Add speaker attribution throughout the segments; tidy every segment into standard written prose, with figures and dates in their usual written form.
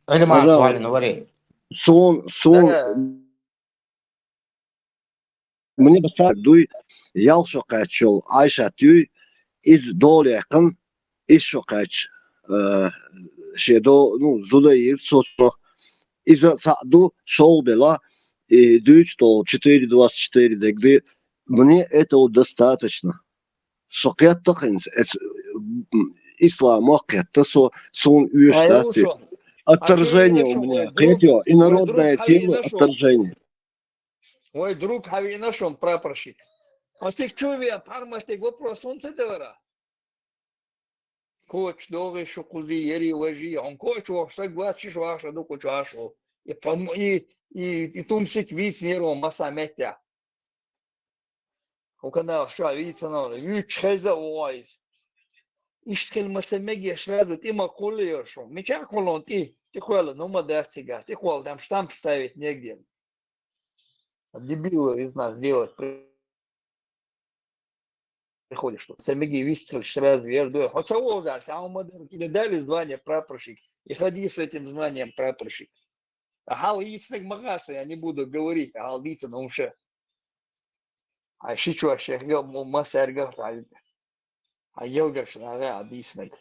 Speaker 1: اللي ما
Speaker 2: هذا
Speaker 1: سؤال نوري.
Speaker 2: سون
Speaker 3: ده
Speaker 2: من بس دوي يالشو قاتشو عايشة دوي إز دول يقن إيش شو قاتش شيدو نو زودي صوتو إذا سعدو شول بلا دوش то 4-24 дегри мне этого достаточно. Соқиятта хинс ислам оқиятта сон
Speaker 3: а я
Speaker 2: уештаси.
Speaker 3: ушел. А че и
Speaker 2: Отторжение у
Speaker 3: нашел,
Speaker 2: меня. Кретио,
Speaker 3: мой друг
Speaker 2: инородное
Speaker 3: Хави
Speaker 2: тело,
Speaker 3: нашел.
Speaker 2: отторжение.
Speaker 3: Мой друг Хави нашел прапорщик. А ты чувствуешь, парма ты вопрос он цедера. Коч долго еще кузи ери вожи, он коч ваш согласен, что ваш до коч вашу. И тумсик виц нервом масса метя. وكنا شعبيت أنا يوش خزا وايز يشتغل مسمى شرازة إما كل يوشو مش أقولون تقول نوما датига تقول там штамп ставить негде дебилы из нас делать приходишь что самиги вистрел сразу верду хотя воза а мы тебе дали звание прапорщик и ходи с этим званием прапорщик а хал ясных магаса я не буду говорить а халдиться на уше а шичу а шехгал масаргал а елгаш на адиснак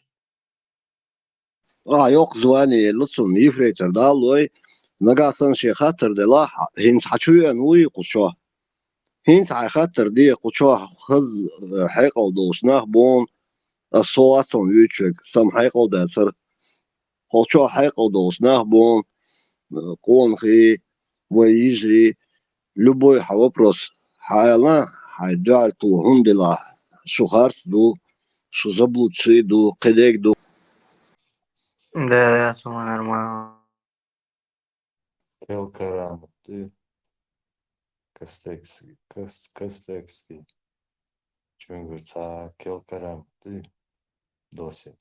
Speaker 2: Yok звание, лучун ефрейтор, да, лой. Нагасан ши хатер дела, хинс хачуя нуи кучо. Хинс хатер ди кучо хыз хайкал доушнах бон الصواتهم يوتشك سم حيقل داسر هالشو حيقل دوسناه بون قون خي ويجري любой вопрос حالا حيدعي تو هندلا شو خارت دو شو زبلت شي دو قديك دو
Speaker 1: Да, сумма нормально.
Speaker 4: Келкарам, ты Костекский. Чунгурца, Келкарам, ты Доси.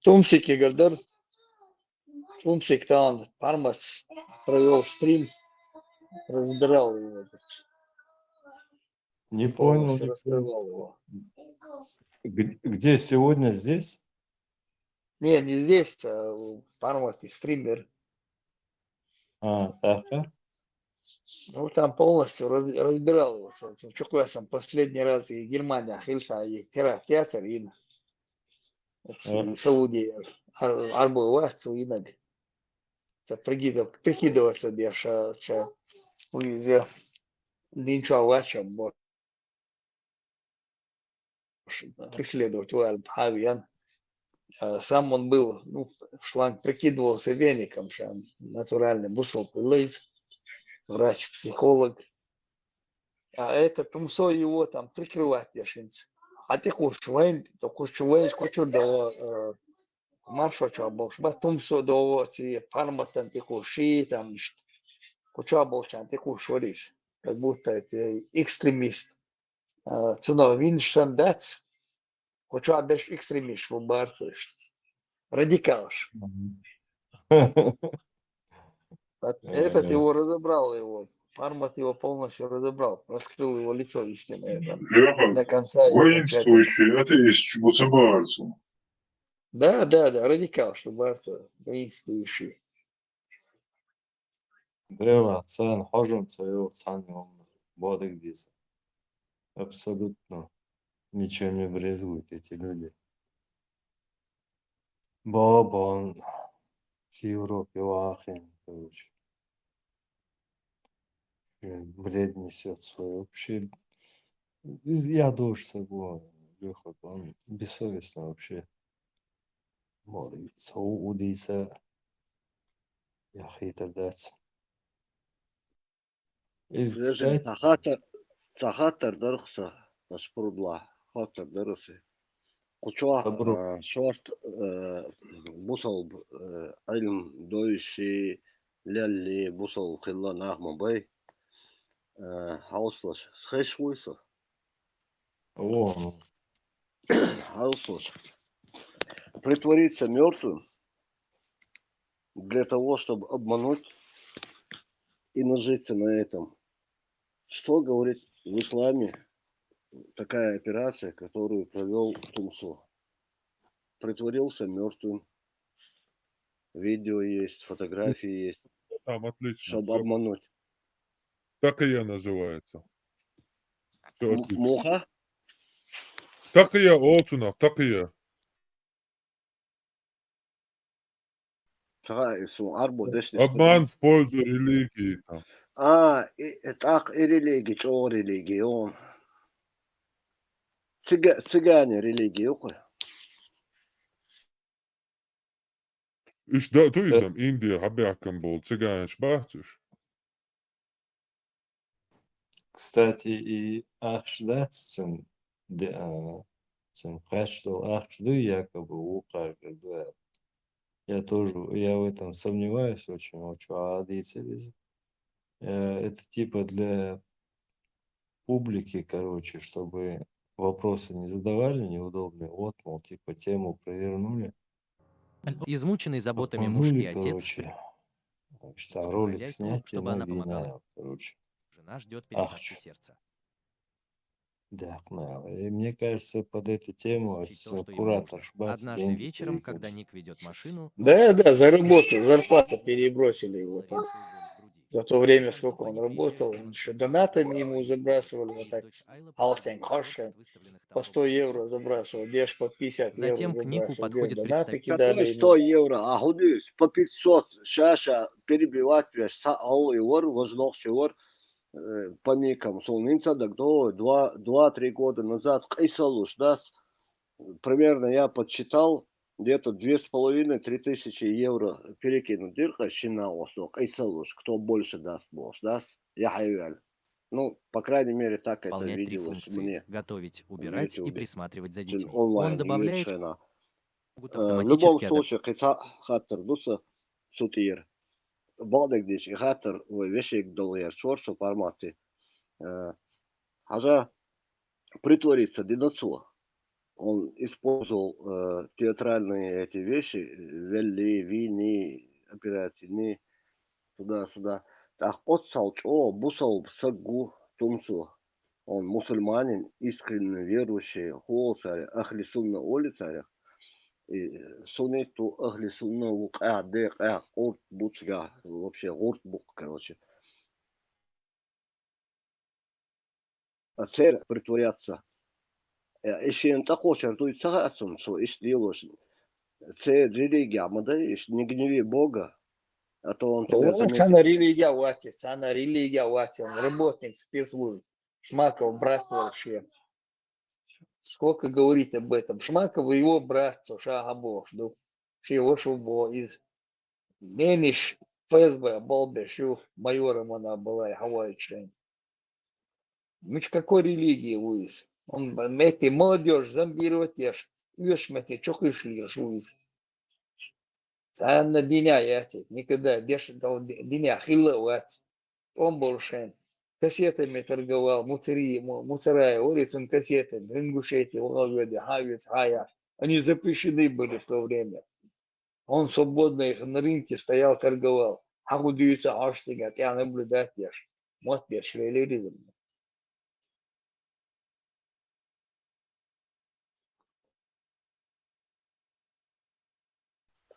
Speaker 3: Тумсик Игордар, Тумсик там, Пармац провел стрим, разбирал его,
Speaker 4: Не понял,
Speaker 3: полностью
Speaker 4: не понял.
Speaker 3: раскрывал его.
Speaker 4: Где сегодня? Здесь?
Speaker 3: Не здесь, а Пармац и стример.
Speaker 4: Так.
Speaker 3: Ну, там полностью разбирал его. Что я сам последний раз и Германия, Хильса, и театр, и Саудия, Арбуэт, и Наг. Прикидываться, деша, уйдя, ничего вачем, преследовать Хави. Сам он был, ну, шланг прикидывался веником, что натуральный бусол лыз, врач, психолог. А этот Тумсо его там прикрывать дешинцы. А ты хочешь воин, то хочешь воин, хочешь до маршрута, что больше. Ба Тумсо до ти парматан ты хочешь там ничто. Хочешь больше, ты хочешь валить. Как будто это экстремист. Цуна виншан дать. Хочешь даже экстремист в барце. Радикалш. Этот его разобрал его. Пармат его полностью разобрал. Раскрыл его лицо истинное там. До конца.
Speaker 5: Воинствующий атеист Чубуцебарцу.
Speaker 3: Да, радикал, что барца воинствующий.
Speaker 4: Да, цен хожим свою цену бодых здесь. Абсолютно ничем не брезгуют эти люди. Бабан в Европе вахин, короче. Бред несет свой вообще. Я душ с собой. Леха, он бессовестно вообще. Саудийца. Я хитр дать. И, кстати,
Speaker 2: سخاطر درخصة تشكر الله خاطر درسي قشوة
Speaker 4: добро.
Speaker 2: شورت بوصل علم دويشي للي بوصل خلا نغمة باي حوصلش خيش ويسا
Speaker 4: О,
Speaker 2: حوصلش притвориться мертвым для того, чтобы обмануть и нажиться на этом. Что говорит в исламе такая операция, которую провел Тумсо? Притворился мертвым Видео есть, фотографии есть,
Speaker 5: Там отлично.
Speaker 2: чтобы
Speaker 5: Все.
Speaker 2: обмануть.
Speaker 5: Так и я называется. Все отлично.
Speaker 2: Муха?
Speaker 5: Так и я, Олчунов, так и я.
Speaker 2: Арбо, дешли,
Speaker 5: Обман в пользу религии. Там.
Speaker 2: так и религии, что религии, он. Цыгане религии, окей.
Speaker 5: Ich da
Speaker 4: Кстати,
Speaker 5: tuisam Indija habjakam bol цыганш бахтиш.
Speaker 4: кстати, и Ахшдатсун, что Ахшду якобы укажет, да. Я в этом сомневаюсь очень, это типа для публики, короче, чтобы вопросы не задавали неудобные, вот, мол, типа тему провернули,
Speaker 1: Измученный заботами муж
Speaker 4: обманули,
Speaker 1: и отец,
Speaker 4: короче, значит,
Speaker 1: по
Speaker 4: ролик
Speaker 1: хозяйству,
Speaker 4: снять и
Speaker 1: чтобы она помогала.
Speaker 4: нагонял, короче.
Speaker 1: Жена ждет пересадки
Speaker 4: Ахч.
Speaker 1: сердца.
Speaker 4: Да, и мне кажется, под эту тему
Speaker 1: Получить то, что ему
Speaker 4: куратор
Speaker 1: нужно.
Speaker 4: Шбац
Speaker 1: Однажды
Speaker 4: деньги
Speaker 1: вечером, когда
Speaker 4: перекинул.
Speaker 1: Ник ведет машину, он
Speaker 3: Да,
Speaker 1: вспомнил,
Speaker 3: да,
Speaker 1: что
Speaker 3: заработал,
Speaker 1: ему
Speaker 3: зарплату
Speaker 1: нужно
Speaker 3: перебросили
Speaker 1: в
Speaker 3: его
Speaker 1: голове
Speaker 3: там.
Speaker 1: свою боль в груди.
Speaker 3: За то
Speaker 1: В
Speaker 3: время,
Speaker 1: конце
Speaker 3: сколько
Speaker 1: концов,
Speaker 3: он
Speaker 1: они приезжают
Speaker 3: работал,
Speaker 1: в
Speaker 3: он еще
Speaker 1: Иван-Франковск
Speaker 3: донатами
Speaker 1: на
Speaker 3: ему
Speaker 1: свадьбу.
Speaker 3: забрасывали, вот
Speaker 1: И
Speaker 3: так,
Speaker 1: дочь Айла
Speaker 3: алтен
Speaker 1: показывает фото
Speaker 3: хошен,
Speaker 1: выставленных
Speaker 3: по
Speaker 1: там
Speaker 3: 100
Speaker 1: образов
Speaker 3: евро
Speaker 1: своего семейства.
Speaker 3: забрасывал, держь по 50 евро
Speaker 1: Затем к Нику
Speaker 3: забрасывал, где
Speaker 1: подходит
Speaker 3: донаты
Speaker 1: представитель.
Speaker 3: кидали
Speaker 2: Какой
Speaker 3: ему.
Speaker 2: 100 евро? А худись, по 500, шаша, перебивать, ал евро, вознох евро, по никам. Солнца, так до 2-3 года назад, кайсалуш, да, примерно я подсчитал, где-то 2,5-3 тысячи евро перекинуть. Дырка, щина, осок, кайсалуш, кто больше даст, босс, даст, я хайвель. Ну, по крайней мере, так это
Speaker 1: Выполнять 3
Speaker 2: виделось
Speaker 1: функции:
Speaker 2: мне
Speaker 1: готовить,
Speaker 2: в
Speaker 1: убирать и
Speaker 2: YouTube.
Speaker 1: присматривать за детьми. Он
Speaker 2: Онлайн,
Speaker 1: добавляет, что
Speaker 2: YouTube.
Speaker 1: могут
Speaker 2: В любом
Speaker 1: автоматически
Speaker 2: случае, хаттер дуса сутир. Балдек диш, хаттер, ой, вешик доллар, чорсу форматы. Хажа притвориться динацу. Он использовал театральные эти вещи, велли, вини, операции, не туда-сюда. Так, отсал, чо, бусал, сагу, тумсу. Он мусульманин, искренне верующий, холцарь, ахли сунна улицарь. И сонету ахли сунна вука, дек, орт бутга, вообще орт бук, короче. А церковь притворяться. Еще не такой черту и цагасом, что иш делаешь. Це религия, ишь не гневи Бога, а то он тебя
Speaker 3: Вот
Speaker 2: заметит.
Speaker 3: она религия ватис, он работник спецслужб. Шмаков братство вообще. Сколько говорить об этом? Шмаков и его братцу, Шагабов, ну, его шубо из Мениш ФСБ, Балбешу, майором она была, и Хавай член. Ну, какой религии, Луис? Он, эти молодежь, зомбировать ешь, ешь, эти, чухаешь лишь, Луис. Санна диня яти, никогда, деш, диня, хилла, ват. Он был шен. Кассетами торговал, мусорая, улицам кассеты, рингушети, ловеди, хавец, хая. Они запрещены были в то время. Он свободно их на рынке стоял, торговал. Хагудуется, ашсигат, я наблюдать ешь. Вот я шлелеризм.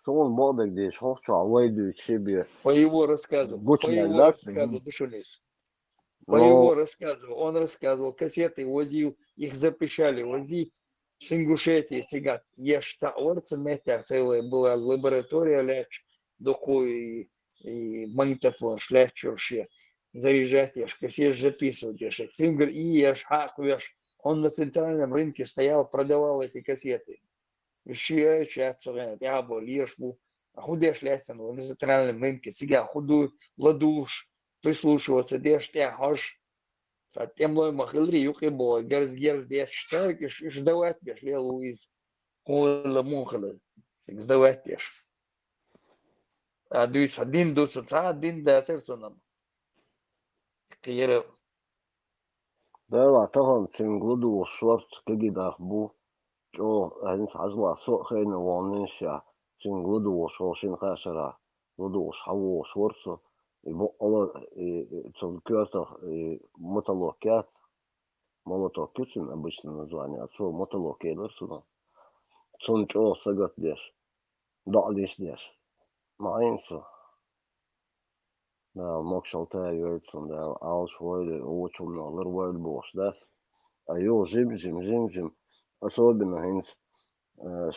Speaker 2: Сон Бога здесь, хохчу, а выйду себе.
Speaker 3: По его рассказу,
Speaker 2: Гучно, да?
Speaker 3: Душулис. По его
Speaker 2: Но
Speaker 3: рассказу, он рассказывал, кассеты возил, их запрещали возить. В Ингушетии сега ешта орца метя, целая была лаборатория ляч, докой и магнитофон шляч чурше. Заряжать ешь, кассет записывать ешь. Сингер и ешь, хакуешь. Он на центральном рынке стоял, продавал эти кассеты. Еще чат, я был ешь, а худешь лястен на центральном рынке, сега худую ладуш, прислушиваться, дешь ты хош. Затем лой махилри юхи бой, герз деш человек и сдавать беш, ле Луиз, кола мухала, сдавать беш. А дюйс один дуца, один да терсонам. Киера,
Speaker 2: да, ла, таган цинглуду шварц кагидах бу. Чо, анис азла, со хейна ваннинша. Цинглуду шошин хашара. Луду шхаву шварцу. И бо ала, и цон кёртах, и мотолокят. Молоток кюцин обычно название, а цо мотолокедер сюда. Цон чо сагат деш. Да, лишь деш. Mainzu. Dēl mokšaltēju veids un dēl alš voidi uočum no lir voidi būs des. A jū zim. Особенно hins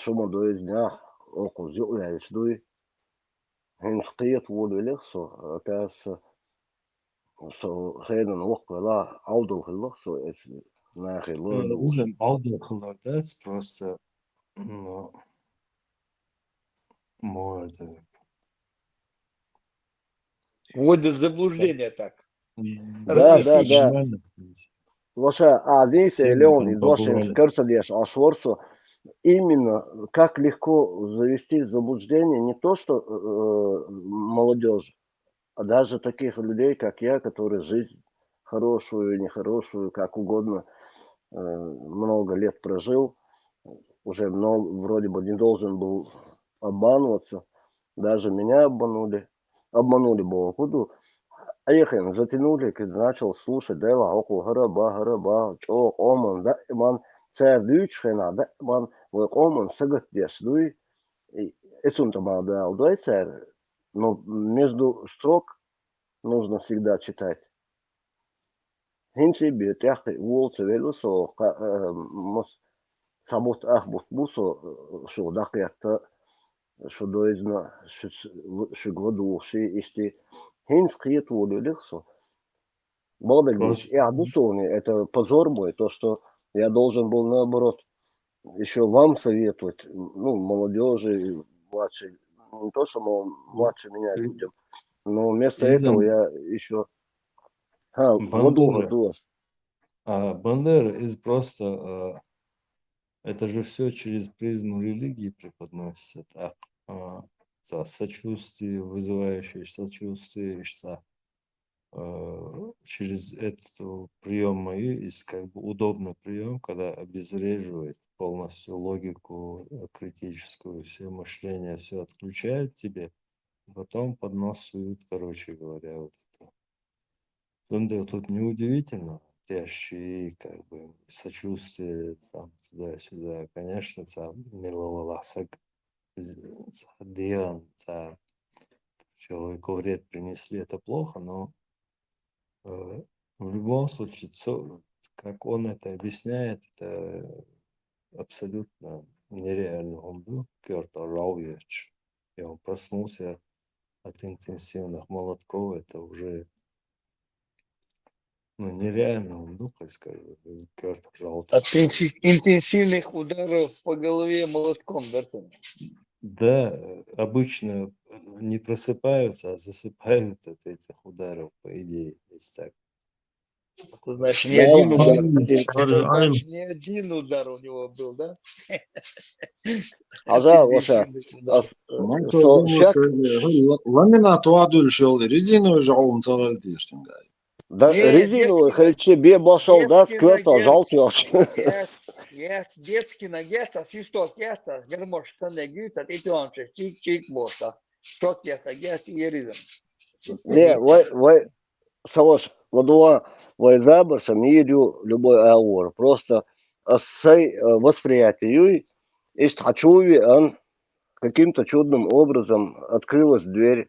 Speaker 2: šuma duiz ņah okuz jūlējas dui. Hins qiet vodu iliksu. Tās heiden okvelā audu iliksu. Es nēhi lūdūs.
Speaker 4: Bizim audiolarda это просто ну, морда.
Speaker 3: Вводят в заблуждение так.
Speaker 2: Да.
Speaker 4: Нормально, в принципе.
Speaker 2: Лоша, Адисе
Speaker 4: Все
Speaker 2: и
Speaker 4: мы
Speaker 2: Леон,
Speaker 4: там
Speaker 2: и Дошин
Speaker 4: побывали.
Speaker 2: Скорсадеш, Ашворсу, именно как легко завести в заблуждение не то, что молодежь, а даже таких людей, как я, которые жизнь хорошую, нехорошую, как угодно, много лет прожил, уже вроде бы не должен был обманываться, даже меня обманули Богу. Айхен затянули, когда начал слушать дела около хараба, чо оман, да, ман, цер дючхена, да, ман, вы оман, сагат дешдуй, и это мал дал, да, цер, но между строк нужно всегда читать. Хинси би тяхты волцы велюсо, мос сабот ахбут бусо, шо дахята, шо доизна, шо году, ши исти, хинс киет волю лихсо. Богданович,
Speaker 4: Просто
Speaker 2: я односторонний, это позор мой, то, что я должен был, наоборот, еще вам советовать, ну, молодежи, младшей, не то, что младше меня людям, но вместо этого
Speaker 4: изом
Speaker 2: я еще, воду
Speaker 4: Бандера.
Speaker 2: году.
Speaker 4: Бандера из просто это же все через призму религии преподносится так. Сочувствие, вызывающее сочувствие, через этот прием есть как бы удобный прием, когда обезвреживает полностью логику критическую, все мышление, все отключает тебе, потом под нос суют, короче говоря, вот это. Тут неудивительно, тяжкие, как бы, сочувствие, там, туда-сюда, конечно, там, миловолосок, Диан, человеку вред принесли, это плохо, но в любом случае, как он это объясняет, это абсолютно нереально. Он был Кёрта Рауевич, и он проснулся от интенсивных молотков, это уже нереально он духа, скажу, Кёрт
Speaker 3: От
Speaker 4: Рауевич.
Speaker 3: интенсивных ударов по голове молотком, да?
Speaker 4: Да, обычно не просыпаются, а засыпают от этих ударов, по идее, если так.
Speaker 3: Это значит, не
Speaker 2: Да,
Speaker 3: один удар.
Speaker 6: Harca
Speaker 3: Это
Speaker 6: aynen.
Speaker 3: значит, не один удар у него был, да?
Speaker 2: Аза, Лоша,
Speaker 3: Интенсивных ударов.
Speaker 6: Manko
Speaker 2: so,
Speaker 6: bu
Speaker 2: шак,
Speaker 6: laminat vadul şol резиновый жауым цагал дейштин гай.
Speaker 2: да,
Speaker 3: Не,
Speaker 2: резиновый,
Speaker 3: детский,
Speaker 2: хельче, бе башал, да,
Speaker 3: детский
Speaker 2: скверта,
Speaker 3: нагет,
Speaker 2: жалтёж.
Speaker 3: детский нагет, а свисток яца, гармош саня гюца, и тёнче, чик-чик боса. Шток яца, гец и еризм.
Speaker 2: Не, вы, Савош, ладуа, вы заборса, мирю, любой аур, просто сей восприятию, и стачуви, он каким-то чудным образом открылась дверь.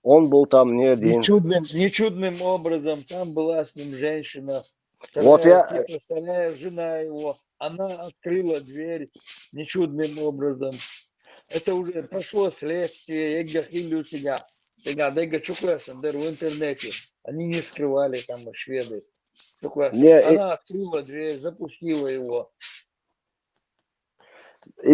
Speaker 2: Он был там не один.
Speaker 3: Нечудным образом там была с ним женщина,
Speaker 2: Вот
Speaker 3: вторая жена его. Она открыла дверь нечудным образом. Это уже прошло следствие, Егахилю тебя. Сега, Дега Чуквесендер в интернете. Они не скрывали там шведы. Она открыла дверь, запустила его.
Speaker 2: Ты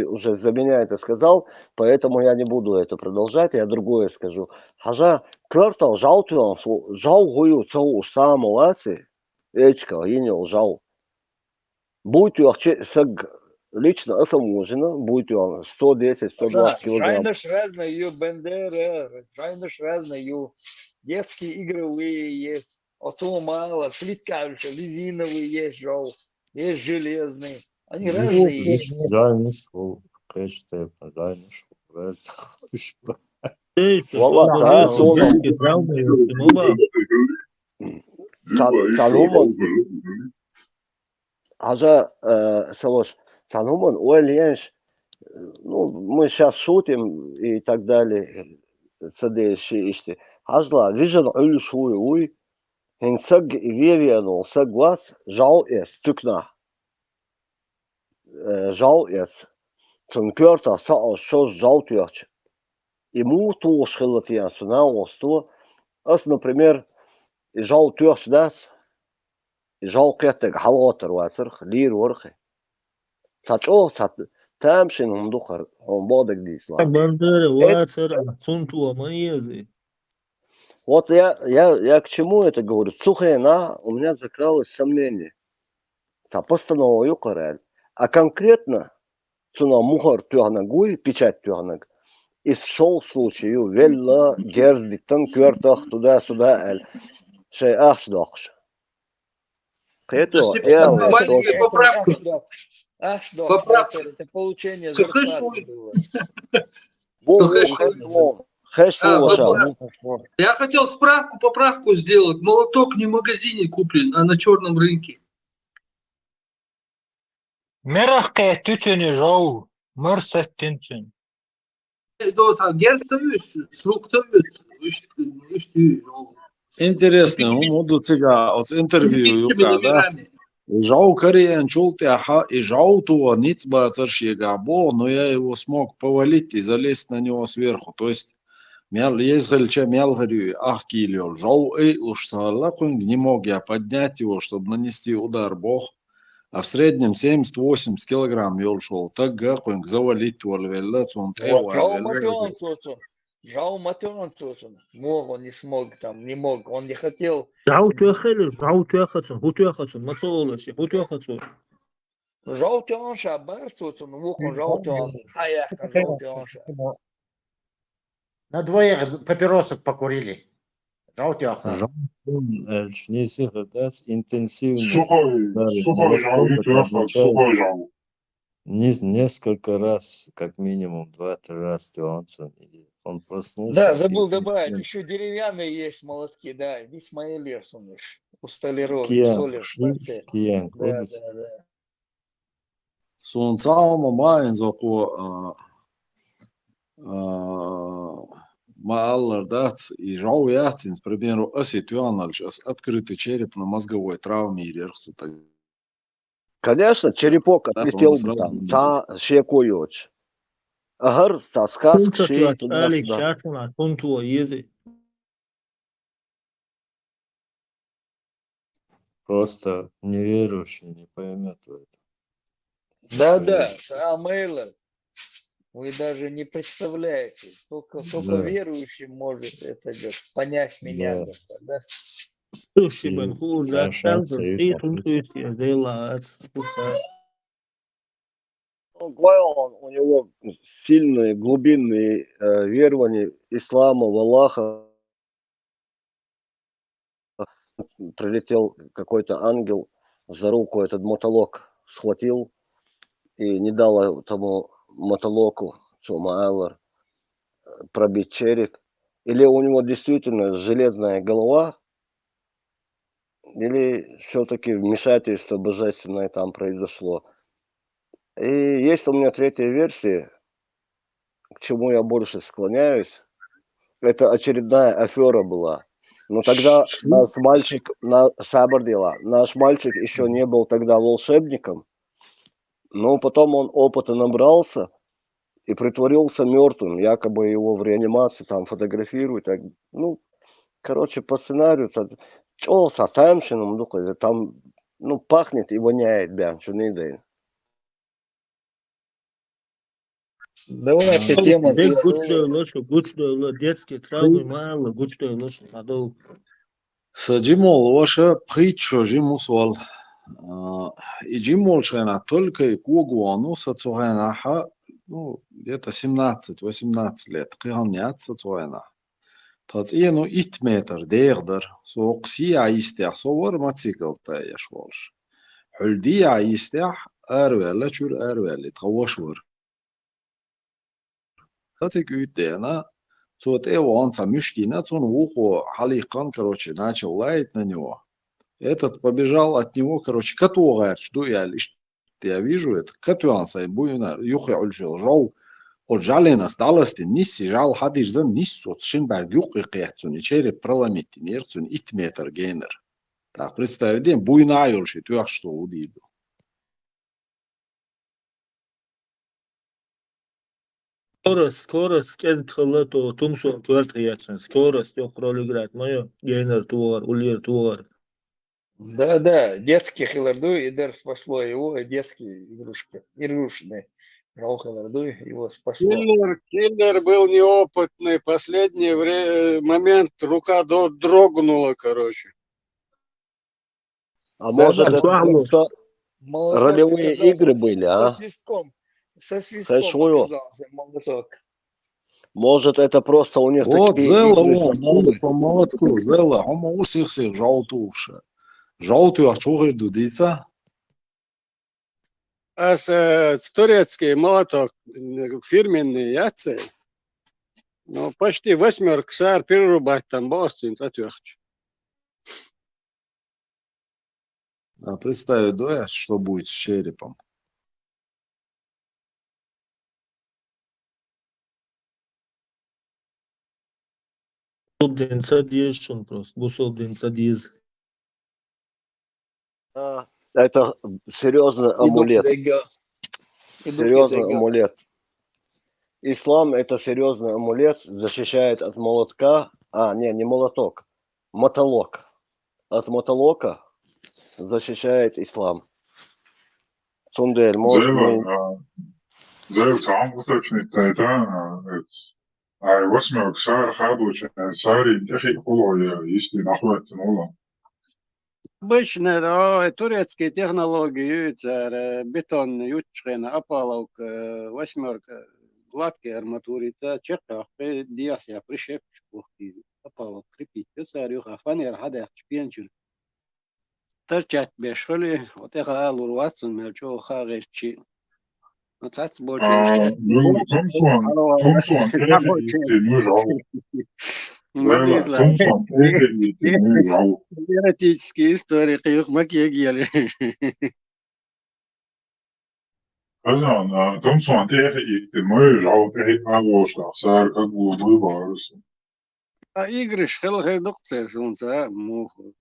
Speaker 2: уже за меня это сказал, поэтому я не буду это продолжать, я другое скажу. Хажа, квартал жалтуан, жаугую цау самоласи, эчка, инел жау. Будь у лично осоможено, будь у 110-120 килограмм.
Speaker 3: Жайнаш разные бендера, жайнаш разные детские игровые есть. Отцу мало, плиткавшие, резиновые есть жау, есть железные. Они разные есть.
Speaker 4: Жаль, шел, конечно, жаль, шел.
Speaker 2: Валла, сая сон. Тануман. Хажа, Савош, тануман, ойленш, ну, мы сейчас шутим и так далее. Садейши ишти. Хажла, вижен улю шуй уй. Хин саг вевианул, саг вас, жау эс, тюкна. Жау эс. Цун кёрта саал шоз жау тюрч. И му ту шхилатиан сунау осту. Ас, например, жау тюрч дас. жау кеттег халготер васырх, лир ворхи. Сачо, сат, тамшин умдухар, он бодек дислан.
Speaker 4: Бандера, Вацара, Цунтуа, Маезы.
Speaker 2: Вот я к чему это говорю? Цухена, у меня закралось сомнение. Та постанова юкарель. А конкретно, цуна мухар тюганагуй, печать тюганаг, и шел случаю, велла, герздиктан, квертах, туда-сюда, эль. Шей ахшдохш.
Speaker 7: Если маленькую поправку. Поправку.
Speaker 3: Это получение
Speaker 7: Всё
Speaker 3: зарплаты
Speaker 7: хорошо.
Speaker 3: было.
Speaker 7: Я хотел поправку сделать. Молоток не в магазине куплен, а на черном рынке.
Speaker 8: Merahke tütünü жау, мырсет тинтин.
Speaker 6: Интересно, умуду цига от интервью юка, да? Жау Кориан Чултяха и жау туа ницба царшига бо, но я его смог повалить и залезть на него сверху. То есть езгальча мялгарю ахкилиол. Жау лушталакун не мог я поднять его, чтобы нанести удар бог. А в среднем 70-80 килограмм ел шел. Так гакунг завалить туалвелла, он
Speaker 3: Жау Матеонцусом. Мог он не смог там, не мог, он не хотел.
Speaker 4: Жау тюхацун, хутюхацун, мацолоси, хутюхацун.
Speaker 3: Жау Теонша, Барцусом, мог он жау Теон. Хаяка, жау Теонша.
Speaker 1: На двоих папиросок покурили. Жау тёха.
Speaker 4: Жаун эльчнеси гадац интенсивно. Несколько раз, как минимум 2-3 раза Теонсон. Он проснулся.
Speaker 3: Да, забыл добавить, еще деревянные есть молотки, да, Исмаил Лерсон у столяров.
Speaker 4: Киян,
Speaker 3: да.
Speaker 6: Сунцао мамаин зако мааллар дац и жау яцин, к примеру, осетюаналь, открытый черепно-мозговой травме и
Speaker 2: Конечно, черепок отлетел бы там, та шекуёч. Агар, та сказк, шей туда-сюда.
Speaker 4: Просто неверующий не поймет в это.
Speaker 3: Да, Амейла. Вы даже не представляете, только верующий может это понять меня. Да?
Speaker 2: У него сильные глубинные верования ислама, в Аллаха. Прилетел какой-то ангел, за руку этот мотолок схватил и не дал этому мотолоку, Маалар, пробить череп. Или у него действительно железная голова, или все-таки вмешательство божественное там произошло. И есть у меня третья версия, к чему я больше склоняюсь. Это очередная афера была. Но тогда наш мальчик еще не был тогда волшебником. Но потом он опыта набрался и притворился мертвым. Якобы его в реанимации там фотографируют. Ну, короче, по сценарию, что со Сэмшином, там, ну, пахнет и воняет, бян, что не дает.
Speaker 3: Давайте тема.
Speaker 4: Детские травмы мало, гучтой лошадь надолго.
Speaker 6: Саджимол, ваша притча, жимусвал. И Джимол Шена только и Кугуану Сацуэнаха, ну, где-то 17-18 лет, Киганят Сацуэна. Тацину итметр дегдер, соқси аистях, совар мацикл таяш волш. Хульди аистях, арвела чур арвели, тхавашвар. Тацик ütдена, сот эванца мюшкина, цун вухо халикан, короче, начал лаять на него. Этот побежал от него, короче, котовая, что я лишь я вижу это. Катюан сай буйна юхи ульжил жау. Вот жалена сталости нисси жал хадиш зан ниссот шинберг юхи кехцуни череп парламенти нерцун 1 метр гейнер. Так, представь, день буйна айолши, ты что удиду.
Speaker 9: Скорость, кэзгхэлэ то тумсон квартриячен. Скорость, ёх роль играет. Моё гейнер туар, ульер туар.
Speaker 3: Да, детский хиларду, и дер спасло его, детские игрушечные. Жал хиларду, его спасло.
Speaker 10: Киллер был неопытный. Последний момент рука дрогнула, короче.
Speaker 2: А может это
Speaker 3: молоток.
Speaker 2: просто
Speaker 3: Молоток
Speaker 2: ролевые
Speaker 3: оказался
Speaker 2: игры были,
Speaker 3: со
Speaker 2: а?
Speaker 3: свистком. Со свистком
Speaker 2: Сашуё.
Speaker 3: оказался молоток.
Speaker 2: Может это просто у них
Speaker 6: Вот
Speaker 2: такие
Speaker 6: зела
Speaker 2: игры
Speaker 6: он,
Speaker 2: создали?
Speaker 6: по молотку, зела, хома усихсих жаутувша. Жауту ахчугы дудица.
Speaker 10: Турецкий молоток фирменный, яцей. Ну, почти 8 ксар перерубать там бостин, отвечу.
Speaker 6: А представь, да, что будет с черепом.
Speaker 9: Собден садишь просто. Бусобден садиз.
Speaker 2: Это серьезный амулет. Серьезный
Speaker 3: Идут
Speaker 2: амулет. Ислам это серьезный амулет, защищает от молотка. Не молоток. Мотолок. От мотолока защищает ислам. Сундель, может мы...
Speaker 5: زي ساعات уточнить это 8 ксар хадуч сари техи холо есть нахват нула.
Speaker 10: Обычно турецкие технологии, бетон, ючхена, опаловк, 8 гладкие арматуры, чеках, диахия, прищепки, опаловк, крепить, царюха, фанер, хадах, пенчур. Торчать бешоли, вот я алу руатсун, мелчо хагерчи. Ну, цац больше
Speaker 5: Томсон техи ну жау. Томсон техи ну жау.
Speaker 10: Теоретические истории, их макиягели.
Speaker 5: Казан, Томсон техи ну жау техи агошта. Сар как бы выборус.
Speaker 10: А игры шхелхер докцер, солнца, муху.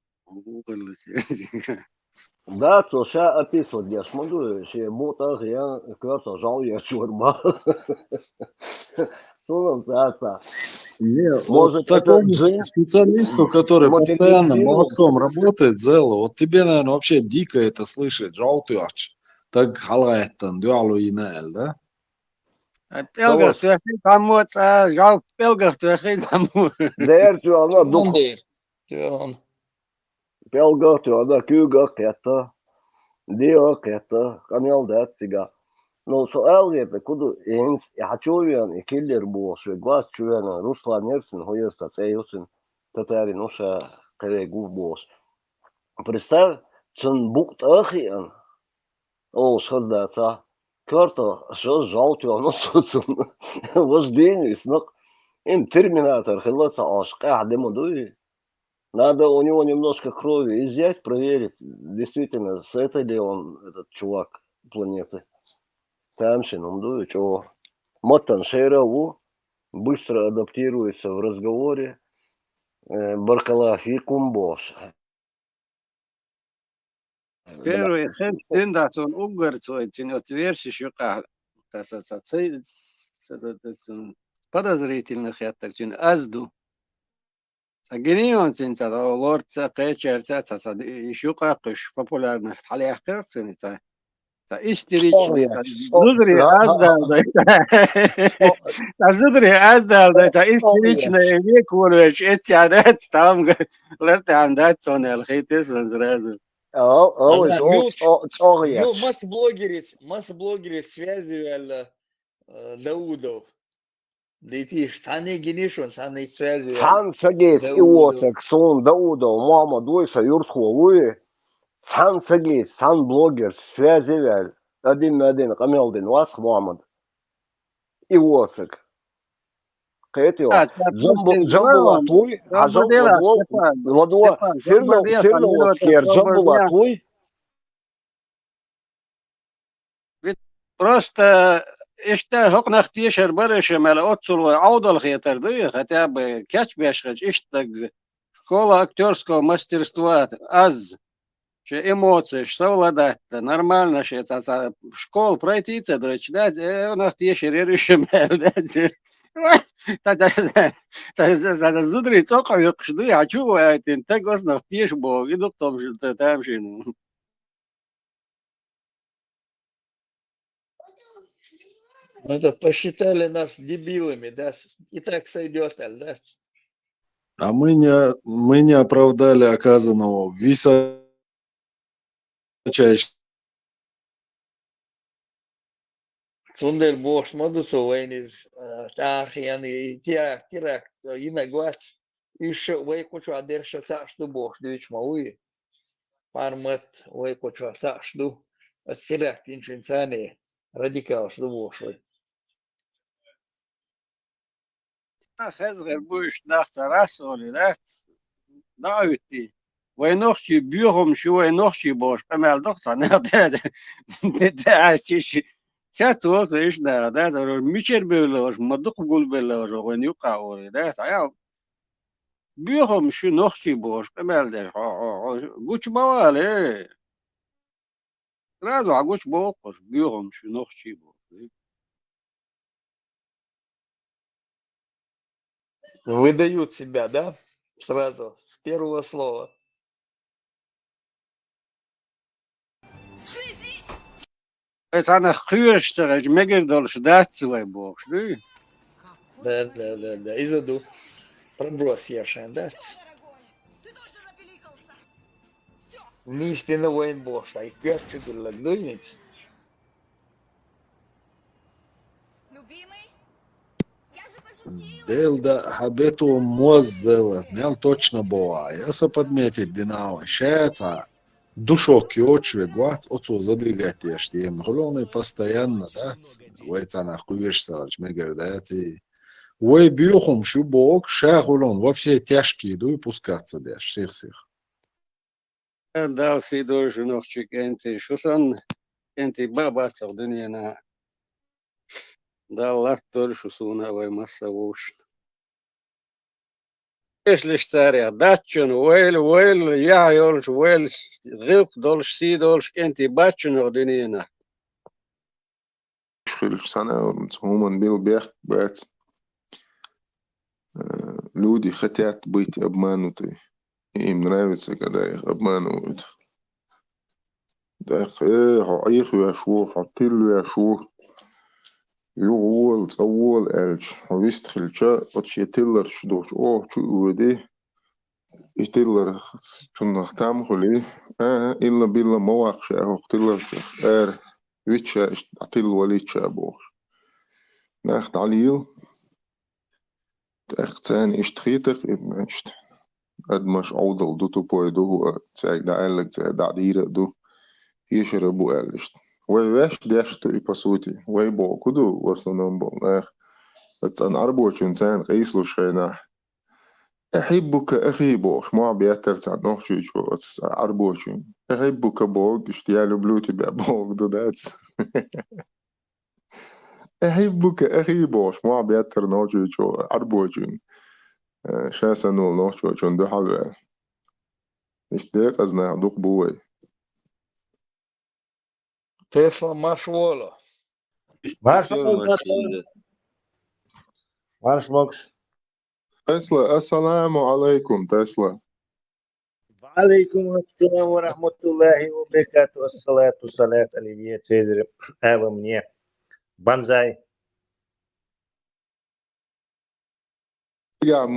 Speaker 2: Да, то сейчас описывать я смогу, что будто я как-то жал я чурба.
Speaker 6: Не, вот
Speaker 2: Может это
Speaker 6: такому
Speaker 2: джин?
Speaker 6: специалисту, который постоянно
Speaker 2: Модернизировал.
Speaker 6: молотком работает, Зелла, вот тебе, наверное, вообще дико это слышать, жаутуач. Так халайтан, дуалу инел, да?
Speaker 10: Пелгах tuhafid хамут, жал пелгах tuhafid хамут.
Speaker 2: Дээрчү ана дух
Speaker 3: Тюан.
Speaker 2: пелгату ана кюгах это. Диох это. Камел датсига. Но سؤال это куду инс хачуян и киллер бу швегвас чуяна Руслан Нерсин хоёста сейусин татари ноша калегу бос. Представь, чын букт ахиан. О, шхадата. Карта, что жауту ана соцун. Вождение снак. Им терминатор хиласа аж قاعد модуи. Надо у него немножко крови изъять, проверить, действительно, с этой ли он, этот чувак планеты. Тамшин, он дует, чего. Маттан Шейраву быстро адаптируется в разговоре. Баркалафи Кумбош.
Speaker 10: Первый хед дендатон угорцойцин от версии шука. Подозрительных я так азду. Генион цинца лорд кэчерца еще как популярность халяхкер цинца. Истеричный. Зудри аздал, это истеричный век ворвич, эти адат там лерт андат сонел хейтес сразу.
Speaker 3: Масса блогеров связывали Даудов. Летишь, саны генишон, саны связывали.
Speaker 2: Сан сагес иосак, сон Даудов, мама дойса юртхуи. Сан сагес, сан блогер связывали. Один, камелдин, вас Мухаммад. Иосак. Кэти Джамбула твой, а Ладуа Фирновский, Джамбула твой.
Speaker 10: Просто işte hok nahtiyşer barışı mele otsul ve avdal хетарdı хотя бы kaç beşkaç işte школа актерского мастерства аз что эмоции что владать нормально что это школу пройти это дочь да наhtiyşer erişim это зудри цока yokuşdu ya şu etin tek os nahtiyş bu gidip tam şu tam şey.
Speaker 3: Ну, это посчитали нас дебилами, да? И так сойдет, да?
Speaker 6: А мы не оправдали оказанного высочайшего.
Speaker 3: Цундер бош модусу вейниз тахияни тирак инагват еще вейкучу адерша цашту бош дюч мауи пармат вейкучу цашту тирак инчинцани радикал что бош вей.
Speaker 10: Хазгар буш дахта расоли дат давити وينوخشي بيوهم شو وينوخشي بوش أمال دكتور نهداد عايش تاتو إيش ده ميشر بيلوش مدق قول بيلوش وين يقع ده عيال بيوهم شو نوخشي بوش أمال ده قوش موالي رازو عقوش بوقش بيوهم شو نوخشي بوش
Speaker 3: Выдают себя, да? Сразу, с первого слова.
Speaker 10: أنا خيرش ترى مجر دولش دات سوي بوش
Speaker 3: Да, да, да, да. И заду. Проброс яшен, да? Нистина войн бош, а и перчи дулак дуйниц.
Speaker 6: Делда хабету моззела, мел точно бова. Я са подметить динава. Шеца душок йочве гвац, оцу задвигать ештем. Главное постоянно, да? Войцана хуешься, мегер, да? Ой, бьюхом, шубок, шахулон, во все тяжкие, иду и пускаться, да, всех.
Speaker 10: Да, все должен ночик, энти, что сон, энти баба цардуния да, лах тоже сунавай масса уж. Если царя, датчун, уэль, я ёлш, уэль, гриб, дольш, си, дольш, энти бачун ординина.
Speaker 11: Schilf sana цуман бил бех бац. Люди хотят быть обмануты. Им нравится, когда их обманывают. Да, их вяшу, хатил вяшу. يقول تصول قالش ويستخل شا وتش يتلر شدوش شو ودي يتلر شنو تعمل خليه إلا بيلا مواق شا تلر شا ويتشا أتل وليد شا بوش ناخد عليل تأخد ثاني اشتخيتك ابن اشت قد مش عوضل دو تبوي دو تساق دعالك تساق دعديرك دو يشربو قالشت ويش داشتو إباسوتي ويبو كدو وصلنا بو أتسان أربوش إنسان قيسلو شينا أحبك أخي بوش ما بيتر تسان نوخشوش أربوش أحبك بوك اشتيالو بلوتي بوك دو داتس أحبك أخي بوش ما بيتر نوخشوش أربوش شاسا نول نوخشوش دو حلوة اشتاق أزنا دوق بوي
Speaker 3: Тесла Машвола.
Speaker 1: Марш Мокш.
Speaker 11: تسلا السلام عليكم تسلا
Speaker 12: وعليكم السلام ورحمة الله وبركاته. والصلاة والسلام على سيدنا أبا مني بانزاي.
Speaker 11: يا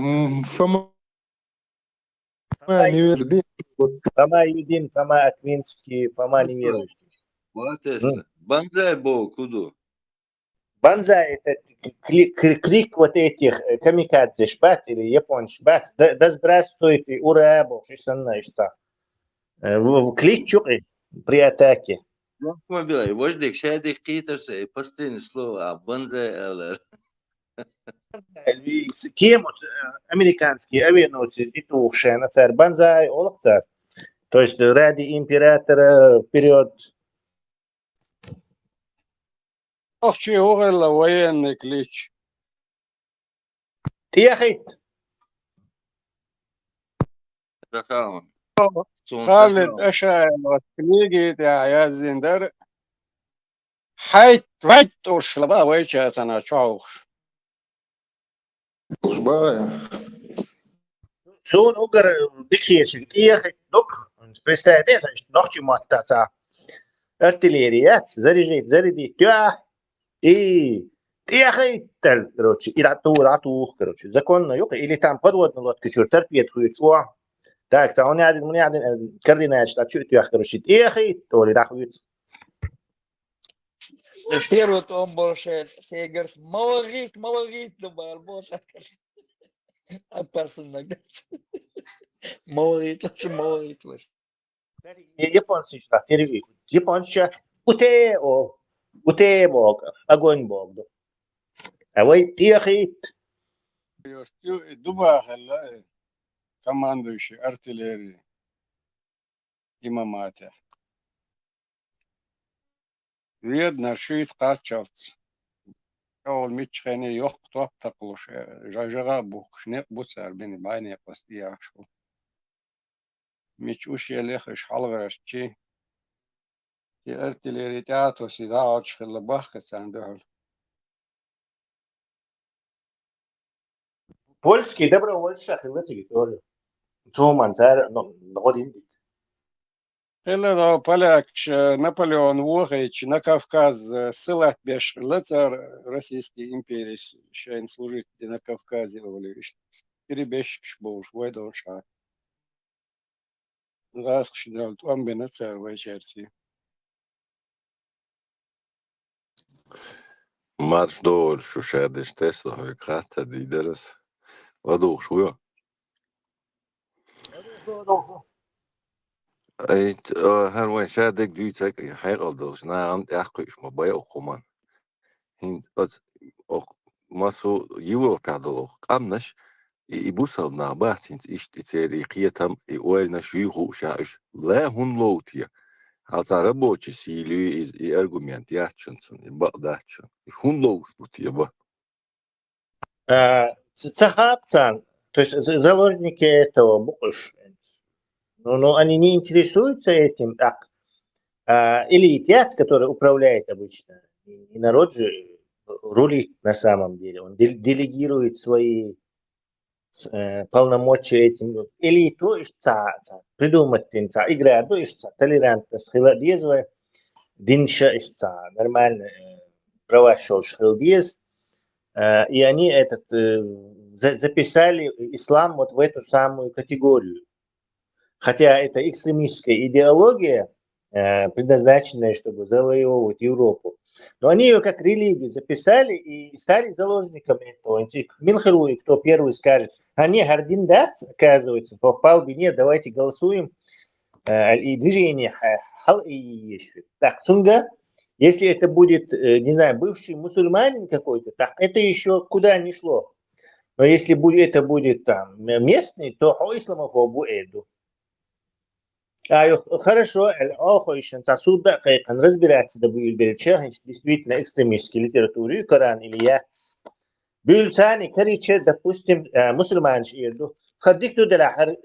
Speaker 11: فما نيردين
Speaker 12: فما يدين فما أكвинский فما неверующий.
Speaker 13: Банзай был куду?
Speaker 12: Банзай это крик вот этих камикадзе шпат или япон шпат. Да здравствуйте, ура, бог, что знаешь в клик чуки при атаке.
Speaker 13: Ну, побилай, вождик, шайдик китарса, и последнее слово, а банзай алэр.
Speaker 12: Кем американские авианосцы и тухшие на царь банзай олакцар. То есть ради императора вперед.
Speaker 10: Охчи угрла военный клич.
Speaker 12: Тихит.
Speaker 13: رخاون
Speaker 10: خالد أشعل وتليجي يا زندر حيت ويت ورشلبا ويتش أنا شوخ
Speaker 11: Шбая.
Speaker 12: Sun ugar dikhies tihit dok. Представляете, значит, ночью мотаться. Артиллерия, зарядить, и тихит, короче, и рату, короче, законно, или там подводный лодка, что торпед хует, что. Так, то он один координат, что чуть короче, тихит, то ли рахует.
Speaker 3: Первый том больше, все говорят, молодит, думаю, работа. Опасно иногда. Молодит лучше.
Speaker 12: Японцы что, терви. Японцы уте бог, огонь бог. А вы тихит.
Speaker 10: Дубахалла командующий артиллерии имамате. Видно, шит качалц. Ол мичхене yok top takılış. Jajaga bu kışne bu ser beni bayne yapast diye şu. Mich uş yelech halgaşçı. Artilleri teatro sida açıkla baksan döl.
Speaker 12: Польский добровольцы хилати тоже. Туман цар, ну, годин.
Speaker 10: Hele da Поляч Наполеон Вогич на Кавказ ссылать беш лицар Российской империи, шайн служить на Кавказе, перебежчик был, войдал шаг. Раз кшидал, он бы на царь вечерси.
Speaker 14: March door sociaal Tesla heb ik gehad die er is. Wat doe je zo? Her week zei ik du zeg je heel al dus na aan echt is maar bij ook man. Hint dat ook maar zo je pedal ook anders. يبوصل مع بعض إيش تسيري قيتهم يقولنا شيء شاش لا هون لوتيا هذا ربوتش سيلي إز أرجومنت ياتشنسون يبقداتشون هون لوش بوتيا با
Speaker 12: Цахатсан, то есть заложники этого Букуш, но они не интересуются этим, так. Элитяц, который управляет обычно, и народ же рулит на самом деле, он делегирует свои полномочия этим. Элиту ишца, придумать тинца, играть, ишца, толерантность, хиладезва, динша ишца, нормально, права шош хилдез. И они записали ислам вот в эту самую категорию. Хотя это экстремистская идеология, предназначенная, чтобы завоевывать Европу. Но они ее как религию записали и стали заложниками этого. Минхаруи, кто первый скажет, а не Гардиндат, оказывается, попал бы, нет, давайте голосуем. И движение так, Цунга. Если это будет, не знаю, бывший мусульманин какой-то, так, это еще куда ни шло. Но если это будет там местный, то исламофобу эду. Хорошо, суда разбираться, да будет действительно экстремистской литературе, Коран или Яц. Бюльцани, короче, допустим, мусульманш эду. Ходик туда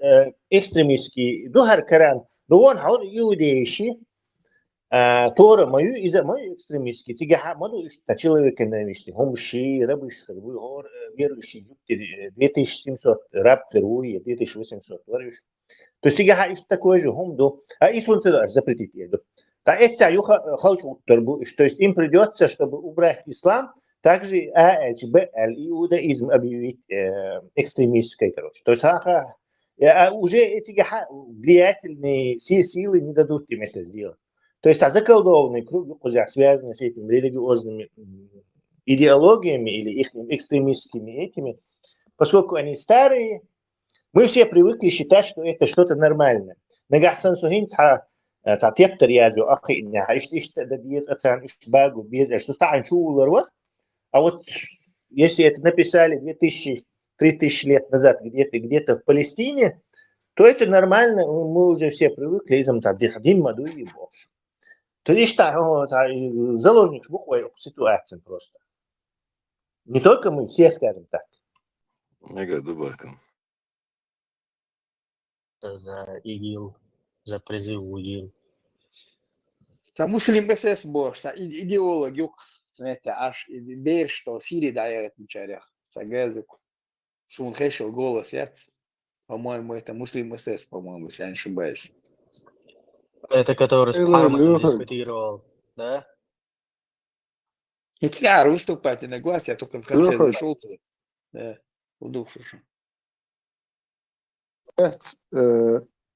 Speaker 12: экстремистский, духар Коран, но он иудейший. Тора мою из-за моей экстремистки. Тига моду что человека навести. Хомши, рабыш, верующий 2700 раб Херуи, 2800 варишь. То есть тига ишь такое же хомду. А и сунты даже запретить еду. Та это юха хочу торбу. То есть им придется, чтобы убрать ислам, также иудаизм объявить экстремистской, короче. То есть уже эти влиятельные силы не дадут им это сделать. То есть заколдованный круг, связанный с этими религиозными идеологиями или их экстремистскими этими, поскольку они старые, мы все привыкли считать, что это что-то нормальное. Нагасан сухин тектор язю ахиня, а вот если это написали 2000-3000 лет назад где-то в Палестине, то это нормально, мы уже все привыкли, То есть заложник буквой ситуации просто. Не только мы, все, скажем так.
Speaker 14: Негоду Баркан.
Speaker 9: За ИГИЛ, за призыв в ИГИЛ.
Speaker 3: Та muslim SS boš, ta ideolog juk, знаете, аж берешь, что Сирии дает начарях, сагазик. Сун хешел голос, яц. По-моему, это муслим СС, по-моему, если я не ошибаюсь.
Speaker 9: Это который с Мухаммадом дискутировал, да?
Speaker 3: И Тляр выступать на глаз, я только в конце зашел. Да, в душу.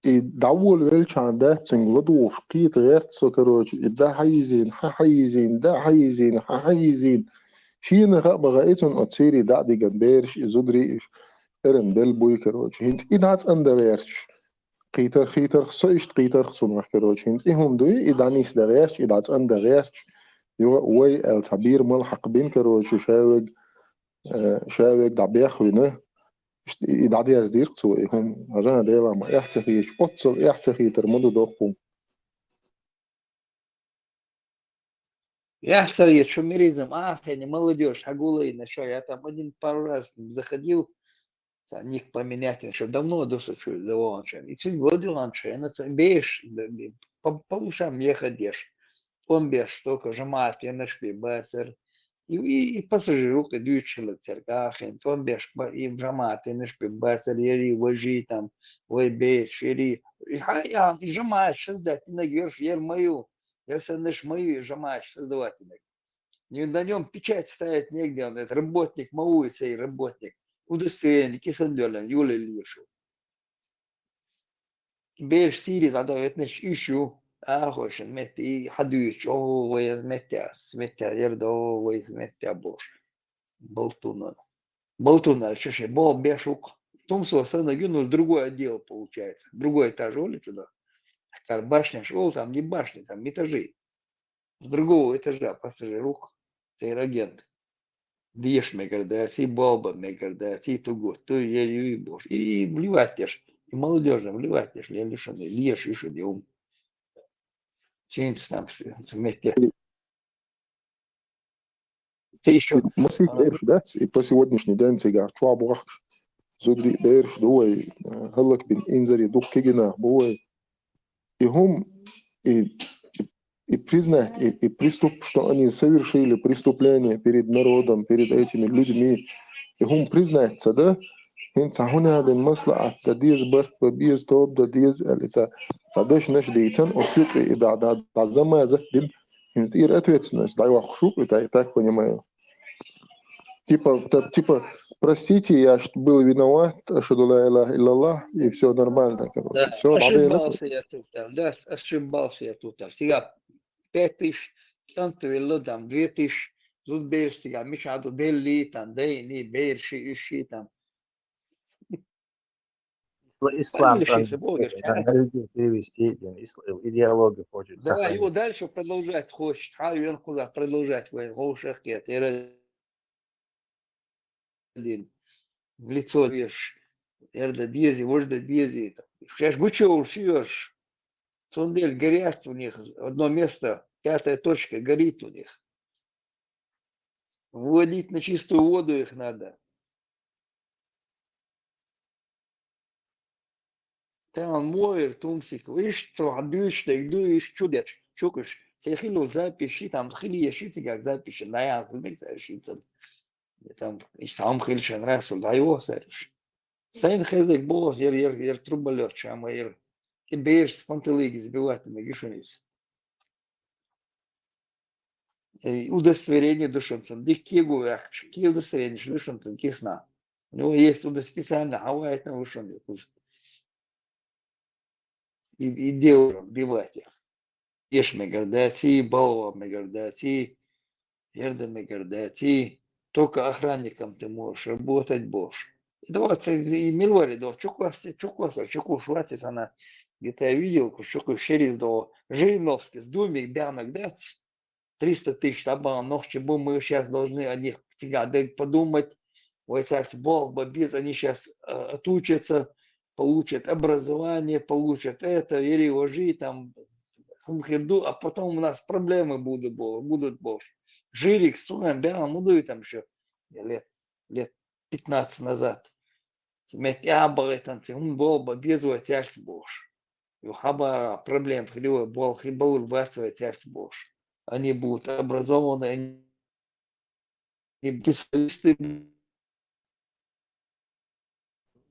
Speaker 11: يدعوا الويلش عندها تنجلدوا وشقيت غير سكروج ده حيزين حيزين ده حيزين حيزين شين غا بغايتون أتسيري دا دي جنبيرش إزودري إرن بيل بوي كروج هنت إدعات أندغيرش قيتر خصيشت قيتر خصون وح كروج هنت إهم دوي إدعنيس دغيرش إدعات أندغيرش يو وي التعبير ملحق بين كروج شاوج دعبيخوينه إدعادي أزدير قصوي هم عجانا ديلا ما يحتخيش أتصل يحتخي ترمدو دوخهم
Speaker 3: Я совет, шумеризм, не молодежь, агулы, что я там пару раз заходил, них поменять, что давно душу чую, да он и чуть годы ланче, на беешь, по ушам ехать, он беж, только жмат, я нашли бацер, и пассажиру, когда учили церках, он беж, и жмат, я нашли бацер, ери, вожи там, ой беж, ери, и жмат, что сдать, и нагерш, ер мою. Я все наш мою и жамаешь создаватель. Не на нем печать ставить негде, он это работник, мау сей работник. Удостоверение, кисандёлен, Юля Лишу. Беж Сири, надо это наш ищу. Хочешь, метти, и ходуешь, вы метя, ердо, вы метя, бош. Болтуна. Болтуна, что же, бол бешук. В том, что сына юнус другой отдел получается. Другой этаж улицы, да. Как башня шел, там не башня, там этажи. С другого этажа пассажирук, цейрагент. Деш мегардац, и болба мегардац, и туго, то я и бош. И вливать тешь, и молодежь вливать тешь, я лишённый, лешь еще не ум. Чинц там вместе. Ты еще...
Speaker 11: مسيت بيرش داتس إبا сегодняшний день تيجا شو عبوخش زودري بيرش دوي هلك بين إنزري دوك كيجنا بوي и هم и признать, и приступ, что они совершили преступление перед народом, перед этими людьми, и هم признаться, да, هنت هنا هذا المصلحة تديز برت ببيز توب تديز اللي تعدش نش ديتن أصيق إذا تعزم زت دين هنت إير أتويت نش دايوا خشوق так понимаю. Типа, простите, я был виноват, ашаду ла илляха илляллах, и все нормально, короче.
Speaker 3: Да,
Speaker 11: Все,
Speaker 3: ошибался я тут, да, ошибался я тут. Сега 5000, كنت ولا там 2000, тут беешь сега, миш аду дели, там, дейни, беерши, ищи, там.
Speaker 12: Ислам
Speaker 3: Повершился, Бога,
Speaker 12: на людей перевести, идеологию хочет
Speaker 3: да,
Speaker 12: сохранить.
Speaker 3: его дальше продолжать хочет, он куда продолжать, в лицо веш, эрда дези, вожда дези, сейчас гучеу фьешь, сондель горят у них, одно место, 5-я точка горит у них. Вводить на чистую воду их надо. Там моер, тумсик, видишь, что отдуешь, да идуешь, чудешь, чукаешь. Сехилу запиши, там хили ешите, как запиши, на я вместе ешите. Там, и сам хильшен раз, да его саришь. Сайн хезек бос, ер трубалер, чама ер. И беешь с пантелыги сбивать на гишуниц. Удостоверение душонцем. Диккегу яхш, ки удостоверение душонцем, кисна. У него есть специально хавает на ушоне. И делаем, бивать их. Ешь мегардати, балова мегардати, ерда мегардати. Только охранником ты можешь работать, бош. И милори, да, чукwas, она где-то я видел, чуку через до Жириновский, с думик, бянок, да, 300 тысяч табан, ночи, мы сейчас должны о них подумать, войсать бол, бобиз, они сейчас отучатся, получат образование, получат это, вери, ложи, там, Фумхерду, а потом у нас проблемы будут больше. Жирик, суем, бям, муду там еще лет 15 назад. Смех я баритан, был бы без тяжесть больше. Хаба проблем хлева был хибал вацевая тяжесть больше. Они будут образованы, они специалисты.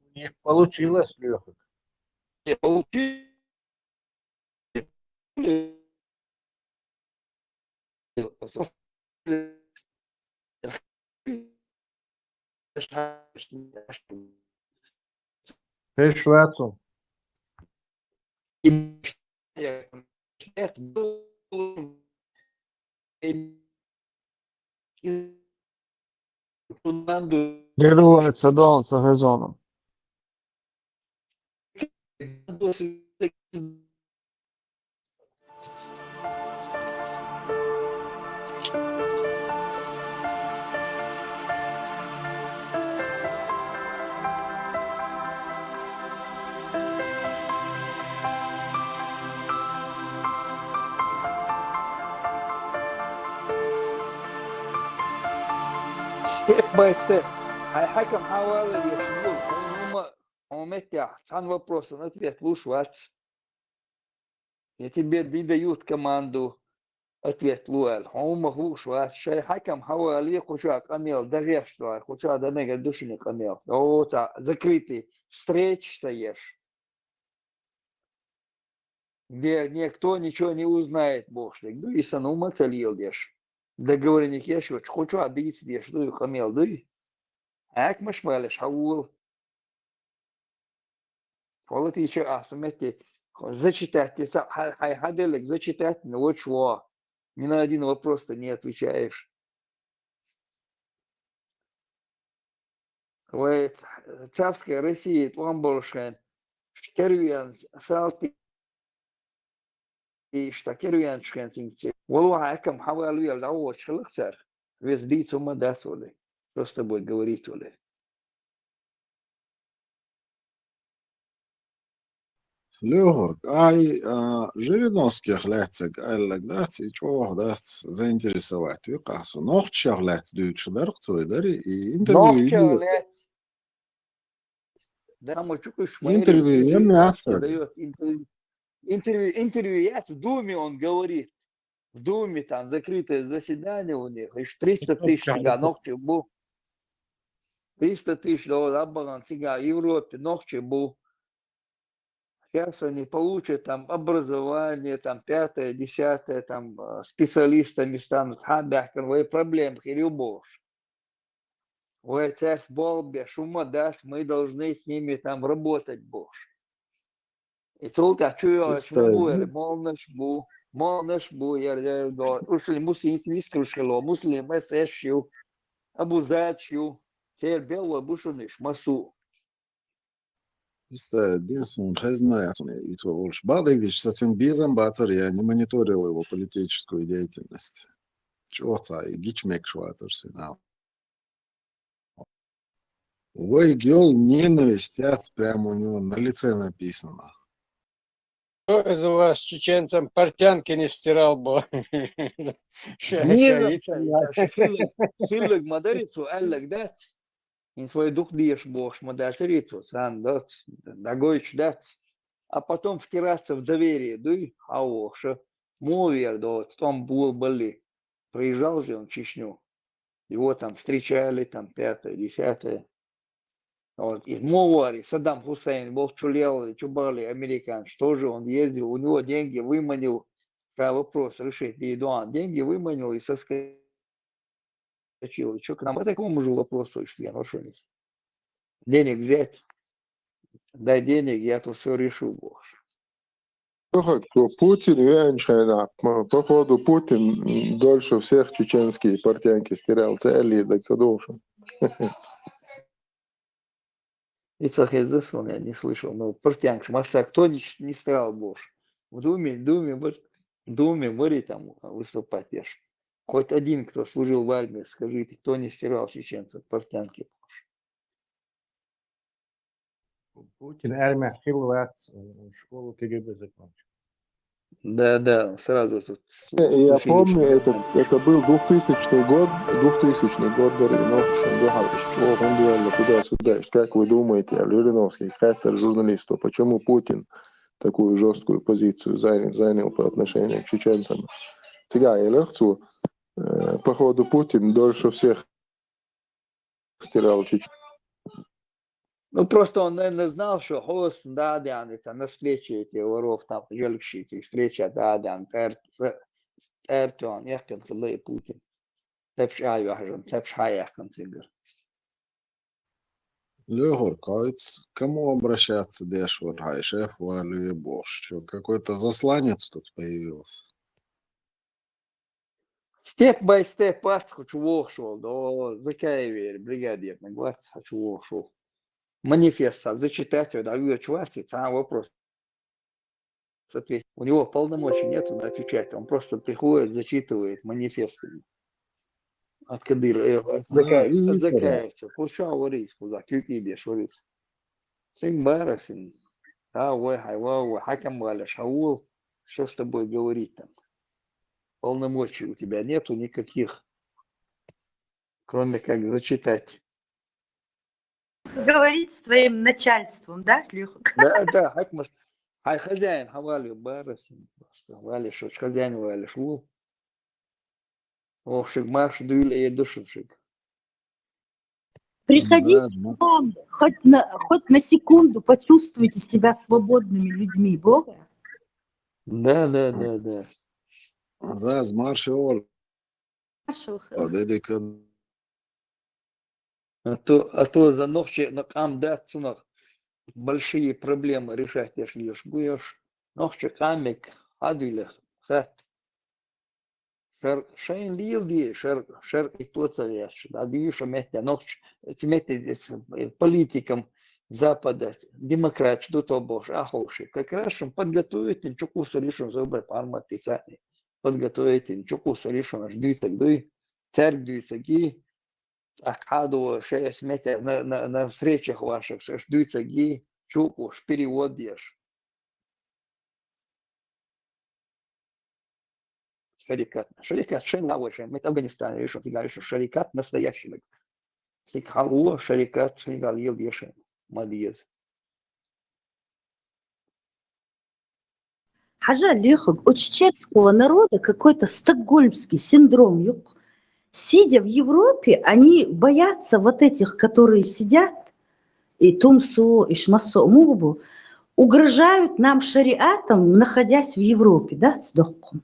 Speaker 1: У них получилось, Леха.
Speaker 3: Получили.
Speaker 1: Пеш Вацу.
Speaker 7: Герувается дом за газоном.
Speaker 3: Step by step. Хайкам хавалы решил. Он метя. Сан вопрос, на ответ лучше вац. Я тебе дают команду. Ответ луэл. Он могу швац. Шай хайкам хавалы куча камел. Дарья что? Куча да мега души камел. Вот закрытый встреч стоишь. Где никто ничего не узнает больше. Да и санума целил дешь. Договорник я что? Хочу обидеть дешь. Да и камел, да и. Ак мышмалиш, хаул. Политичи асумети. Зачитать. Хаделек зачитать. Ну вот что. Ни на один вопрос ты не отвечаешь. Вот царская Россия, Тламболшен, Шкервиан, Салти, Штакервиан, Шкенсинцы. Волва акам хавалуя, лао шелхсар. Весь дицу мадасоли. Просто будет говорить оли.
Speaker 6: Лёгок, Жириновских лецег, айлак дать, и чего дать заинтересовать. Юкасу, нохчах лец дючу дарцу, дари, и
Speaker 3: Нохча лет. Да, мы чукаешь,
Speaker 6: интервью, я
Speaker 3: Жириновский
Speaker 6: мясо.
Speaker 3: дает интервью, я в Думе он говорит. В Думе там закрытое заседание у них. Ишь 300 тысяч тига ногти был. 300 тысяч долларов тига в Европе ногти был. Сейчас они получат там образование, там 5-е, 10-е, там специалистами станут. Хабяхкан, проблем, любовь. Ой, царь Болбе, шума даст, мы должны с ними там работать больше. И только чуя, молнаш бу, я ушли муслим виструшило, муслим эсэшью, абузачью, теперь белого бушуныш, масу.
Speaker 6: Единственное, хай знает, и то уж. Бадык, с этим безом бацар, я не мониторил его политическую деятельность. Чего-то, и гичмек шватер сигнал. Ой, гел ненависть, прямо у него на лице написано.
Speaker 10: Кто из вас чеченцам портянки не стирал бы?
Speaker 3: Хиллэг мадарицу, аллак дат, in свой дух даешь бог, мадарицу, сан дат, дагойч дат, а потом втираться в доверие, дуй, что мовер, да, там были, приезжал же он в Чечню, его там встречали, там 5-е, 10-е. Вот. И Муари, Саддам Хусейн, был чулел, чубали, американец, тоже он ездил, у него деньги выманил, вопрос решить, и деньги выманил и соскочил. Что к нам по такому же вопросу, что я ношу? Денег взять, дай денег, я тут все решу, бог.
Speaker 11: Кто Путин, Венчайна. Походу Путин дольше всех чеченские портянки стирал. Цели, так что должен.
Speaker 3: И заслон я не слышал, но портянк, масса, кто не стирал больше? В Думе, море там выступать ешь. Хоть один, кто служил в армии, скажите, кто не стирал чеченцев портянки?
Speaker 1: Путин армия Хилвац школу КГБ закончил.
Speaker 3: Да, сразу тут
Speaker 11: Я
Speaker 3: случились
Speaker 11: помню,
Speaker 3: моменты.
Speaker 11: это был 2000 год, Дариновшин, что он делал туда-сюда. Как вы думаете, Жириновский, хайтер журналисту, почему Путин такую жесткую позицию занял по отношению к чеченцам? Сега, я легчу, походу Путин дольше всех стирал чеченцев.
Speaker 3: Ну, просто он, наверное, знал, что Хос, да, это на встрече эти воров там, желкшицы, встреча, да, Эрдоган, يحكي خليه Путин. تبش أي واحد تبش حياة كان سيجر.
Speaker 6: Лёгор, к кому обращаться, Дешвар, шеф или Бош? Что, какой-то засланец тут появился?
Speaker 3: Step by step, хочу вошел до закаивер, бригадир, наглядь, хочу вошел. Манифеста зачитать, да, чувствует, а вопрос. Соответственно, у него полномочий нету отвечать, он просто приходит, зачитывает манифесты. От Кадыра, закаивается, пушал варить, куда, кюки идешь варить. Син барасин, хакам валя, Шаул, что с тобой говорить там? Полномочий у тебя нету никаких, кроме как зачитать.
Speaker 15: Говорить с твоим начальством, да, Лёха?
Speaker 3: Да, хакмаш. Хай хозяин, хавали барасин, валишь, хозяин валишь, вул. Ох, марш дуэль и душевшик.
Speaker 15: Приходите к нам, хоть на секунду почувствуйте себя свободными людьми, Бога.
Speaker 3: Да.
Speaker 6: Заз, маршал.
Speaker 3: А то за ночи на камдацунах большие проблемы решать, если будешь ночи камик, адвилях, сат. Шайн лилди, шер и плацавяш, да, видишь, вместе ночь, вместе с политикам Запада, демократ, что то боже, ахоши, как раз подготовить, ничего решим, забрать арматы царь, подготовить, ничего решим, ждите, гдуй, царь ждите, ги, ахаду, шесть вместе на встречах ваших, ждите, ги, чуку, перевод ешь. Шарикат шен лавошен. Мы в Афганистане решим, сигар решим, шарикат настоящий. Сикхалу, шарикат, сигар ел решен. Молодец.
Speaker 15: Хажа, Лёха, у чеченского народа какой-то стокгольмский синдром. Сидя в Европе, они боятся вот этих, которые сидят, и Тумсо, и Шмасо, Мубу, угрожают нам шариатом, находясь в Европе, да, с дохком.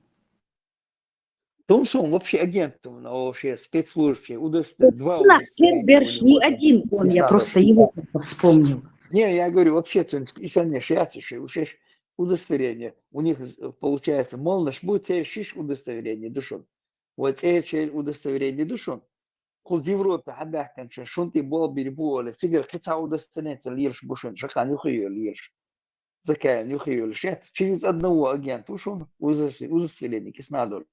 Speaker 3: Томсон вообще агент, вообще спецслужб, два
Speaker 15: Керберш не один он, я просто его вспомнил.
Speaker 3: Не, я говорю, вообще, и сами шиатиши, уже удостоверение. У них получается, мол, наш будет шиш удостоверение душон. Вот цель удостоверение душон. Куз Европа, хабах канша, шунти бол бирбуоля, цигар кица удостоверение лирш бушон, шахан юхию лирш. Закая юхию лирш. Через одного агента ушон удостоверение киснадор.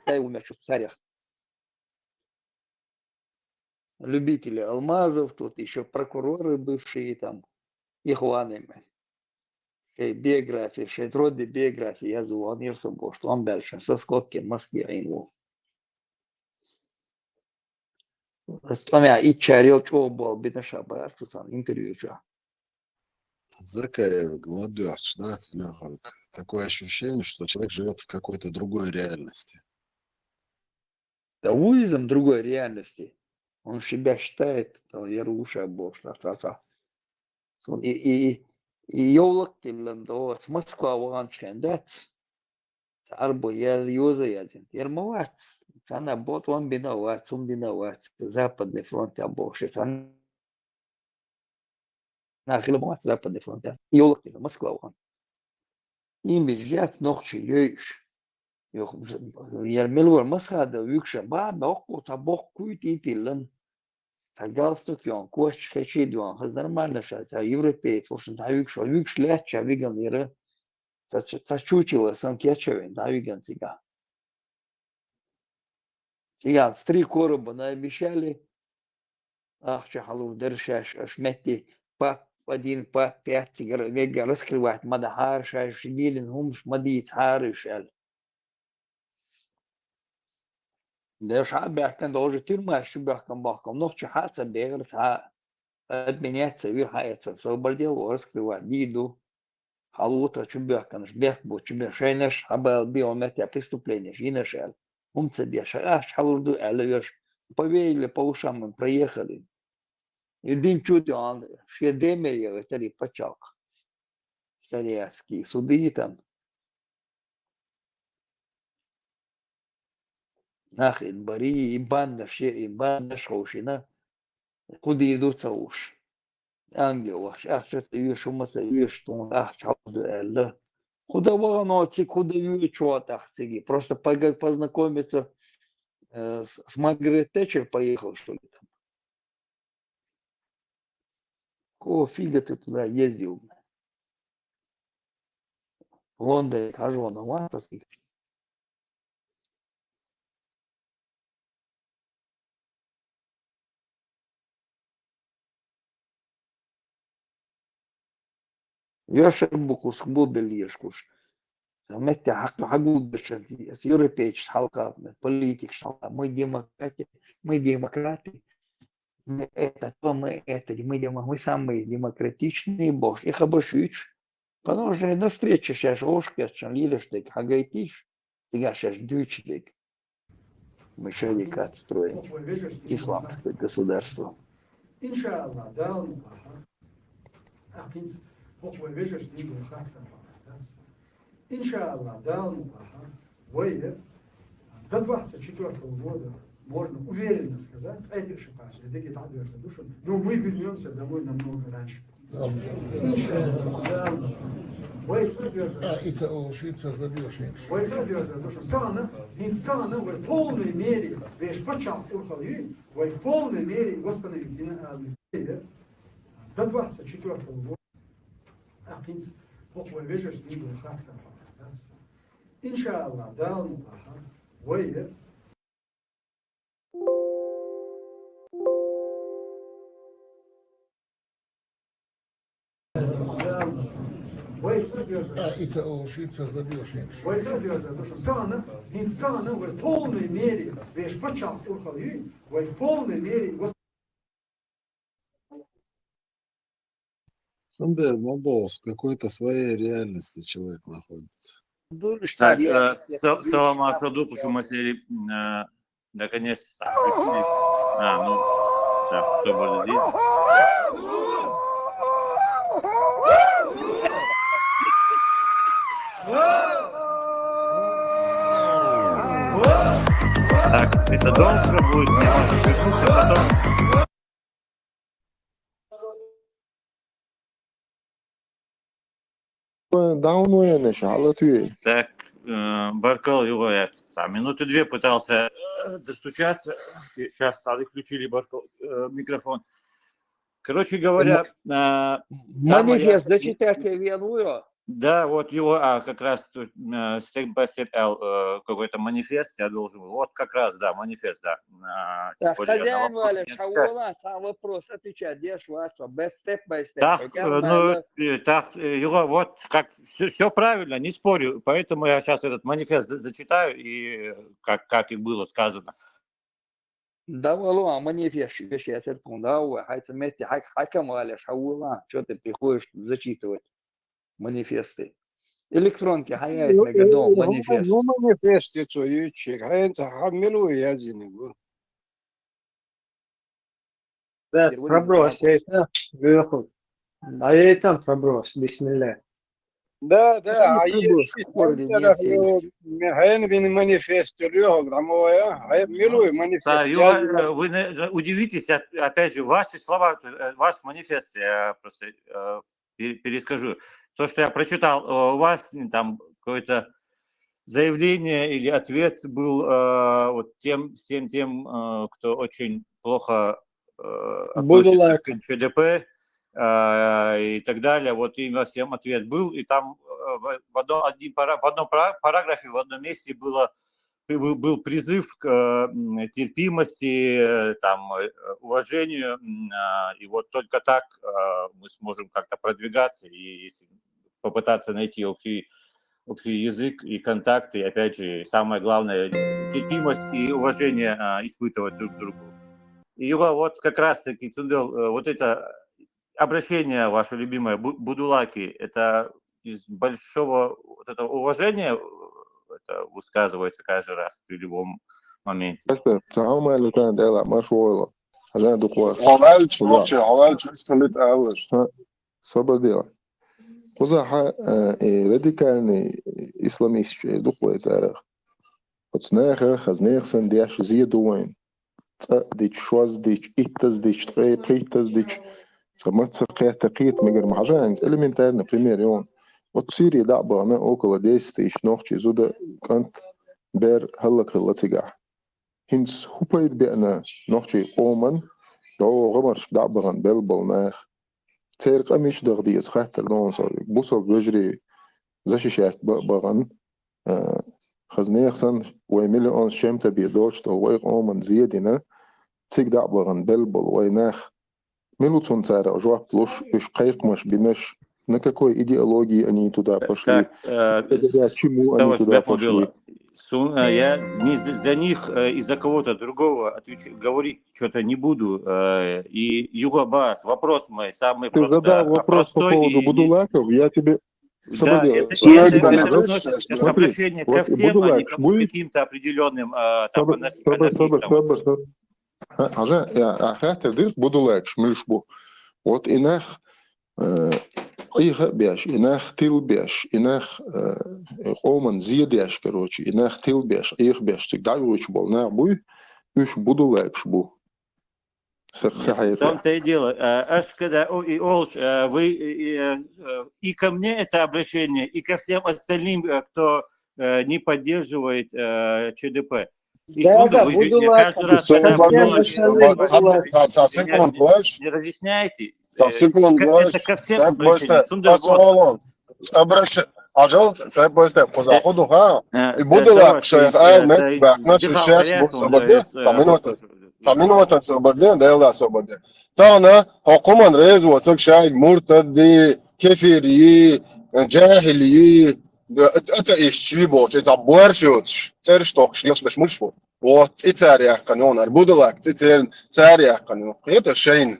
Speaker 3: Дай умячу в царях. Любители алмазов, тут еще прокуроры бывшие там, ихуанами. Биографии, роды биографии, я звал Нирсобо, что он дальше, со скобки в Москве инву. Вспомня, и чарил, что был, бедноша, барцусан, интервью, что.
Speaker 6: Закаев, гладёж, да, Лёха? Такое ощущение, что человек живет в какой-то другой реальности.
Speaker 3: Даоизм другой реальности. Он себя считает, Яруша, Бог, и يولق تلندو Москва وانشان دات أربو يوزا يازن يرموات أنا بوت وان بنوات سم بنوات западный фронт обошит أنا خلموات западный фронт يولق تل Москва وان им بيجات نقش يش يرملور مسخة ويكش بعد نقو تبوق كويتي تلن галстук он, кость хачи он, нормально сейчас, а европеец, в общем, викш ляча, виган ира, зачучила санкячевин, да, виган цыган. Цыган, 3 короба наобещали, ах, чахалу, дершаш, шмети, один по 5 вега раскрывать мадахар шаш гилин хумш мадиц харышал. ده شعب بيحكم ده وجه تير شو بيحكم بحكم نوخ حادثة بيغرس البنيات سوير حادثة سو بردي ورسك وعديدو حلوطة شو بيحكم مش بيحكمو شو بيحشينش حبا بيو متى преступление жинашал умцы аш حلودو алёш повели по ушам мы проехали един чуть он шедеме это почак старецкие суды там нахрен бари и банда шоушина куда идут уж ангел ваш сейчас видишь умаса видишь что ах чалду элла куда вороноти куда видишь что тахциги просто познакомиться с Маргарет Тэтчер поехал что ли там какого фига ты туда ездил в Лондоне хожу на мартовских. يشرب خبوب باليشكوش متى حقود بشن يوروبيتش حلقة политик حلقة мы демократы мы это то мы самые демократичные бог их обошуешь потому что на встрече сейчас ошкер лидерштик хагайтиш сега сейчас дючдик мы шарикат строим исламское государство.
Speaker 16: Иншаллах, да, Иншаллах, да, до 24 года можно уверенно сказать, эти шипаши, эти тадверсы душу, но мы вернемся домой намного раньше. Иншаллах, да, Инстана в полной мере, весь почался Урхалви, в полной мере восстановить до 24 года. Акинс, похвой вежешь, не был хахта. Иншаллах, да, вое. Инстана в полной мере, весь почался Урхалви, в полной мере
Speaker 6: Сандер, Мабос, в какой-то своей реальности человек находится.
Speaker 13: Так, салам Асаду, Пушумасери, наконец-то включили. Ну, так, все было здесь. Так, это долго будет, мне можно включиться потом. Так, Баркал его я минуты 2 пытался достучаться. Сейчас включили Баркал микрофон. Короче говоря,
Speaker 3: манифест зачитайте верную.
Speaker 13: Да, вот его, как раз step by step какой-то манифест я должен был. Вот как раз, да, манифест, да.
Speaker 3: Так, хозяин Валя, Шаула, сам вопрос отвечать, держь вас, step by step.
Speaker 13: Так, так, его, вот, как, все правильно, не спорю, поэтому я сейчас этот манифест зачитаю, и как и было сказано.
Speaker 3: Да, Валуа, манифест, я серпун, да, хайца мети, хакам Валя, Шаула, что ты приходишь зачитывать манифесты. Электронки, хаяет мегадом, манифест.
Speaker 10: Ну, манифест, это ючик, хайца хамилу и один.
Speaker 1: Да, проброс, я вверху. А я и там проброс, бисмилля.
Speaker 10: Да, а есть манифест, милуй манифест.
Speaker 13: Вы удивитесь, опять же, ваши слова, ваш манифест, я просто перескажу. То, что я прочитал, у вас там какое-то заявление или ответ был вот всем тем, кто очень плохо относится к ЧДП и так далее. Вот именно всем ответ был. И там в одном параграфе, в одном месте было был призыв к терпимости, там, уважению, и вот только так мы сможем как-то продвигаться и попытаться найти общий язык и контакты, и опять же, самое главное, терпимость и уважение испытывать друг к другу. И вот как раз-таки, Цундел, вот это обращение ваше любимое, будулаки, это из большого вот этого уважения это высказывается каждый раз при любом моменте.
Speaker 11: تعامل كان ده مش والله هذا دكوا
Speaker 2: عملت نوخشي عملت استمت أولش
Speaker 11: صبر دي خذها راديكالني إسلاميست دكوا زارخ وتناخ خزنيخ سنديش زيدوين ديش شواز ديش إتز ديش تقي بريتز ديش سمت سرقيت تقيت مجر محجانز إلمنتارنا بريمير يوم وتصيري دعبة أنا أوكل ديس ديش نوخشي زودا كانت بير هلك هلا تجاه هنس هوبايد بأنا نوخشي قومن دعو غمرش دعبغن بلبل ناخ تيرق أميش دغدي خاطر لون صار بوصل بجري زشي شاك بغن خزنيخ سن ويمليون شمت بيدوش تو وي قومن زيادنا تيك دعبغن بلبل ويناخ ملوتون تارا جواب بلوش إش قيق مش بنش никакой идеологии они туда пошли. Чему они туда пошли?
Speaker 13: Я за них и за кого-то другого говорить что-то не буду. И Югабас, вопрос мой самый
Speaker 11: Ты
Speaker 13: просто
Speaker 11: задал вопрос по поводу будулаков, я тебе...
Speaker 13: Да, это обращение ко всем, а не к каким-то определенным
Speaker 11: صبر عشان يا خاطر دير будулак شملشبو вот инах إيه بيش إناخ تيل بيش إناخ قومن زيادش كروتشي إناخ تيل بيش إيه بيش تقدروش болна буй إيش будулак шбу
Speaker 13: в том-то и дело. Аж когда и Олш, вы и ко мне это обращение, и ко всем остальным, кто не поддерживает ЧДП.
Speaker 1: Да, будулак.
Speaker 13: Каждый раз, когда не разъясняете, это ко всем обращениям.
Speaker 2: Ажал, це поясне, по заходу, га, і будулак, що мет, наче ще був свободне, самінувати свободне, дела свободне. Та на حكومة رئيس وثق شاي مرتدي كفري جاهلي أنت إيش تبي بوش إذا بورشوتش ترش توكش ليش مش مشفو وإتاريا قانون البودلك تاريا قانون هذا شيء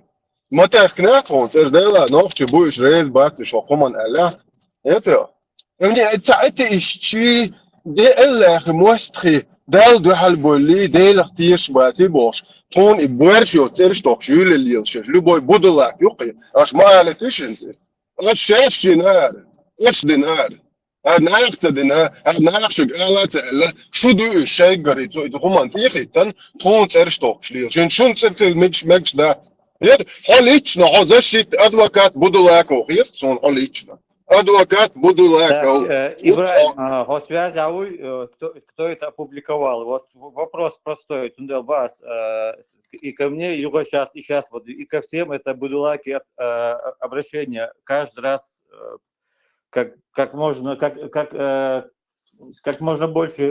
Speaker 2: ما تخنق كون تردلا نوخش بوش رئيس باتش حكومة الله هذا يعني أنت إيش تبي دي الله موستخي دال دو حلبولي ديل اختيش باتي بوش تون إبورشو ترش توكش يولي يلشش لبوي بودلك يقي أش ما علتش إنت أش شاف دينار أش دينار أنا أقتدنا أنا أخشى على تعالى شو دو الشيء قريت إذا هم أنتيخي تن تون ترش توكش ليلشين شون تسبت مش دات يد حليتش نعوزش أدوكات بودلك وخير تون حليتشنا адвокат Будулаков.
Speaker 13: Ибраим, Госвязь, а вы, кто это опубликовал? Вот вопрос простой, Цунделбас, и ко мне, Юга сейчас, и сейчас, вот, и ко всем это Будулаки обращение каждый раз как можно больше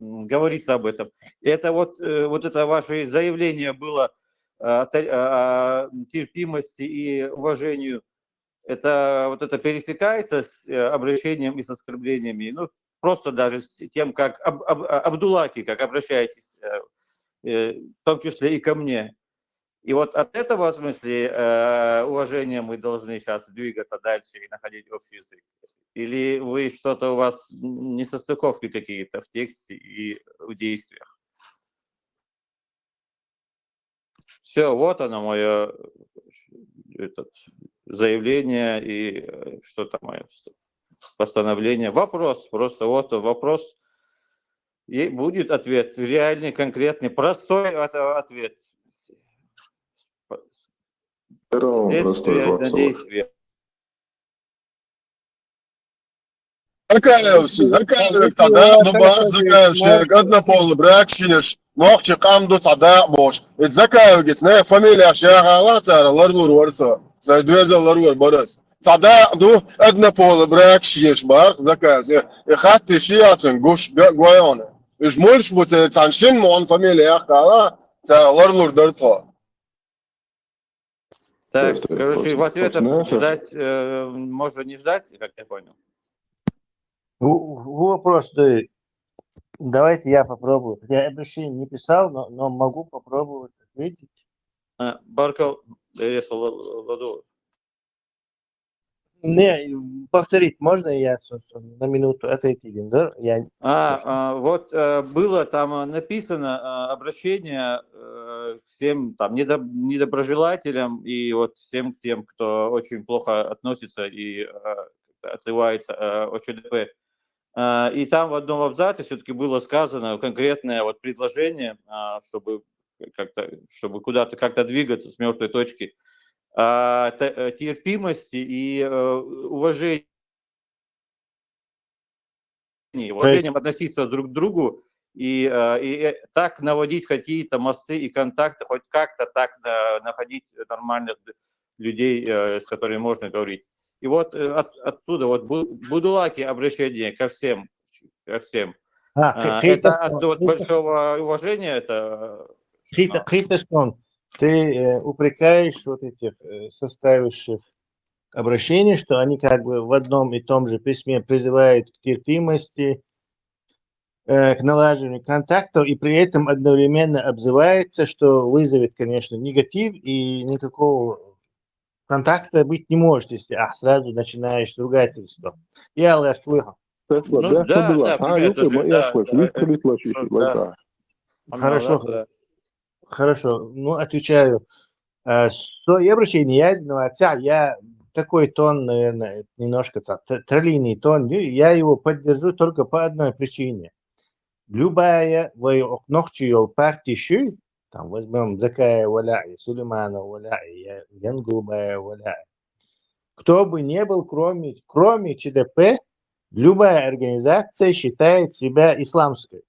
Speaker 13: говорится об этом. Это вот это ваше заявление было о терпимости и уважению. Это пересекается с обращением и с оскорблениями, ну, просто даже с тем, как Абдуллаки, как обращаетесь, в том числе и ко мне. И вот от этого, в смысле, уважения мы должны сейчас двигаться дальше и находить общий язык. Или вы что-то у вас несостыковки какие-то в тексте и в действиях? Все, вот оно мое заявление и что-то мое постановление. Вопрос, просто вот вопрос. И будет ответ, реальный, конкретный, простой ответ. Действие.
Speaker 2: Zakajevik tada dobar zakajevik однополый брак шинеш нохчи камду tada boş. Et zakajevik ne familiya şahala tsara larlur varsa. Sayduza larlur baras. Tada du однополый брак шинеш бар zakajevik. Хатти шиятын гуш гвайоны. مش مولش بوتسانشين مون فاميليا كالا ورلور درتو.
Speaker 13: Так, короче, в ответа ждать, можно не ждать, как я понял.
Speaker 12: Вопрос, да, давайте я попробую. Я обращение не писал, но могу попробовать ответить.
Speaker 13: Баркал, Ладу.
Speaker 12: Не, повторить можно, я на минуту отойти, да?
Speaker 13: Вот было там написано обращение всем там недоброжелателям и вот всем тем, кто очень плохо относится и отзывается о ЧДП. И там в одном абзаце все-таки было сказано конкретное вот предложение, чтобы куда-то как-то двигаться с мертвой точки, терпимости и уважения, уважением относиться друг к другу и так наводить какие-то мосты и контакты, хоть как-то так находить нормальных людей, с которыми можно говорить. И вот отсюда вот Будулаки обращение ко всем. Это от большого уважения, это...
Speaker 12: Ты упрекаешь вот этих составивших обращений, что они как бы в одном и том же письме призывают к терпимости, к налаживанию контактов, и при этом одновременно обзывается, что вызовет, конечно, негатив, и никакого контакта быть не может, если сразу начинаешь ругательство. Я слышал. Хорошо, ну, отвечаю. Я обращение я такой тон, наверное, немножко троллейный тон, я его поддержу только по одной причине. Любая ногчью партию, там возьмем Закая Валяи, Сулеймана Валяи, Янгулбая Валяи, кто бы ни был, кроме ЧДП, любая организация считает себя исламской.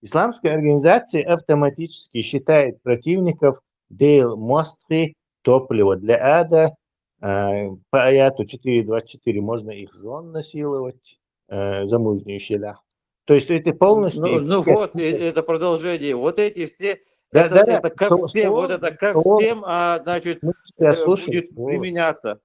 Speaker 12: Исламская организация автоматически считает противников Дейл Мостри топливо для ада. По аяту 4.24 можно их жен насиловать, замужнюю щелях. То есть это полностью...
Speaker 13: Ну вот, это продолжение. Вот эти все... Это ко всем, вот это ко всем, значит, будет применяться.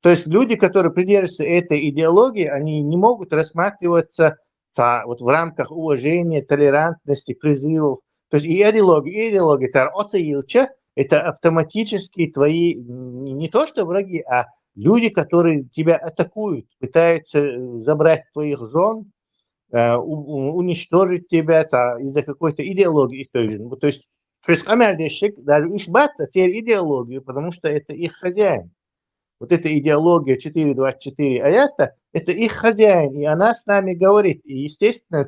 Speaker 12: То есть люди, которые придерживаются этой идеологии, они не могут рассматриваться вот в рамках уважения, толерантности, призывов. То есть и идеология царь Оцеилча – это автоматически твои, не то что враги, а люди, которые тебя атакуют, пытаются забрать твоих жен, уничтожить тебя из-за какой-то идеологии. То есть Амельдешик даже ишбаться всей идеологию, потому что это их хозяин. Вот эта идеология 4.24 аята, это их хозяин, и она с нами говорит. И, естественно,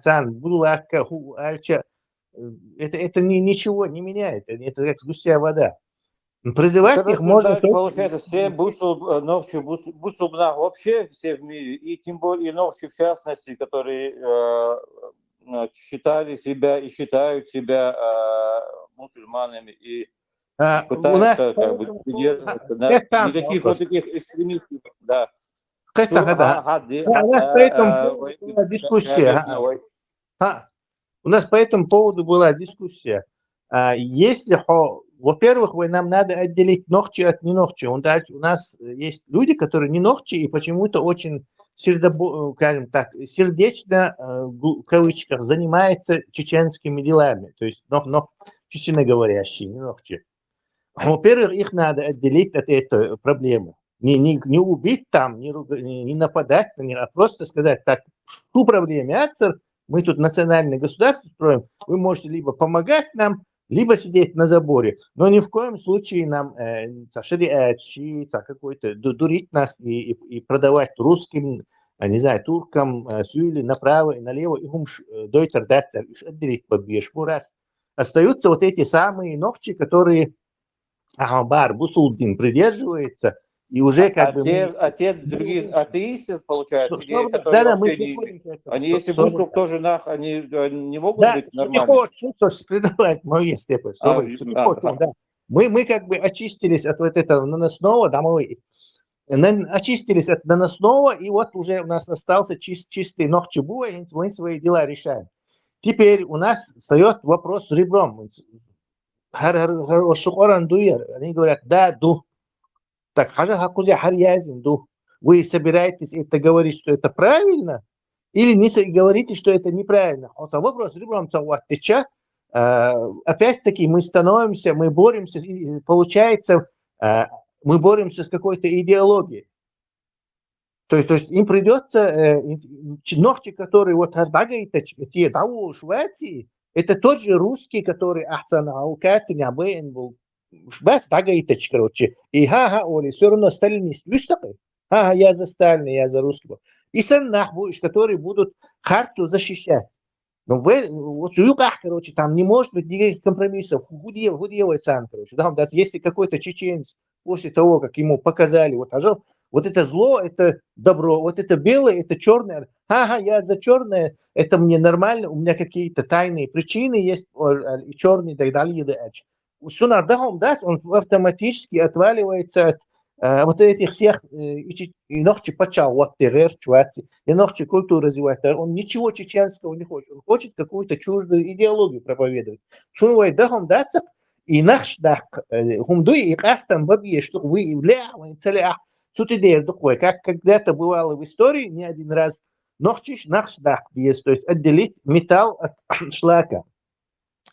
Speaker 12: это ничего не меняет, это как густая вода. Призывать их можно...
Speaker 13: Получается, все бусубна вообще, все в мире, и тем более и новши в частности, которые считали себя и считают себя мусульманами и пытаются как бы придерживаться никаких вот таких экстремистских, да.
Speaker 12: У нас по этому поводу была дискуссия. У нас по этому поводу была дискуссия. Если, во-первых, нам надо отделить ногчи от неногчи. У нас есть люди, которые не ногчи и почему-то очень, скажем так, сердечно, в кавычках, занимаются чеченскими делами. То есть чеченоговорящие, не ногчи. Во-первых, их надо отделить от этой проблемы. Не убить там, не нападать на них, а просто сказать, так, ту проблему, мы тут национальное государство строим, вы можете либо помогать нам, либо сидеть на заборе, но ни в коем случае нам шариат, какой-то дурить нас и продавать русским, не знаю, туркам, сюли направо и налево, и дойтер даться, отделить побежку раз. Остаются вот эти самые ногчи, которые Ахмабар Бусулдин придерживается, и уже как бы...
Speaker 13: те другие атеисты, получается, которые они, если Бусул тоже они не могут быть нормальными.
Speaker 12: Не хочу предавать мои степы. Мы как бы очистились от вот этого наносного, очистились от наносного, и вот уже у нас остался чистый ногчебу, и мы свои дела решаем. Теперь у нас встает вопрос с ребром. Они говорят, да, ду. Так, ду. Вы собираетесь это говорить, что это правильно, или не говорите, что это неправильно? Вот вопрос с ребром, опять-таки мы становимся, мы боремся, получается, мы боремся с какой-то идеологией. То есть им придется, ногти, которые вот те в Швеции, это тот же русский, который был Швец, короче. И Оли, все равно сталинист. Я за Сталина, я за русского. И саннах будешь, которые будут харту защищать. Но вот короче, там не может быть никаких компромиссов. Худевый цан, короче. Да, если какой-то чеченец после того, как ему показали, вот это зло, это добро, вот это белое, это черное. Я за черное, это мне нормально, у меня какие-то тайные причины есть, черный и так далее. Он автоматически отваливается от вот этих всех, и ногти почал, вот террор, чувачи, и ногти культуру развивать. Он ничего чеченского не хочет, он хочет какую-то чуждую идеологию проповедовать. И наш хумдуй и кастам бабье, что вы как когда-то бывало в истории, не один раз, то есть отделить металл от шлака.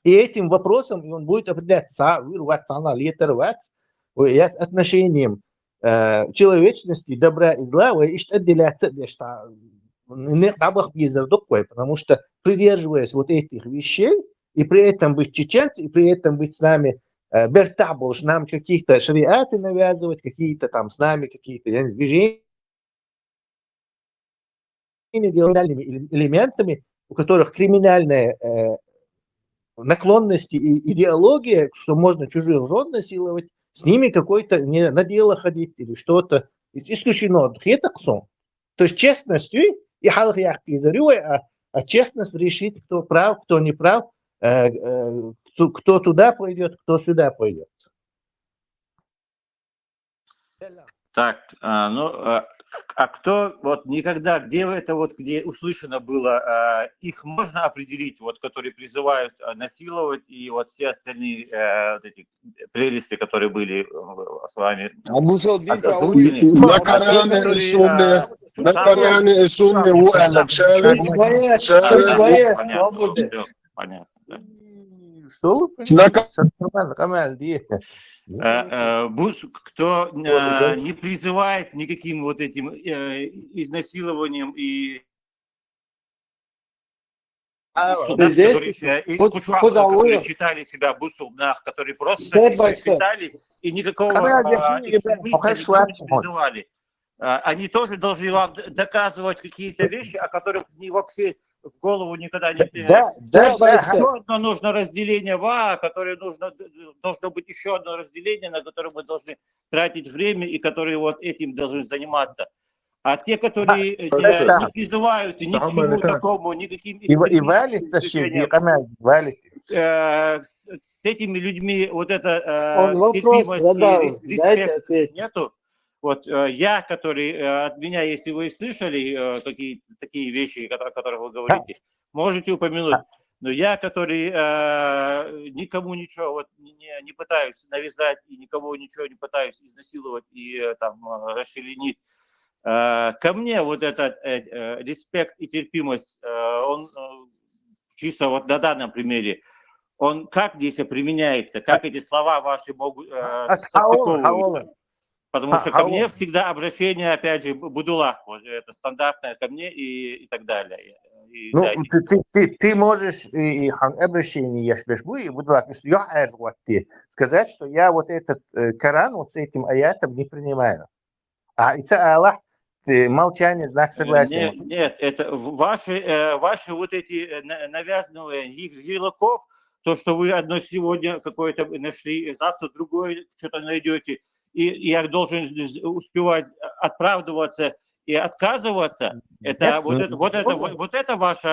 Speaker 12: И этим вопросом он будет определяться, отношением человечности, добра и зла, потому что, придерживаясь вот этих вещей, и при этом быть чеченцем, и при этом быть с нами бертаболш, нам какие-то шариаты навязывать, какие-то там с нами какие-то движения элементами, у которых криминальная наклонности и идеология, что можно чужих жен насиловать, с ними какой-то не на дело ходить или что-то исключено. То есть честностью и а честность решит, кто прав, кто не прав, кто туда пойдет, кто сюда пойдет.
Speaker 13: Так, а кто вот никогда, где это вот, где услышано было, их можно определить, вот, которые призывают насиловать, и вот все остальные вот эти прелести, которые были с вами озвучены? Понятно.
Speaker 12: Что
Speaker 13: кто не призывает никаким вот этим изнасилованием и которые считали себя бусулнах, которые просто считали и никакого экстремизма не призывали. Они тоже должны вам доказывать какие-то вещи, о которых не вообще в голову никогда не приходит. Еще одно нужно разделение, которое должно быть еще одно разделение, на которое мы должны тратить время и которые вот этим должны заниматься. А те, которые не призывают ни к чему такому, никаким с этими людьми вот это терпимость и респект нету. Вот я, который от меня, если вы слышали какие-то такие вещи, о которых вы говорите, можете упомянуть. Но я, который никому ничего вот, не пытаюсь навязать и никого ничего не пытаюсь изнасиловать и там расчленить, ко мне вот этот респект и терпимость, он чисто вот на данном примере, он как здесь применяется, как эти слова ваши могут состыковываться? Потому что ко мне всегда обращение, опять же, будулах, вот, это стандартное ко мне и так далее. И,
Speaker 12: ну,
Speaker 13: да,
Speaker 12: ты можешь и обращение сказать, что я вот этот Коран вот с этим аятом не принимаю. А Аллах, молчание, знак согласия.
Speaker 13: Нет, это ваши вот эти навязанные ярлыков, то, что вы одно сегодня какое-то нашли, завтра другое что-то найдете, и я должен успевать оправдываться и отказываться, это вот это ваш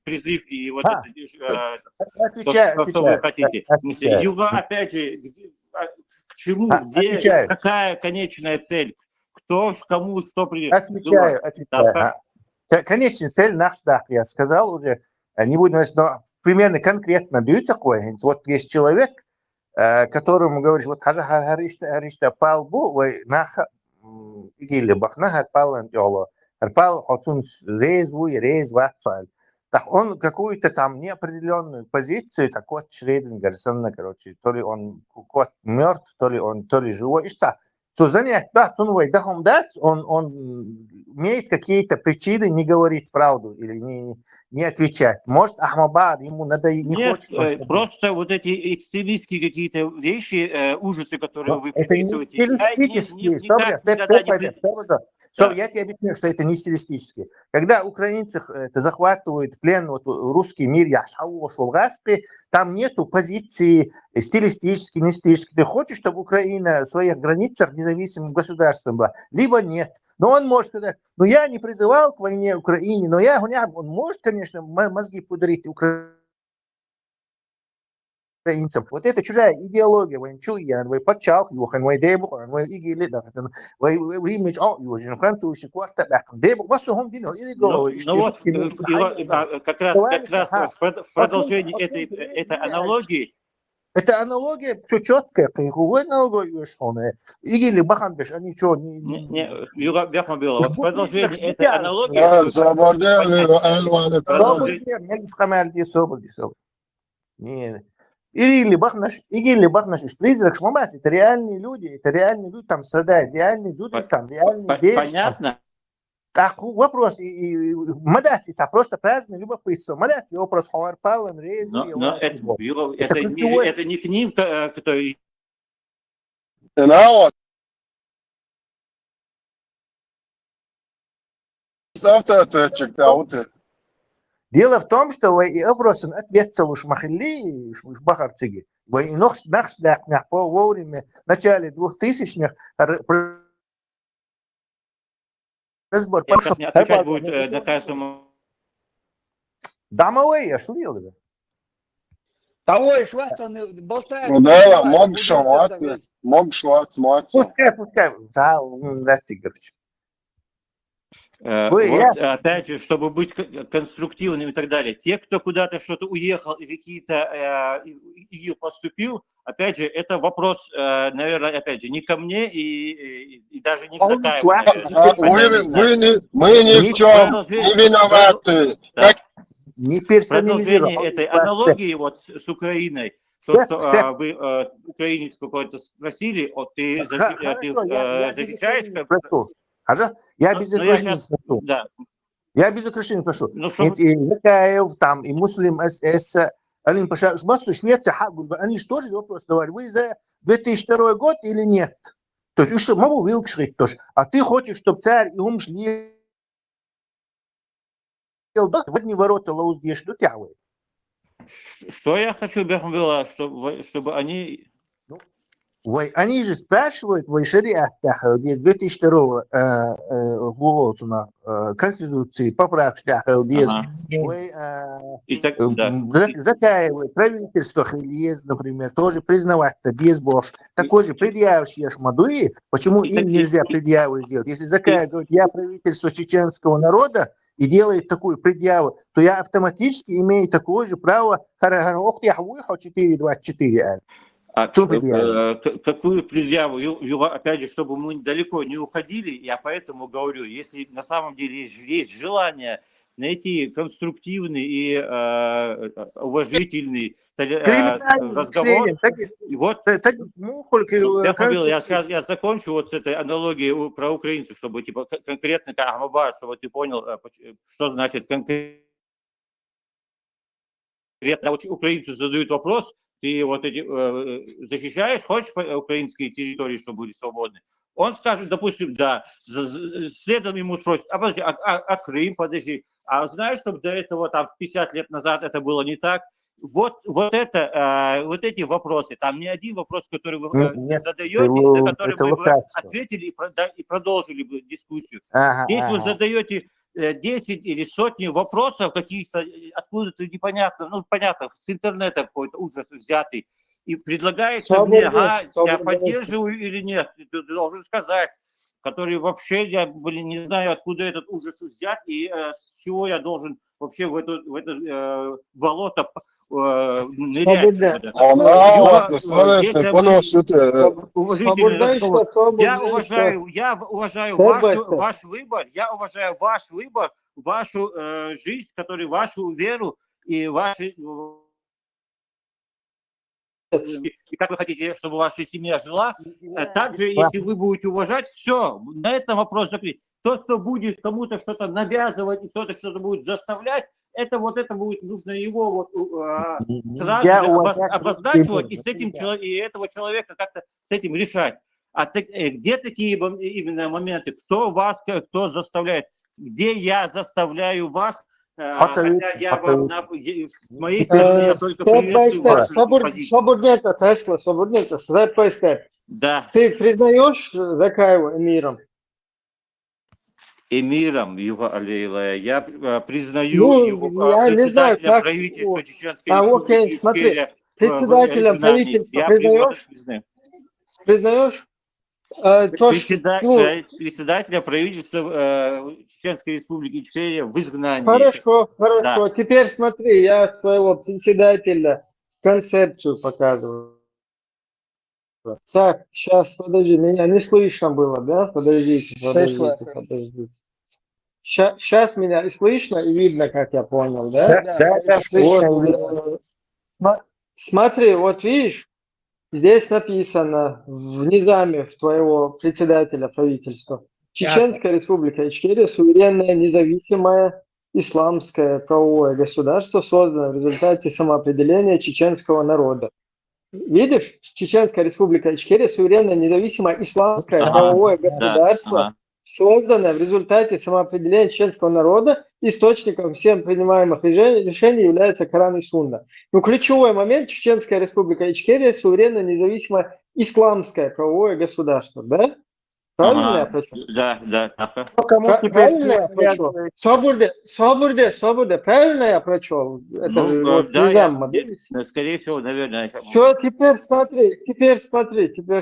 Speaker 13: призыв и вот это, то, что вы хотите. Юга, опять же, К чему, где,
Speaker 12: Отвечаю.
Speaker 13: какая конечная цель, кто кому что придет.
Speaker 12: Отвечаю.
Speaker 13: Да,
Speaker 12: Конечная цель наш, да, я сказал уже, не будем говорить, но примерно конкретно дают такое. Вот есть человек, которому говоришь, вот харишта палбу, вы наха игили бахна харпал антиоло, харпал хотун рез ватсаль. Так он какую-то там неопределенную позицию, так вот Шрёдингер, короче, то ли он кот мертв, то ли живой, и что? То занять, да, он имеет какие-то причины не говорить правду или не отвечать. Может, Ахмабад ему надо не
Speaker 13: нет,
Speaker 12: хочет.
Speaker 13: просто вот эти экстремистские какие-то вещи, ужасы, которые вы
Speaker 12: Это не
Speaker 13: приписываете,
Speaker 12: стилистические. Я тебе объясню, что это не стилистические. Когда украинцы захватывают в плен вот, русский мир, там нету позиции стилистической, не стилистической. Ты хочешь, чтобы Украина в своих границах независимым государством была? Либо нет. Но он может сказать, ну я не призывал к войне Украине, но он может, конечно, мозги пудрить украинцам. Вот это чужая идеология, вы подчалк, вы дебух, вы игили, вы имидж, вы французский квартал, дебух, вас هم дино или головы.
Speaker 13: Ну вот, как раз в продолжении этой аналогии.
Speaker 12: Это аналогия, все четкая, какой аналогия, что она. Игили баханбеш, они что,
Speaker 13: не Юга Бяхмабила, вот в продолжении этой аналогии.
Speaker 12: Или Бахнаш, призрак Шмамас, это реальные люди, там страдают, реальные люди, там реальные деньги.
Speaker 13: Понятно.
Speaker 12: Так, вопрос, мадати, это просто праздное любопытство. Мадати, вопрос, Хаварпалан, Рейзи.
Speaker 13: Но это не к ним, который...
Speaker 12: Дело в том, что вопрос ответил уж Махали, уж Бахарциги. Вы вовремя, в начале 2000-х, разбор.
Speaker 13: Не отвечать будет доказываемо.
Speaker 12: Домовой я шурил.
Speaker 3: Того и шваться он болтает.
Speaker 11: Ну да, мог шваться.
Speaker 12: Пускай. Да, короче.
Speaker 13: Вот, опять же, чтобы быть конструктивным и так далее. Те, кто куда-то что-то уехал и какие-то ИГИЛ поступил, опять же, это вопрос, наверное, опять же, не ко мне и даже не к Закаеву.
Speaker 11: Мы ни в чем не виноваты.
Speaker 12: Не
Speaker 13: продолжение этой аналогии вот с Украиной. То, что вы украинец какой-то спросили, ты защищаешь?
Speaker 12: Я без украшений прошу. Я без украшений прошу. И Закаев, там, и Муслим СС, Алин Паша, Швеция, они же тоже вопрос задавали. Вы за 2002 год или нет? То есть, еще могу вилкшрик тоже. А ты хочешь, чтобы царь и ум шли в одни ворота лауздешь, что тягивает?
Speaker 13: Что я хочу, Бехмбила, чтобы они...
Speaker 12: Они же спрашивают в шариатах 2002 года Конституции, поправки, Закаевы, правительство Хельез, например, тоже признавать без Бош. Такой же предъявляющий Шмадуи, почему им нельзя предъяву сделать? Если Закаев говорит, я правительство чеченского народа, и делает такую предъяву, то я автоматически имею такое же право 424.
Speaker 13: Какую предъяву, опять же, чтобы мы далеко не уходили, я поэтому говорю, если на самом деле есть желание найти конструктивный и уважительный разговор. Вот, я закончу вот с этой аналогией про украинцев, чтобы типа конкретно как Ахмаба, чтобы ты понял, что значит конкретно. Украинцы задают вопрос, ты вот эти защищаешь, хочешь украинские территории, чтобы были свободны? Он скажет, допустим, да. Следом ему спросят, а подожди, а Крым, подожди. А знаешь, что до этого, там, 50 лет назад это было не так? Вот эти вопросы, там не один вопрос, который вы задаете, на который мы бы ответили и продолжили бы дискуссию. Если вы задаете 10 или сотни вопросов каких-то, откуда-то непонятно, понятно, с интернета какой-то ужас взятый, и предлагается мне, я
Speaker 1: Свободен.
Speaker 13: поддерживаю или нет. Ты должен сказать, который вообще, я, не знаю, откуда этот ужас взят и с чего я должен вообще в это болото нырять.
Speaker 11: Она у вас настоящая поносит.
Speaker 13: Уважительный разговор. Я уважаю ваш выбор, я уважаю ваш выбор, вашу жизнь, вашу веру и ваши... И как вы хотите, чтобы ваша семья жила, также, если вы будете уважать, все, на этом вопрос закрыт. Тот, кто будет кому-то что-то навязывать, и кто-то что-то будет заставлять, это будет нужно его сразу же обозначивать и этого человека как-то с этим решать. А где такие именно моменты? Кто заставляет? Где я заставляю вас? Хотя я с моей стороны я только приветствую вашу позицию.
Speaker 1: Свободница, step by step.
Speaker 13: Да.
Speaker 1: Ты признаешь Закаева эмиром?
Speaker 13: Эмиром Юга Алейлая. Я признаю его председателем правительства Чеченской Республики.
Speaker 1: Окей, смотри, председателем правительства признаешь? Признаешь?
Speaker 13: Председателя правительства Чеченской Республики Ичкерия в изгнании.
Speaker 1: Хорошо.
Speaker 13: Да.
Speaker 1: Теперь смотри, я своего председателя концепцию показываю. Так, сейчас, подожди, меня не слышно было, да? Подождите. Сейчас меня и слышно, и видно, как я понял, да?
Speaker 12: Да, слышно.
Speaker 1: Вот, смотри, вот видишь, здесь написано в низаме твоего председателя правительства. Чеченская республика Ичкерия – суверенное, независимое, исламское правовое государство, созданное в результате самоопределения чеченского народа. Видишь, Чеченская республика Ичкерия – суверенное, независимое, исламское правовое государство, созданное в результате самоопределения чеченского народа. Источником всем принимаемых решений является Коран и Сунна. Но ключевой момент: Чеченская республика Ичкерия – суверенное, независимое, исламское правовое государство. Да? Правильно я прочел?
Speaker 13: Да.
Speaker 1: Правильно я прочел? Свобода, правильно я прочел? Это
Speaker 13: да, скорее всего, наверное.
Speaker 1: Все, теперь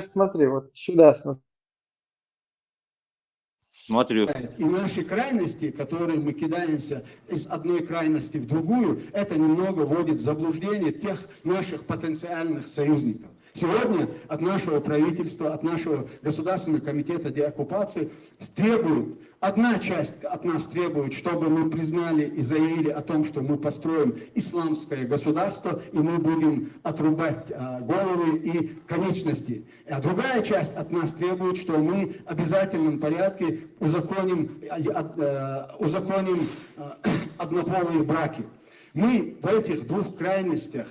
Speaker 1: смотри, вот сюда смотри.
Speaker 13: Смотрю.
Speaker 16: И наши крайности, которые мы кидаемся из одной крайности в другую, это немного вводит в заблуждение тех наших потенциальных союзников. Сегодня от нашего правительства, от нашего Государственного комитета деоккупации требуют, одна часть от нас требует, чтобы мы признали и заявили о том, что мы построим исламское государство, и мы будем отрубать головы и конечности. А другая часть от нас требует, что мы в обязательном порядке узаконим однополые браки. Мы в этих двух крайностях,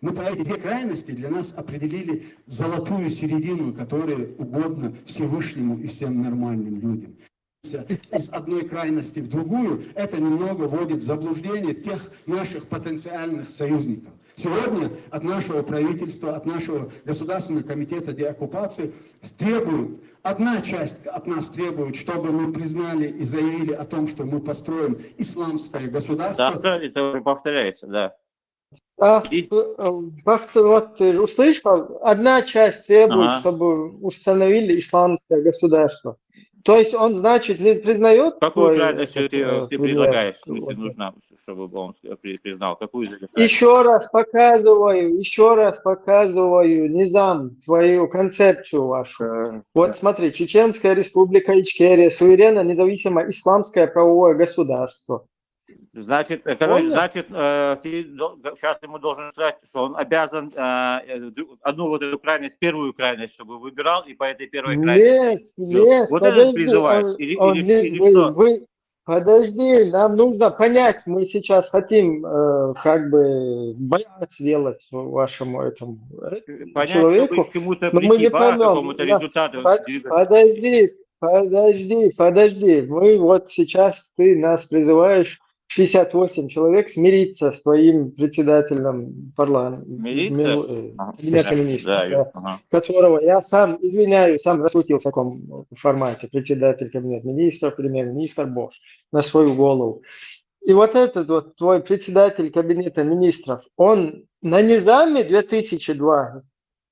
Speaker 16: мы по эти две крайности для нас определили золотую середину, которая угодна Всевышнему и всем нормальным людям. Из одной крайности в другую, это немного вводит в заблуждение тех наших потенциальных союзников. Сегодня от нашего правительства, от нашего Государственного комитета деоккупации требуют, одна часть от нас требует, чтобы мы признали и заявили о том, что мы построим исламское государство.
Speaker 13: Да, это повторяется, да.
Speaker 1: Вот ты услышал, одна часть требует, чтобы установили исламское государство. То есть он, значит, не признает...
Speaker 13: Какую крайность ты предлагаешь, если нужно, чтобы он признал? Какую?
Speaker 1: Еще раз показываю низам, твою концепцию вашу. Вот смотри, Чеченская республика Ичкерия, суверенное, независимое исламское правовое государство.
Speaker 13: Значит, ты сейчас ему должен сказать, что он обязан одну вот эту крайность, первую крайность, чтобы выбирал, и по этой первой крайности.
Speaker 1: Нет,
Speaker 13: вот
Speaker 1: подожди,
Speaker 13: это призываешь? Или что?
Speaker 1: Подожди, нам нужно понять, мы сейчас хотим как бы баян сделать вашему этому
Speaker 13: понять,
Speaker 1: человеку,
Speaker 13: чтобы к чему-то
Speaker 1: но мы
Speaker 13: прийти,
Speaker 1: не
Speaker 13: к
Speaker 1: поймем.
Speaker 13: какому-то результату.
Speaker 1: Подожди. Мы вот сейчас, ты нас призываешь, 68 человек, смириться с твоим председателем парламента, которого я сам, извиняюсь, сам раскрутил в таком формате, председатель кабинета министров, премьер-министр Бош, на свою голову. И вот этот вот твой председатель кабинета министров, он На Низаме 2002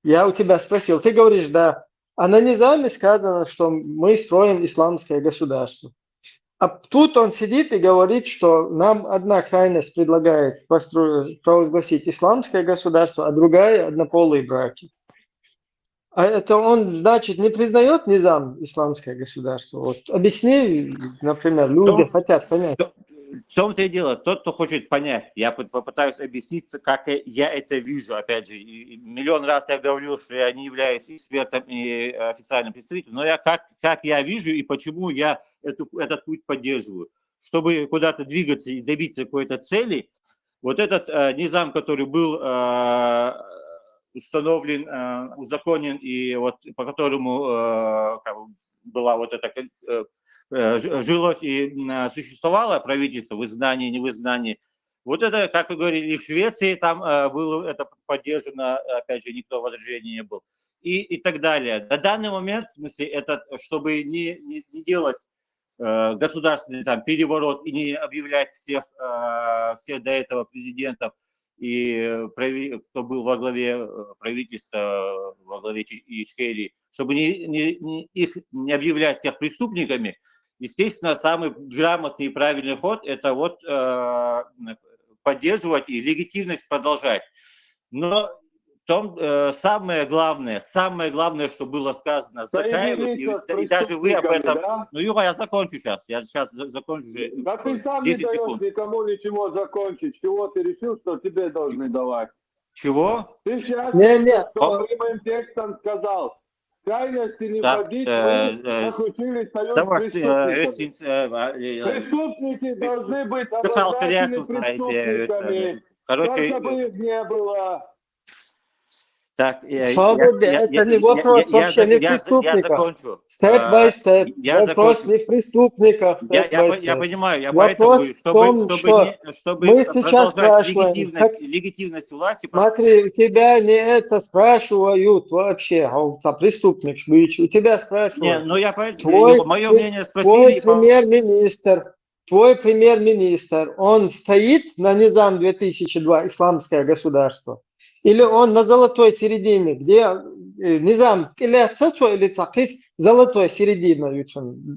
Speaker 1: я у тебя спросил, ты говоришь да. А на Низаме сказано, что мы строим исламское государство. А тут он сидит и говорит, что нам одна крайность предлагает провозгласить исламское государство, а другая однополые браки. А это он, значит, не признает низам исламское государство? Вот объясни, например, люди хотят понять.
Speaker 13: В том-то и дело, тот, кто хочет понять, я попытаюсь объяснить, как я это вижу, опять же, и миллион раз я говорил, что я не являюсь экспертом и официальным представителем, но я как я вижу и почему я этот путь поддерживаю. Чтобы куда-то двигаться и добиться какой-то цели, вот этот низам, который был установлен, узаконен, и вот по которому была вот эта жилось и существовало правительство в изгнании, не в изгнании. Вот это, как вы говорили, и в Швеции там было это поддержано, опять же, никто возражений не был. И так далее. На данный момент, в смысле, это, чтобы не делать государственный там переворот и не объявлять всех до этого президентов и кто был во главе правительства, во главе Ичкерии, чтобы их не объявлять всех преступниками, естественно, самый грамотный и правильный ход – это вот поддерживать и легитимность продолжать. Но самое главное, что было сказано Закаевым, и даже вы об этом…
Speaker 17: Да?
Speaker 13: Ну, Юра, я закончу сейчас. Я сейчас закончу уже.
Speaker 17: Да ты сам не
Speaker 13: 10
Speaker 17: даешь
Speaker 13: секунд.
Speaker 17: никому ничего закончить. Чего ты решил, что тебе должны давать?
Speaker 13: Чего?
Speaker 17: Ты сейчас
Speaker 1: Не,
Speaker 17: прямым текстом сказал. Крайности не
Speaker 13: Так,
Speaker 17: вводить, вы заключили союз преступников. Преступники должны быть обозначены преступниками. Сколько бы их не было.
Speaker 13: Так,
Speaker 1: Свобода, это не вопрос вообще не в
Speaker 13: я
Speaker 1: преступниках.
Speaker 13: закончу.
Speaker 1: Step by step.
Speaker 13: Я
Speaker 1: Вопрос
Speaker 13: закончу.
Speaker 1: не в преступниках. Step by step.
Speaker 13: Я понимаю, я
Speaker 1: Вопрос
Speaker 13: поэтому,
Speaker 1: в том,
Speaker 13: чтобы
Speaker 1: мы сейчас
Speaker 13: продолжать
Speaker 1: спрашиваем,
Speaker 13: легитимность власти.
Speaker 1: Смотри, у тебя не это спрашивают вообще, а преступник быть. У тебя
Speaker 13: Не,
Speaker 1: спрашивают.
Speaker 13: ну я мое мнение спросили.
Speaker 1: Твой премьер-министр, он стоит на Низам 2002, исламское государство? Или он на золотой середине, где Низам или Цацо, или Цакис, золотой середина.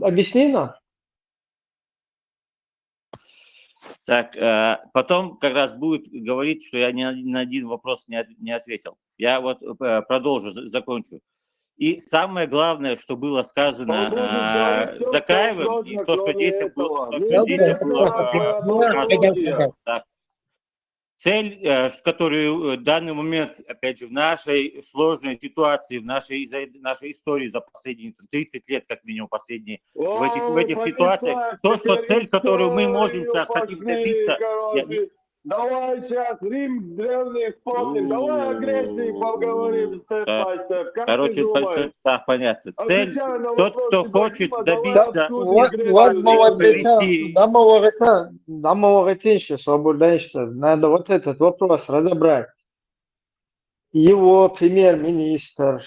Speaker 1: Объясни нам.
Speaker 13: Так, потом как раз будет говорить, что я ни на один вопрос не ответил. Я вот продолжу, закончу. И самое главное, что было сказано Закаевым, и то, что здесь было показано. Так. Цель, которую в данный момент, опять же, в нашей сложной ситуации, в нашей истории за последние 30 лет, как минимум, последние, в этих ситуациях, цель, которую мы можем сейчас хотим добиться…
Speaker 17: Давай сейчас Рим древний вспомним, давай о Греции поговорим степ-бай-степ. Как ты думаешь?
Speaker 13: Так, понятно. Цель, тот, кто хочет добиться…
Speaker 1: Надо вот этот вопрос разобрать. Его премьер-министр,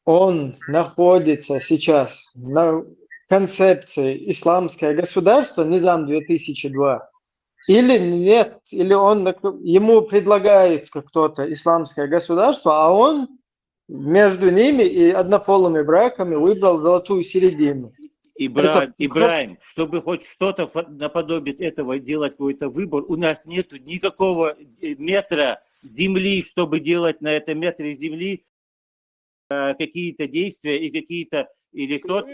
Speaker 1: он находится сейчас на концепции исламское государство, Низам 2002, или нет, или ему предлагает кто-то исламское государство, а он между ними и однополыми браками выбрал золотую середину.
Speaker 13: Ибраим, чтобы хоть что-то наподобие этого делать, какой-то выбор, у нас нет никакого метра земли, чтобы делать на этом метре земли какие-то действия и какие-то или тот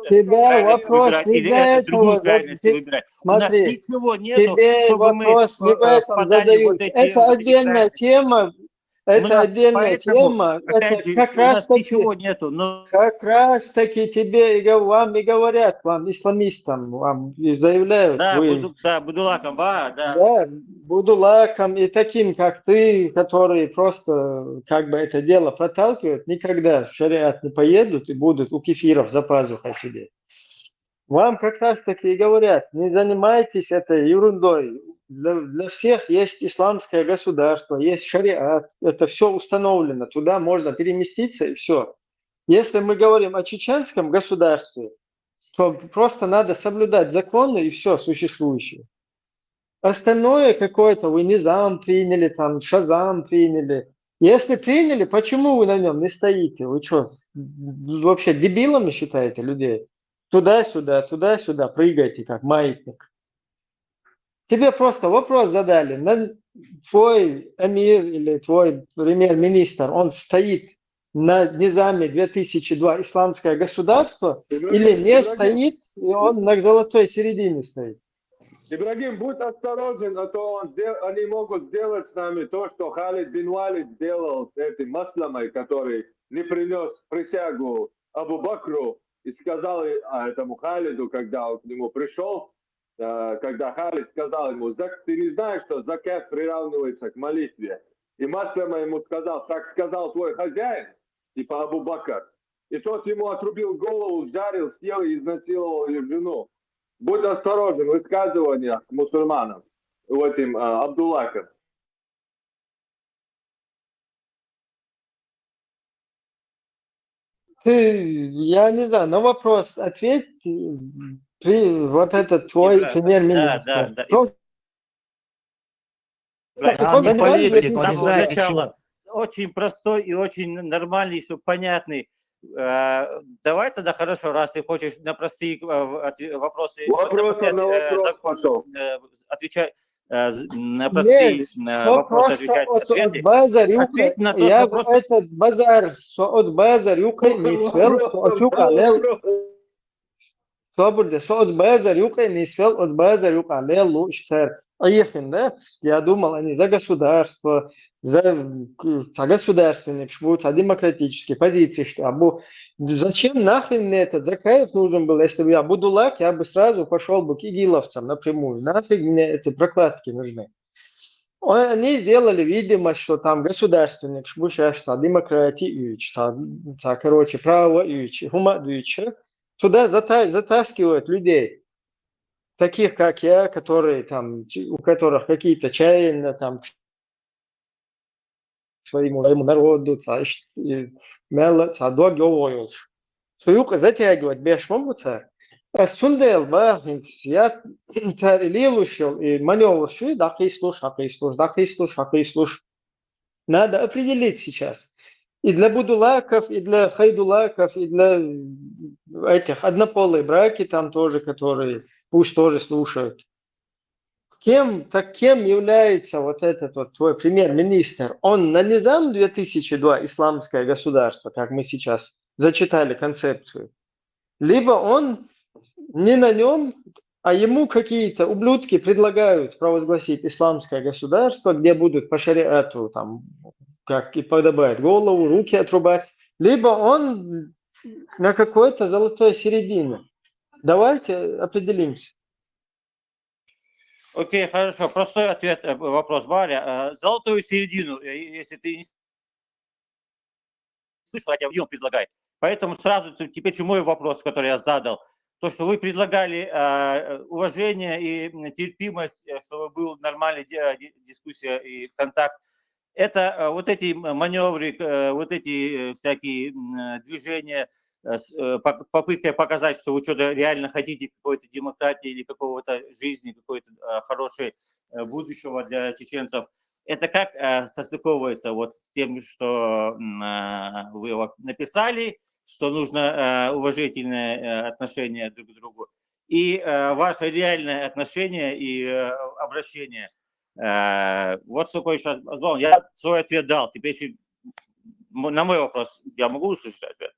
Speaker 1: тебя вопрос не для этого. Смотри, тебе вопрос не в этом задают. Это отдельная тема. Это отдельная тема. Это как раз таки тебе вам и говорят, вам исламистам, вам и заявляют.
Speaker 13: Да, будулакам, да.
Speaker 1: Да, будулакам и таким, как ты, которые просто как бы это дело проталкивают, никогда в шариат не поедут и будут у кефиров за пазухой сидеть. Вам как раз таки и говорят, не занимайтесь этой ерундой. Для всех есть исламское государство, есть шариат, это все установлено, туда можно переместиться и все. Если мы говорим о чеченском государстве, то просто надо соблюдать законы и все существующее. Остальное какое-то вы низам приняли, там, шазам приняли. Если приняли, почему вы на нем не стоите? Вы что, вообще дебилами считаете людей? Туда-сюда прыгаете, как маятник. Тебе просто вопрос задали. Твой эмир или твой премьер-министр, он стоит на низаме 2002 исламское государство или не стоит, и он на золотой середине стоит?
Speaker 17: Ибрагим, будь осторожен, а то они могут сделать с нами то, что Халид бин Валид сделал с этим Масламой, который не принес присягу Абу Бакру и сказал этому Халиду, когда он к нему пришел, когда Халид сказал ему: ты не знаешь, что закат приравнивается к молитве? И Маслама ему сказал: так сказал твой хозяин, типа Абу Бакр. И тот ему отрубил голову, жарил, съел и изнасиловал ее жену. Будь осторожен в высказываниях к мусульманам, в этим Абдуллахом.
Speaker 1: Я не знаю, на вопрос ответь, вот этот твой премьер-министр.
Speaker 13: Да.
Speaker 1: Просто
Speaker 13: Он не
Speaker 1: политик,
Speaker 13: он не знает ничего. Очень простой и очень нормальный, все понятный. Давай тогда, хорошо, раз ты хочешь на простые вопросы отвечать, на простые вопросы отвечать ответы. Ответь на тот
Speaker 1: я
Speaker 13: вопрос.
Speaker 1: Этот базар от базарюка не свел, от базарюка не свел, от базарюка лучше. Я думал, они за государство, за государственник, за демократические позиции. Зачем нахрен мне этот Закаев нужен был? Если бы я Будулак, я бы сразу пошел бы к игиловцам напрямую. Нафиг мне эти прокладки нужны? Они сделали видимость, что там государственник, демократия, короче, право, хума, туда затаскивают людей. Таких, как я, которые там, у которых какие-то чаяния там к своему народу, суюка затягивать без шмобуца. Сундел, я лилушил и маневрушил, слуш. Надо определить сейчас. И для будулаков, и для хайдулаков, и для этих однополые браки там тоже, которые пусть тоже слушают. Кем является вот этот вот твой премьер-министр? Он на низам 2002 исламское государство, как мы сейчас зачитали концепцию, либо он не на нем, а ему какие-то ублюдки предлагают провозгласить исламское государство, где будут по шариату там, как и подобает, голову, руки отрубать, либо он на какой-то золотой середине. Давайте определимся.
Speaker 13: Окей, хорошо. Простой ответ, вопрос, Варя. Золотую середину, если ты не слышал, я тебе предлагаю. Поэтому сразу теперь мой вопрос, который я задал. То, что вы предлагали уважение и терпимость, чтобы была нормальная дискуссия и контакт. Это вот эти маневры, вот эти всякие движения, попытка показать, что вы что-то реально хотите какой-то демократии или какого-то жизни, какой-то хорошей будущего для чеченцев. Это как состыковывается вот с тем, что вы написали, что нужно уважительное отношение друг к другу, и ваше реальное отношение и обращение. Вот такой сейчас, я свой ответ дал. Теперь на мой вопрос я могу услышать ответ?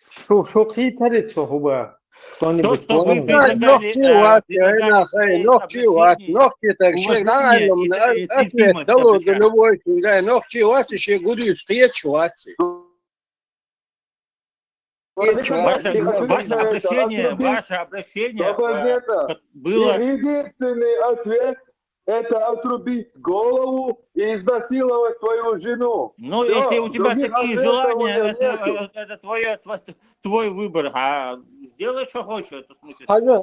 Speaker 1: Что кто-нибудь
Speaker 13: что вы ваше обращение было...
Speaker 17: Единственный ответ — это отрубить голову и изнасиловать свою жену.
Speaker 13: Ну, если у тебя такие желания, это твой выбор. А делай, что хочешь. Это в смысле. Твоим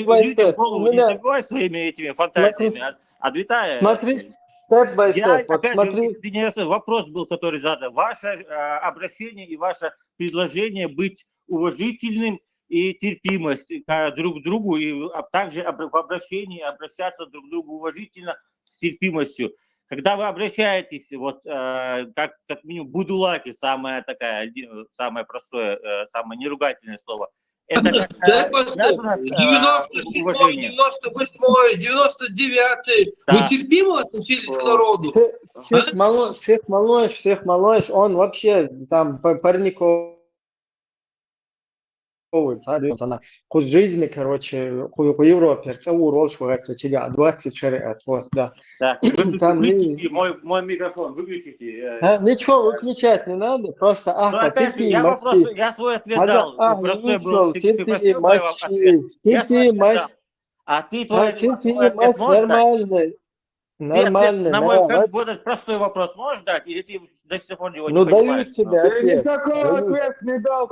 Speaker 13: желанием людям голову не забивай своими этими фантазиями. Ответай.
Speaker 1: Смотри, степ-бай-степ.
Speaker 13: Опять же, вопрос был, который задан. Ваше обращение и ваше предложение быть уважительным и терпимость друг к другу, и также в обращении обращаться друг к другу уважительно, с терпимостью. Когда вы обращаетесь, вот как минимум будулаки, самое простое, самое неругательное слово, это как-то связано с
Speaker 7: 97-й,
Speaker 13: уважением.
Speaker 7: 98-й, 99-й. Вы терпимо относились к народу?
Speaker 1: Всех малыш, он вообще там парниковый, она курс жизни, короче, по Европе, целую роль, что это тебя, 24, вот, да.
Speaker 13: Так, выключите мой микрофон, выключите.
Speaker 1: Ничего выключать не надо, просто
Speaker 13: Но опять же, я свой ответ дал. Простой был, ты спросил мой ответ. Я свой ответ дал. А ты свой ответ можешь дать?
Speaker 1: Нормально.
Speaker 13: На мой простой вопрос можешь дать, или ты до сих пор его не понимаешь?
Speaker 1: Даю тебе ответ.
Speaker 17: Никакой ответ не дал,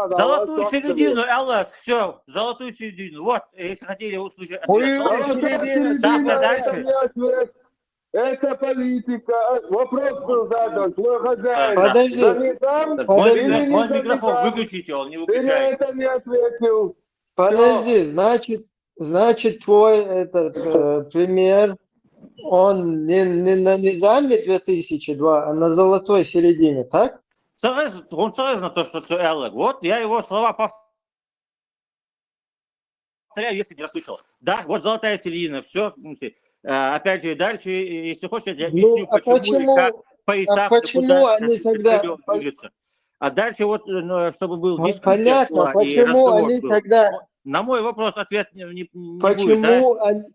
Speaker 13: Золотую середину, Аллах, все, золотую середину. Вот, если хотели услышать ответ.
Speaker 17: Дальше. Это политика. Вопрос был задан. Твой хозяин.
Speaker 1: Подожди.
Speaker 13: Мой микрофон выключите, он не выключается.
Speaker 17: Ты на это не ответил.
Speaker 1: Подожди, значит твой пример, он не на низаме 2002, а на золотой середине, так?
Speaker 13: Он сразу на то, что это Эллар. Вот я его слова повторяю, если не расслышал. Да, вот золотая середина, все. Опять же, дальше, если хочешь, я объясню, почему и как поэтапно, куда
Speaker 1: они тогда
Speaker 13: движется. А дальше вот, чтобы был дискуссия.
Speaker 1: Понятно, почему они тогда...
Speaker 13: На мой вопрос ответ не
Speaker 1: почему
Speaker 13: будет, да?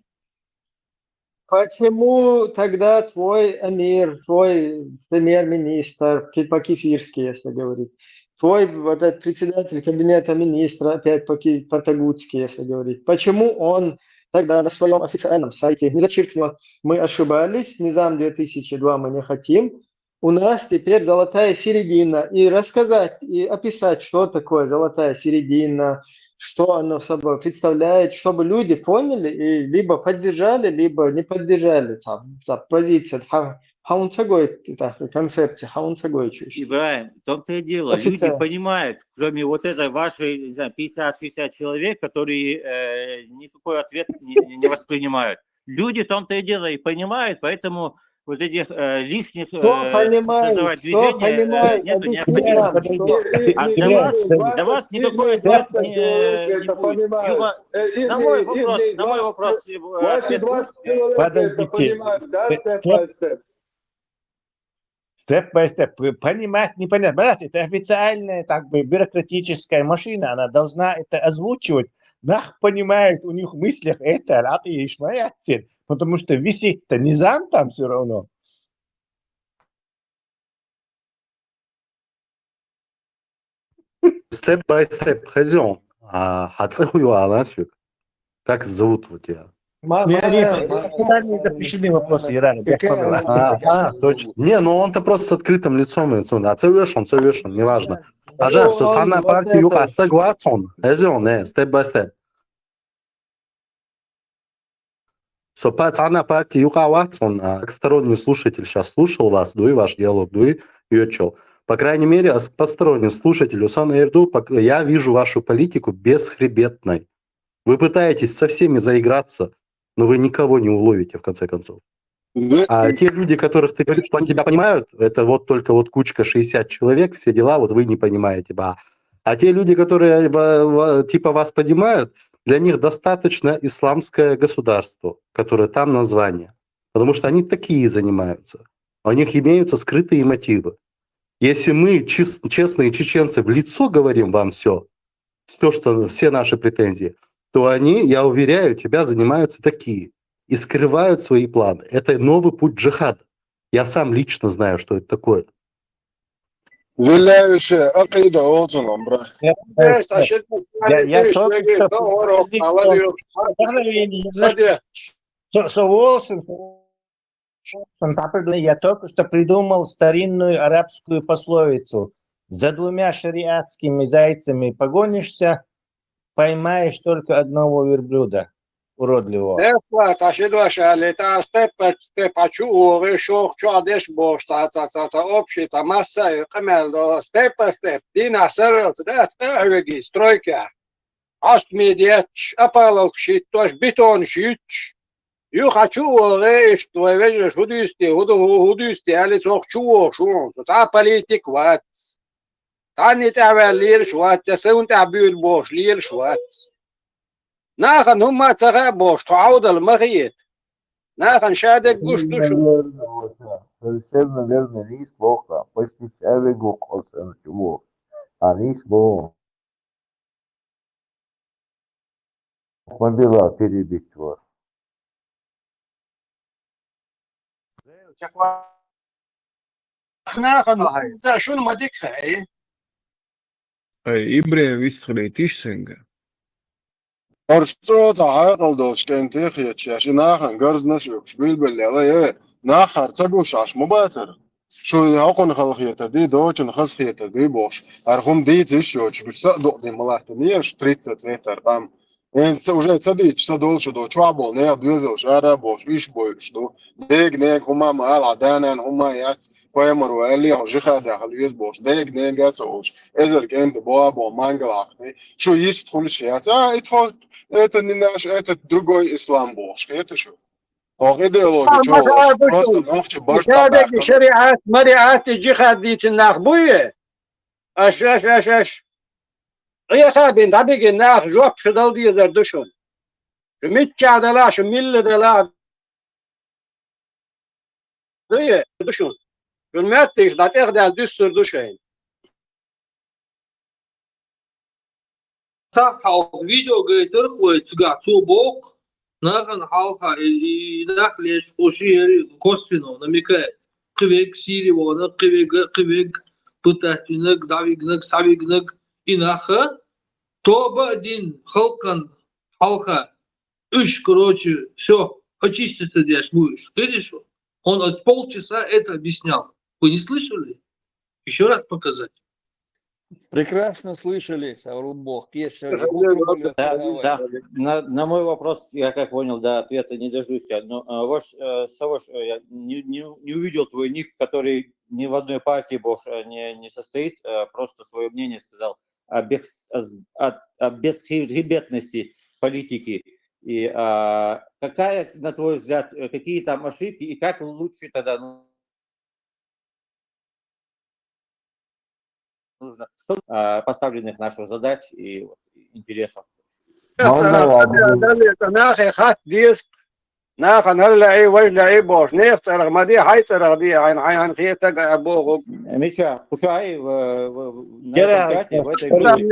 Speaker 1: Почему тогда твой эмир, твой премьер-министр, по-кефирски, если говорить, твой вот этот председатель кабинета министра, опять по-тагутски, если говорить, почему он тогда на своем официальном сайте не зачеркнет, мы ошибались, Низам 2002 мы не хотим, у нас теперь золотая середина, и рассказать, и описать, что такое золотая середина, что оно собой представляет, чтобы люди поняли и либо поддержали, либо не поддержали позицию. Концепция,
Speaker 13: Ибраим, в том-то и дело, люди понимают, кроме вот этой вашей, не знаю, 50-60 человек, которые никакой ответ не воспринимают. Люди в том-то и дело и понимают, поэтому вот этих лишних создавать движения нету необходимости. Для вас никакой ответ не будет. На мой вопрос ответ будет.
Speaker 12: Подождите. Степ-бай-степ. Понимать, не понимать. Это официальная, бюрократическая машина. Она должна это озвучивать. Нах понимает, у них в мыслях это, а ты ешь моя цель. Потому что висит-то низам там все равно.
Speaker 18: Степ-бай-степ. Хозяин. Как зовут у тебя?
Speaker 12: Запрещены вопросы, Иран.
Speaker 18: Точно. Не, ну он-то просто с открытым лицом. Совершен, неважно. Ажа, социальная партия юга согласен. Степ-бай-степ. Социальная партия юга Ватсон, как сторонний слушатель сейчас слушал вас, дуй ваш диалог, дуй ючел. По крайней мере, посторонний слушатель Усан Эрду, я вижу вашу политику бесхребетной. Вы пытаетесь со всеми заиграться, но вы никого не уловите, в конце концов. А те люди, которых ты говоришь, что они тебя понимают, это вот только вот кучка 60 человек, все дела, вот вы не понимаете. А те люди, которые типа вас понимают, для них достаточно исламское государство, которое там название. Потому что они такие занимаются. У них имеются скрытые мотивы. Если мы, честные чеченцы, в лицо говорим вам все наши претензии, то они, я уверяю тебя, занимаются такие и скрывают свои планы. Это новый путь джихада. Я сам лично знаю, что это такое.
Speaker 11: Я
Speaker 12: только что придумал старинную арабскую пословицу. За двумя шариатскими зайцами погонишься, поймаешь только одного верблюда. уродливого.
Speaker 10: Дефлат, ашидвашали, это степачу, решок, чадеш бош, общество, масса, камел, степ, дина, сэрэл, эвеги, стройка. Аст медиач, апалок щит, тош бетон щит. Ю хочу, что вежешь, худисти, али сохчу, шун, та политик ват. Та не тавер лир шват, та сеун табюр бош, лир шват. ناخن هم تغابوش تعود المغيط ناخن شادك قش تشو
Speaker 12: Совершенно верно, рис плохо. Почти целый год чего. А рис плохо. Мобила перебить вас.
Speaker 10: ناخن ذا شو ما ديك
Speaker 19: إبراهيم ويسخريتيش سنجا
Speaker 2: Орчоо за хайгалдуулж гэнтэх яч яш наахан горзнаш юкш билбэлээ наахар цагуушаш мобатер шо яакон халах ятер ди доочн хас ятер ди бош архум ди зиш ёч бисо до ди малахт ниеш 30 метр там энц уже цади чса долчо до чвабол не адвезел шара бош виш бош до дег не хума мал аданан хума яц поемру али жиха да халвез бош дег не гацош эзер генд боабо мангалахты шо есть хулш яц итхо это не наш, это другой ислам бош это шо идеология чё просто нохче баш
Speaker 10: شريعات مريعات جهاد ديت الناخبوية اش هي خابين طبيق الناخ جواب شدال دي دردشون متشع دلاش مل دلا دي دردشون الماتيش داتيغ دال دستور دشين
Speaker 7: Так, видео говорит, рхует, цубок, нахан халха, и нахлеш, уши косвенно намекает. Квек, сиривона, квек, пытатинок, давигнок, савигнок, и наха, тоба один халкан, халха, короче, все, очиститься здесь будешь. Видишь? Он от полчаса это объяснял. Вы не слышали? Еще раз показать.
Speaker 3: Прекрасно слышали, Саврун Бог.
Speaker 13: Да, на мой вопрос, я как понял, да, ответа не дождусь. Но, Савош, я не увидел твой ник, который ни в одной партии больше не состоит, просто свое мнение сказал о бесхребетности политики. И какая, на твой взгляд, какие там ошибки и как лучше тогда нужно поставленных наших задач и интересов.
Speaker 10: ناخي خات ديسك ناخن هلا وجه бош نفترغ ما دي حيصرغ دي عين خيتك ابوغ
Speaker 13: Миша, пускай на этом чате, в этой группе.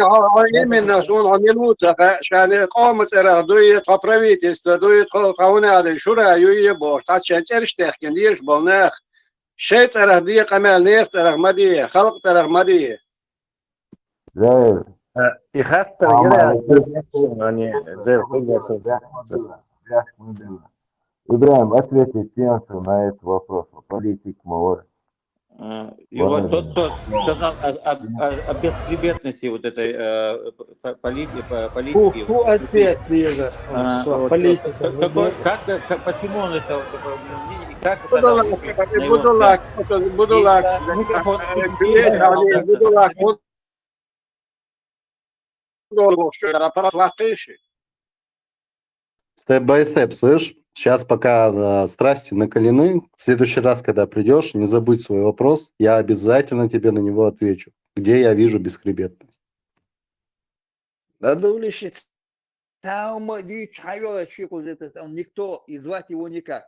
Speaker 10: именно он минута شان قوم ترغ دويت правительство دويت قوناد شورا يوي бош تاچچرش تخكن ديش بولنخ شي ترغ دي قمال نفترغ ما دي خلق ترغ ما دي
Speaker 12: زين يخطر Ибраим, ответьте Пенсу на этот вопрос. Политик мой.
Speaker 13: И вот тот, кто сказал о бесхребетности вот этой политики.
Speaker 1: Ответ, Лиза. Политика.
Speaker 13: Почему он это такое мнение? И как
Speaker 18: Степ-бай-степ, слышь? Сейчас пока страсти накалены. В следующий раз, когда придешь, не забудь свой вопрос. Я обязательно тебе на него отвечу. Где я вижу бесхребетность?
Speaker 3: Надо уличить. Там никто, и звать его никак.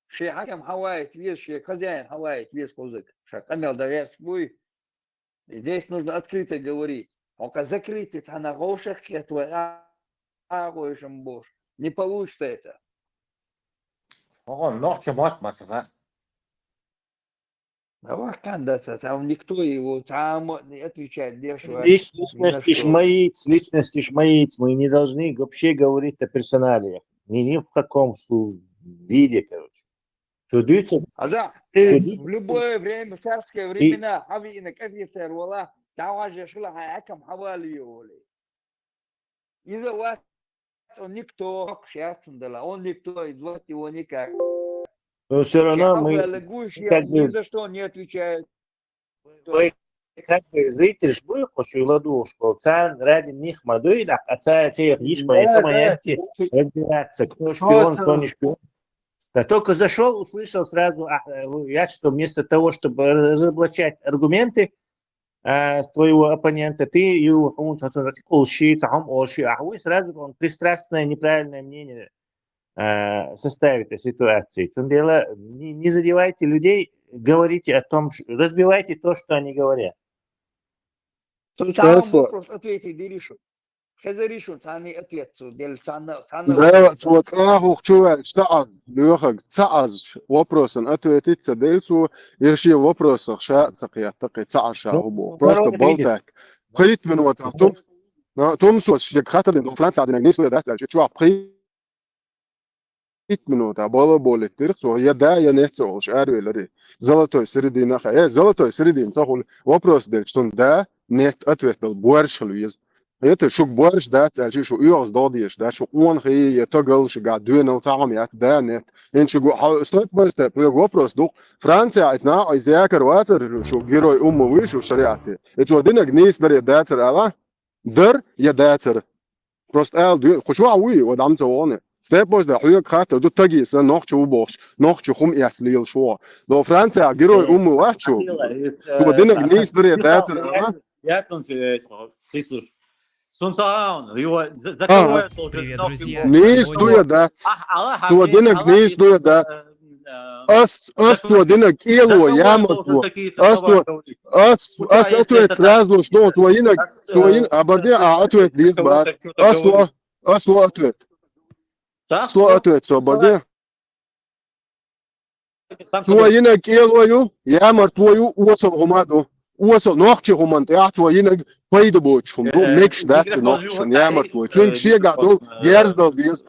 Speaker 3: Шейхакам хавает вес, хозяин хавает вес кузык. Шакамел давят свой. Здесь нужно открыто говорить. Он закрытый, а на гошах не получится это. Давай кандидата, там никто его там не отвечает.
Speaker 12: Личности шмаить, мы не должны вообще говорить о персоналиях. Ни в каком виде, короче.
Speaker 3: Да, в любое время, в царское времена, хавинок, офицер, вала, таважа шла, хаякам хавали его. Из-за вас Он никто, он никто, и звать его никак.
Speaker 12: Но все равно мы как
Speaker 3: ни
Speaker 12: бы,
Speaker 3: за что не отвечает.
Speaker 12: вы как бы зритель шбуй, хочу ладу, что царь ради них мадуй, а царь тех лишь мои хамаянти разбираться, кто шпион, кто не шпион. Да только зашел, услышал сразу, я что вместо того, чтобы разоблачать аргументы твоего оппонента, ты его сразу он пристрастное, неправильное мнение составит о ситуации. В том дело, не задевайте людей, говорите о том, разбивайте то, что они говорят.
Speaker 3: Сам вопрос ответить, Диришу. Хазаришу, цани ответ,
Speaker 11: Да, вот цахух чувак, цаз, лёхак, цаз, вопросан, ответить цадельцу, еще вопросах ша цакия, таки цаа шахубу. Просто болтать. Прит минут, том сос, что хатер, но Франция, один не стоит, да, чувак, прит минут, а более тирцу, я да, я не цол, шарю или золотой середина, золотой середин, цахул, вопрос дель, что да, нет, ответ был, больше луиз. Это شو بورش ده تأجي شو يوز ضاديش ده شو قوان خي يتقل شو قاعد دوين الطعم يات ده نت إن شو جو ستوب بس ده بيجو بروس دوق فرنسا إتنا إزاكر واتر شو جيروي ويش وشريعته إتو دينا جنيس در يداتر على در يداتر بروست آل دو خشوا عوي ودعم توانه ستيب بس ده حيوك خاطر دو تجي سن نخش وبوش نخش خم يحسليل شو لو فرنسا جيروي ويش شو دينا جنيس در يداتر على
Speaker 13: Я слушай. Сунцаун, его за кого я должен?
Speaker 11: Не стоит, да. Суадинок не стоит, да. Ас суадинок ило, я мертво. Ас ответ сразу, что суадинок, абарде, ответ лист бар. Ас ответ. Ответ, суабарде. Суадинок ило, я мертвою, уосов гумаду. Уосов нохче гумант, я суадинок Paydı bu uçum. Bu mekş dertti nokçun. Yağmur bu. Çünkü şey gadu gerz dal diyoruz.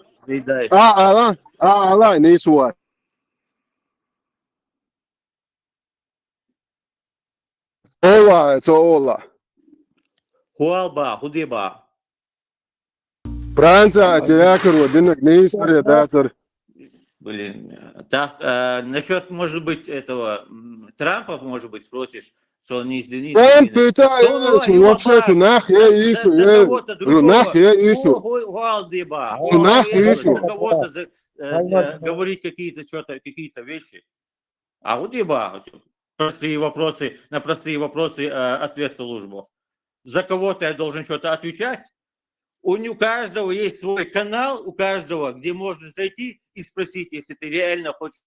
Speaker 11: Ala neyse var. Ola, это ola.
Speaker 13: Хуалба, худеба.
Speaker 11: Франция, театр, одинок не история, датер.
Speaker 13: Блин, так, насчет, может быть, этого Трампа, может быть, спросишь, что он не извинит.
Speaker 11: Он пытается, вообще, нах я ищу, нах я ищу. Нах я ищу.
Speaker 13: Кого-то говорить какие-то что-то, какие-то вещи. А вот еба, простые вопросы, на простые вопросы ответ службу. За кого-то я должен что-то отвечать. У каждого есть свой канал, у каждого, где можно зайти и спросить, если ты реально хочешь.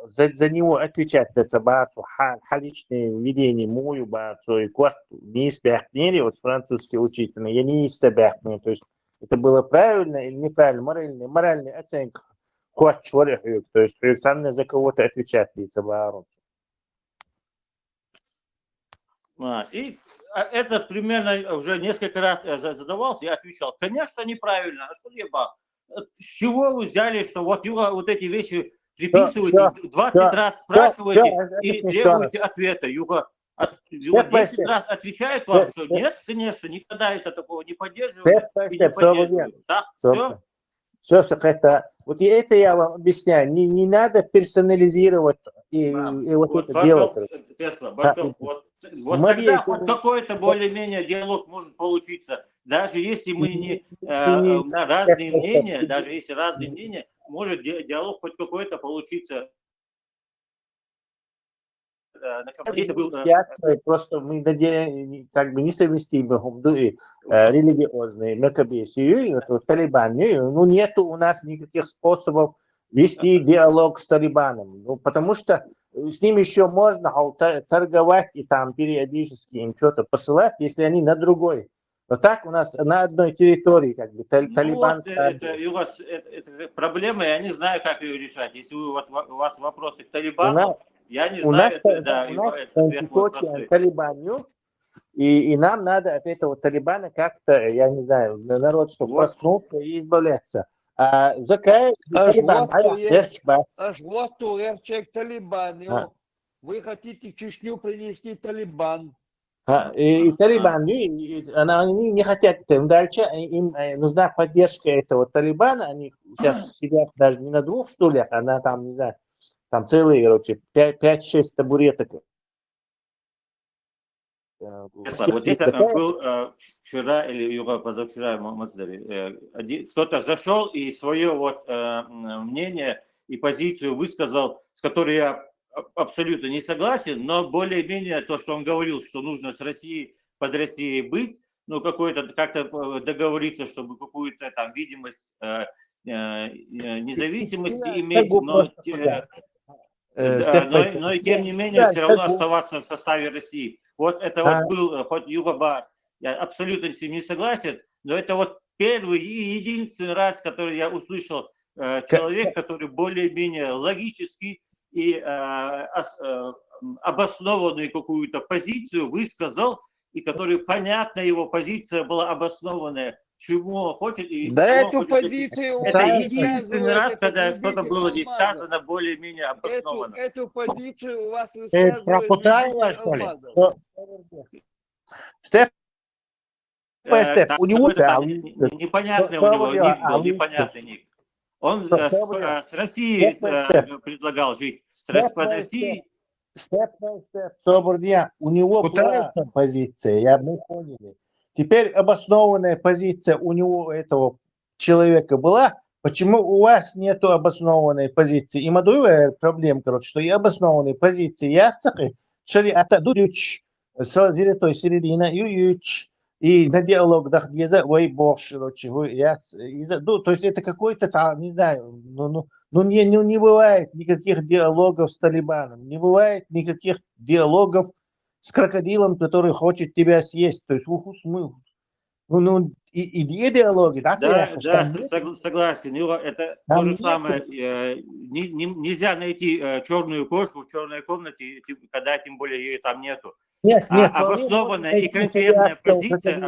Speaker 12: За него отвечать это бацу халичное видение мою бацу и кварту не испяхнили, вот французский учитель, я не испяхнил, то есть это было правильно или неправильно, моральная оценка. То есть сам за кого-то отвечать лица бару.
Speaker 13: И это примерно уже несколько раз я задавался, я отвечал, конечно, неправильно, а что либо, с чего вы взяли, что вот Юра вот эти вещи приписываете, 20 раз спрашиваете и требуете ответа. Юга 10 раз отвечает вам, что нет, конечно, никогда это такого не поддерживает и не поддерживает. Да?
Speaker 12: Все, это, вот это я вам объясняю, не надо персонализировать и вот это делать.
Speaker 13: Вот тогда хоть какой-то более-менее диалог может получиться. Даже если мы не на разные мнения, даже если разные мнения, может диалог хоть какой-то получиться.
Speaker 12: Просто мы как бы несовместимы религиозные, мекабесию, талибанию, ну нету у нас никаких способов вести диалог с талибаном, ну, потому что с ними еще можно торговать и там периодически им что-то посылать, если они на другой. Вот так у нас на одной территории как бы Талибан.
Speaker 13: Вот, это проблема, я не знаю, как ее решать. Если у вас вопросы к Талибану, я не знаю,
Speaker 12: Талибаню, и нам надо от этого Талибана как-то, я не знаю, народ, чтобы проснулся и избавляться. Закай Талибан,
Speaker 3: аж вот человек Талибан. Вы хотите в Чечню принести Талибан.
Speaker 12: И Талибан, они не хотят дальше, им нужна поддержка этого Талибана, они сейчас сидят даже не на 2 стульях, а на там, не знаю, там целые, короче, 5-6 табуреток.
Speaker 13: Вот здесь был вчера или позавчера в Мацдаре, кто-то зашел и свое вот мнение и позицию высказал, с которой я абсолютно не согласен, но более-менее то, что он говорил, что нужно с Россией, под Россией быть, ну какой-то как-то договориться, чтобы какую-то там видимость независимости иметь, но и тем не менее все равно оставаться в составе России. Вот это вот был хоть Юго-Бас, я абсолютно с ним не согласен, но это вот первый и единственный раз, который я услышал человек, который более-менее логически и обоснованную какую-то позицию высказал, и который понятна его позиция была обоснованная, чему он хочет. И
Speaker 10: Да
Speaker 13: чего он
Speaker 10: эту
Speaker 13: хочет
Speaker 10: позицию
Speaker 13: это
Speaker 10: он
Speaker 13: единственный раз,
Speaker 10: высказывает,
Speaker 13: когда
Speaker 10: это
Speaker 13: что-то было здесь
Speaker 10: Алмазов.
Speaker 13: сказано более-менее обоснованно.
Speaker 10: Эту позицию у вас
Speaker 12: Ты
Speaker 10: высказывает
Speaker 12: пропутала,
Speaker 10: Виктор
Speaker 12: что ли?
Speaker 10: Алмазов.
Speaker 12: Степ, Степ,
Speaker 13: Там
Speaker 12: у него
Speaker 13: какой-то непонятный у него ник был, непонятный ник. Он с Россией предлагал жить. С Россией.
Speaker 12: Степ, Собордия, у него была позиция, мы поняли. Теперь обоснованная позиция у него, этого человека, была. Почему у вас нету обоснованной позиции? И мадуя проблем, короче, что и обоснованной позиции яцахи, шариата дудюч, золотой середина, ююч, и на диалогах где-то, ой, бог, короче, то есть это какой-то, не знаю, не бывает никаких диалогов с Талибаном, не бывает никаких диалогов с крокодилом, который хочет тебя съесть. То есть и диалоги, да?
Speaker 13: Да, согласен. Это то же самое. Нельзя найти черную кошку в черной комнате, когда тем более ее там нету.
Speaker 12: Нет,
Speaker 13: обоснованная и конкретная позиция.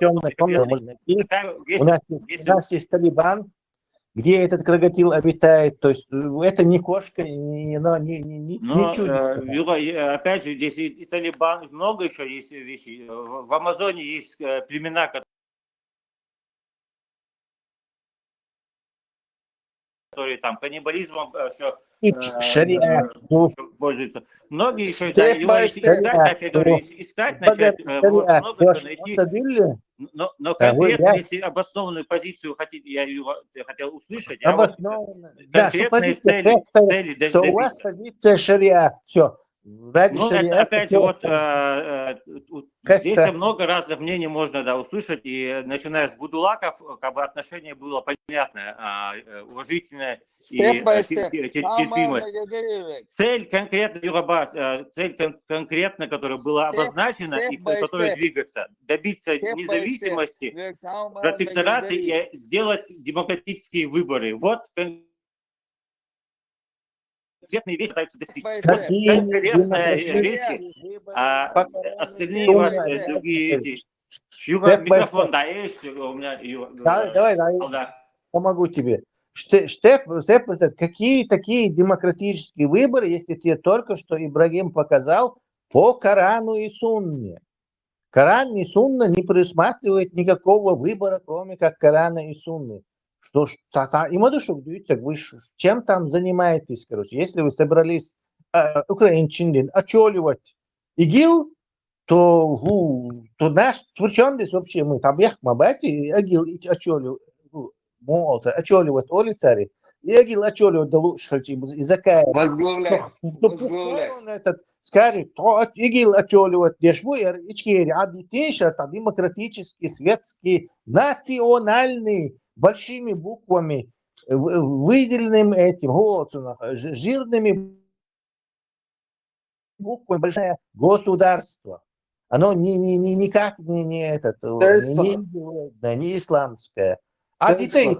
Speaker 12: Темная комната можно найти. У нас есть Талибан, где этот крокодил обитает. То есть это не кошка, не чудо.
Speaker 13: Юра, опять же, здесь и Талибан, много еще есть вещи. В Амазоне есть племена, которые там каннибализмом пользуются. Многие еще, да, его если искать, как я говорю, если искать, начать, можно много чего найти. Но конкретно, если обоснованную позицию я хотел услышать, конкретные цели добиться.
Speaker 12: Что у вас позиция шариат, все.
Speaker 13: Опять же, вот здесь много разных мнений можно услышать, и начиная с Будулаков, как бы отношение было понятное, уважительное и терпимость. Цель конкретно, Юрабас, цель конкретно, которая была обозначена и по которой двигаться, добиться независимости, протектората и сделать демократические выборы. Вот конкретные вещи пытаются достичь. Конкретные вещи, а остальные другие эти. Микрофон, да, есть у меня.
Speaker 12: Давай, помогу тебе. Какие такие демократические выборы, если тебе только что Ибрагим показал по Корану и Сунне? Коран и Сунна не предусматривает никакого выбора, кроме как Корана и Сунны. Чем там занимаетесь, короче? Если вы собрались украинчин очоливать ИГИЛ, то наш, причем здесь вообще мы там яхмабати, ИГИЛ очоливать олицари, ИГИЛ очоливать из-за этот скажет, ИГИЛ очоливать дешмуер, ичкери, адитейша, демократический, светский, национальный, большими буквами, выделенным этим, жирными буквами, большое государство. Оно никак не исламское. А детей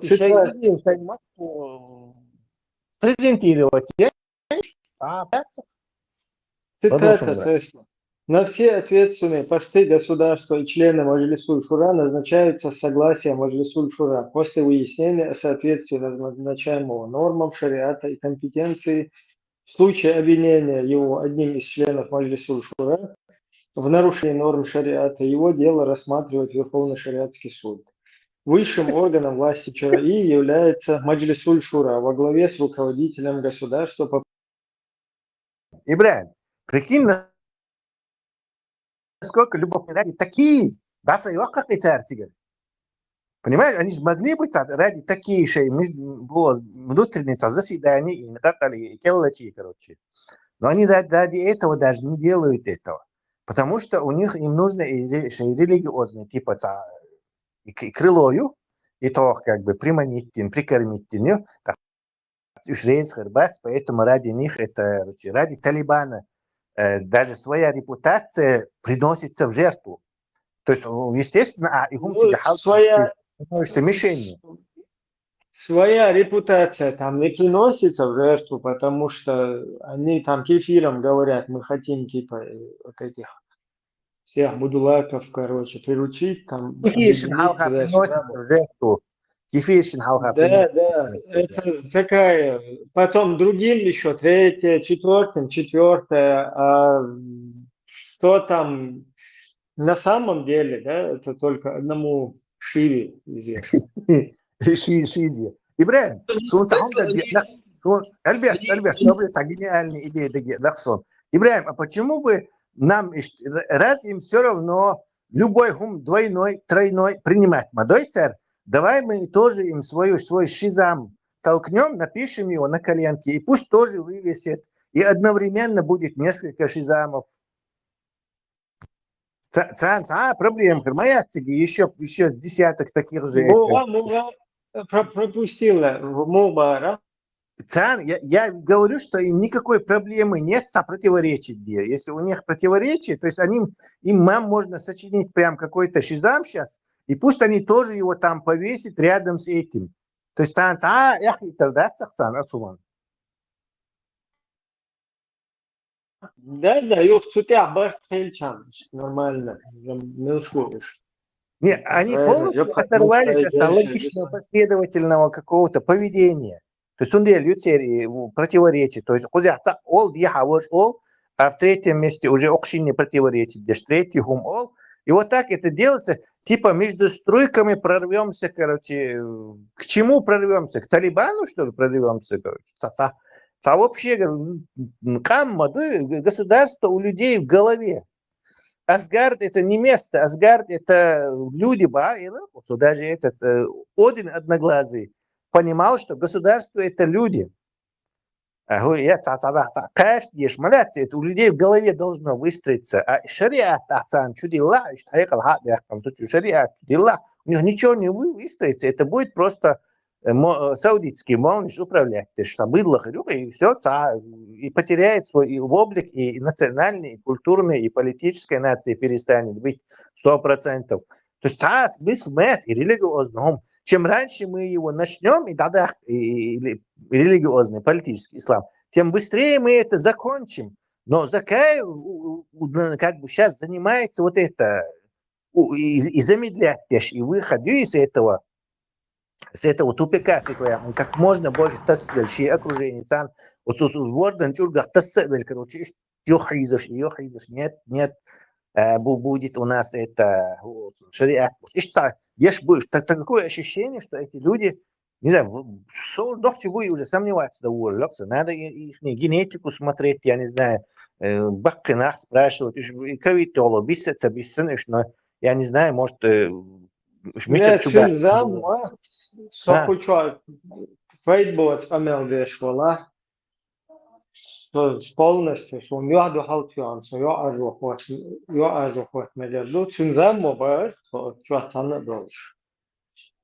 Speaker 12: презентировать.
Speaker 1: Цитата, то есть на все ответственные посты государства и члены Маджлисуль Шура назначаются с согласия Маджлисуль Шура после выяснения соответствия назначаемого нормам шариата и компетенции в случае обвинения его одним из членов Маджлисуль Шура в нарушении норм шариата, его дело рассматривает Верховный шариатский суд. Высшим органом власти ЧРИ является Маджлисуль Шура во главе с руководителем государства по
Speaker 20: Ибрahim, прикинь, насколько любопытно. Ради такие, да, как и понимаешь, они же могли быть ради такие шеи, было внутреннее заседание, и накатали келлачи, короче. Но они ради этого даже не делают этого. Потому что у них им нужно и религиозные, типа и крылою, и то как бы приманить, прикормить, так уж рейс хербац, поэтому ради них это, ради Талибана, даже своя репутация приносится в жертву. То есть, естественно, становишься мишенью.
Speaker 1: Своя репутация там не приносится в жертву, потому что они там кефиром говорят, мы хотим типа вот этих всех будулаков, короче, приручить, там,
Speaker 20: Кефиршин халха приносится в жертву. Кефиршин халха приносится.
Speaker 1: Да, это такая. Потом другим еще, третье, четвертым, четвертое. А что там на самом деле, да, это только одному Шиве известно.
Speaker 20: Шизи. Ибрahim, Альберт, гениальная идея, Дахсон. Ибрahim, а почему бы нам, раз им все равно любой гум двойной, тройной принимать, молодой царь, давай мы тоже им свой шизам толкнем, напишем его на коленке, и пусть тоже вывесит, и одновременно будет несколько шизамов. Проблема, моя еще десяток таких же.
Speaker 1: Пропустила Мубара.
Speaker 20: Я говорю, что им никакой проблемы нет противоречить. Если у них противоречие, то есть им можно сочинить прям какой-то шизам сейчас, и пусть они тоже его там повесят рядом с этим. То есть
Speaker 1: Да, юфтутя бахтельчан, нормально, не ускоришь.
Speaker 20: Не, они полностью оторвались от логичного, последовательного какого-то поведения. То есть он делает противоречие. То есть ол, а в третьем месте уже не противоречит. Третий хум ол. И вот так это делается, типа между стройками прорвемся, короче. К чему прорвемся? К Талибану, что ли, прорвемся, короче? Вообще, государство у людей в голове. Асгард это не место, Асгард это люди, даже этот Один Одноглазый понимал, что государство это люди. Это у людей в голове должно выстроиться. А шариат, у них ничего не выстроится, это будет просто саудитский молниш управлять, и все, и потеряет свой облик, и национальный, и культурный, и политической нации перестанет быть 100%. То есть смысл и религиозный. Чем раньше мы его начнем, и религиозный, политический ислам, тем быстрее мы это закончим. Но Закай как бы сейчас занимается вот это, и замедлять, и выход из этого, с этого тупика, как можно больше тассвельшие окружение, вот вордан чургах тассвель, короче, нет, будет у нас это шариат. Есть такое ощущение, что эти люди, не знаю, уже сомневаться довольно, надо их генетику смотреть, я не знаю, бакканах спрашивать, и кавитоло, бисаться, но я не знаю, может,
Speaker 1: Нет, Сюнзам, Сокуча, Фейдбот, Амелве школа, что полностью, что он яду халтиан, что я ажухот мегерду, Сюнзам мобар, что чуатана долж.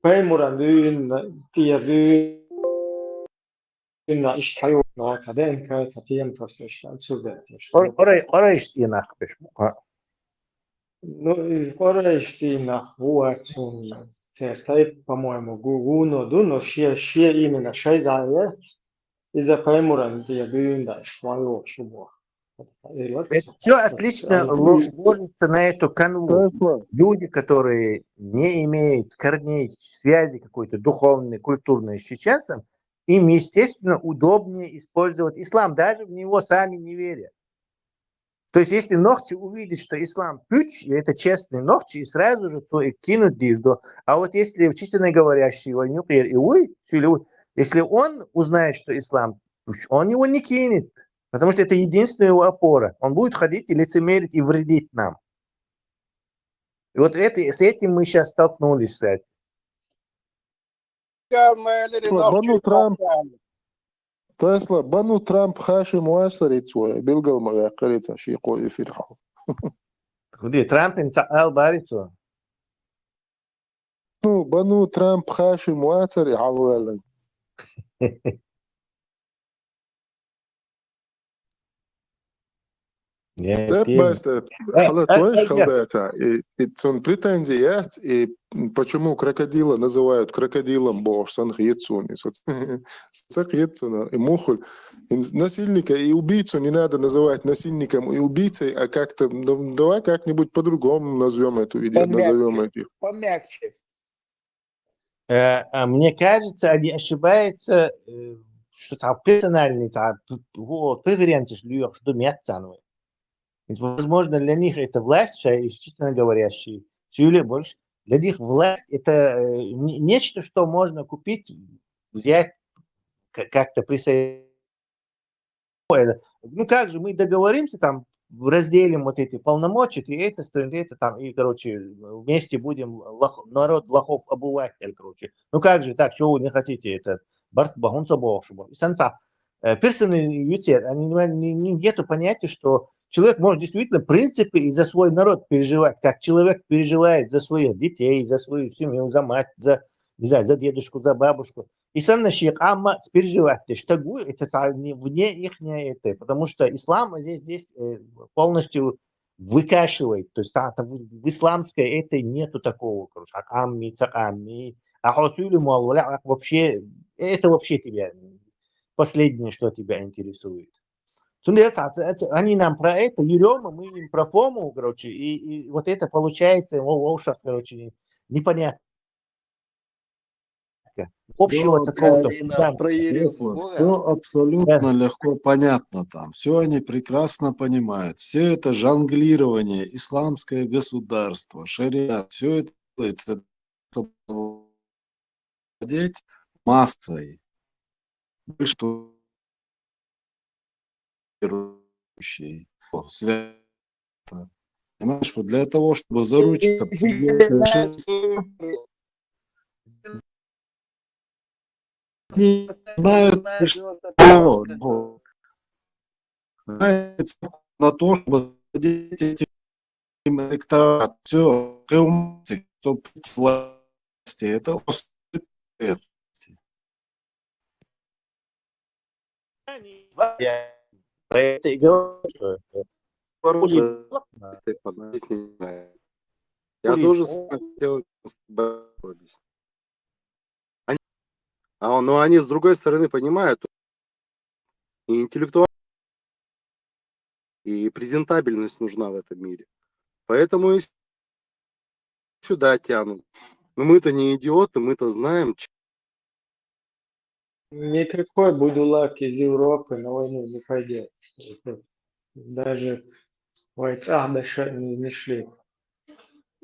Speaker 1: Пеймуран дюн, тиер дюн, ишхаю, но каденка, татием, то есть, что сюда.
Speaker 20: Орай стенах,
Speaker 1: Ну, Орайштина, вот, цертай, по-моему, Гугуно, Дуно, ще именно Шайзая, из-за Паймуран, где Дюнда, Швайо, Шубо.
Speaker 20: Это все отлично ложится на эту канву. Люди, которые не имеют корней, связи какой-то духовной, культурной с чеченцем, им, естественно, удобнее использовать ислам, даже в него сами не верят. То есть, если Нохчи увидит, что ислам путь, и это честный Нохчи, и сразу же то и кинут дизду. А вот если честно говорящий, если он узнает, что ислам путь, он его не кинет, потому что это единственная его опора. Он будет ходить и лицемерить, и вредить нам. И вот с этим мы сейчас столкнулись.
Speaker 11: Бану Трамп Тесла, Бану Трамп хаши муашсарит шوية بيلقى المغاقرة شيء قوي في الحال.
Speaker 20: خدي ترامب انسأل باريتو.
Speaker 11: Бану Трамп хаши муашсарит حاول. Step by step. Он претензият, и почему крокодила называют крокодилом бошсан хьецунис. И мухуль. Насильника и убийцу не надо называть насильником и убийцей, а как-то, давай как-нибудь по-другому назовем эту идею, назовем эту.
Speaker 3: Помягче.
Speaker 20: Мне кажется, они ошибаются, что персональный, что мяцановый. Возможно, для них это власть, честно говорящие, или больше. Для них власть это нечто, что можно купить, взять, как-то присоединить. Ну как же, мы договоримся, там, разделим вот эти полномочия, и это там, и, короче, вместе будем народ лохов обыватель, короче. Ну как же, так, что вы не хотите, это, Бахунца Бошуба. Персональный ютер, нету понятия, что человек может действительно, в принципе, и за свой народ переживать, как человек переживает за своих детей, за свою семью, за мать, не знаю, за дедушку, за бабушку. И сам нашик амма переживать, что это вне их это, потому что ислам здесь полностью выкашивает, то есть в исламской это нету такого, короче, амми, цакамми, вообще, это вообще тебя, последнее, что тебя интересует. Они нам про это, Ерема, мы им про Фому, короче, и вот это получается, короче, непонятно. Общего такого-то.
Speaker 6: Все абсолютно легко понятно там. Все они прекрасно понимают. Все это жонглирование, исламское государство, шариат, все это делается, чтобы владеть массой. Что свято. Понимаешь, вот для того, чтобы заручиться не знают на то, чтобы этим электорат. Все, кто власти, это
Speaker 20: Про это и говорю, что
Speaker 2: Я тоже хотел объяснить. Но они с другой стороны понимают, и интеллектуальность, и презентабельность нужна в этом мире. Поэтому и сюда тянут. Но мы-то не идиоты, мы-то знаем.
Speaker 1: Никакой будулак из Европы на войну не пойдет. Даже войска дальше не шли.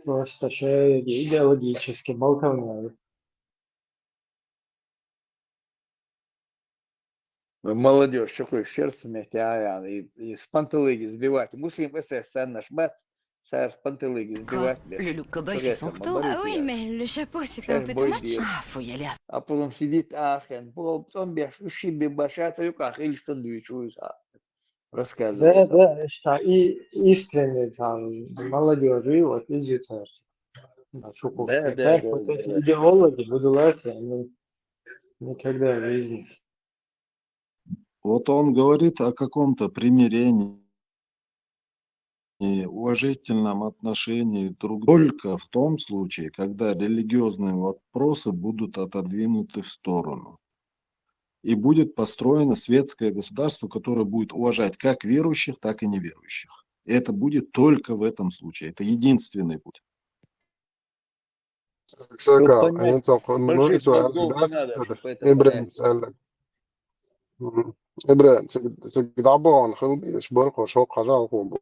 Speaker 1: Просто идеологически болтовня.
Speaker 3: Молодежь, что хочешь, сердце вместе, и с панталыги сбивать. Муслим СС, наш бац, с панталыги сбивать.
Speaker 21: Le look cowboy fait son retour. Ah oui, mais le chapeau, c'est pas un peu too much? Ah, faut y aller.
Speaker 3: А потом сидит ахен, потом бешуши бешаться, и как, или что-нибудь рассказывает.
Speaker 1: Да, что и искренне там молодежи вот изучаются. Вот эти идеологи, будулаки, они никогда в жизни.
Speaker 6: Вот он говорит о каком-то примирении, уважительном отношении друг только в том случае, когда религиозные вопросы будут отодвинуты в сторону. И будет построено светское государство, которое будет уважать как верующих, так и неверующих. И это будет только в этом случае. Это единственный путь.
Speaker 11: Они إبراهيم تقدعبون خلبي إشبركو شوق حجاكو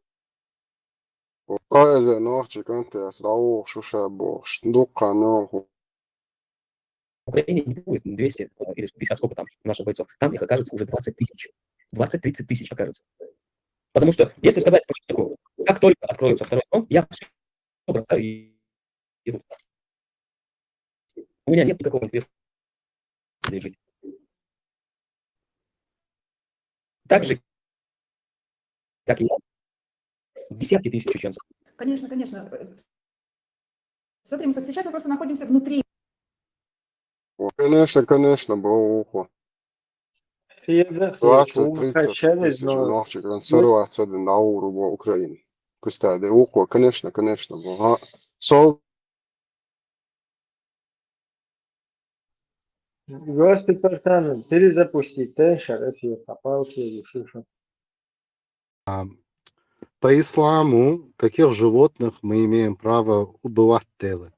Speaker 11: إذا نوختي كنت أسدعو شو شابو شندوقا نوخو
Speaker 8: Украине не будет 200 или 50, сколько там наших бойцов. Там их окажется уже 20 тысяч. 20-30 тысяч окажется. Потому что, если сказать по человеку, как только откроется второй фронт, я все бросаю и иду. У меня нет никакого интереса здесь жить. Так же, как и я, десятки тысяч чеченцев.
Speaker 22: Конечно, конечно. Смотри, сейчас мы просто находимся внутри.
Speaker 11: Конечно, буху.
Speaker 1: في داخل
Speaker 11: 20-30
Speaker 1: качались,
Speaker 11: тысяч
Speaker 1: но
Speaker 11: ногчик консервации на уровне Украины. Кстати, ухо, конечно, бо. Сол
Speaker 1: Госдепартамент перезапустить теншер, эфир, попалки или шишу.
Speaker 18: По исламу, каких животных мы имеем право убивать делать,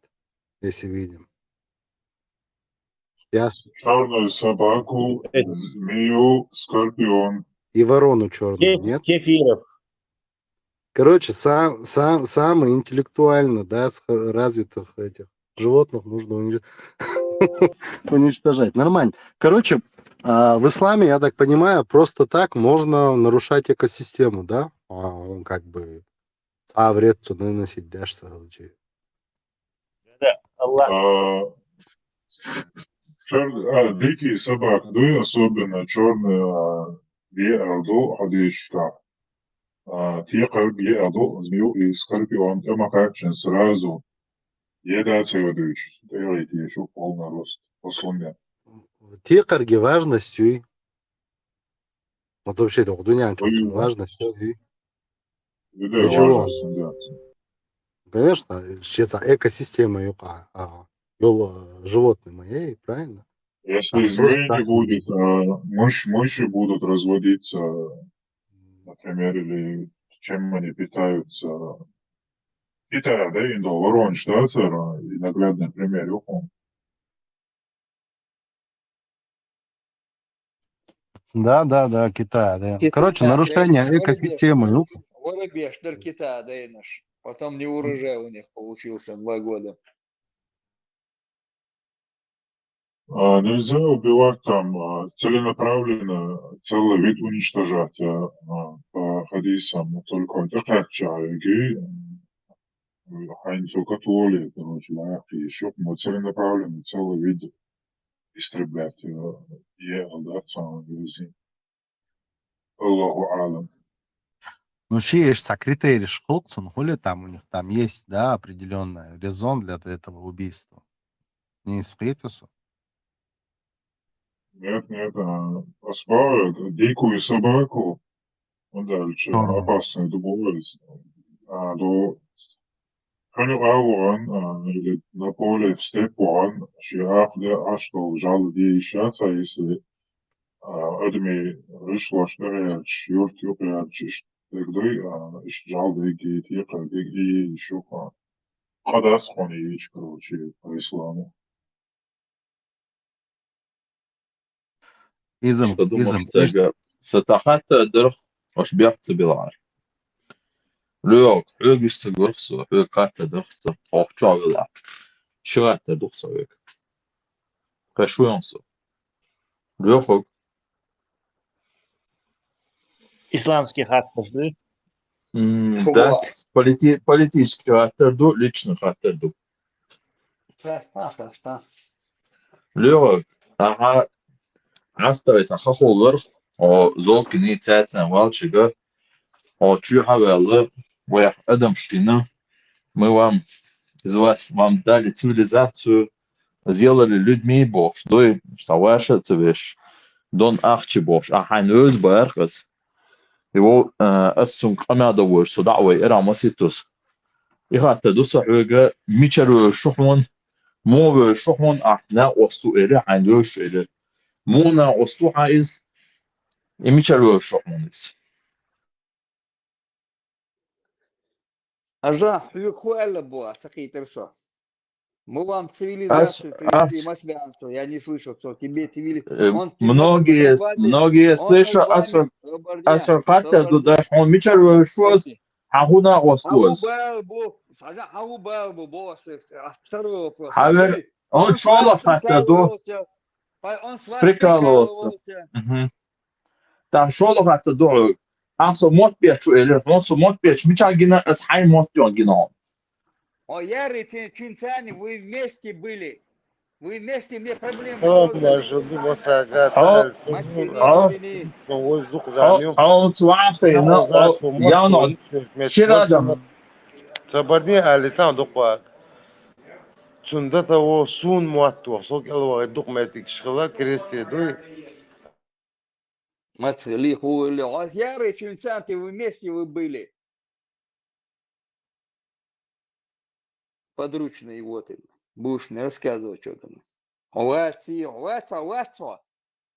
Speaker 18: если видим? Ясно.
Speaker 5: Черную собаку, змею, скорпион.
Speaker 18: И ворону черную, нет?
Speaker 12: Кефиров.
Speaker 18: Короче, самые интеллектуально, да, развитых этих животных нужно уничтожать. Нормально. Короче, в исламе, я так понимаю, просто так можно нарушать экосистему, да? Он как бы вред наносить дашься.
Speaker 12: Да, Аллах.
Speaker 5: Дикие собаки, да, особенно черные, георду, одежка. Тикр, георду, змею и скорпион. Эма как сразу едать его дичь. Делайте еще полный рост. Послуня.
Speaker 18: Тикарги важностью. Вот вообще это дунян важность. Для чего? Конечно, сейчас экосистема юка. Животные мои, правильно?
Speaker 5: Если змей не будет, мыши будут разводиться, например, или чем они питаются. Китай, да, ворон, штацер, и наглядный пример, юком.
Speaker 18: Да, Китай, да. Короче, нарушение экосистемы.
Speaker 3: Воробеш, Китай, да, и наш. Потом не урожай у них получился 2 года.
Speaker 5: Нельзя убивать там целенаправленно целый вид уничтожать по хадисам, только чайги, хайн католи, короче, еще, но целенаправленно целый вид истреблять. Да, самый везде. Аллаху алам.
Speaker 18: Ну, есть критерий Шхолцун, хули там у них там есть, да, определенный резон для этого убийства. Не испытывался.
Speaker 5: Нет, оспаривают дикую собаку, дальше опасную добывались. До Ханюаван или на поле в степуан, шиахде ашкал жал дейшаца, если адми вышло штеряч, юрт юпряч, тогда жал дейги типа дейги еще хадас хонич, короче, по исламу.
Speaker 18: Что
Speaker 23: думаешь, ستحت درخ وش بيحت بالعار لوك لوجست غرفسو لوكات درخسو أوكشوا بالعار شغات درخسو لوك كشوينسو لوك
Speaker 12: Исламский хат пошли.
Speaker 23: Да, политический характер, личный характер. Лёг, ага, оставить ахахоллар, золки не цацан валчига, чуха веллы, вех адамштина, мы вам дали цивилизацию, сделали людьми бог, дой савашаться веш, дон ахчи бог, ахайн өз бархас. Его أسهم أماده وصدعوي إرا مسيتوس إخاطة دوسا حوجة ميشلو شحون مو شحون أحنا وستو إلى عندوش إلى مونا وستو عايز ميشلو شحونس
Speaker 3: أجا حيوك هو ألا بوا تقي ترسو Мы вам цивилизацию привезли, масвянцу. Я не слышал, что тебе
Speaker 23: многие слышат حتى دوداش он мичар швоз хагуна освоз.
Speaker 3: Второй вопрос.
Speaker 23: Хавер он шола хатта до
Speaker 3: Он с вас
Speaker 23: прикалывался. Там шола хатта до асо мот печу или он со мот печ мичар гина as хай мот гина.
Speaker 3: О, Яры, Чинцани, вы вместе были. Вы вместе мне проблемы
Speaker 4: Sabardin alitan dokwa. Çunda da o sun muattu. Sok elwa dokmetik şkala kresi duy.
Speaker 3: Мацели хули. А Яры, Чинцани, вы вместе вы были. Подручные вот это. Будешь мне рассказывать, что там. Лаца.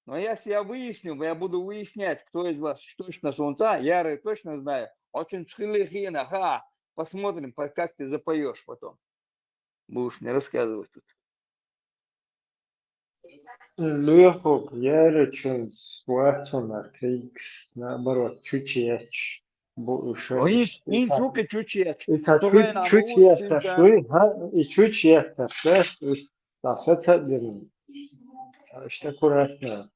Speaker 3: Но если я выясню, я буду выяснять, кто из вас точно солнца, Яры точно знаю. Очень шхилихина, посмотрим, как ты запоешь потом. Будешь мне рассказывать тут.
Speaker 1: Лехок, Ярычун, Сватунар, Крикс, наоборот, чучеч.
Speaker 3: И сука чучеч.
Speaker 1: Чучеч, что и чучеч, да, соцсеть. Что аккуратно.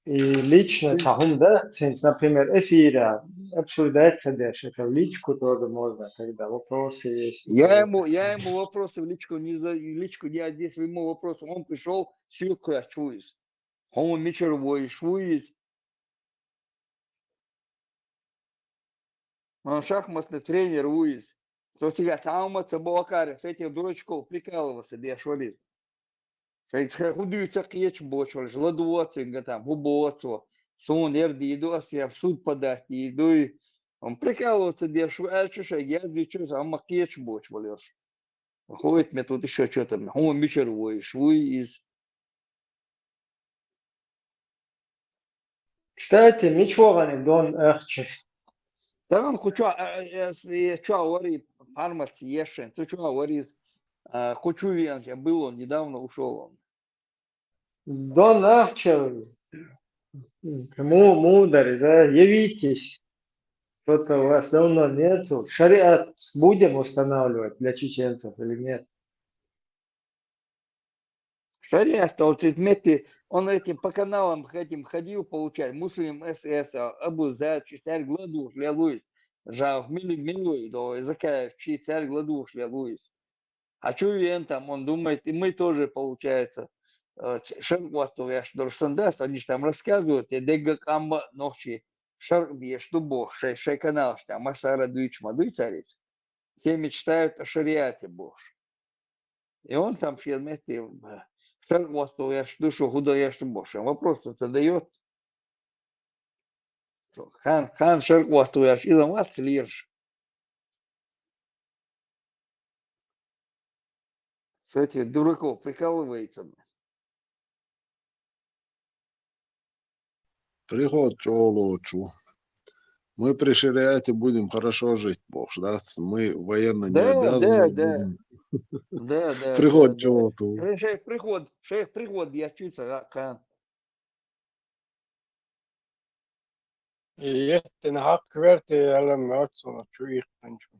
Speaker 1: И лично там, да, например, эфира обсуждается дальше, это в личку тоже можно, когда вопросы есть.
Speaker 3: Я ему вопросы в личку не одеть, ему вопросы. Он пришел, все крачует. Он мечеровой швует. Он шахматный тренер уиз. То тебя там цабалакари с этих дурачков прикалывался, да я швализ. Худуется кеч бочвал, жладуаться, там, губоцо. Сон ерди иду, я в суд подать, иду. Он прикалывается, да я швализ, я отвечу, а макеч бочвал. Ходит мне тут еще что-то. Он мечеровой швуиз.
Speaker 1: Кстати, Мичвогани Дон Эрчев.
Speaker 3: Tamam хочу говорить фармации еще, хочу говорить, хочу вен, я был он недавно ушел.
Speaker 1: Дон Эрчев, мудрый, явитесь. Что-то у вас давно нету. Шариат будем устанавливать для чеченцев или нет?
Speaker 3: Шариат, вот эти, он этим по каналам этим ходил получать, муслим СС, Абу Зач, царь Гладуш, Луис, Жав Милуй, до Закаев, царь Гладуш, Луис. А Чувен там, он думает, и мы тоже, получается, Шаргвату, я что стандарт, они же там рассказывают, и Дегак Амба ночи, Шарби, что Бог, шей канал, что там Масара Дуич Мадуй царец, все мечтают о шариате Бог. И он там все вместе Шаргвату, я душу худо, я что Бог. Вопрос задает. Хан Шаргвату, я и замат лирш. С этих дураков прикалывается.
Speaker 6: Приход чолочу. Мы при шариате будем хорошо жить, Бог, да? Мы военно не обязаны.
Speaker 3: Да.
Speaker 6: Приход чолоту.
Speaker 3: Шейх приход, я чуется, Хан.
Speaker 10: Jätten hakkvärti elämme otsuna tjuihtanchu.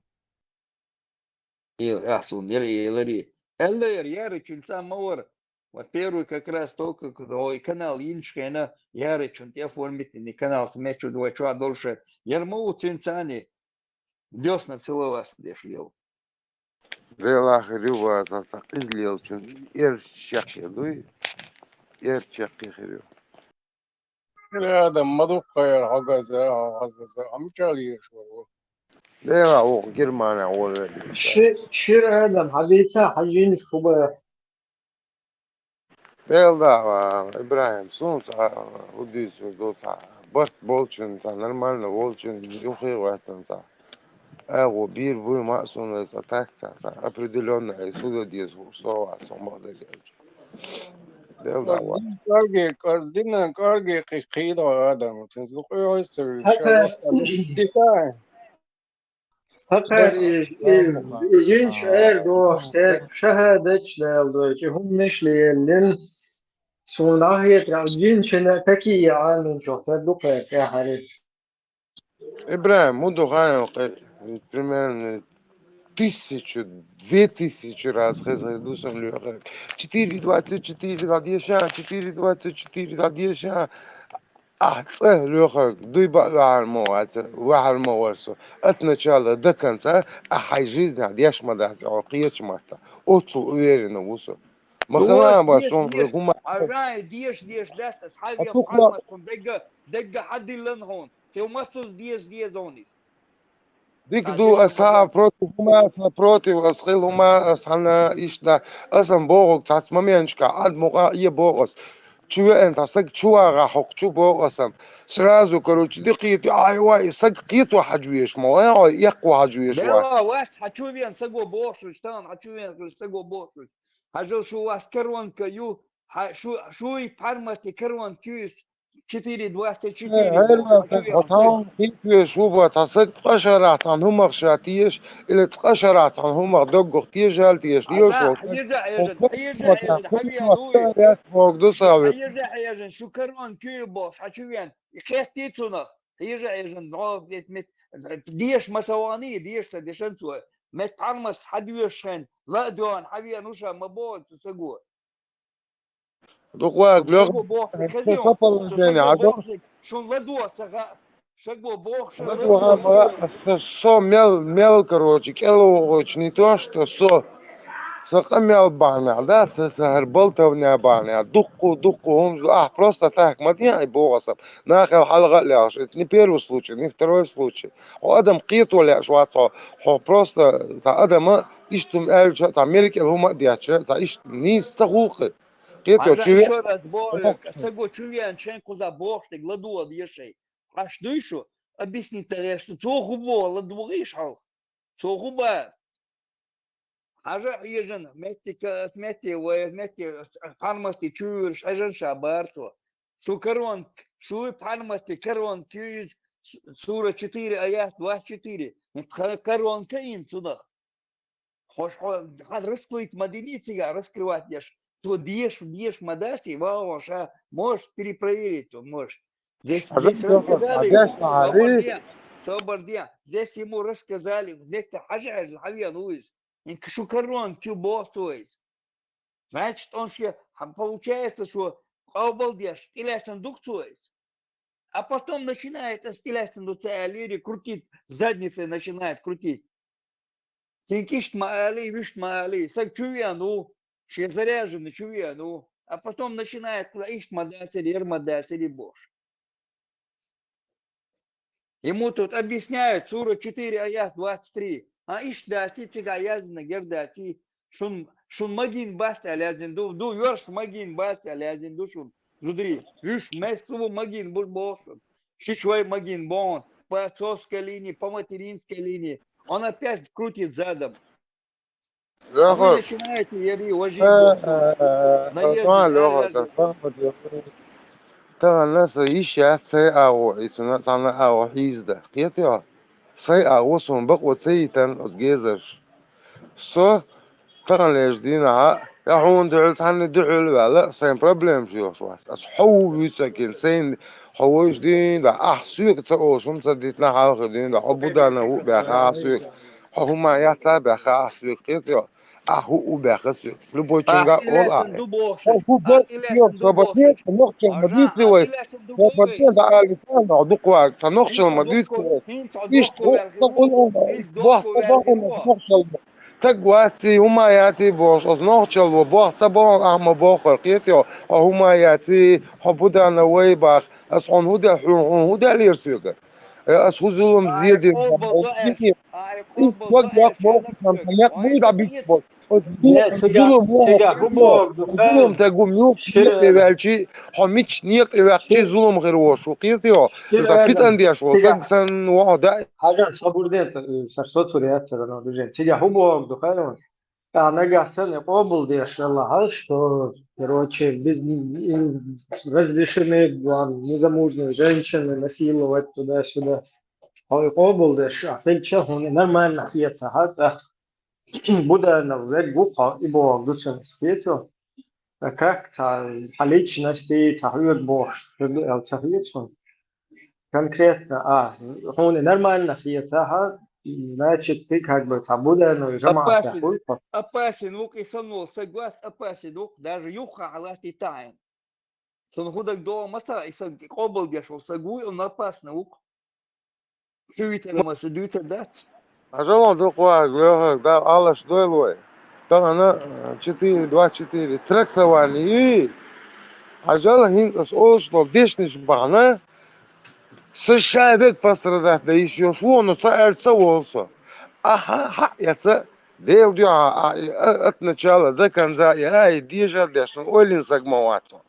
Speaker 3: Асун, Эллер, Яры, Чульца, Мауэр. Во-первых, как раз только канал Иншхена, Яры, Чун, те оформительный канал, смечу двойчуа дольше. Ярмоу Цинцани, десна целоваться, где шлел.
Speaker 4: Велах рюва засак излил чун. Ирчак дуй. Ирчак хирю.
Speaker 10: Hada madukayar hagaza amchali shuru.
Speaker 4: لا هو جرمانة ولا
Speaker 1: شير هذا حديثة حجين شبه
Speaker 4: Belda Ibrahim sunca udis dosa bart bolchun ta normalno bolchun юхи ватанца. Эго бир вы масуна за такса определенная суда диз сова самода делать. Belda ва.
Speaker 10: Карги кида адам. Тензу койойсы.
Speaker 1: حتى فقر يجينش اردو اشتر شهادتش لالدو هم مش لين سوناهية رجينش نتكي عن شوفت دوكا يا حريم
Speaker 4: Ибраим, буду гаем, примерно 1000, 2000 раз хезайду сам люхар. 4,24 la diesha, 4,24 la diesha. أحسن لوخر دوي بقى المو واحد المو ورسو أتنا شاء ده كان سا أحيجيزنا ديش ما ده عقية ماتا أوتو ويرنا وصل ما خلنا
Speaker 9: ديش
Speaker 4: بس هم
Speaker 9: ديش
Speaker 4: هم
Speaker 9: عراي ديش ده أصحابي
Speaker 4: أتوقع
Speaker 9: محمد دقة حد لن هون تيو مسوس ديش زونيس
Speaker 4: ديك دو أسا بروتي هما أسا بروتي وأسخيل هما أسحنا إيش ده أسم بوغك تعس ما مينشكا عاد مقا بوغس شو أنت صق شو راح شو بوغسم سرازو كروش دقيت أي واي صق قيت واحد جويش ما يقوى حجويش واحد
Speaker 9: بلا واحد حتشوفين سقو بوشش تان حتشوفين سقو بوشش حجو شو أسكرون كيو شو يبرمتي كرون كيس 4-24
Speaker 4: هلا
Speaker 9: حتشوفين
Speaker 4: تقطعون كيف شو بتصق قشرات عن هم خشاتيش اللي تقشرات عن هم دق تيجال تيش ليش
Speaker 9: هذا
Speaker 4: وقت
Speaker 9: حيرجع حبيبي نوي حيرجع شو كرون كيبوس حتشوفين يخيتي تنخ حيرجع ديش مسواني ديش سديشن سوا متعرمس حديوشن لا دون حبيبي نوشا مبون تسقوا
Speaker 4: دقواق لغ
Speaker 9: تسقوا بوخ كذيون
Speaker 4: سفر الجاني
Speaker 9: تسقوا
Speaker 4: عدو
Speaker 9: بوخ شون لدوا سقوا بوخ شون
Speaker 4: عدو
Speaker 9: لدوا
Speaker 4: هم со мел короче келоч не то что سقمي بانع ده سهر بلطة بانع دقوا هم просто так مديا بوغصب ناخذ حلقة ляж это не первый случай не второй случай وادم قيت ولا شواطه هو просто за адама иштум эльча за Америки هما دياتش за ишт не стахуق قيت
Speaker 9: Anja
Speaker 4: وشوي
Speaker 9: еще раз борю, сего чувен ченку за бог, ты гладу одешей. А что еще? Объясни тебе, что то губо, ладвугиш хал. То губа. Anja ежен, метти, фармасти чуешь, ажен шабарто. Шу корон, шу фармасти корон кюз, сура 4, аят 24. Корон каин сюда. Хош, раскрыть мадиницига, раскрывать дешь. То дешь мадаси, вауша, можешь перепроверить, то можешь. Здесь рассказали, собордия, здесь ему рассказали, где-то хажа хавия нуис, инк шукарон кюбостуис. Значит, он все, получается, что обалдешь, стилясен дуктуис. А потом начинает стилясен дуцеалири крутить, задницей начинает крутить. Тинкишт маали, вишт маали, сак чувяну. Все заряжены, чувяну, а потом начинает ишь мадацели, эрмадацели бош. Ему тут объясняют сура 4, аят 23. А ишь дати тига язна гердати, шун магин басти алязин ду верш магин басти алязин ду шун. Жудри, виш мессу магин бушбошун. Шишвай магин бон, по отцовской линии, по материнской линии. Он опять крутит задом. А вы начинаете яри ложить
Speaker 4: ترى الناس يشات سيئة يتنا صنع أو حيزده قيتها سيئة وصون بقوة سيئتن أتجيزش سو ترى ليش دينا يحون دعوت عني دعول ولا سين بروبلم شو شواس أس حو يتسكن سين حوش دين دا أحسوك تقوشم تصديتنا حاول دين دا عبودنا هو بخاسوك هما يحتى بخاسوك قيتها أهو بخاسوك لبوتشنجا ولا صبتني نقطة مديتي وي صبتني ده ألفان عدوك تنقطة مديتي إيش تقول بوح نقطة تقواتي هما ياتي بوش أصنقطة وبوح تبون أهم بوخر قيتيو هما ياتي حبودا نوي باخ أصحون هودا حون هودا ليرسوك أصحوزلهم زيادة إيش وقت بوخ تنقيق بودا بيكبوش zulum tegum yok niye belki hamiç niye belki zulum غير وشو قيتيو تبيت عندي شو سن وعدا
Speaker 1: حاجة صبور دي سرسوت فريات سرنا دوجين تيجي هو دخلون أنا قاعد قابل دي الله что короче без разрешены незамужние женщины насиловать туда-сюда هو يقابل ده شافل شهون نرمان نحيتها هذا بودا نوزك بوقا إبو دوشن سبيتو كاك تا حليتش نستي تحويل بوش تحويلشون конкретно هون نرمان نحيتها значит ты как бы буда но جماعة
Speaker 9: опасен,
Speaker 1: تحويل
Speaker 9: опасен, лук и санул, согласен, опасен, лук, даже юха алати таем. Сон худак до маса, и сон кобл гешел, сагуй, он опасный, лук. Твиттер маса, двиттер дать.
Speaker 4: عشان دوقوا ده الله شدوي لوي طبعا انا 4-2-4 трек ثواني عجله هينكس اوشلو ديشنش بعنا سشابك пострадать да еще шо но цаэльцаволсо ага яца дел дю от начала до конца я дижа дэшн олин сагмавато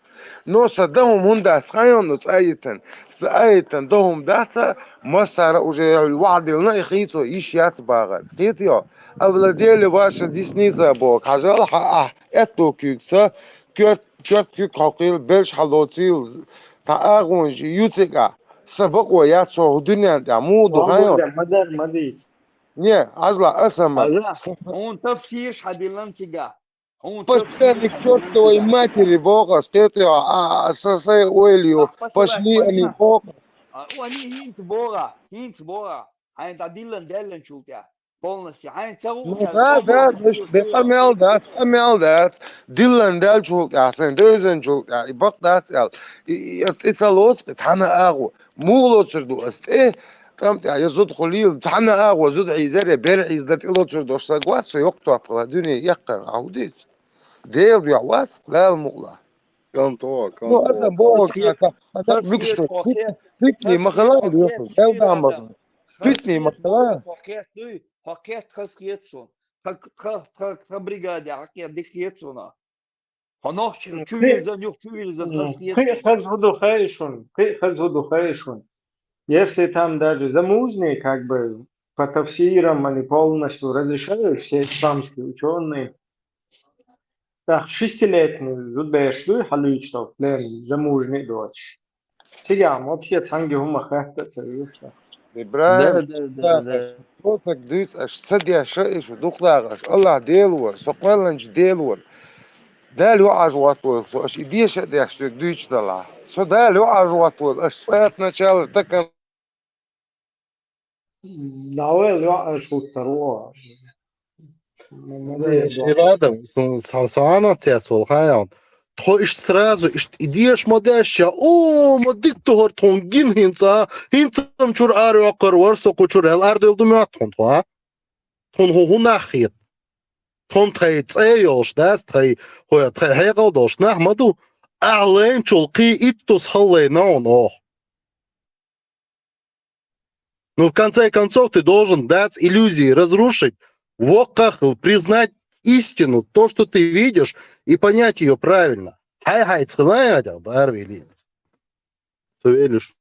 Speaker 4: но садам мунда цайон цаитен цаитен дом дата مسار уже الوعد لنا يخيطو يشيات باغل قيتيو أبلاديل باشا ديسنيزا بوك حاجة حق اتو كيكسا كيوت كيك حقيل بلش حلوتيل تاغون يوتيكا سبق وياتسو الدنيا دعمود وغايون
Speaker 1: مديت
Speaker 4: نيه عزلا اسما
Speaker 9: لا он تفسير حديلان تيجا он
Speaker 4: Пошли к чертовой матери Бога, скетио, сосай ойлю, пошли они Бога.
Speaker 9: они хинц бора, они дадилан делен чултя, полностью, они целую.
Speaker 4: Ну да, مش بقمل ده دلن دل شغل احسن دوزن شغل يعني بق ده اتسالوت اتحنا اغو مو لوتشردو است قمت يعني زود خليل اتحنا اغو زود عيزاري بيرعيز ده لوتشردو ساقوات سو يقطع بلا دنيا يقر عوديت ديل بيعواس لا المغلا مو أصلا بوك بيكشتو فتني مخلان يوصل ديل دعم فتني مخلان
Speaker 9: حكيت خسيتسون بريغادي حكيت ديكيتسون هنوش تويلزن
Speaker 1: خذ خيشون если там даже замужние как бы по тафсирам они полностью разрешают все исламские ученые так 6-летний зудбешлю халичтов плен замужний дочь тигам вообще танги хума хахта царюша
Speaker 4: إبراهيم صوتك دوس أش سدي شيء شو دخلاق أش الله ديلور سقلنج ديلور ده لو عجواتول سو أش إديش ده أش دوش دلا سو ده لو عجواتول أش صيت نشال تكن
Speaker 1: ناويل يعش وتروح
Speaker 18: Рядом Сансана цесол хаян. То иш сразу иш идешь модаща. О, модик тохор тонгин хинцам чур арио акарвар соку чур эл ардел думят тон то. Тон хо нахит. Тон тай цеёш дас тай хоя тай хегал дош нахмаду. Ален чулки иттус халлейнаон о. Но в конце концов ты должен дать иллюзии, разрушить, вокахл, признать истину, то, что ты видишь, и понять ее правильно. Хай-хай, цхлая, барвили. Совелишь.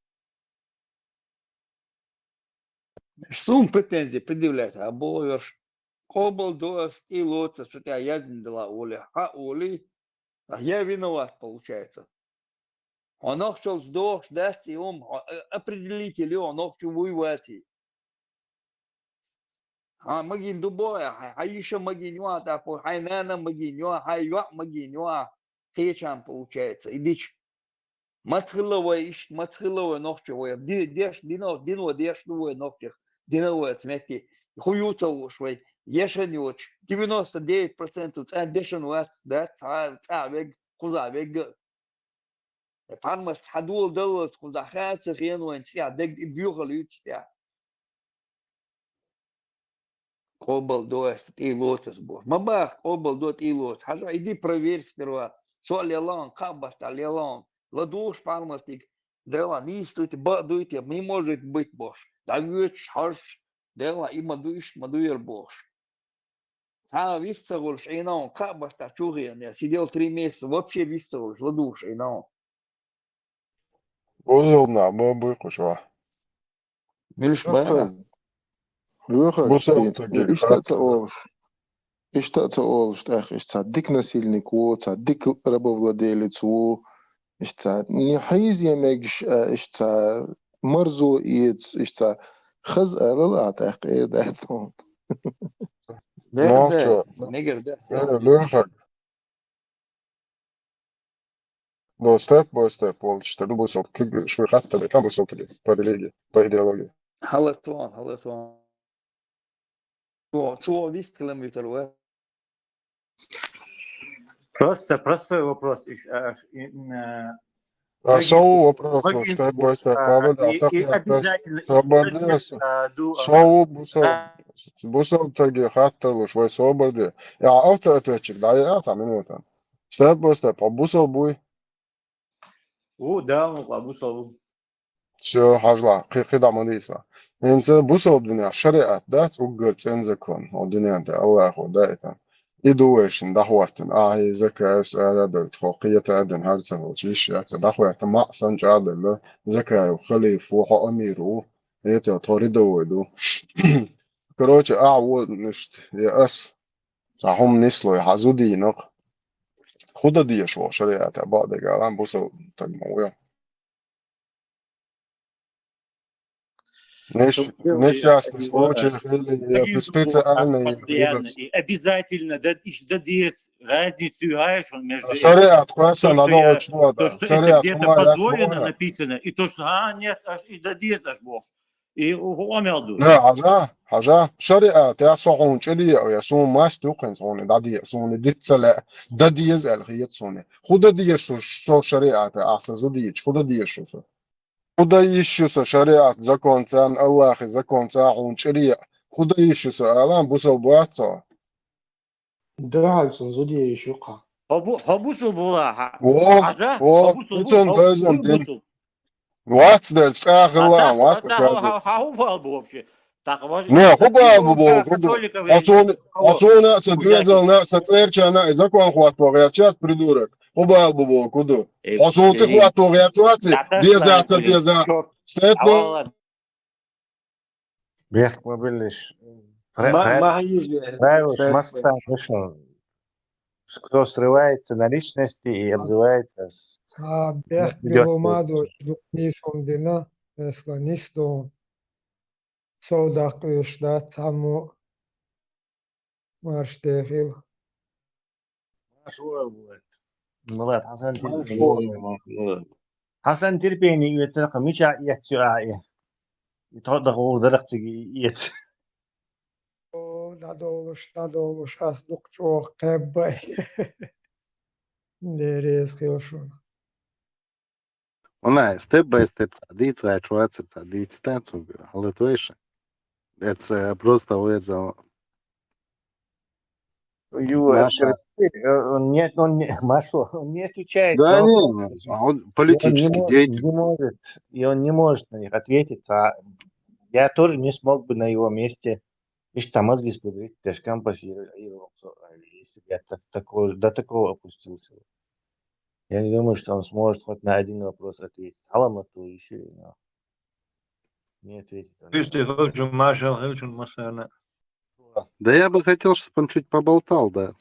Speaker 9: Сум претензии предъявлять, а боешь. Кобл доас и лоца, что тебя яден дала Оля. А Оли, а я виноват, получается. Он хотел сдох, дать, и он определитель, он хотел воевать. Магин дубоя, а еще магинюа, такой, хайнана магинюа, хайюа магинюа, хечам получается. И дичь. Мацхиловая, ногчевая, дино дешевая ногчех, диновая, смерти, хуются ушвей, ешенюч, 99% дешенуац, да, цавег, кузавег. Фармас хадул долларов, кузахаца, хренуэн, ся, дег и бюхалют, ся. Кобал дост и лотос бог. Мабах, кобал дот и лотос. Хажа, иди проверь сперва. Со лелон, кабаста лелон. Ладуш фарматик. Дела нистуйте, бадуйте, не может быть бог. Давич, харш, дела и мадуир бог. А виссагульш, и наон, кабаста чугин. Я сидел 3 месяца, вообще виссагульш, ладуш, и наон.
Speaker 11: Бозылна, бабы, кушва.
Speaker 9: Милиш бара.
Speaker 11: Ищтаться олш, эх, ищта дик насильник, ца дик рабовладелец, ищта не хайз ямегш, ищта марзу иец, ищта خز لا تحقيق داتون
Speaker 3: ده
Speaker 11: نوچو
Speaker 3: نيجر ده
Speaker 11: لوخك لو ستيب باي ستيب والشتلو بوصل كل شوي حتى بيتم وصلت لي بريليجي بايديولوجي
Speaker 3: Halletån. Två visst kilometer уэ.
Speaker 13: Просто простой вопрос.
Speaker 11: Сау вопрос ستيب باي ستيب قابل
Speaker 13: И
Speaker 11: اعتقد بس
Speaker 13: обязательно
Speaker 11: صبر
Speaker 13: из
Speaker 11: دي
Speaker 13: ду
Speaker 11: سو بوصل تجي حتى شوي صبر دي يعني اوتا اتوتشك داي اعطى من وطن ستيب باي ستيب بوصل بوي
Speaker 13: да, обусловил.
Speaker 11: شو حاجة قيدا مديسة انت بوصل الدنيا شريعة دات وقرت انزكون الدنيا انت الله اخو دايتا يدوشن دحوتن اي زكاة سألة دوت خوقية ادن هرسه وشيشة دحوتن ما سنج عدل زكاة وخليف وحو اميرو يتا طوري دويدو كروش اعود نشت يأس صحهم نسلو يحزو دينك خدا دي شو شريعة بعد قالان بوصل تجمعويا Ниш ясно случаи или специальные
Speaker 13: постоянно. И обязательно дадесть разницу, между
Speaker 11: шариат
Speaker 13: то,
Speaker 11: кваса
Speaker 13: что
Speaker 11: надо
Speaker 13: я,
Speaker 11: очень много.
Speaker 13: то, что это
Speaker 11: Шариат
Speaker 13: где-то
Speaker 11: хума як
Speaker 13: позволено
Speaker 11: хуя.
Speaker 13: написано, и то, что нет, и дадесть аж Бог. И омелду.
Speaker 11: لا حاجة شريعة يسوعون شريعة أو يسوعون ما استوقن صوني دادي يسوني ديت سلا دادي يزال خيط صوني خدا دي يشو سو شريعة أحسن زديش خدا دي يشو سو خدا يشو سو شريعة زكون تان الله خي زكون تاعون شريعة خدا يشو سو ألان بوصل بواتو
Speaker 14: Dhalson zudije šuqa.
Speaker 13: Хобусу была. Хажа?
Speaker 11: Ицон тайзон дин What's that фахла what's that
Speaker 13: Хау был вообще. Так,
Speaker 11: Не, хуба бубо,
Speaker 13: католиков
Speaker 11: Асуна садвезал на сацерчана и закон хват погерчат придурок. Хуба бубо, куду. Асун ты хват погерчат, деза. Степно.
Speaker 12: Бег мобильный.
Speaker 1: Маханизм.
Speaker 12: Правило, Маска вышел. Кто срывается на личности и обзывается
Speaker 15: Бег Беломаду, Нисондина, Нисдон. Саудак штат саму марштехил.
Speaker 12: Машуэл будет. Ну ладно, Хасан терпение يتلقى مش يتسعى يتوضح ودرقت يت
Speaker 15: Dadoluş, asbuk çok kebbay. Neresi kılşun.
Speaker 18: Вона степ бай степ садиться, а чуваться садиться танцу, але твоєше. Это просто вызов.
Speaker 12: Он не, Машу, он не отвечает.
Speaker 18: Да не, он политический деятель.
Speaker 12: Он не может на них ответить. А я тоже не смог бы на его месте. Ишь, мозги спудрить, тяжком пассировал. Если бы я до такого опустился. Я не думаю, что он сможет хоть на один вопрос ответить. Аламату еще не ответит.
Speaker 18: Да я бы хотел, чтобы он чуть поболтал, да,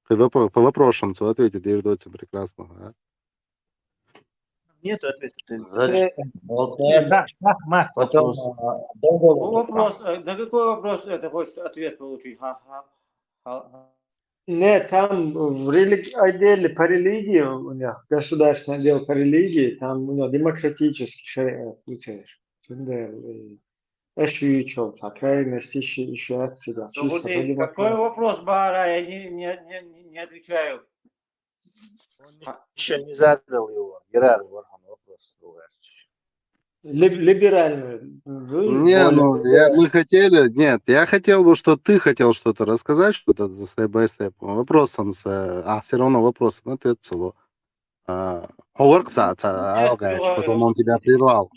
Speaker 18: по вопросам ответит, и ждете прекрасного. А?
Speaker 12: Нет ответа.
Speaker 13: Вопрос, на какой вопрос это хочешь ответ получить?
Speaker 1: Нет, там в отделе по религии у них, государственный отдел по религии, там у него демократический шариат, учаешь. Ощущал, крайность еще от себя.
Speaker 13: Какой вопрос, Бара? Я не отвечаю.
Speaker 12: Еще не задал его. Герард Вархан вопрос.
Speaker 1: Либеральную.
Speaker 18: Мы хотели, нет, я хотел бы, что ты хотел что-то рассказать, что-то степ-бай-степ. Вопросом все равно вопрос на ответ цело. Потом он тебя прервал.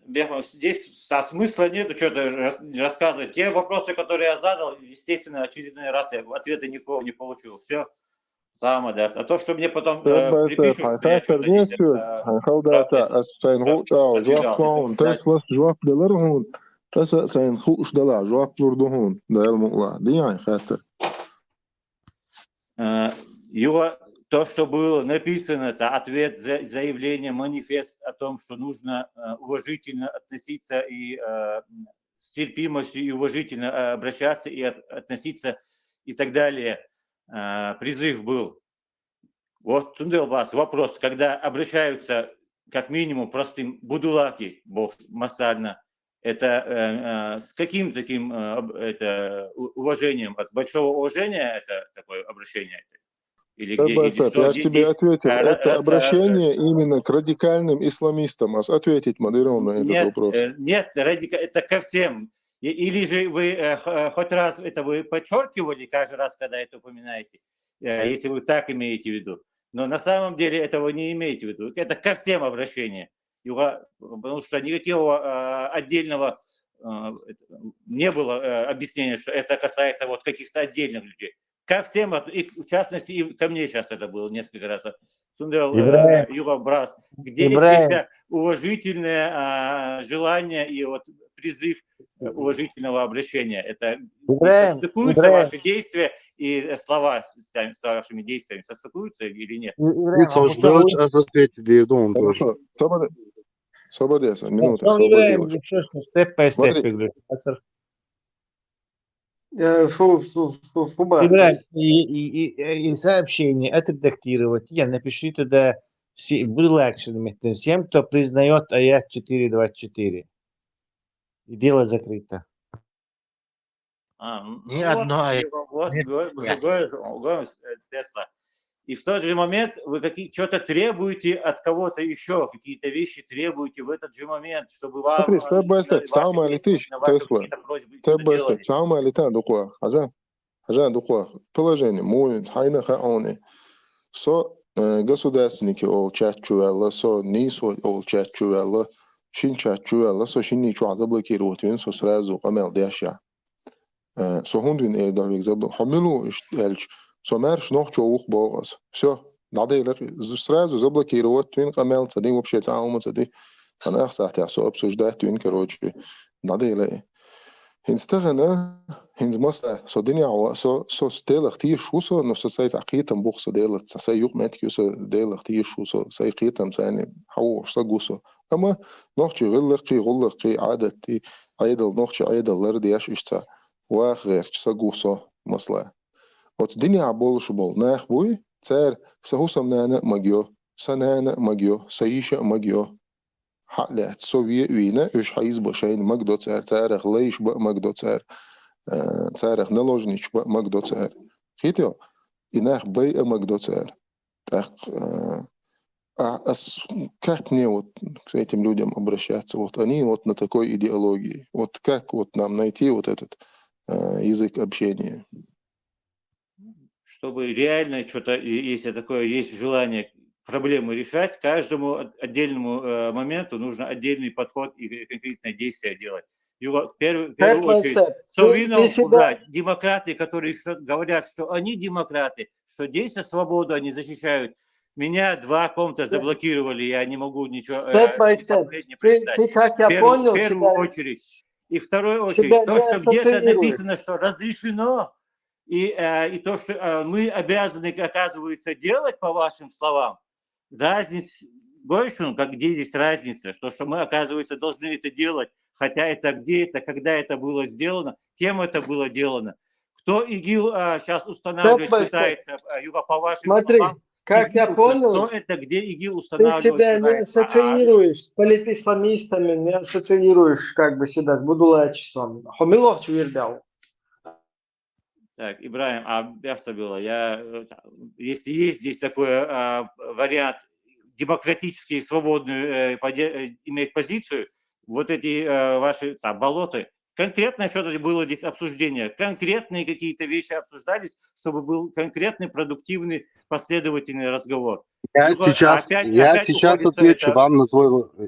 Speaker 13: Здесь смысла нету что-то рассказывать. Те вопросы, которые я задал, естественно, очередной раз я ответа никакого не получил. Все. Самое, да. А то, что мне потом припишут, что я что-то то, что было написано, это ответ, заявление, манифест о том, что нужно уважительно относиться и с терпимостью и уважительно обращаться и относиться и так далее. Призыв был. Вот, Тундэлбас, вопрос, когда обращаются как минимум простым будулаки, бог масально, это с каким таким это уважением, от большого уважения это такое обращение? Или где, или что,
Speaker 11: Я же тебе
Speaker 13: здесь
Speaker 11: ответил. Это обращение именно к радикальным исламистам. Ответить Мадырову на этот
Speaker 13: нет,
Speaker 11: вопрос.
Speaker 13: нет, это ко всем. Или же вы хоть раз это вы подчеркивали каждый раз, когда это упоминаете, если вы так имеете в виду. Но на самом деле этого не имеете в виду. Это ко всем обращение. Потому что никакого отдельного не было объяснения, что это касается вот каких-то отдельных людей. Ко всем, и в частности, и ко мне сейчас это было несколько раз. Сундел, Юга Брас, где есть уважительное желание и вот призыв уважительного обращения. Это состыкуются ваши действия и слова с вашими действиями, состыкуются или нет?
Speaker 11: Свободец, минута,
Speaker 12: И сообщение отредактировать. Я напиши туда всем, кто признает аят 4.24. И дело закрыто.
Speaker 13: Ни одно аят. И в тот же момент вы что-то требуете от кого-то еще, какие-то вещи требуете в этот же момент, чтобы вам
Speaker 11: Смотри, степ-бай-степ, تعال لتيش Тесла. Степ-бай-степ, تعال لتان дукуа. Хажан дукуа. Положение. Мой хайна хаоне. Со государственники ол чатчуэлла, со нисо ол чатчуэлла, шин чатчуэлла, со шин ничу заблокировать, со сразу камел дэша. Со хундвин эрдавик заблок. Хамилу эльч. Сомерш нох чоух богас. Все. Надо сразу заблокировать твин камел, цадим вообще цаума цади. Санах сахтя со обсуждать твин, короче. Надо или. Хинстагана, хинзмаста, со дыня, со стелах тир шусо, но со сайт акитам бог со делать, со сайюк меткю со делах тир шусо, сай китам сайни хауш сагусо. Ама нохчи гиллахчи адати, айдал нохчи айдал лардияш ишца, вахрерч сагусо масла. От дыня больше был нахбуй, царь сахусам нана магио, санана магио, саиша магио. حقلت سوفيت وينا إيش حيزبا شين مقدو تسعر تاريخ ليش بقى مقدو تسعر تاريخ نلوجنيش بقى مقدو تسعر خيتيو إناخ بيئة مقدو تسعر تاق как мне вот к этим людям обращаться? Вот они вот на такой идеологии. Вот как вот нам найти вот этот язык общения?
Speaker 13: Чтобы реально что-то, если такое есть желание проблему решать, каждому отдельному моменту нужно отдельный подход и конкретное действие делать. В первую очередь, демократы, которые говорят, что они демократы, что здесь за свободу они защищают. Меня два комната заблокировали, я не могу ничего последнее прочитать.
Speaker 1: Ты, как я понял,
Speaker 13: в первую очередь. И в вторую очередь, то, что где-то написано, что разрешено, и то, что мы обязаны, оказывается, делать по вашим словам, разница, больше, как где здесь разница, что мы, оказывается, должны это делать, хотя это где это, когда это было сделано, кем это было делано. Кто ИГИЛ сейчас устанавливать пытается, по вашим словам,
Speaker 1: как я понял,
Speaker 13: кто это, где ИГИЛ устанавливать
Speaker 1: ты себя не ассоциируешь с политисламистами, не ассоциируешь как бы себя с будулачеством. Хомилов чувирдал.
Speaker 13: Так, Ибраим, если есть здесь такой вариант демократический, свободную иметь позицию, вот эти ваши болота, конкретно что-то было здесь обсуждение, конкретные какие-то вещи обсуждались, чтобы был конкретный, продуктивный, последовательный разговор.
Speaker 18: Я сейчас отвечу вам на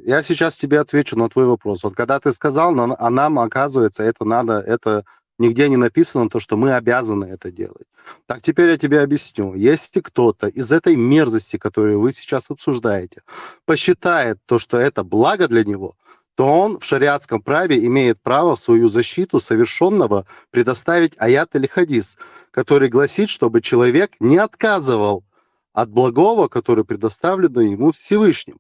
Speaker 18: я сейчас тебе отвечу на твой вопрос. Вот когда ты сказал, а нам, оказывается, это нигде не написано то, что мы обязаны это делать. Так, теперь я тебе объясню. Если кто-то из этой мерзости, которую вы сейчас обсуждаете, посчитает то, что это благо для него, то он в шариатском праве имеет право в свою защиту совершенного предоставить аят или хадис, который гласит, чтобы человек не отказывал от благого, которое предоставлено ему Всевышним.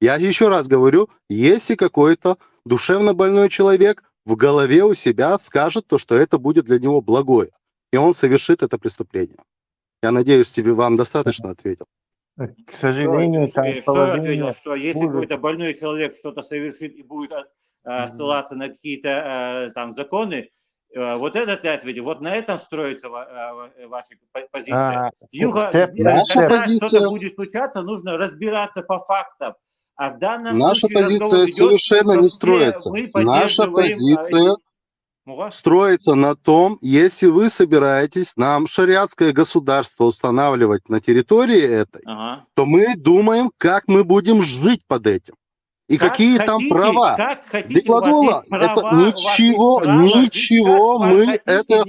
Speaker 18: Я еще раз говорю, если какой-то душевно больной человек в голове у себя скажет то, что это будет для него благое, и он совершит это преступление. Я надеюсь, вам достаточно ответил.
Speaker 12: К сожалению, там
Speaker 13: Что я ответил,
Speaker 12: положение
Speaker 13: что если
Speaker 12: хуже.
Speaker 13: какой-то больной человек что-то совершит и будет ссылаться на какие-то там законы, вот это ты ответил. Вот на этом строится ваша позиция. Когда что-то будет случаться, нужно разбираться по фактам. А в данном
Speaker 18: Наша
Speaker 13: случае разговор
Speaker 18: позиция
Speaker 13: идет,
Speaker 18: совершенно
Speaker 13: что
Speaker 18: не
Speaker 13: все
Speaker 18: строится.
Speaker 13: мы
Speaker 18: Наша
Speaker 13: поддерживаем
Speaker 18: позиция строится на том, если вы собираетесь нам шариатское государство устанавливать на территории этой, то мы думаем, как мы будем жить под этим. И какие там права.
Speaker 13: Как хотите,
Speaker 18: Дикладула, это ничего, мы это...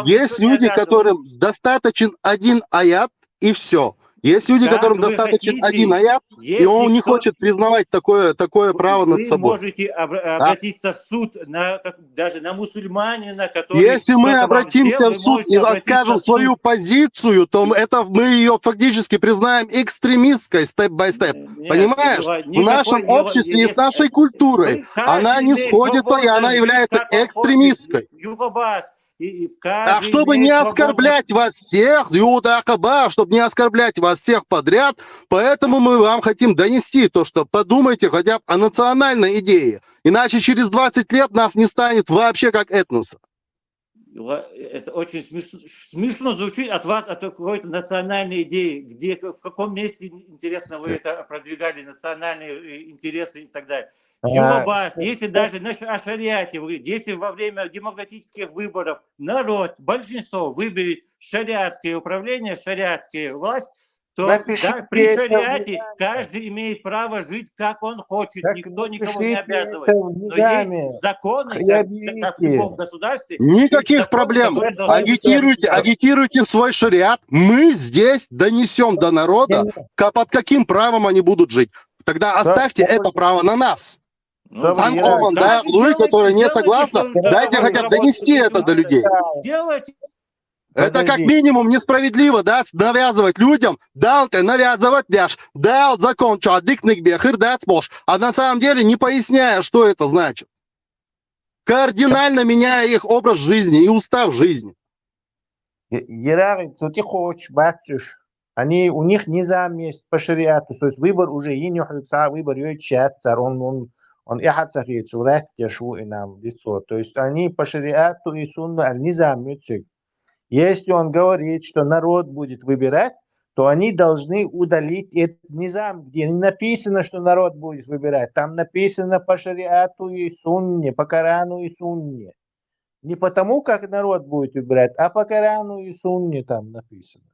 Speaker 18: Есть люди, которым достаточен один аят, и все. Есть люди, которым достаточен один аят, и он не хочет признавать такое право над
Speaker 13: Вы
Speaker 18: собой.
Speaker 13: можете обратиться в суд даже на мусульманина, который
Speaker 18: Если мы
Speaker 13: что-то вам
Speaker 18: обратимся
Speaker 13: сделал,
Speaker 18: в
Speaker 13: вы
Speaker 18: суд
Speaker 13: можете
Speaker 18: и
Speaker 13: обратиться
Speaker 18: расскажем
Speaker 13: в суд.
Speaker 18: свою позицию, то это мы ее фактически признаем экстремистской, степ-бай-степ. Понимаешь? В нашем обществе и с нашей культурой она не сходится, и она является экстремистской. А чтобы не оскорблять вас всех, чтобы не оскорблять вас всех подряд, поэтому мы вам хотим донести то, что подумайте хотя бы о национальной идее. Иначе через 20 лет нас не станет вообще как этноса.
Speaker 13: Это очень смешно звучит от вас, от какой-то национальной идеи, в каком месте, интересно, вы это продвигали, национальные интересы и так далее. Юлабас, если даже на шариате, если во время демократических выборов народ, большинство выберет шариатское управление, шариатская власть, то при шариате каждый имеет право жить, как он хочет, никто никого не обязывает. Но есть законы, как в любом государстве.
Speaker 18: Никаких проблем. Агитируйте свой шариат. Мы здесь донесем до народа, под каким правом они будут жить. Тогда оставьте это право на нас. Санкоман, да, Луи, которые не согласны, дайте хотя бы донести это до людей. Это как минимум несправедливо, да, навязывать людям, навязывать дал закон, а на самом деле не поясняя, что это значит. Кардинально меняя их образ жизни и устав жизни.
Speaker 12: Они, у них низам есть по шариату, то есть выбор уже выбор он и нам лицо. То есть они по шариату и сунну аль-низам. Если он говорит, что народ будет выбирать, то они должны удалить этот низам, где не написано, что народ будет выбирать. Там написано по шариату и сунне, по Корану и сунне. Не потому, как народ будет выбирать, а по Корану и сунне там написано.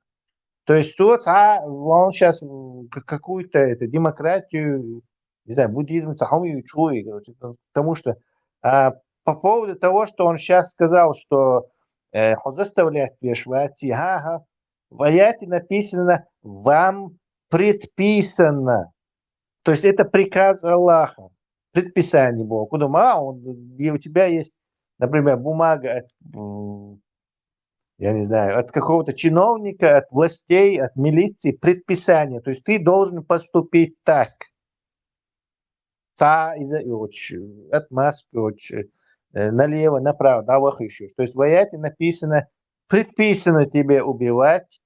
Speaker 12: То есть он сейчас какую-то демократию, не знаю, буддизм, потому что по поводу того, что он сейчас сказал, что заставлять вешвати, в аяте написано «вам предписано». То есть это приказ Аллаха, предписание Бога. Куда у тебя есть, например, бумага от, я не знаю, от какого-то чиновника, от властей, от милиции, предписание. То есть ты должен поступить так. От маски, налево, направо, еще. То есть в аяте написано, предписано тебе убивать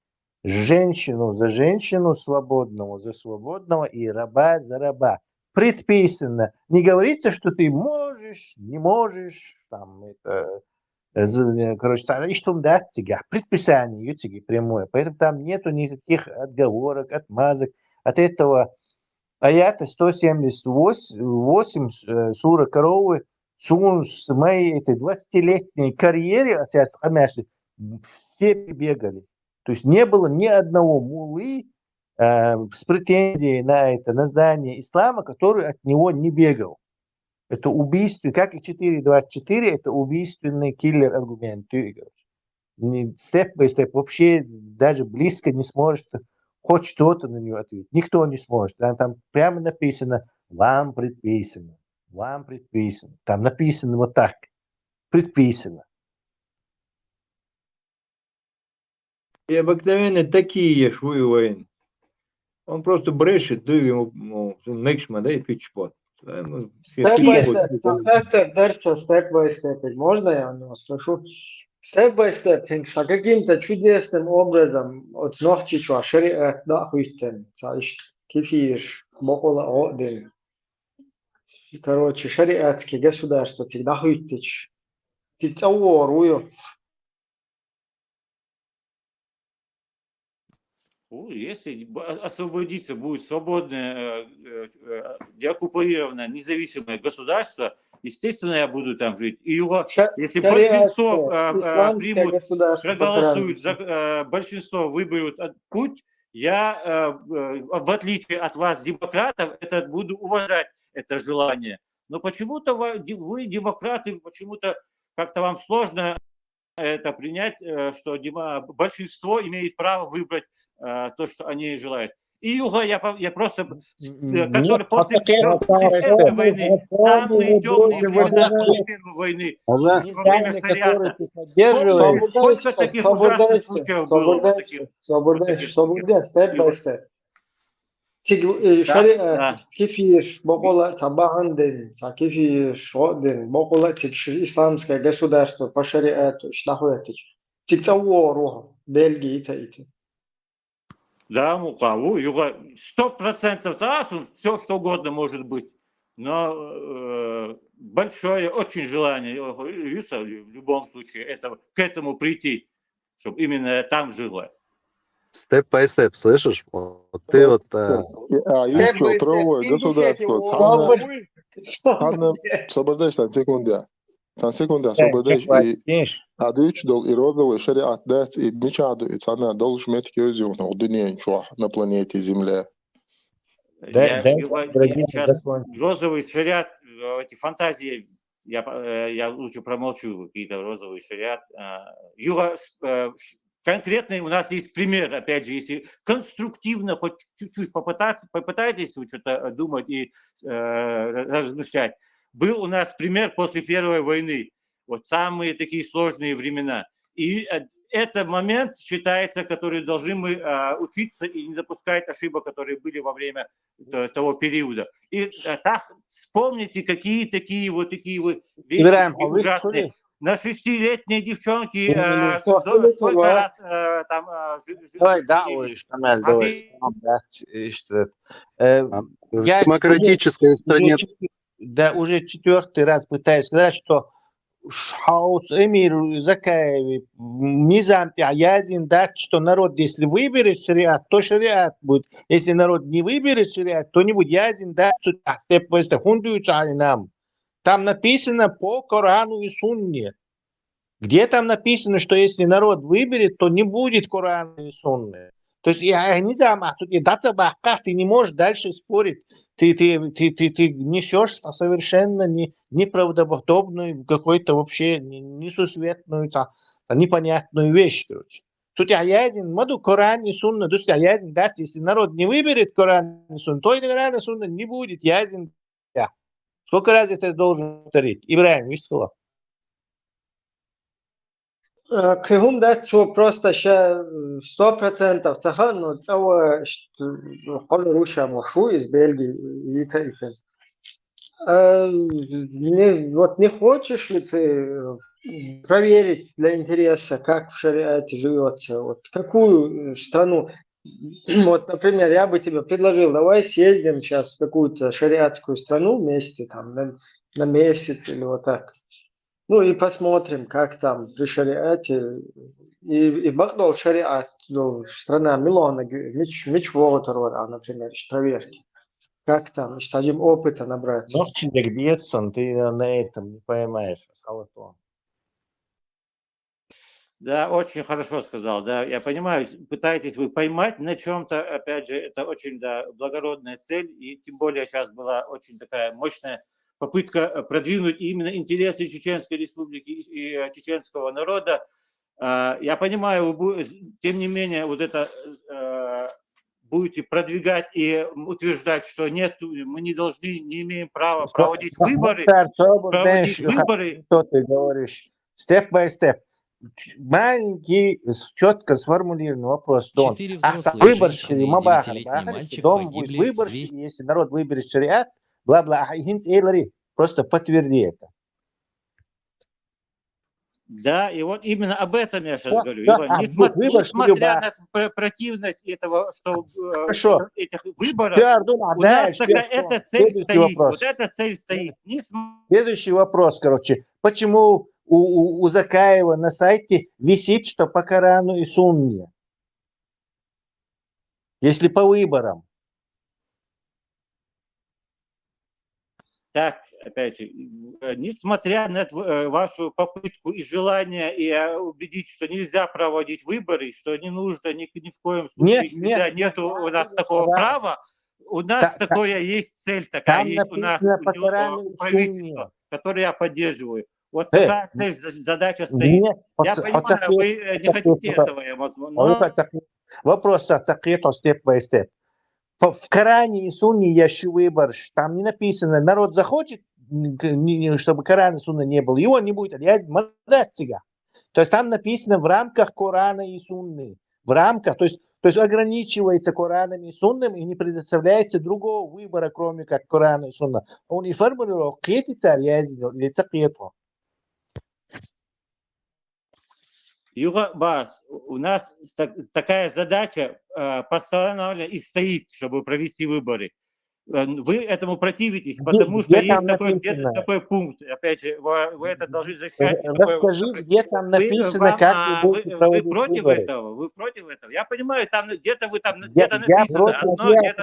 Speaker 12: женщину за женщину, свободного за свободного и раба за раба. Предписано. Не говорится, что ты можешь, не можешь, там это... Короче, предписание прямое. Поэтому там нету никаких отговорок, отмазок от этого аята 178 сура Коровы. С моей этой 20-летней карьере все бегали. То есть не было ни одного муллы с претензией на здание ислама, который от него не бегал. Это убийство, как и 4.24, это убийственный киллер-аргумент. Степ-бай-степ вообще даже близко не сможет хоть что-то на него ответить. Никто не сможет. Там прямо написано «вам предписано». Вам предписано. Там написано вот так. Предписано.
Speaker 14: И обыкновенно такие швы воин. Он просто брешет, да ему некшма, да и пичпот.
Speaker 1: Step by step. Это версия step by step. Можно я у него спрошу? Step by step, с каким-то чудесным образом от ногчичу шариат нахуйтен. Кефир, бокола один. Короче, шариатские государства, ты нахуйтич. Ты тауорую.
Speaker 13: Если освободиться будет свободное, деоккупированное, независимое государство, естественно, я буду там жить. И его, если большинство примут, проголосуют, большинство выберут путь, я, в отличие от вас, демократов, это буду уважать это желание. Но почему-то вы, демократы, почему-то как-то вам сложно это принять, что большинство имеет право выбрать то, что они желают. И Юга, я просто, который после Первой войны, самые темные времена после Первой войны, во время шариата. Сколько таких ужасных случаев было?
Speaker 1: Свободен, step by step. شريعة كيفيش بقولة تبعندن كيفيش غدن بقولة تكش إسلامское государство по шариату шлахуятич тиктауоруха Бельгии таити.
Speaker 13: Да, мукаву, юга 100% согласен, все что угодно может быть, но большое очень желание в любом случае к этому прийти, чтобы именно там жило.
Speaker 18: Степ by степ, слышишь? Вот ты вот...
Speaker 11: Еще правое государство. Собордеш, секунда. Секунда, собордеш. И адыч дол и розовый шариат дать и ничаду и цана должен иметь кёзю на дуне на планете Земля.
Speaker 13: Сейчас розовый шариат, эти фантазии, я лучше промолчу, какие-то розовые шариат. Юга, конкретный у нас есть пример, опять же, если конструктивно хоть чуть-чуть попытаетесь вы что-то думать и размышлять. Был у нас пример после Первой войны, вот самые такие сложные времена. И это момент считается, который должны мы учиться и не допускать ошибок, которые были во время того периода. И так вспомните, какие такие вот вещи ужасные. На 6-летние девчонки сколько раз там
Speaker 18: в демократической стране.
Speaker 20: Да, уже 4-й раз пытаюсь сказать, что Хаус Эмир Закаевич, Низам Язин дать, что народ, если выберет шариат, то шариат будет. Если народ не выберет шариат, то не будет. Язин дать, нам. Там написано по Корану и Сунне. Где там написано, что если народ выберет, то не будет Корана и Сунны? То есть я не знаю, ты не можешь дальше спорить. Ты несешь совершенно неправдоподобную, какую-то вообще несусветную, непонятную вещь, короче. Тут я один, моду Коран и Сунна, то есть я один, да, если народ не выберет Коран и Сунна, то и Коран и Сунна не будет, я один, да. Сколько раз это должен повторить? Ибрахим, видишь слово?
Speaker 1: Кыгум да, что просто ще 100% цаха, но целое, холо Руша Мошу из Бельгии, вот не хочешь ли ты проверить для интереса, как в шариате живется, вот какую страну, вот, например, я бы тебе предложил, давай съездим сейчас в какую-то шариатскую страну вместе, там, на месяц или вот так. Ну и посмотрим, как там при шариате. И Багдал шариат, страна Милона, Мичвотер, например, проверки. Как там, с одним опыта набрать.
Speaker 20: Ну, где ты на этом не поймаешь, Салатон.
Speaker 13: Да, очень хорошо сказал, да, я понимаю, пытаетесь вы поймать на чем-то, опять же, это очень, да, благородная цель, и тем более сейчас была очень такая мощная попытка продвинуть именно интересы Чеченской Республики и чеченского народа. Я понимаю, вы, тем не менее, вот это будете продвигать и утверждать, что нет, мы не должны, не имеем права проводить выборы.
Speaker 20: Что ты говоришь? Step by step. маленький, четко сформулированный вопрос. Дон.
Speaker 16: 4
Speaker 20: Ах, там
Speaker 16: взрослые
Speaker 20: выборщики,
Speaker 16: женщины и
Speaker 20: мабахар,
Speaker 16: 9-летний
Speaker 20: бахар, что
Speaker 16: мальчик
Speaker 20: дом будет
Speaker 16: погибли в
Speaker 20: выборщик, если народ выберет шариат, бла-бла. А хинц эйлари, просто подтверди это.
Speaker 13: Да, и вот именно об этом я сейчас
Speaker 20: Вот,
Speaker 13: говорю.
Speaker 20: да,
Speaker 13: Иван.
Speaker 20: выборщики,
Speaker 13: Несмотря
Speaker 20: ба.
Speaker 13: на противность этого, что
Speaker 20: Хорошо.
Speaker 13: этих выборов,
Speaker 20: Ардун,
Speaker 13: у нас
Speaker 20: дальше,
Speaker 13: такая эта цель
Speaker 20: следующий
Speaker 13: стоит.
Speaker 20: вопрос.
Speaker 13: Вот эта цель стоит.
Speaker 20: Следующий вопрос, короче. Почему у Закаева на сайте висит, что по Корану и Сунне? Если по выборам.
Speaker 13: Так, опять же, несмотря на вашу попытку и желание и убедить, что нельзя проводить выборы, что не нужно ни в коем случае нельзя, нету у нас такого права, у нас такое есть цель такая,
Speaker 20: там
Speaker 13: есть у нас
Speaker 20: написано по Корану и
Speaker 13: правительство, которое я поддерживаю. Вот такая цель, задача стоит.
Speaker 20: Нет,
Speaker 13: Я понимаю, вы не хотите этого, но...
Speaker 20: Вопрос step by step. В Коране и Сунне есть выбор. Там не написано, народ захочет, чтобы Коран и Сунна не было, его не будет. То есть там написано в рамках Корана и Сунны. В рамках, то есть ограничивается Кораном и Сунном и не предоставляется другого выбора, кроме как Корана и Сунна. Он и формулировал, какие царь лица кето.
Speaker 13: Юга Бас, у нас такая задача постановлена и стоит, чтобы провести выборы. Вы этому противитесь, потому что есть где-то такой пункт. Опять же, вы это должны защищать.
Speaker 20: Расскажи, где там написано, как вы будете проводить
Speaker 13: против
Speaker 20: выборы.
Speaker 13: этого? Вы против этого? Я понимаю, там где-то написано одно, где-то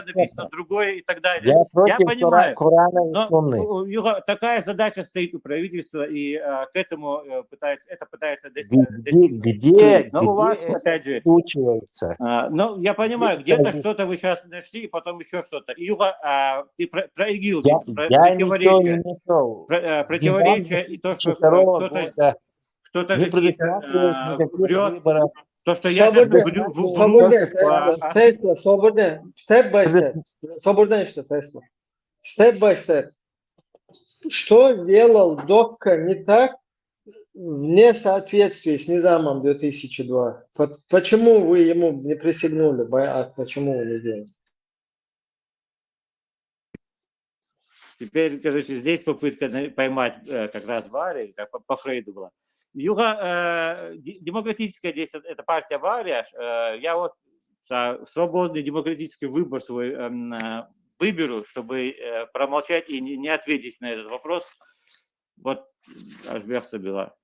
Speaker 13: написано другое и так далее.
Speaker 20: Я против
Speaker 13: понимаю.
Speaker 20: Корана и Сунны.
Speaker 13: Но такая задача стоит у правительства, и к этому пытается достичь.
Speaker 20: Где
Speaker 13: но у вас, опять же,
Speaker 20: случается?
Speaker 13: Ну, я понимаю, где-то что-то вы сейчас нашли, и потом еще что-то. Юга, ты про ИГИЛ, противоречие, и то, что кто-то какие-то врет, то, что я сейчас
Speaker 1: Tesla, свободно, step by step, свободно что Tesla, step by step. Что сделал Докка не так в несоответствии с Низамом 2002? Почему вы ему не присягнули, почему вы не сделали?
Speaker 13: Теперь, короче, здесь попытка поймать как раз Варя, как по Фрейду была. Демократическая здесь, это партия Варя. Я вот свободный демократический выбор свой выберу, чтобы промолчать и не ответить на этот вопрос. Вот аж бьется бела.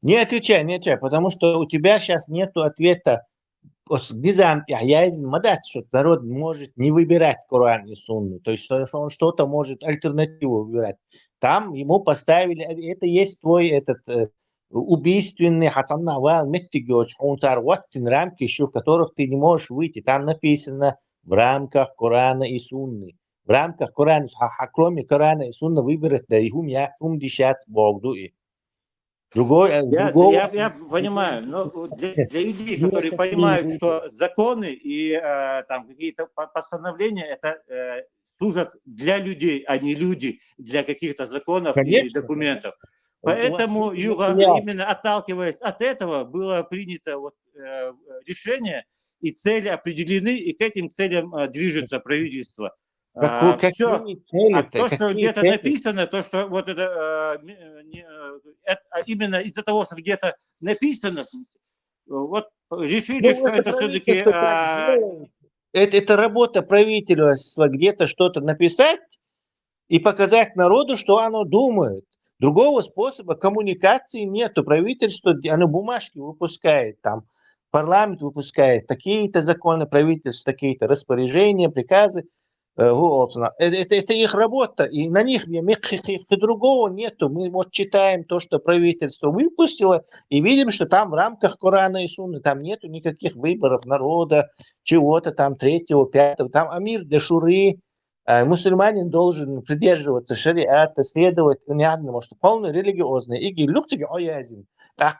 Speaker 20: Не отвечай, потому что у тебя сейчас нету ответа. Низам мадат, что народ может не выбирать Коран и Сунну, то есть что он что-то может альтернативу выбирать. Там ему поставили, это есть твой этот убийственный Хасан Навал Меттигёч, он рамки, еще в которых ты не можешь выйти. Там написано в рамках Корана и Сунны. В рамках Корана, кроме Корана и Сунны выбирать, да и хум дишат Богдуи.
Speaker 13: Я понимаю, но для людей, которые понимают, что законы и там какие-то постановления это служат для людей, а не люди для каких-то законов и документов. Поэтому именно отталкиваясь от этого было принято решение, и цели определены, и к этим целям движется правительство. Все. То, что где-то написано, то, что вот это именно из-за того, что где-то написано, вот решили, что это все-таки...
Speaker 20: Это работа правительства, где-то что-то написать и показать народу, что оно думает. Другого способа коммуникации нету. Правительство, оно бумажки выпускает, там парламент выпускает такие-то законы, правительство, такие-то распоряжения, приказы. Это их работа, и на них другого нету. Мы вот читаем то, что правительство выпустило, и видим, что там в рамках Корана и Сунны там нету никаких выборов народа, чего-то там третьего, пятого, там амир де шуры. Мусульманин должен придерживаться шариата, следовать унядному, что полный религиозный.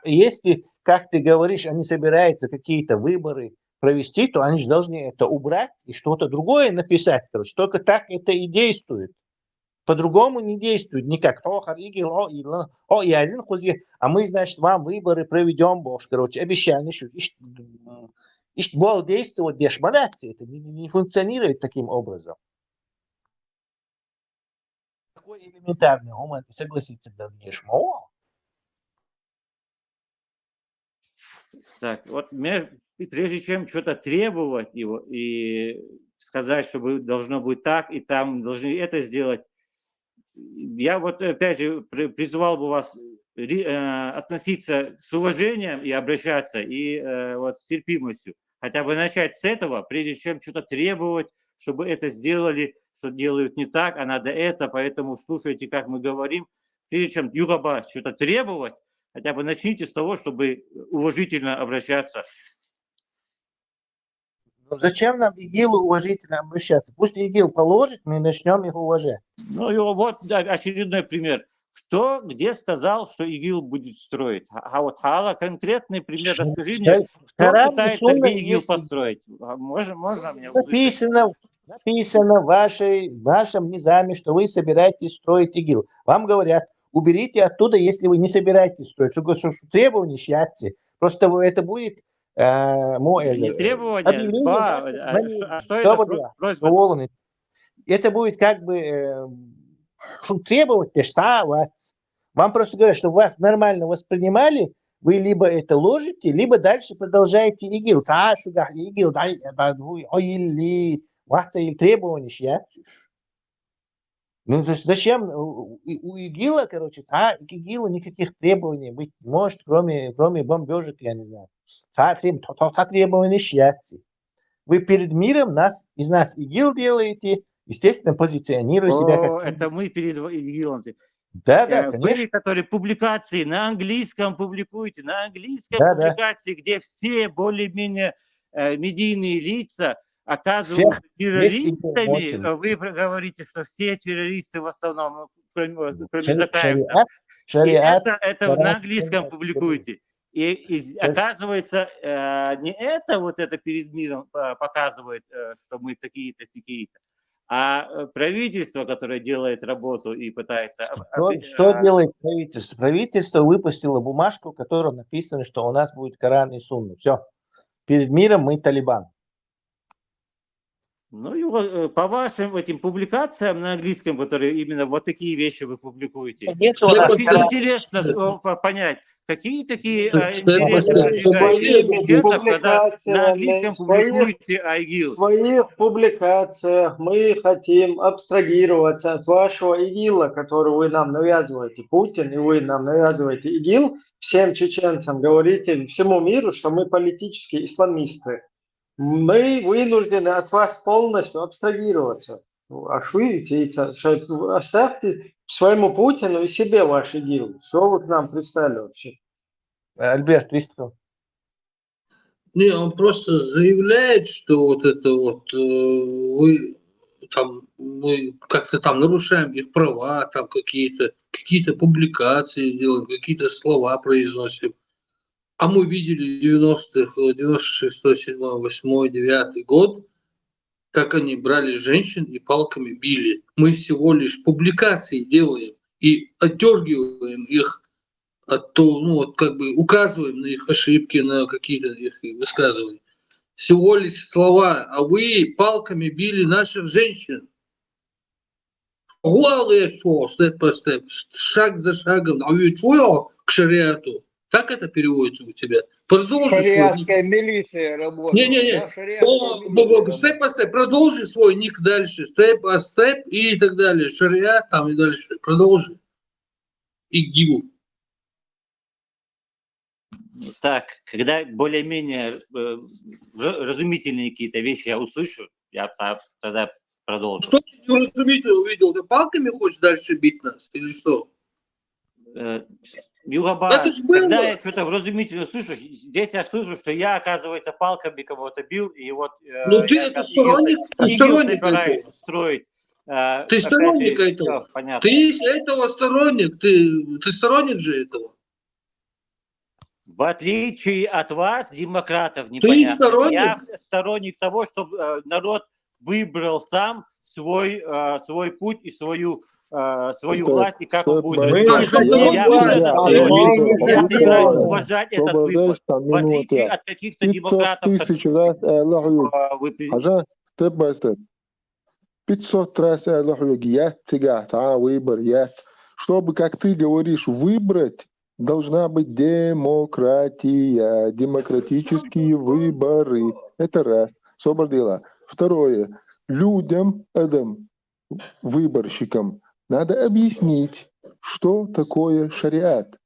Speaker 20: Если, как ты говоришь, они собираются какие-то выборы провести, то они же должны это убрать и что-то другое написать. Короче. Только так это и действует. по-другому не действует никак. А мы, значит, вам выборы проведем, короче, обещание, что будет действовать без модации. Это не функционирует таким образом. Такой элементарный момент, согласиться, да,
Speaker 13: Так, вот прежде чем что-то требовать его и сказать, что должно быть так, и там должны это сделать, я вот опять же призвал бы вас относиться с уважением и обращаться, и вот с терпимостью. Хотя бы начать с этого, прежде чем что-то требовать, чтобы это сделали, что делают не так, а надо это, поэтому слушайте, как мы говорим. Прежде чем Югаба что-то требовать, хотя бы начните с того, чтобы уважительно обращаться.
Speaker 20: Зачем нам ИГИЛу уважительно обращаться? Пусть ИГИЛ положит, мы начнем их уважать.
Speaker 13: Ну и вот очередной пример. Кто где сказал, что ИГИЛ будет строить? А вот Хала конкретный пример. Расскажи мне, кто пытается где ИГИЛ построить? Можно мне услышать?
Speaker 20: Написано в вашем низаме, что вы собираетесь строить ИГИЛ. Вам говорят, уберите оттуда, если вы не собираетесь строить. Что требования считайте. Просто это будет
Speaker 13: Не требования, что это просьба?
Speaker 20: Это будет как бы требовать, вам просто говорят, что вас нормально воспринимали, вы либо это ложите, либо дальше продолжаете ИГИЛ. Требования считайте. Ну, то есть зачем у ИГИЛа, короче, к ИГИЛу никаких требований быть не может, кроме бомбежек, я не знаю. Требований считайте. Вы перед миром из нас ИГИЛ делаете, естественно, позиционируя себя как...
Speaker 13: Это мы перед ИГИЛом.
Speaker 20: Да, конечно.
Speaker 13: Вы, которые публикации на английском публикуете, на английской публикации, где все более-менее медийные лица оказываются террористами, вы говорите, что все террористы в основном, кроме Закаева. И это на английском публикуете. И оказывается, не это вот это перед миром показывает, что мы такие-то, сякие-то, а правительство, которое делает работу и пытается...
Speaker 20: Что делает правительство? Правительство выпустило бумажку, в которой написано, что у нас будет Коран и Сунна. Все. Перед миром мы Талибан.
Speaker 13: Ну, и по вашим этим публикациям на английском, которые именно вот такие вещи вы публикуете, очень интересно понять, какие такие интересные когда на английском публикуете ИГИЛ.
Speaker 1: В своих публикациях мы хотим абстрагироваться от вашего ИГИЛа, который вы нам навязываете, Путин, и вы нам навязываете ИГИЛ, всем чеченцам говорите, всему миру, что мы политические исламисты. Мы вынуждены от вас полностью абстрагироваться. Аж вы оставьте своему Путину и себе ваш ИГИЛ. Что вы к нам пристали вообще?
Speaker 20: Альберт, Вистов.
Speaker 7: Не, он просто заявляет, что вот это вот мы как-то там нарушаем их права, там какие-то публикации делаем, какие-то слова произносим. А мы видели в 90-х, 96-й, 7-й, 8-й, 9-й год, как они брали женщин и палками били. Мы всего лишь публикации делаем и отдергиваем их, указываем на их ошибки, на какие-то их высказывания. Всего лишь слова, а вы палками били наших женщин. Голые что, степ по степ, шаг за шагом, к шариату. Как это переводится у тебя? Продолжи
Speaker 9: шариатская милиция работает.
Speaker 7: Не-не-не. Степ по степ. Продолжи свой ник дальше. Степ по степ и так далее. Шариат там и дальше. Продолжи. ИГИЛ.
Speaker 13: Так, когда более-менее разумительные какие-то вещи я услышу, я тогда продолжу.
Speaker 7: Что ты неразумительно увидел? Ты палками хочешь дальше бить нас? Или что?
Speaker 13: Югаба, когда я что-то вразумительно слышу, здесь я слышу, что я, оказывается, палками кого-то бил, и вот
Speaker 7: ты это сторонник
Speaker 13: собираюсь строить.
Speaker 7: Ты сторонник этого.
Speaker 13: Понятно.
Speaker 7: Ты этого сторонник, ты сторонник же этого.
Speaker 13: В отличие от вас, демократов, непонятно. Я сторонник того, чтобы народ выбрал сам свой путь и свою свою власть и как он будет
Speaker 6: Мы не
Speaker 13: выступать.
Speaker 6: хотим
Speaker 13: Я
Speaker 6: власть,
Speaker 13: собираюсь
Speaker 6: мы
Speaker 13: уважать этот выбор, в отличие от каких-то
Speaker 11: 500
Speaker 13: демократов,
Speaker 11: тысяч раз أعلحوا
Speaker 13: вы
Speaker 11: حاجة step by step 500 раз أعلحوا يات тига выбор ят. Чтобы, как ты говоришь, выбрать, должна быть демократия, демократические выборы. Это раз. Соболдела. Второе. Людям, выборщикам, надо объяснить, что такое шариат.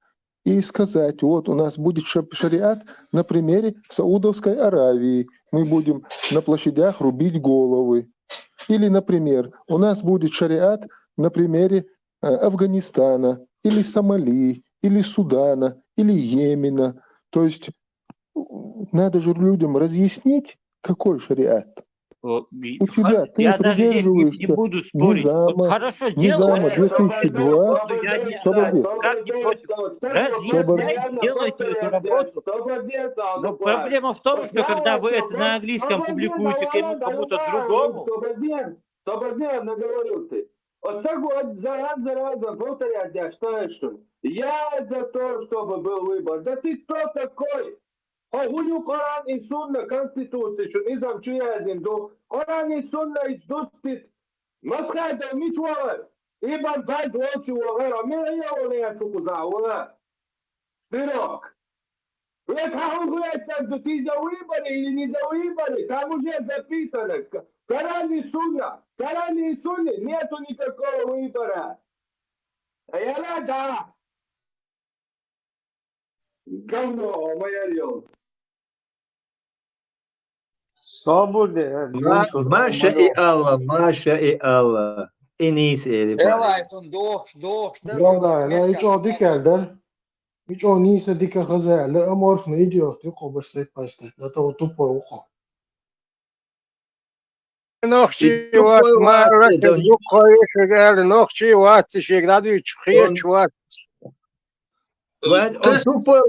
Speaker 11: И сказать, вот у нас будет шариат на примере Саудовской Аравии. Мы будем на площадях рубить головы. Или, например, у нас будет шариат на примере Афганистана, или Сомали, или Судана, или Йемена. То есть надо же людям разъяснить, какой шариат. У тебя, ты
Speaker 13: я даже здесь не
Speaker 11: придерживаешься
Speaker 13: буду спорить. Вот
Speaker 11: Низама,
Speaker 13: хорошо,
Speaker 11: Низама
Speaker 13: делайте эту
Speaker 11: 2002.
Speaker 13: работу, я не, как не против. Разъясняйте, делайте эту работу. Но проблема в том, что когда вы это на английском публикуете кому-то другому,
Speaker 1: Слободяна говорил ты. Вот так вот раз за разом повторять, я считаю, что я за то, чтобы был выбор. Да ты кто такой? Хуyu Kur'an и Sunna Конституция, что низам чуязин, до Kur'an и Sunna издустит. Масхайда митвар. Ибн Байд волчи вагара. Меня он я чукуза, ула. Сырок. Ведь хаху говорит, что ты за выборы или не за выборы, там уже записано. Коран и Сунна. Коран и Сунны нету никакого выбора. А я рада. Говно, моя рёл. Свобода.
Speaker 14: Маша и Алла, Маша и Алла. En iyisi Eli bari.
Speaker 9: Elaytun doğuş.
Speaker 15: والله لا يجوا ديك هذا يجوا نيسا ديك غزال لا أمور في إيديو تيقو بس تيباستي لا توتوبو وقو
Speaker 10: Nog zie wat, maar dat is ook gewoon nog zie wat, zeg dat u het wat.
Speaker 14: Он тупой,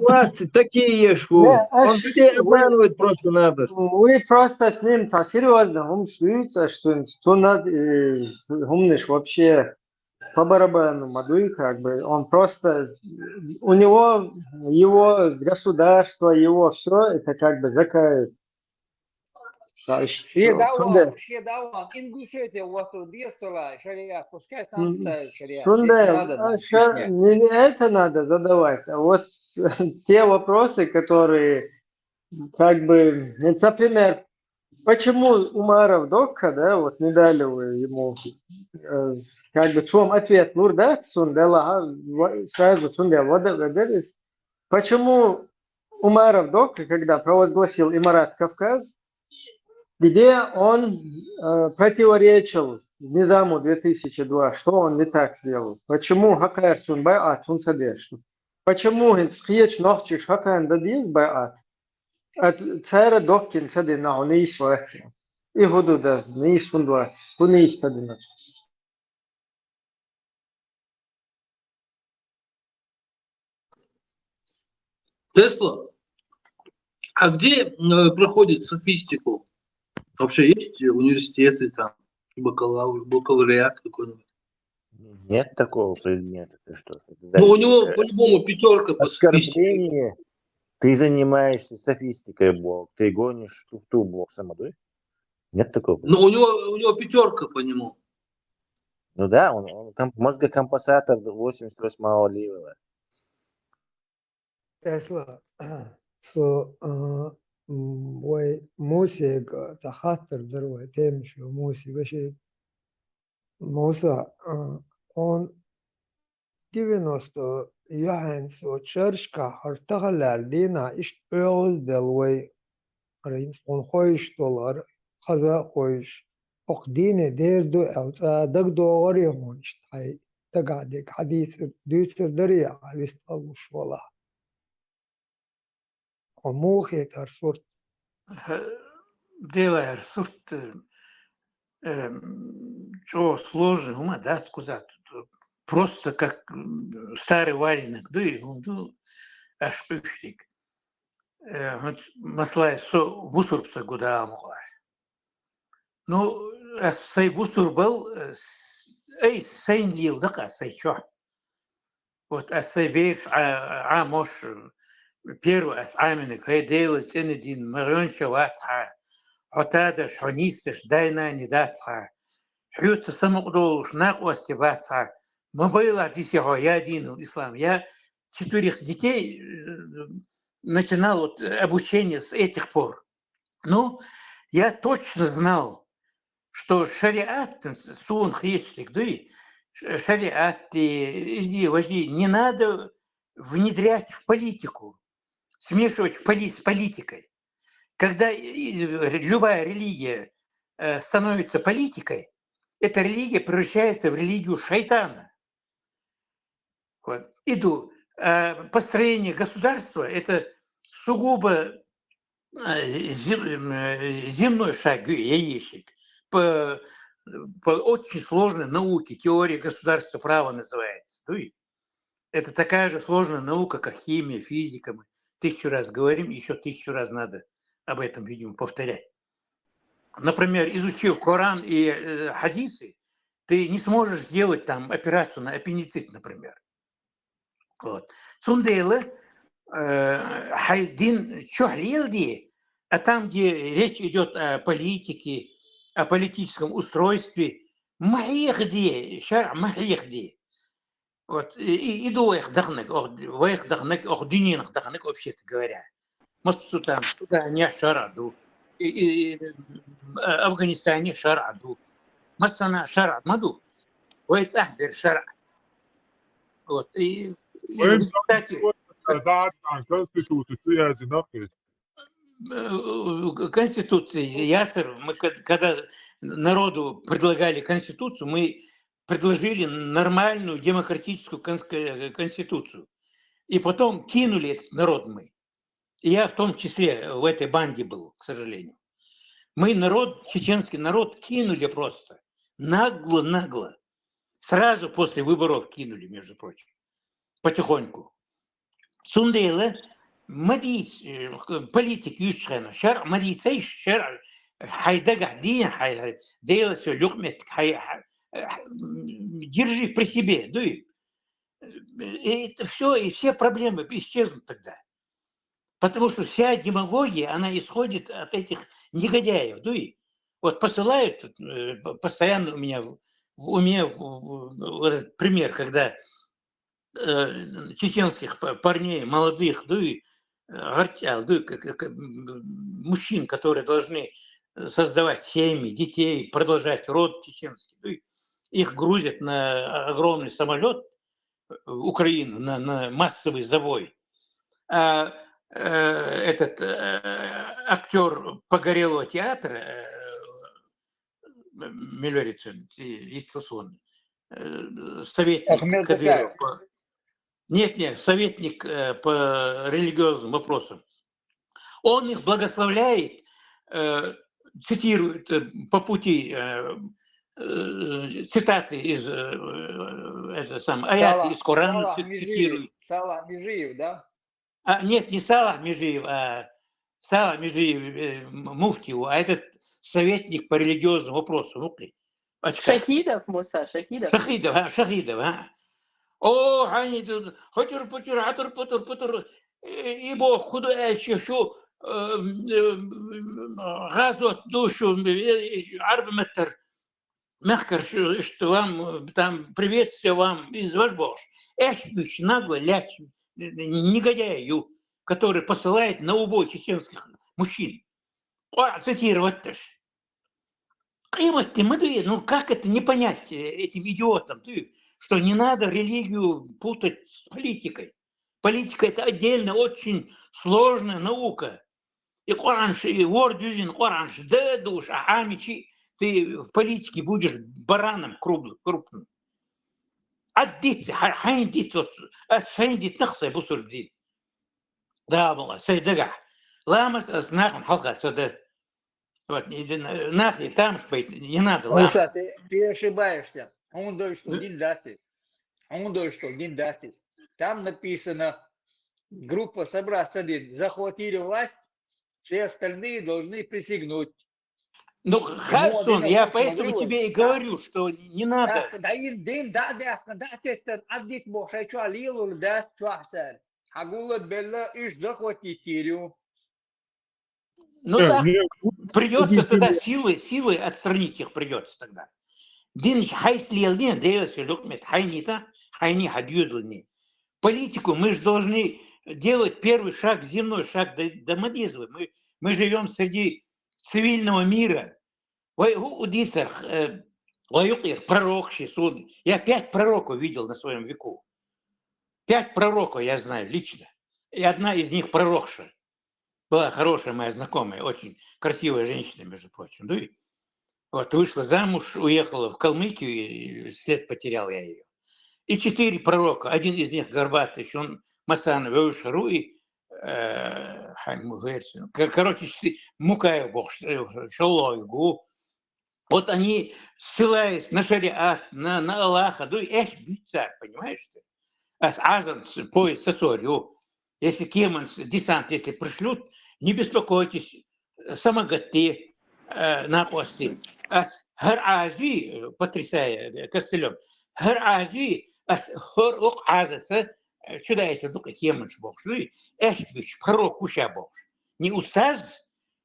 Speaker 14: такие шву. Он людей обманывает просто-напросто.
Speaker 1: Вы просто с ним серьезно умствуете, что надо, умнишь вообще по барабану Мадуи, как бы, он просто, у него, его государство, его все, это как бы закает.
Speaker 9: Шедауан, Ингушетия, вот Бесула, шариат, пускай там ставят шариат.
Speaker 1: Не это надо задавать, а вот те вопросы, которые, как бы, например, почему Умаров Докка, да, вот не дали вы ему, как бы, в чем ответ, Нурда, Сундела, сразу Сундела, почему Умаров Докка, когда провозгласил Имарат Кавказ, где он противоречил Низаму 2002, что он не так сделал. Почему Хакайр Сунбайат Сунсадешну? Почему Хинсхиеч Нохчиш Хакайр Дадиз Байат? От царя Доккин Садина, он и свати. И Гудуда, не Сундват, Суни Стадина.
Speaker 7: Тесла, а где проходит софистику? Вообще есть университеты, там, бакалавриат какой-нибудь?
Speaker 12: Нет такого предмета, ты что?
Speaker 7: Ну, у него по-любому пятерка по софистике.
Speaker 12: Оскорбление. Ты занимаешься софистикой, Бог. Ты гонишь туфту, Бог, самодуй? Нет такого.
Speaker 7: Ну, у него пятерка по нему.
Speaker 12: Ну да, он мозгокомпенсатор 88-го ливого.
Speaker 15: Тесла. Вой موسيقى تخاطر دروي تمشي وموسي بشي موسى он 90 يحنس وتشرشكا هرتغلر دينا إشت أغز دلوي رئيس on خويش دولار خزا خويش أقديني دير دو أو دق دو غري هون إشت هاي تقعدك حديث دوتر دريا عويست ألوش والله وموخي ترسورت
Speaker 16: Делая сорт чего сложно, ума, да, сказать. Просто как старый вареник, да, и он аж пыштик. Маслай со вусурпса года амула. Ну, сей вусур был أي سين ليل دقة سيشوح вот أستبيش عاموش بيرو أسعامنك هي ديلة إندين مرونشة واسحة عتادش حنيستش داينا نداتها حيوت سمقدوش ناقوس تباسها ما было десять я дин ислам. Я 4 детей начинал вот обучение с этих пор. Но я точно знал, что шариат, сун христик, да и шариат, вожди, не надо внедрять в политику, смешивать с политикой. Когда любая религия становится политикой, эта религия превращается в религию шайтана. Вот. Построение государства – это сугубо земной шаг, яичек, по очень сложной науке, теория государства права называется. Это такая же сложная наука, как химия, физика. Мы 1000 раз говорим, еще 1000 раз надо об этом, видимо, повторять. Например, изучив Коран и хадисы, ты не сможешь сделать там операцию на аппендицит, например. Вот. Сундейлы, хайдин чохлилди, а там, где речь идет о политике, о политическом устройстве, махихди, шар махихди. Вот. И до их дахнек, ох дининах дахнек, вообще-то говоря. Может, там, сюда не шараду. أفغانستاني شرع دو مثلا شرع مدو ويتأحضر شرع Конституции, Ясер, мы когда народу предлагали Конституцию, мы предложили нормальную демократическую Конституцию. И потом кинули этот народ мы. И я в том числе в этой банде был, к сожалению. Мы народ, чеченский народ, кинули просто. Нагло. Сразу после выборов кинули, между прочим. Потихоньку. Сундейле, мадис, политик юшхена, шар, мадисейш, шар, хайдага, дин, дейла все, люхмет, держи при себе, дуй. И это все, и все проблемы исчезнут тогда. Потому что вся демагогия, она исходит от этих негодяев. Дуй. Вот посылают, постоянно у меня в уме пример, когда чеченских парней, молодых, гортял, мужчин, которые должны создавать семьи, детей, продолжать род чеченский, их грузят на огромный самолет в Украину, на массовый забой. А этот актер Погорелого театра, Миллерицын, советник Кадыров. Нет, советник по религиозным вопросам. Он их благословляет, цитирует по пути цитаты из аяты из Корана цитирует.
Speaker 9: Салах Межиев, да?
Speaker 16: Нет, не Салах Межиев, а Салах Межиев муфтию, а этот советник по религиозным вопросам.
Speaker 2: Шахидов, Муса, Шахидов.
Speaker 16: Шахидов. О, они тут, хотюр-путюр, атур-путур, и Бог худоящий, что газот душу, арбметр, мягко, что вам там приветствие вам из ваш Бог. Эшбич, нагло, ляч, негодяю, который посылает на убой чеченских мужчин. Цитировать-то ж. Ну как это не понять этим идиотам, что не надо религию путать с политикой. Политика – это отдельно очень сложная наука. И Коранш, и Вордюзин, Коранш, да душ, амичи, ты в политике будешь бараном крупным. Отдить, хайндить, нахсай бусурдин. Да, было, сайдага. Ламас, нахам, халка, сюда. Вот, нахли, там шпейт, не надо.
Speaker 9: Муса, ты ошибаешься. Он думает, что Диндатис. Там написано, группа собраться, захватили власть, все остальные должны присягнуть.
Speaker 16: Ну,
Speaker 9: مو
Speaker 16: Хасан,
Speaker 9: دينا
Speaker 16: я
Speaker 9: وش
Speaker 16: поэтому
Speaker 9: مغريوز
Speaker 16: тебе и говорю, что не надо.
Speaker 9: داير دين دا تتن عديت بو شي شو ليلو دا شو احسن هقول بلا ايش دخوتي تيريو
Speaker 16: Ну так, придется тогда силой отстранить их придется тогда. Дин хайслиелдин, деялся документ, хайнита, хайни хадюдлни. Политику мы же должны делать первый шаг, земной шаг до модизма. Мы живем среди цивильного мира. Пророк, я 5 пророков видел на своем веку. 5 пророков я знаю лично. И одна из них пророкша. Была хорошая моя знакомая, очень красивая женщина, между прочим. Да? Вот, вышла замуж, уехала в Калмыкию, и след потерял я ее. И 4 пророка. Один из них горбатый, он Масан Веушару и короче, Мукаев Бог, Шалойгу. Вот они, ссылаясь на шариат, на Аллаха, да и царь, понимаешь ты? Азан, поезд Сосорью, если Кеманс, десант, если пришлют, не беспокойтесь, самогаты на хвосте. Хар-Ази, потрясая костылем, Хар-Ази, Хор-Ок Азаса, чудаете, ну как Кеманш Бог, что и Эшбич, пророк Куща Бог. Не устаз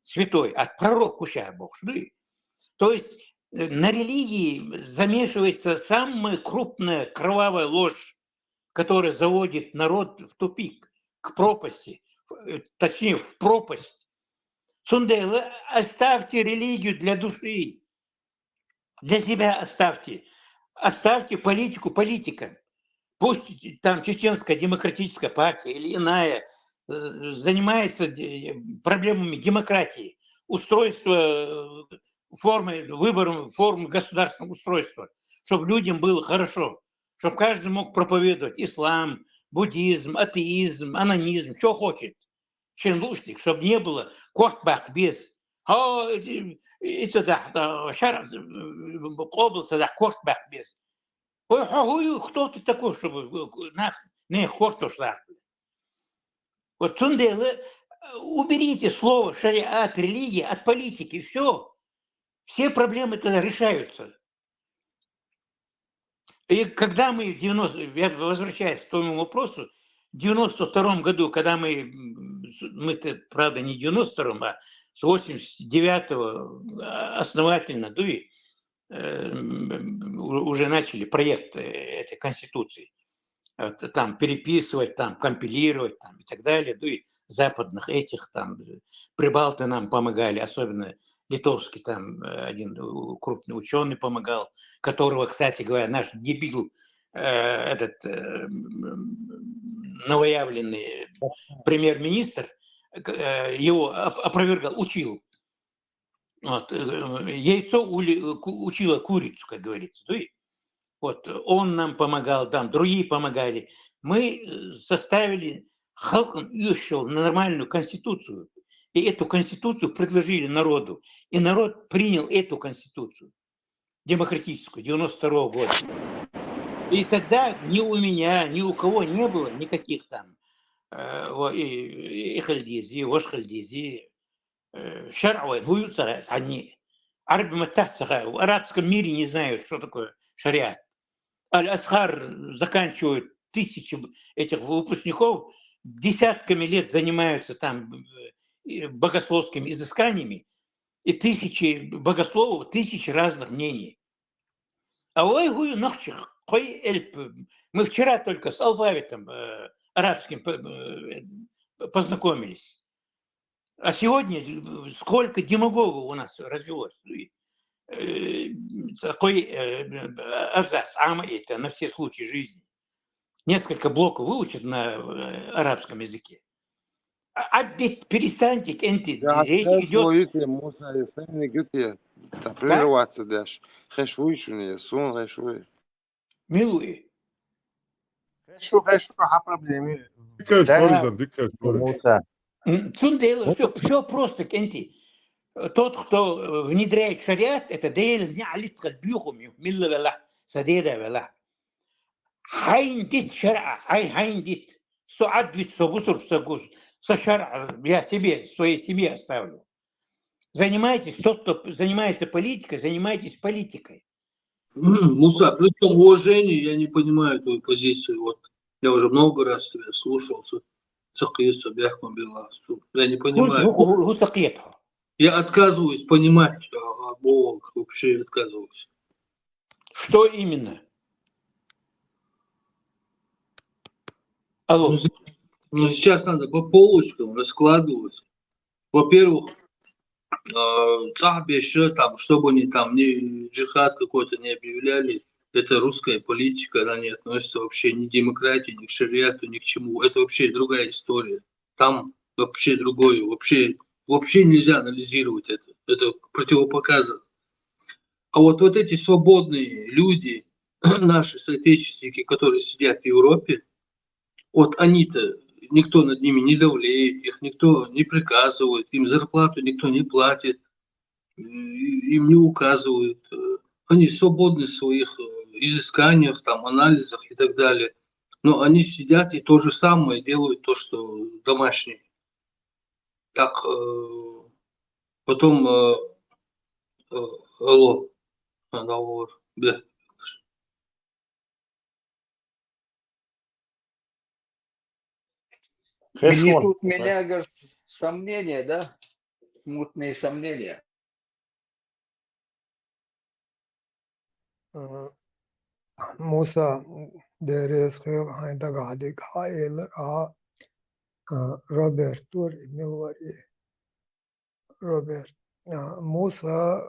Speaker 16: святой, а пророк Куща Бог, что и. То есть на религии замешивается самая крупная кровавая ложь, которая заводит народ в тупик, к пропасти, точнее в пропасть. Сундела, оставьте религию для души, для себя оставьте. Оставьте политику политикам. Пусть там Чеченская демократическая партия или иная занимается проблемами демократии, устройства выбором форм государственного устройства, чтобы людям было хорошо, чтобы каждый мог проповедовать ислам, буддизм, атеизм, анонизм, что хочет. Шенлушник, чтобы не было кортбах без кортбах без. Кто ты такой, чтобы не хорту шлах? Вот Цундела, уберите слово шариат, религия от политики, все. Все проблемы тогда решаются. И когда мы в 90, я возвращаюсь к тому вопросу, в 92 году, когда мы-то, правда, не в 92-м, а с 89-го основательно, да, и, уже начали проект этой Конституции. Там переписывать, там компилировать там, и так далее. Да, и западных этих, там, прибалты нам помогали, особенно литовский, там один крупный ученый помогал, которого, кстати говоря, наш дебил, этот новоявленный премьер-министр, его опровергал, учил. Вот, яйцо учило курицу, как говорится. Да? Вот, он нам помогал, там другие помогали. Мы составили нормальную конституцию. И эту конституцию предложили народу. И народ принял эту конституцию демократическую 92-го года. И тогда ни у меня, ни у кого не было никаких там ихальдизи, вошхальдизи, шар'уэн, хуюцара, они в арабском мире не знают, что такое шариат. Аль-Асхар заканчивают тысячи этих выпускников, десятками лет занимаются там богословскими изысканиями, и тысячи богословов, тысячи разных мнений. А мы вчера только с алфавитом арабским познакомились. А сегодня сколько демагогов у нас развелось. Такой абзац, это на все случаи жизни. Несколько блоков выучат на арабском языке. Перестаньте, речь идет...
Speaker 4: прерваться даже.
Speaker 16: Милуй.
Speaker 20: Хорошо, а проблемы?
Speaker 16: Все просто, Кенти. Тот, кто внедряет шариат, это дейл не алитка бюхуми, милла вела, садеда вела. Хайндит шара, хайндит, суадвит, согусур, согус. Со шара я себе, своей семье оставлю. занимайтесь, тот, кто занимается политикой, занимайтесь политикой.
Speaker 7: Муса, при всем уважении я не понимаю твою позицию. Вот я уже много раз тебя слушал. Я не понимаю. Я отказываюсь понимать об Богах, вообще отказываюсь.
Speaker 16: Что именно? Алло.
Speaker 7: Ну, сейчас надо по полочкам раскладывать. Во-первых, там, чтобы они там ни джихад какой-то не объявляли, это русская политика, она не относится вообще ни к демократии, ни к шариату, ни к чему. Это вообще другая история. Там вообще другое, вообще нельзя анализировать это. Это противопоказано. А вот эти свободные люди, наши соотечественники, которые сидят в Европе, вот они-то, никто над ними не давлеет, их никто не приказывает, им зарплату никто не платит, им не указывают. Они свободны в своих изысканиях, там, анализах и так далее. Но они сидят и то же самое делают, то, что домашние. Так, потом, алло, договор, да.
Speaker 9: Гнетут меня, говорит, сомнения, да? Смутные сомнения.
Speaker 15: موسى ديريس خيل هاي دقعدك هاي روبرت ور ميلوري روبرت موسى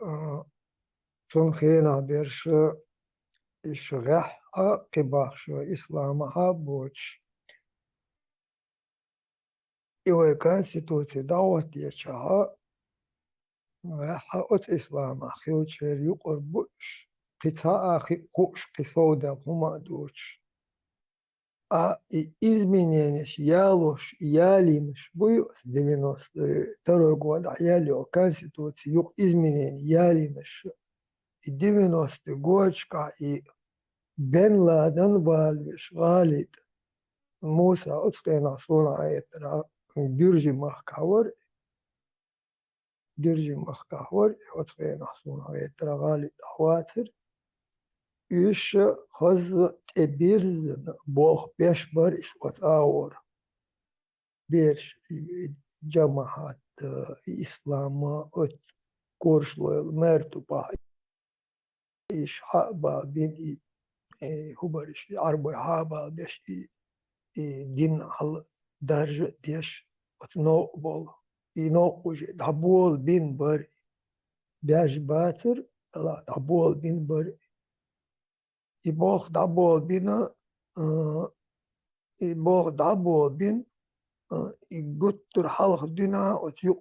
Speaker 15: شون خينا بيرش إشغح قباخ إسلامها بوش إيوه كونستيتوتي دعوت يشها غحا أت إسلام أخيو تشير يقربوش قطاع أخي قوش قصودا هما دوش изменения ялош ялимш буйос 92 год ялио конституции юг изменения ялимш и 90 годчка и Бен Ладен вальвиш галит Муса отскена суна этра биржи махкавар отскена суна этра галит хватер إيش خز تبيرز بوخ بيش برش وتاور بيش جماعات إسلام كورش لويل مرتو با إيش حابا بين هو برش عربي حابا بيش دين على درجة ديش وتنو بول ينوقج دبول بين بري بيش باتر لا دبول بين بري يبوخ دبول بينا يبوخ دبول بين يقطر حلق دينا وتيق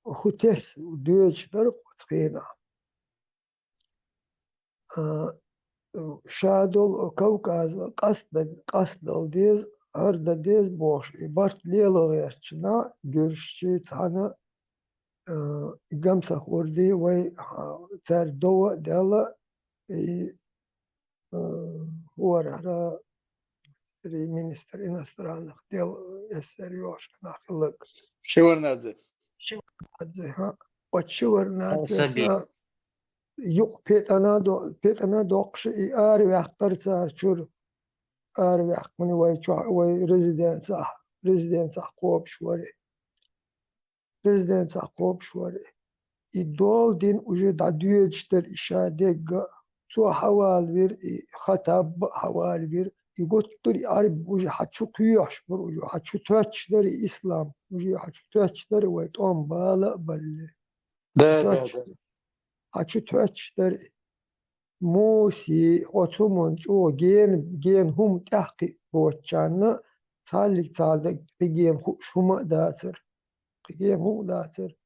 Speaker 15: خوتس ودوش درق وتقينا شادول كوكاز قصد ديز هرد ديز بوش يبارت ليلو غيرتنا قرشي تانا يقمسخ وردي وي تار دوا ديلا ورا министр иностранных дел Сереж нахлык.
Speaker 9: Шеварнадзе.
Speaker 15: От Шеварнадзе юг петана докш и арвяхтар царчур арвях мани вай резиденция копшвари и дол дин уже дадуечтер ишадега سو حوال بير خطاب حوال بير يقول تري عرب وجه حتشو قياش بر وجه حتشو تاتش دري إسلام وجه حتشو تاتش دري ويتقوم بالا بل حتشو تاتش دري موسي أتومن جو جين هم تحقي بوتشانا تعلق جين شو داتر جين هم داتر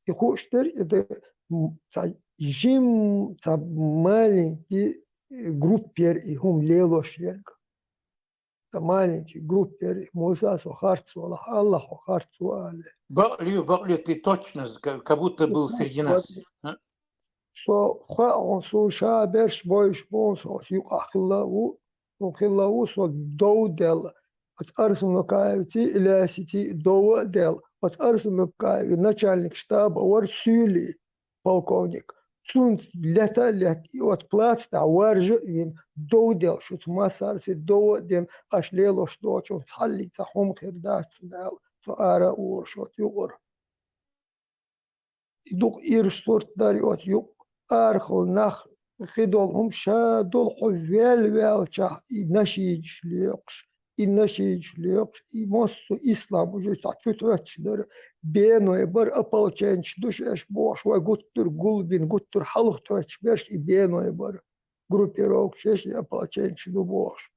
Speaker 15: يخوش دري Жим маленький группер и хум лелошерг. Маленький группер Муса сухарцу Аллаху харцу але.
Speaker 16: Бакли, ты точно, как будто был среди нас.
Speaker 15: Он суша берш бойш бонсо юкахлаву со доудел. От арсуно каевти илясити доудел. Вот Арсенука, начальник штаба, Варсюли, полковник. Сун лета лет, и от плац, та варжи, вин доудел, шут масарси доуден, ашлело, что, чон цалли, цахом хирдаш, цудал, цуара ур, шот югор. يدوق إيرش صورت داري أوت يوق أرخل نخ خدولهم شادول حوال والشاه نشيج ليقش يمسو إسلام وجو تعتوتش در بينو يبر أبال تشنش دوش إش بوش وقتر قلبين قتر حلق توتش برش بينو يبر جروبي روك شش أبال تشنش دو بوش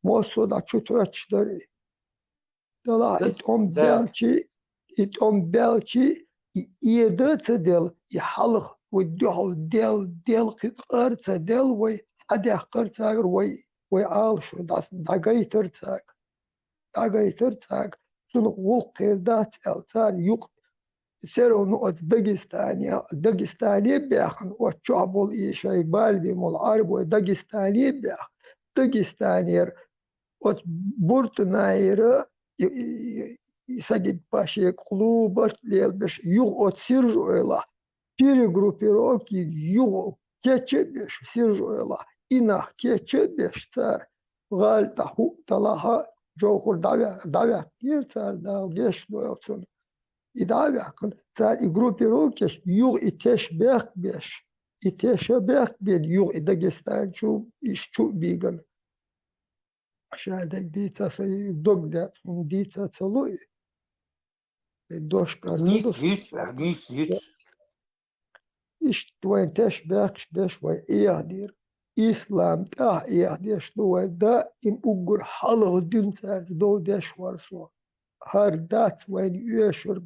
Speaker 15: مسو تعتوتش داري دلا إتهم بلشي يدرس دل يحلق وديال دل قرص دل وي حدا قرصاغر وي آل شو داغاي ترتاك سن وقير دات التار يق سيرو نقط داغستاني بيخن وتشابول إيشاي بالبي مول عرب وداغستاني بيخ داغستانير وت بورتناير يسجد باشي клуб лелбеш юг от сиржуэла перегруппировки юг кечебеш сиржуэла инах кечебеш цар гал таху талаха جوخر давя кирцар дал геш дуэлцун и давя цар и группировки юг и теш беш и теш бен юг и Дагестан чу ищу биган عشان ديتا سي دوغدا ديتا تلوي دوش
Speaker 16: Низ,
Speaker 15: كارسيدوس إيش توين تش باكش وي إيادير إسلام تا إيادير شنو دا إم أجر حلو دين تار دو داش ورسو هر دات وين يشر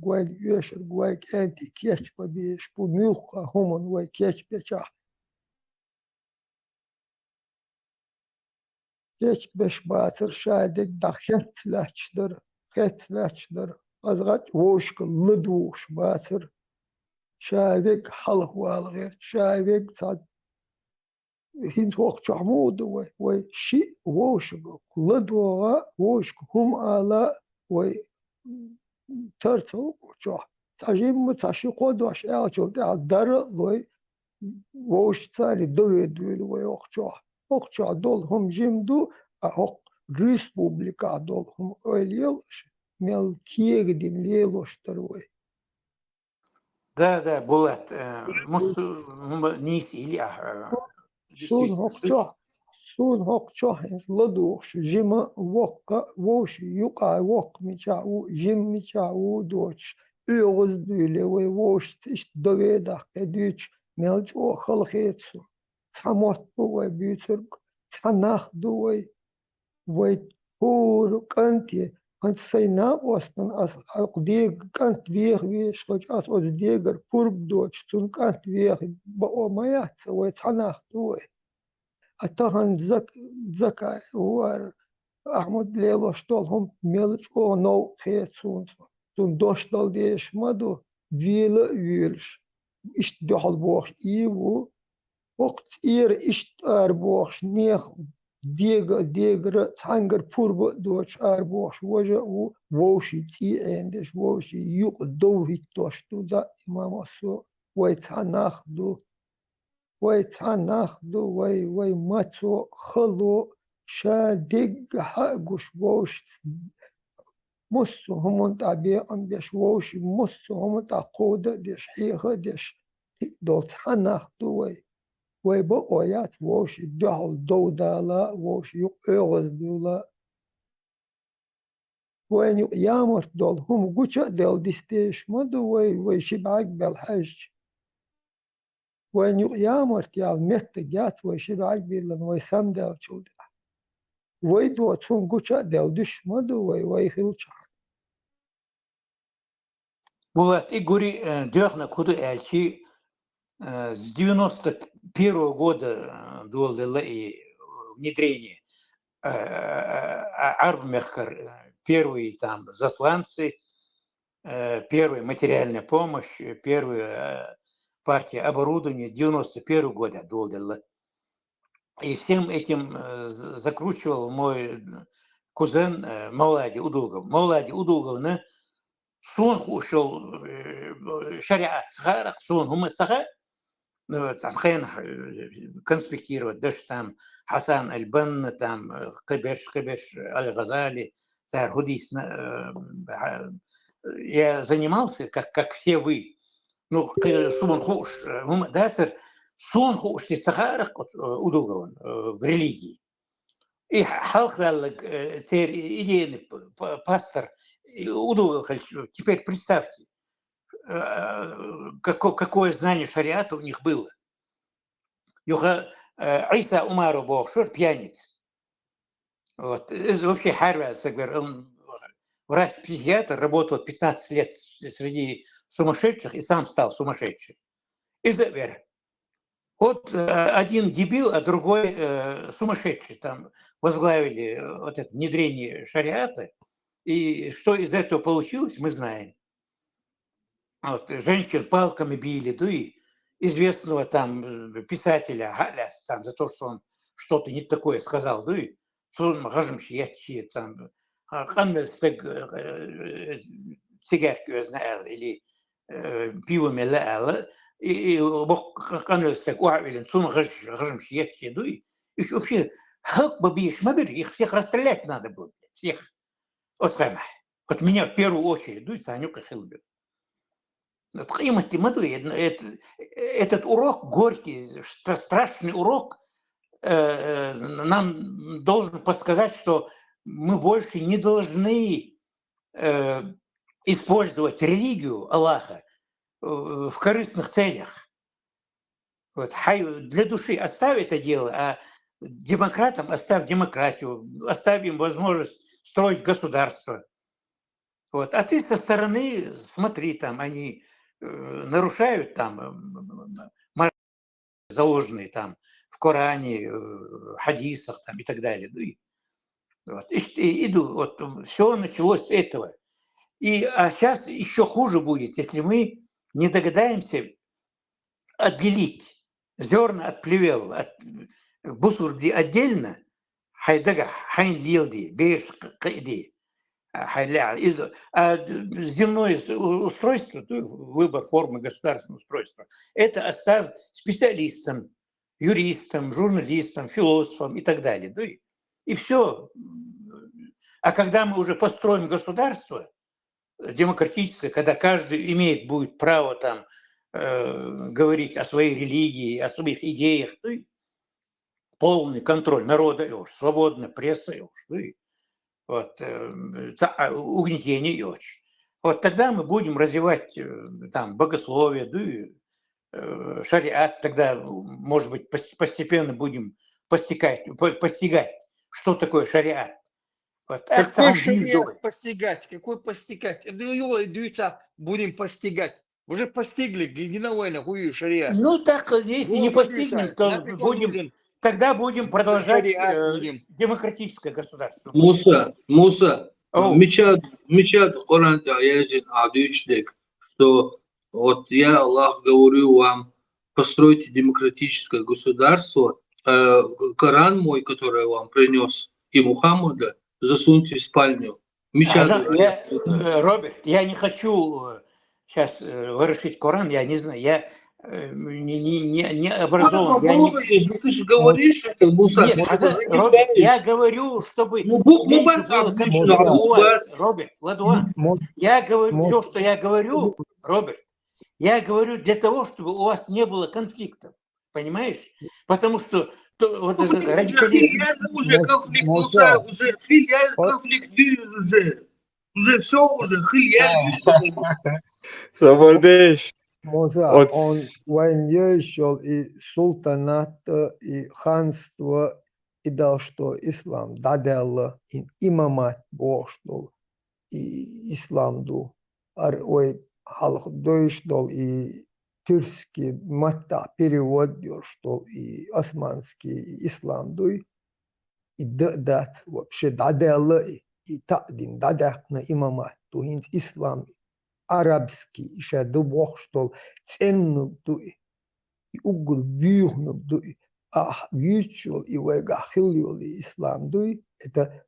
Speaker 15: أنت كيش وبيش بميوخا همون وي كيش بيشا كيش بيش باتر شادك دا خت لاتشدر أزغت ووشك لدوش باتر شايفك حلق والغير شايفك صاد هنت وقت عمود وي شيء ووشك لدوغا ووشك هم على وي ترتو وشوح تجيب متعشي قدوش اعجل دا دار لوي ووش تاني دوي وي وقتوح دول هم جيمدو أحق ريسبوبليكا دول هم أوليوش ملكيك دين ليلوش تروي
Speaker 16: Да, Булат, может, низ или
Speaker 15: سون هوك لدوش جيما وقا ووش يقع وق ميشاو جيم ميشاو دوش يغز بيلي ووش تش دويدا قديش ملجو خلقيتسو تموت بوي بيترك تناخ دوي وي هور كنتي أنت سيناب وستن أس أقديق كنت ويش خج أس أقديقر بورب دوش تون كنت ويخ بقو ما يحتوي تناخ دوي أتهن زكا هو أحمد ليلوش دولهم ملج أو نو خيتسون تون دوش دول ديش مدو ويلش إش دخل بوخ إيوو وقت إش بوخ نيخ ديگر تانگر پورب دوش بوخ وجه ووشي تي عندش ووشي يق دوهي توشتو دا إمام أسو وي تناخدو وي ماتو خلو شادق حقوش ووش مصو همون طبيعن ديش ووشي مصو همون تقودة ديش حيخة ديش دول تناخدو وي بقويات ووش دهل دودالا ووش يغز دولا وين يامر دول هم قوشا دول ديستيش مدو وي شبعك بالحج وين يامر تيال مت جات وي شبعك بيلن وي سمدل شلدا وي دوت هم قوشا دول دش مدو وي خلچا
Speaker 16: Булат, и гури дёхна куду эльчи с 91 года было и внедрение Арбмехкар, первые там засланцы, первая материальная помощь, первая партия оборудования 91 года было. И всем этим закручивал мой кузен Маулади Удугов. Маулади Удугов, صون خوشل شريعة صغار صون هم صغار خلينا конспектировать даже там Хасан Аль-Банна, там Кыбеш Аль-Газали, Худис. Я занимался, как все вы. Ну, сон хуш, датер сон хуш ты сахарах удугован в религии. И халхвеллик идейный пастор удугов. Теперь представьте, какое знание шариата у них было. Иса Умару Бохшур пьяниц. Вот. Вообще Харвард, он врач-психиатр, работал 15 лет среди сумасшедших и сам стал сумасшедшим. Вот один дебил, а другой сумасшедший там возглавили вот это внедрение шариата. И что из этого получилось, мы знаем. Вот, женщин палками били, да и известного там писателя Галяс, там, за то, что он что-то не такое сказал, да и там сигарки или пиво мелла, и канвестек уавилин цун гажим шиятчи, да и вообще халк бабиш мабир, их всех расстрелять надо было, всех. Вот меня в первую очередь, да и Санюка Хилбер. Этот урок горький, страшный урок нам должен подсказать, что мы больше не должны использовать религию Аллаха в корыстных целях. Вот. Для души оставь это дело, а демократам оставь демократию, оставь им возможность строить государство. Вот. А ты со стороны смотри, там они нарушают там заложенные там в Коране, в хадисах там, и так далее. Вот. Вот. Все началось с этого. А сейчас еще хуже будет, если мы не догадаемся отделить зерна от плевел, от бусурди отдельно, хайдага, хайн лилди, беш кайди. А земное устройство, выбор формы государственного устройства, это оставь специалистам, юристам, журналистам, философам и так далее. И все. А когда мы уже построим государство демократическое, когда каждый имеет будет право там говорить о своей религии, о своих идеях, полный контроль народа, свободная пресса, вот, угнетение и очень. Вот тогда мы будем развивать там богословие, шариат, тогда, может быть, постепенно будем постигать, что такое шариат. Вот.
Speaker 9: Какой шариат постигать? Какой постигать? Будем постигать. Уже постигли, генеральный хуй шариат.
Speaker 16: Ну так, если не постигнем, то будем... Тогда будем продолжать демократическое государство.
Speaker 7: Муса, мечад Коран-то есть адючник, что вот я, Аллах, говорю вам, постройте демократическое государство, Коран мой, который я вам принес, и Мухаммада, засуньте в спальню.
Speaker 16: Роберт, я не хочу сейчас ворошить Коран, я не знаю, я не образован.
Speaker 7: Ты же говоришь, это Муса.
Speaker 16: Роберт, я говорю, чтобы меньше было конфликтов. Роберт, Ладуан, я говорю все, что я говорю, Роберт, я говорю для того, чтобы у вас не было конфликтов. Понимаешь? Потому что вот радикализм...
Speaker 7: Уже конфликт, Муса, уже конфликт, уже все, уже
Speaker 11: Sabardēš.
Speaker 15: Он войнёшел и султанат, и ханство, и дал, что ислам дадел, и имамат бошдол, и ислам ду. Ой, халх дойшдол, и тюркский матта перевод дёрштол, и османский, и ислам дуй. И дат вообще дадел, и тадин дадак на имамат, то есть ислам. Арабский, еще дубох, что ценный дуй, и угол бьюхнул дуй, а вичел и вегахил ислам дуй, это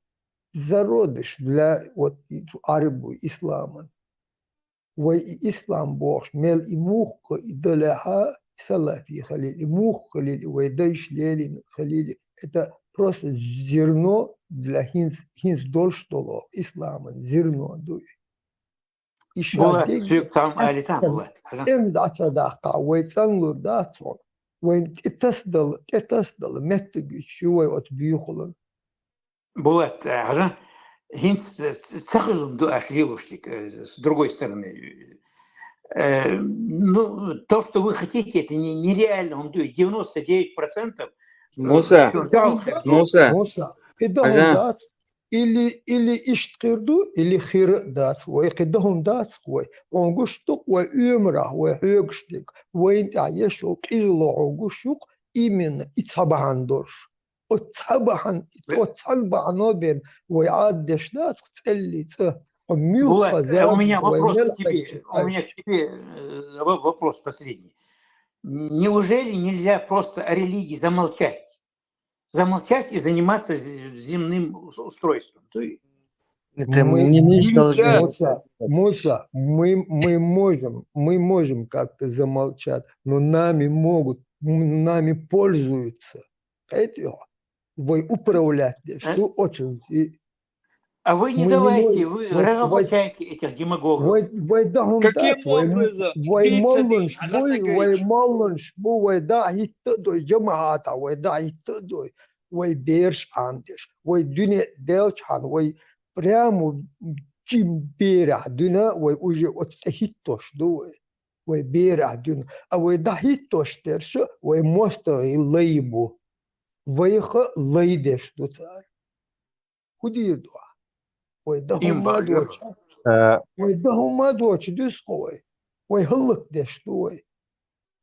Speaker 15: зародыш для вот арабу ислама. وإسلام بوش ميل إموخ إدلها سلا في خليل إموخ خليل ويدايش ليلين خليل это просто зерно для хинс дольштоло исламын зерно дуй.
Speaker 16: Булат, сүйік там әлітан, Булат.
Speaker 15: Сен дацадақа, уайцанлур дацон, уайн тетасдал, меттігі шуай от бүйіқылын.
Speaker 16: Булат, Ажан, хинс цахылым ду ашлилуштик, с другой стороны. Ну, то, что вы хотите, это нереально. Он дует 99%.
Speaker 3: Муса,
Speaker 15: قدهم داц или иштқирду или хир дац وي قدهم داц وي онгуштук وي умра وي хёгштик وي инт аешо қизло онгушук именно ицабахандорш отцабахан отцалбаанобен وي аддеш дац целли ц
Speaker 16: Булат, у меня вопрос к тебе, вопрос последний. Неужели нельзя просто о религии замолчать? Замолчать и заниматься земным устройством.
Speaker 15: Муса, мы можем как-то замолчать, но нами пользуются. Это вы управляете, что очень.
Speaker 16: А вы не давайте, вы разоблачайте этих демагогов.
Speaker 9: Каким образом?
Speaker 15: Вы да хиттдой джамаата, вы да хиттдой, вы берш андеш, вы дюне делчан, вы прямо чимбера дюна, вы уже от хиттош дуй, вы бера дюна, а вы да хиттош терш, вы мостер и лейбу, вы их лейдеш до цар. Кудир дуа. ويدهم ما دوتش دسقوي ويهلك دشتوي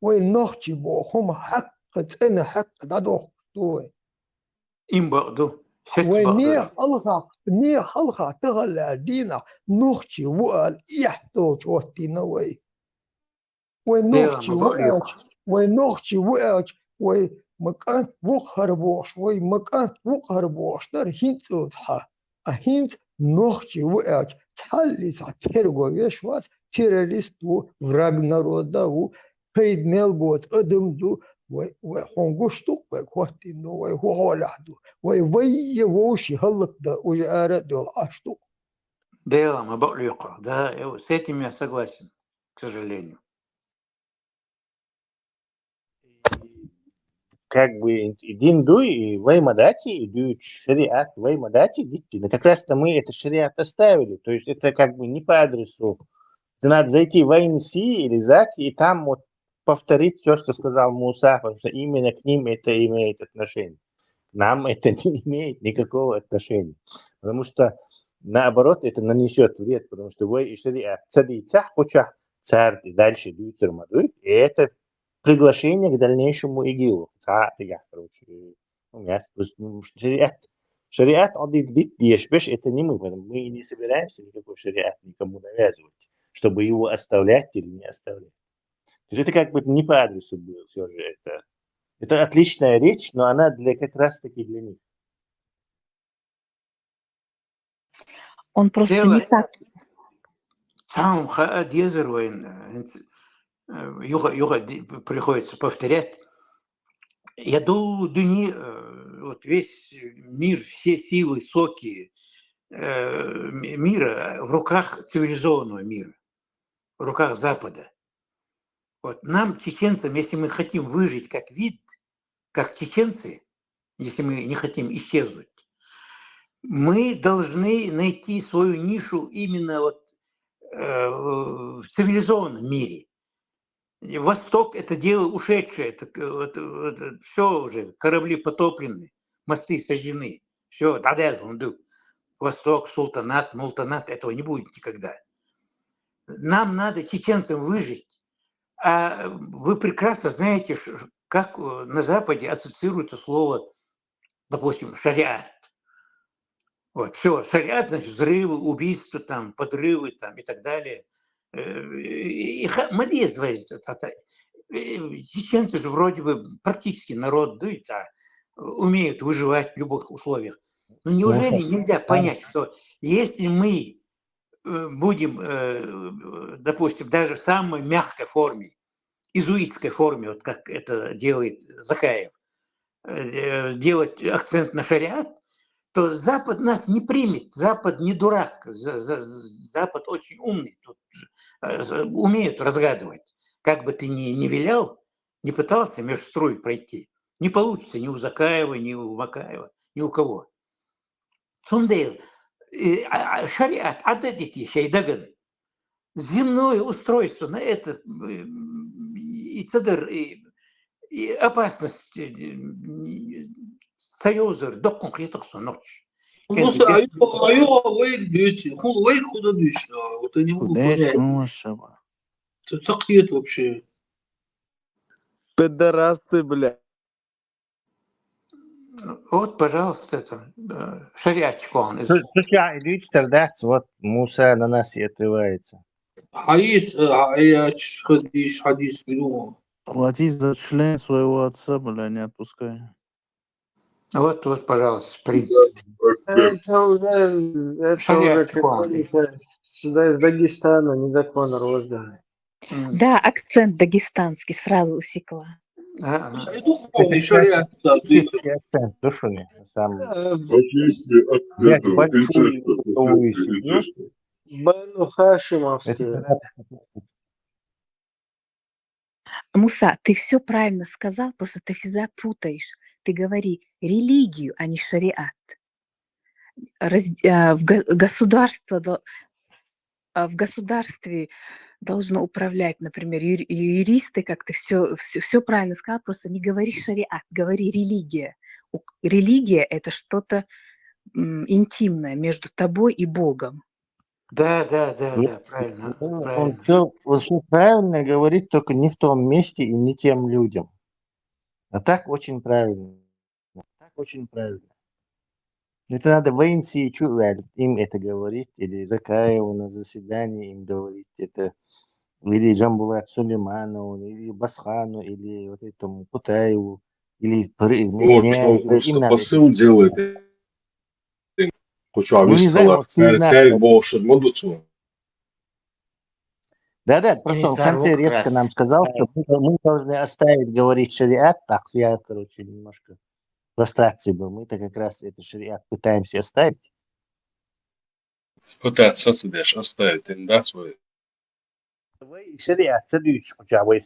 Speaker 15: وينخشي بوهم حق أنا حق دادوخ توي
Speaker 16: إم بعدو
Speaker 15: ني حلقة تغلى دينا نخشي وقال يحتوج وقتنا وينخشي وقال ومكان وقهر بوش ومكان وقهر بوش در هنت أضحى أهنت نخشي وقعت تحلي تعترقوا يشواس террорист враг народа пейд мелбот адамду وحنقشتو وكوتينو وهولحدو ويوي ووشي هلك да уже арадол ашту.
Speaker 16: Да, мы баклюка, да, с этим я согласен, к сожалению.
Speaker 12: Как бы дин дуй, вай мадати, идут шариат, вай мадати, дикти. Но как раз-то мы это шариат оставили. То есть это как бы не по адресу. Надо зайти в INC или ЗАК и там вот повторить все, что сказал Муса, потому что именно к ним это имеет отношение. К нам это не имеет никакого отношения. Потому что наоборот это нанесет вред, потому что вай и шариат цадицах, почах, царь и дальше дуй цармадуй, и это приглашение к дальнейшему ИГИЛу. Шариат, он дишбеш, это не мы, мы не собираемся никакой шариат никому навязывать, чтобы его оставлять или не оставлять. То есть это как бы не по адресу было все же. Это отличная речь, но она как раз таки для них.
Speaker 17: Он просто не так.
Speaker 16: Сам Юга приходится повторять. Я думаю, вот весь мир, все силы, соки мира в руках цивилизованного мира, в руках Запада. Вот нам, чеченцам, если мы хотим выжить как вид, как чеченцы, если мы не хотим исчезнуть, мы должны найти свою нишу именно вот, в цивилизованном мире. Восток – это дело ушедшее, это все уже, корабли потоплены, мосты сожжены, все, Восток, султанат, мултанат, этого не будет никогда. Нам надо, чеченцам, выжить. А вы прекрасно знаете, как на Западе ассоциируется слово, допустим, шариат. Вот, все, шариат, значит, взрывы, убийства, там, подрывы там, и так далее. Чеченцы же вроде бы практически народ, умеют выживать в любых условиях. Но неужели нельзя понять, что если мы будем, допустим, даже в самой мягкой форме, изуитской форме, вот как это делает Закаев, делать акцент на шариат, то Запад нас не примет. Запад не дурак. Запад очень умный. Тут умеют разгадывать. Как бы ты ни вилял, не пытался между струй пройти, не получится ни у Закаева, ни у Макаева, ни у кого. Сондай шариат, отдадите шейдаган. Земное устройство на это и цедр, и опасность союза до конкретных ночь.
Speaker 7: Musa, وين بيوتي هو وين خذ ديش وتاني هو تسقيت вообще.
Speaker 8: Пидорасты, бля.
Speaker 16: Вот, пожалуйста, это шариатчик он.
Speaker 12: Слушай, идите тогда, вот Муса на нас и отрывается.
Speaker 7: حديث منو.
Speaker 8: Плати за член своего отца, бля, не отпускай.
Speaker 16: Вот, пожалуйста, принцип.
Speaker 1: Это уже какой-то сюда из Дагестана незаконно рожденный.
Speaker 17: Да, акцент дагестанский сразу усекла.
Speaker 12: Акцент, душу не. Большую семью.
Speaker 1: Бану Хашимовский.
Speaker 17: Муса, ты все правильно сказал, просто ты всегда путаешь. Ты говори религию, а не шариат. В государстве должно управлять, например, юристы, как ты все правильно сказал, просто не говори шариат, говори религия. Религия – это что-то интимное между тобой и Богом.
Speaker 16: Да, правильно.
Speaker 12: Он все правильно говорит, только не в том месте и не тем людям. А так очень правильно. Это надо в АНС им это говорить, или Закаеву на заседании им говорить это, или Джамбулат Сулейманову, или Басхану, или вот этому Кутаеву, или князю. Им надо
Speaker 19: посыл делает.
Speaker 12: Не знаю, вот не знаю. Да, просто он в конце резко нам сказал, что мы должны оставить говорить шариат. Так, я, немножко в прострации был. Мы-то как раз это шариат пытаемся оставить.
Speaker 19: Пытаться оставить, да, свой.
Speaker 12: Вы шариат цедуете, вы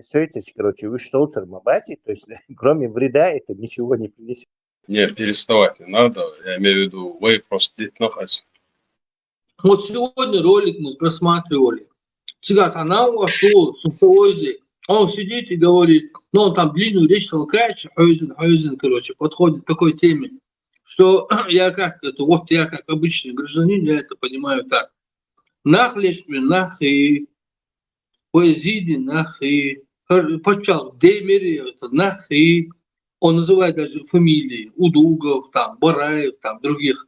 Speaker 12: стоите, вы что мабати, то есть кроме вреда это ничего не принесет.
Speaker 19: Нет, переставать не надо. Я имею в виду, вы просто находитесь.
Speaker 7: Вот сегодня ролик мы просматривали. Цыгат, она вошел с Уфози. Он сидит и говорит, он там длинную речь толкает, Хойзен, подходит к такой теме, что я как обычный гражданин, я это понимаю так. Нахлешми, нахи, поезиди, нахи, почал, демери, это нахи. Он называет даже фамилии Удугов, там, Бараев, там, других.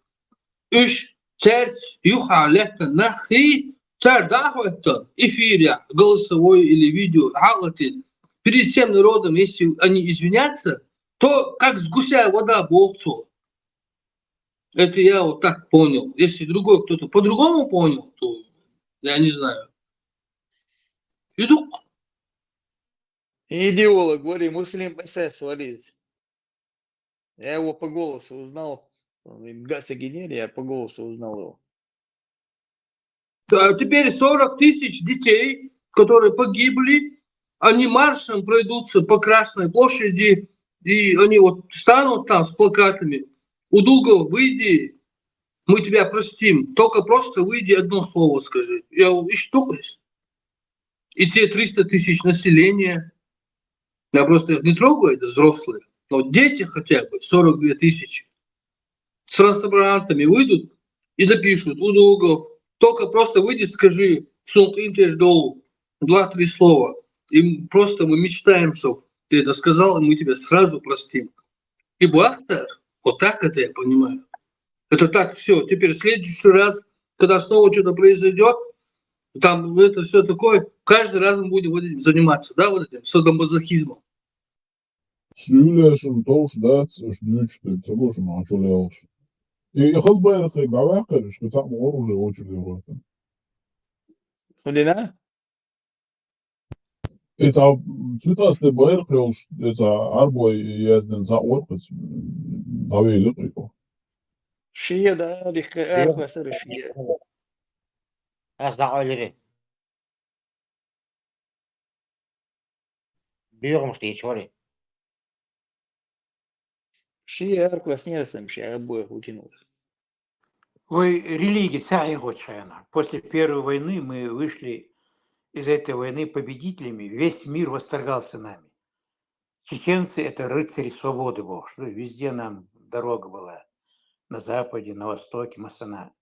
Speaker 7: Üç, çerç, yuhaletta, нахи, царь дахуэттон, эфире, голосовой или видео, халатин. Перед всем народом, если они извинятся, то как с гуся вода болцу. Это я вот так понял. Если другой кто-то по-другому понял, то я не знаю. Идут.
Speaker 9: Идеолог, говори, Муслим ПСС, валить. Я его по голосу узнал. Гася Генери, я по голосу узнал его.
Speaker 7: Да, теперь 40 тысяч детей, которые погибли, они маршем пройдутся по Красной площади, и они вот станут там с плакатами. Удугов, выйди, мы тебя простим. Только просто выйди, одно слово скажи. Я иштукаюсь. И те 300 тысяч населения, я просто их не трогаю, это взрослые. Но дети хотя бы, 42 тысячи, с транспарантами выйдут и напишут Удугов. Только просто выйди, скажи «Сунг интердол», 2-3 слова. И просто мы мечтаем, чтобы ты это сказал, и мы тебя сразу простим. И Бахтар, вот так это я понимаю. Это так, все. Теперь в следующий раз, когда снова что-то произойдет, там это все такое, каждый раз мы будем вот этим заниматься, да, вот этим садомазохизмом.
Speaker 5: Süülesin toos tähtsas nüüd, et see kus ma sul jaoks. خذ بايرخ بعواقر شو تعمل оружие очередь в этом.
Speaker 3: خدنا
Speaker 5: Это цветастый بايرخ это арбой язден за оркот давили прикол.
Speaker 3: شيء ده ريخ وسر الشيء
Speaker 12: أصدق أولي بيغم شتيشوري
Speaker 3: شيء أرك وسنيرسم شيء أبوه وكينو.
Speaker 16: Вы религия, после Первой войны мы вышли из этой войны победителями, весь мир восторгался нами. Чеченцы – это рыцари свободы, Бог, что везде нам дорога была, на западе, на востоке, Масана.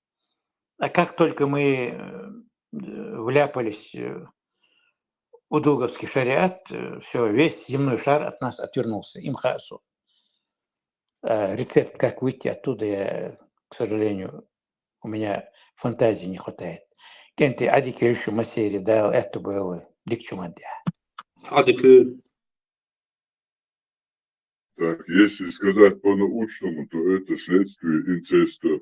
Speaker 16: А как только мы вляпались в удуговский шариат, все, весь земной шар от нас отвернулся, имхасу. Рецепт, как выйти оттуда, я, к сожалению, у меня фантазии не хватает. Кенты адики решу масери дал это было дикчумадя.
Speaker 7: Адики.
Speaker 5: Так, если сказать по-научному, то это следствие инцеста.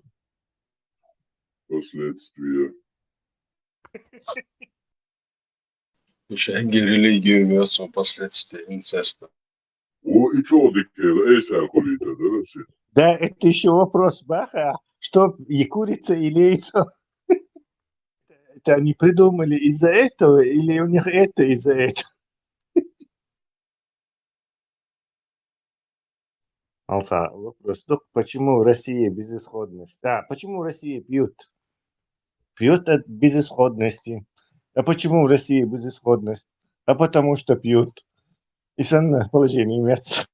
Speaker 5: Последствия.
Speaker 19: религию имеется последствия инцеста.
Speaker 5: О, и что дикера, эйса колита, да, все?
Speaker 20: Да, это еще вопрос Баха, что и курица, и яйцо. Это они придумали из-за этого, или у них это из-за этого? Алса, вопрос, почему в России безысходность? Почему в России пьют? Пьют от безысходности. А почему в России безысходность? А потому что пьют. И санное положение имеется.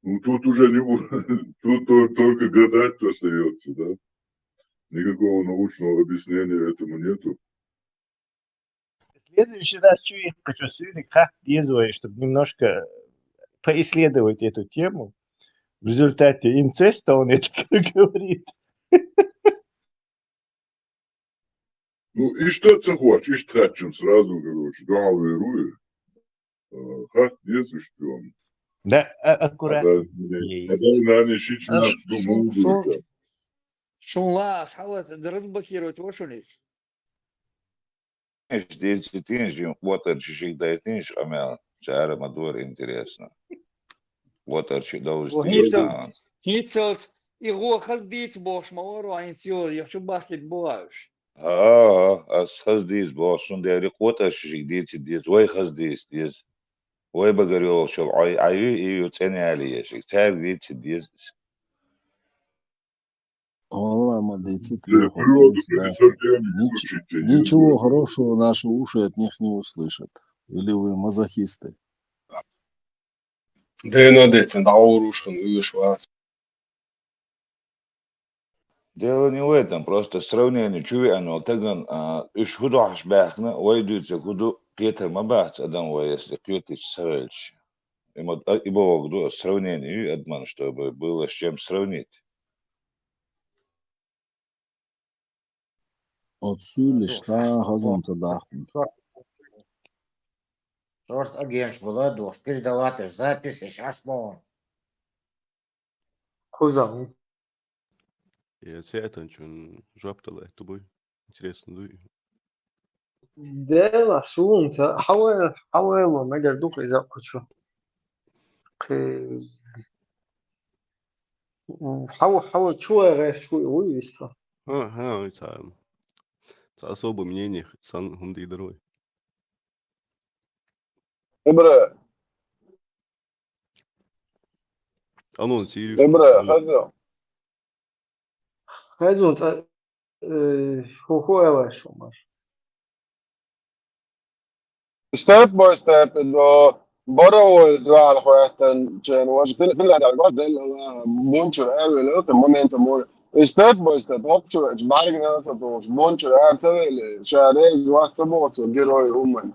Speaker 5: Ну, тут уже не тут только гадать остается, да? Никакого научного объяснения этому нету.
Speaker 20: В следующий раз хочу сегодня как действовать, чтобы немножко поисследовать эту тему. В результате инцеста он это говорит.
Speaker 5: Ну, и что ты хочешь, и что чем сразу, короче, говорю, как действуешь, что он.
Speaker 20: Да, аккуратно.
Speaker 3: شون حاولت تربكيروت وشونيس
Speaker 21: Эти тенжи, вот арчи дайтенж, амел, чара мадур интересно. Вот арчи удовольствие.
Speaker 3: هيتسوت يغو خزديت بوش مورو عين سيول يخشو باكيت بواش
Speaker 21: As خزديس بوش شون داري قوت арчи ديت وای خزديس ديت وای بگریو شو عیو ایو تنی علیه شک تر ديت
Speaker 6: Wallah, действительно, ничего хорошего наши уши от них не услышат. Или вы мазохисты?
Speaker 19: Да и над этим, да, урушен, вышваться.
Speaker 21: Дело не в этом, просто сравнение чувствую, таган, уж худу ашбахна, уйдут, худу Петр Мабахт, адам, если Петр Савельевич. И Бог, сравнение, Эдман, чтобы было с чем сравнить.
Speaker 6: Отсюлиш, газон тогда.
Speaker 12: Шорт агент, Владуш, передавать запись, сейчас мон.
Speaker 1: Кузан.
Speaker 22: Я цветан, чун жаптала, тобой интересно, дуй.
Speaker 1: Dela sunta, حاول ما قردوك إذا كنتشو. حاول شو غير شو يقول يسطا.
Speaker 22: Это особое мнение, сан хунди дорой.
Speaker 4: Добре.
Speaker 22: Анон Сирию.
Speaker 4: Добре, хазо.
Speaker 1: Хазун, هو إلا شو ماش.
Speaker 4: Step by step, då bara drar skiten tjän och så fyller det bara det buncher är väl ett momentum mor. Step by step också ett bargna så då buncher är så väl شارز وقت بوت جروي هم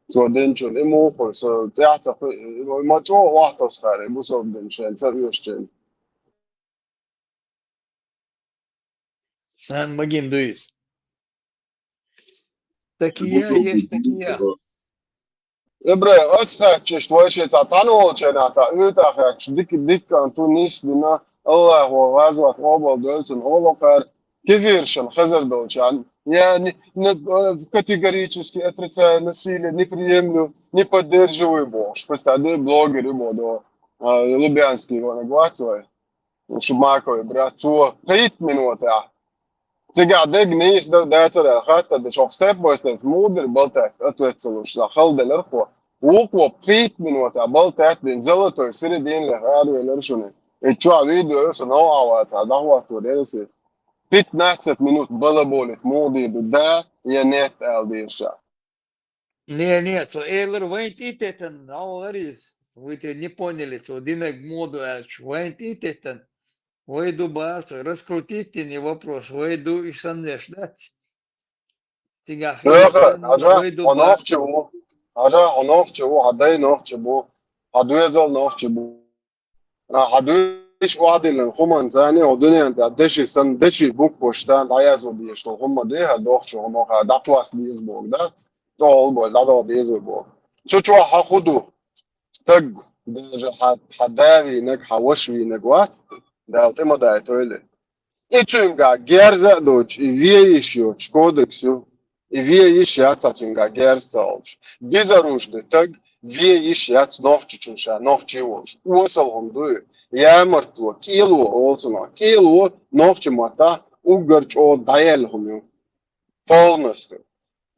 Speaker 4: så den tjän emot så det är så man tror vart oss här är så den tjän så just tjän.
Speaker 3: Sen magim duis. Такие есть такие.
Speaker 4: Добре, ось так, чи ж твоє ще цану, чи на ця, так, чи дик, tu nis, дина, الله وغزوة قبل دولتن هولوكار كثيرشن خزر دولشان يعني категорически отрицаю насилие, не приемлю, не поддерживаю Бог. Представляю, блогеры буду, Лубянский его нагласил, Шумаковый, брат, 5 минут, Цигадек не издается, хотя это шок степ, будет мудр, болтать, ответствуешь за халделерхо. Укво 5 минут, болтать, день золотой середине, радуя лершуны. И что видео, что нового, давай, что 15 минут балаболит, моды, да, я нет, Алдиша.
Speaker 3: Не, so Эйлер вейнт итетен, аларис. Вы не поняли, что динек моду вейнт итетен. Вейду барсу, раскрутите не вопрос, вейду и санеш, да? Тига
Speaker 4: Ажа, онох чего? Ажа, онох чего? Адай нох чего? Адуезал нох чего? Адуеш وعدل خمان زاني ودنيا أنت دشي سن دشي بوك بوشتان عايزو بيشتو خمان ده هدوخ شو خمان دعواس ديز بوك ده طول بوك ده ديزو بوك شو هاخدو تج ده حداوي نك حوشوي نجوات ده التما ده تويله إتشونغا جيرزا دوش إفييشيو كودكسيو إفييشيا تاتشونغا جيرزالش بيزاروش ده تج إفييشيا نوخشيشونشا نوخشيوش وصلهم دوي يامرتو كيلو أولسنا كيلو نوخشماتا угорчо даелхумю полностью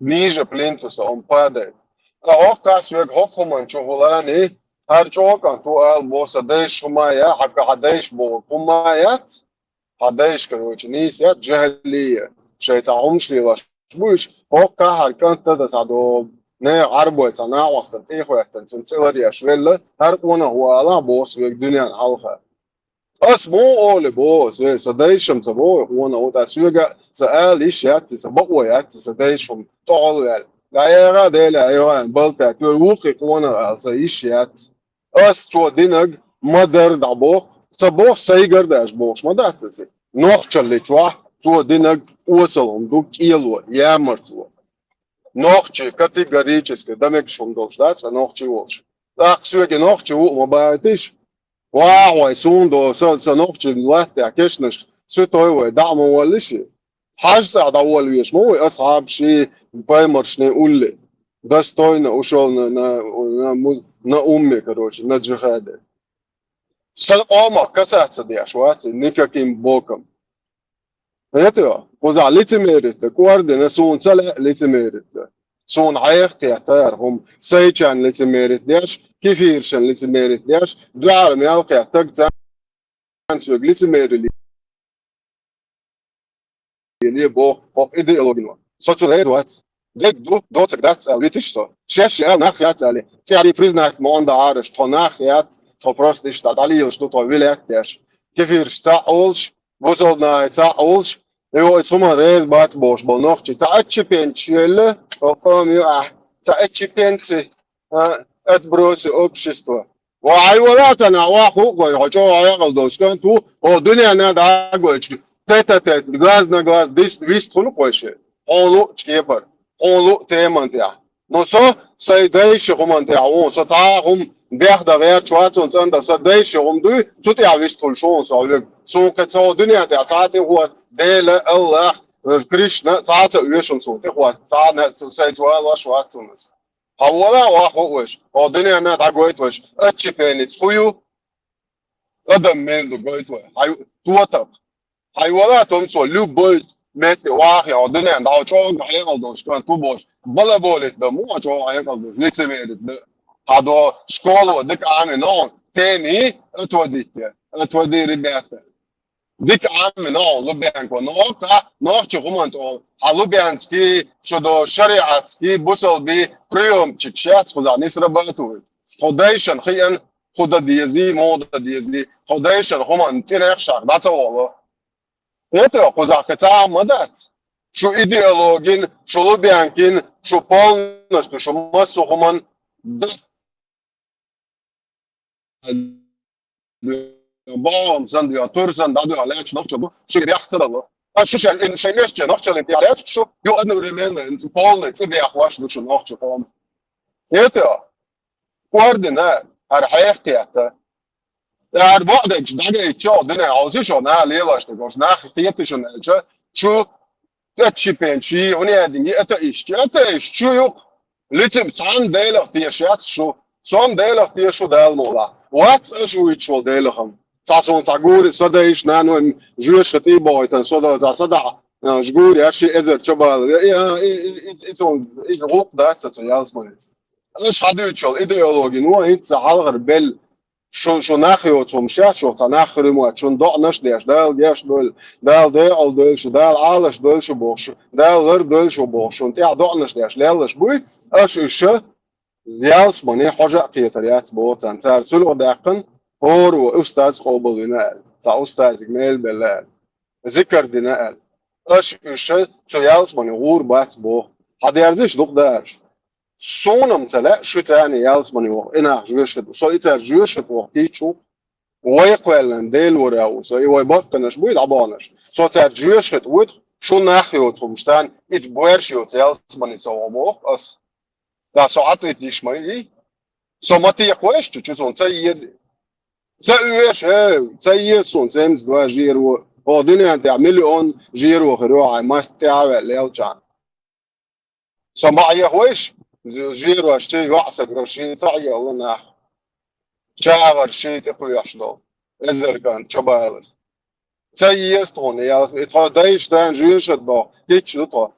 Speaker 4: ниже плинтуса он падает. А касвек хохман чогулани харчокан ту албоса дэш хумая хака хадеш бо хумаят хадеш короче нисят джахлия шейта умшлила буш хока харкан тада садо не арбойца на остан тихояктан цунцелария швелла харкуна хуала бос век дуньян алха اسمو اول بوس سدايشم سبو وانا وتا سوغا سال يشات سبو يات سدايشم طول لا يرا ديلا ايوان بلتا تو وقي وانا سيشات اس تو دينغ مدر دبو سبو سايغر داش بوش ما داتسي نوخچلي چوا تو دينغ وصلهم دو كيلو يامرتو نوخچي категорически дамекшум долждаться нохчи волш так сюге нохчи у мабатиш واو سوندو سو نوخش الوقت عكشنش سو توي دعم ولا شيء حاجة على أول ويش مو أصعب شيء بايمرش نقول لي ده ستوينا وشولنا نا أمي كروش نجهاد سلقامة كسات صديق شوات نيكا كيم بوكم هيتوا وزع لتميرت كواردنا سون سلا لتميرت سون عيخ تياتار هم سيجان لتميرت ديش كيفيرشن لتميرت ديش دعالم يالقيا تقزان سوق لتميرت اللي بو إيديولوجيا سوتشوليد وات ديك دو تقدرت ليتشسو شاشة ناخيات عليه كاري بريزناك موندا عارش تناخيات تبروستش تداليلش تو ويلك ديش كيفيرش تاولش وصلنا تاولش يو اتسوما ريز بات بوش بونوخ تااتشي بنشيل وقام تااتشي отбросы общества. Вайволятана ваху гой хочу аягал доскан ту о дуня надо агоч тет глаз на глаз вис тулу койше олу чепар олу темантя но со сайдайш хумантя о со таагум бехда гэр чуатсон цанда сайдайш хумду цутя вис тул шон со сумка со дуня да цаати хуа дела аллах кришна цаата уешон со те хуа цаана сайдуала шуатсунс هولا واخوش ودنيا انا تاغويتوش اتشبيني تسويو ادم ميلدو غويتو هاي توتاب هاي ولا تنسو لوبوي مت واخي ودنيا داو چون هايالدوش كان توبوش بلا بولت ده مو چون هايالدوش ليتسميرت هادو شكولو ديك عامي نون تاني اتودي ريباتا ديك عامي نون لوبيانكو نوكا نوكشي غمانتو هالوبيانسكي شدو شريعتسكي بوصل بي прием чечат куда не срабатывает. Ходейшн хиян хода диези мода диези ходейшн хуман тирекшар батало. Это куда ката мадат. Шо идеологин, шо лубянкин, шо полностью, шо массу хуман бам зандия турзан даду аляч нохчо шо яхтало. شو إن شيء مش نحكي الانتقالات شو يو أنو ريمان بول تبي أخواش دوش نحكي قام يتوا كوردنا هرحيختي أتا يعني بعد دقيقة شو دنا عاوزي شو نا ليلاش تقولش نا خيط شو نالش شو تشي بنشي هني هذه أتا إيش شو يوك لتم صان ديلا اختيارات شو صان ديلا اختيار شو دال مولا وات شو يشو ديلهم صاصون صعور صدا إيش نانو جوش خطي بايتن صدا صدا جور يا شيء إذا شبال يا إيش غوق ده تسويالس مالت إيش حد يشول إيديولوجي نو هيت سعال بل شو ناخيو توم شات شو تناخر مو شو ضع نش ديش دال دال شو دال عالش دال شو بوش دال غير دال شو بوش انت ضع نش ديش ليش بوي اش يالس مني حاجه قيتريات بوت انسار سلو داقن هور واستاذ قوبلنا تا استاذ جميل بلال ذكر دينال اش شو يالس مني غور بات بو حد يرزش دوق دارش sonam tala şu tane yazmanı yok. Ena jüyüşet. So iter jüyüşet yok. Hiçu. Vay kwellen del ورا. So vay bakkanış bu ilabanış. So ter jüyüşet ud. Şu nahiyot umstan. It boerşiyot yazmanı savamo. As. Da saat et dişmayı. So mati yakweş çu son sayyiz. Sayyiş. Sayyiz son sems dua jiru. O dünya تعملون جيرو خروع ما استعمل يلجان. So ma yakweş جيرو شيء وعسك رشيد تعيا لنا شاور شيء تقويش له إزر كان شبالس سيستون يا إتهاديش تان جيش الضو هيك لطا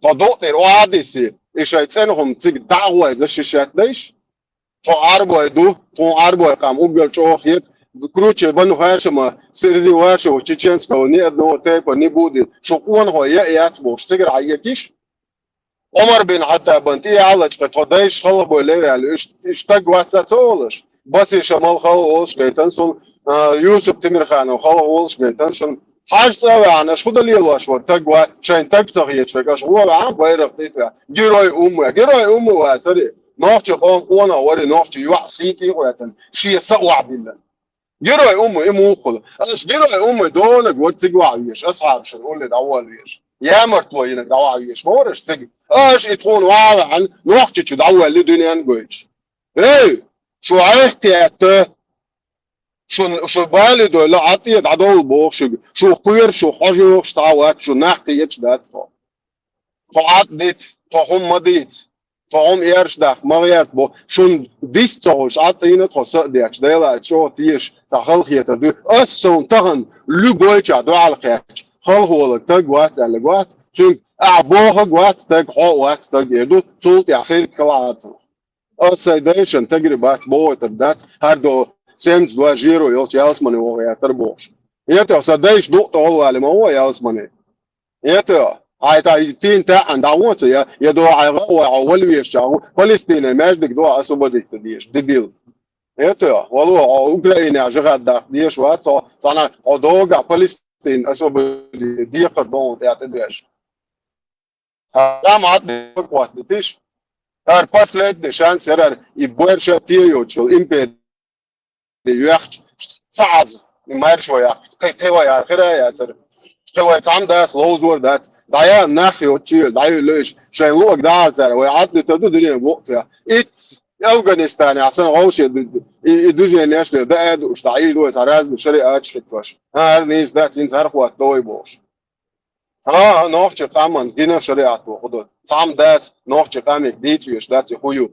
Speaker 4: تضوطر وعادسي إيش يتسنهم تيجي دعوة إذا شيشات ليش تعربوا يدو تعربوا يقام أقول شو خيط بكروتشي بنو هاشما سيدي واشو وتشينسكا ونيدنو تيبا نيبودي شو قوان هو يأتبو شتقر عيكيش عمر بن عتاب انتي على تقديش خلا بولير على اشتاق واتسولش بس شمال خلا ولش كيتنسون يوسف تمر خان وخلا ولش كيتنسون حاج سوا انا شو دليل واشور تقوى شين تقصغيت فكاش هو عام بايرق تيتا جيروي امه واتري نوختي قون قونا وري نوختي يوعسيكي واتن شي سوع بالله جيروي امه قول اش جيروي امه دونك ورتقوا عيش اصحاب شنو نقول دعوه ليش يا مرتوينك دعوه عيش ما ورش تقي اش يتكون واضح عن نوختي دعوه اللي دنيا نقولش ايه شو عيحتي شو بالي دول عطيت عدول بوخ شو قير شو حاجه شتاوات شو نحكي يتشدات تو عديت تو هم مديت تو هم ايرش داخ مغيرت بو شو ديست توش عطينا تو صديك ديلا شو تيش تخل خيت دو اسون تغن لو بويتش دو على الخيش خل هو لك تقوات على قوات شو اعبوها قوات تق حوات تق يدو صوت يا اخي كلات اسيديشن تجربات بوت دات هردو سيمز دو جيرو يوت يالسماني هو يا تربوش يتو صديش دو طول على ما هو يالسماني يتو هاي تاين تا عند عوت يا دو عيغو اول ويشاو فلسطين ماجدك دو اسوبدي تديش دبيل يتو والله اوكرانيا جغاد دا ديش وات صانا ودوغا فلسطين اسوبدي دي قردون يا تديش لا ما عاد قوات ديش هر پس لید نشان سرر ایبور شتیو چول ایمپر یخش صعز مایر شویا کی توا یا خیره یا سر توا تعم داس لوزور دات دایا نخیو چیل دایا ليش شاي لوك دار سر و عاد تدو دنيا وقتها ات افغانستان احسن غوش يدوجي ناش ده اد وش تعيش دو سراز بشريعه شفتوش هر نيز دات ان سر قوات دوي بوش نوخش قامن دينا شريعه وقدو تعم داس نوخش قامك ديتيوش دات خويو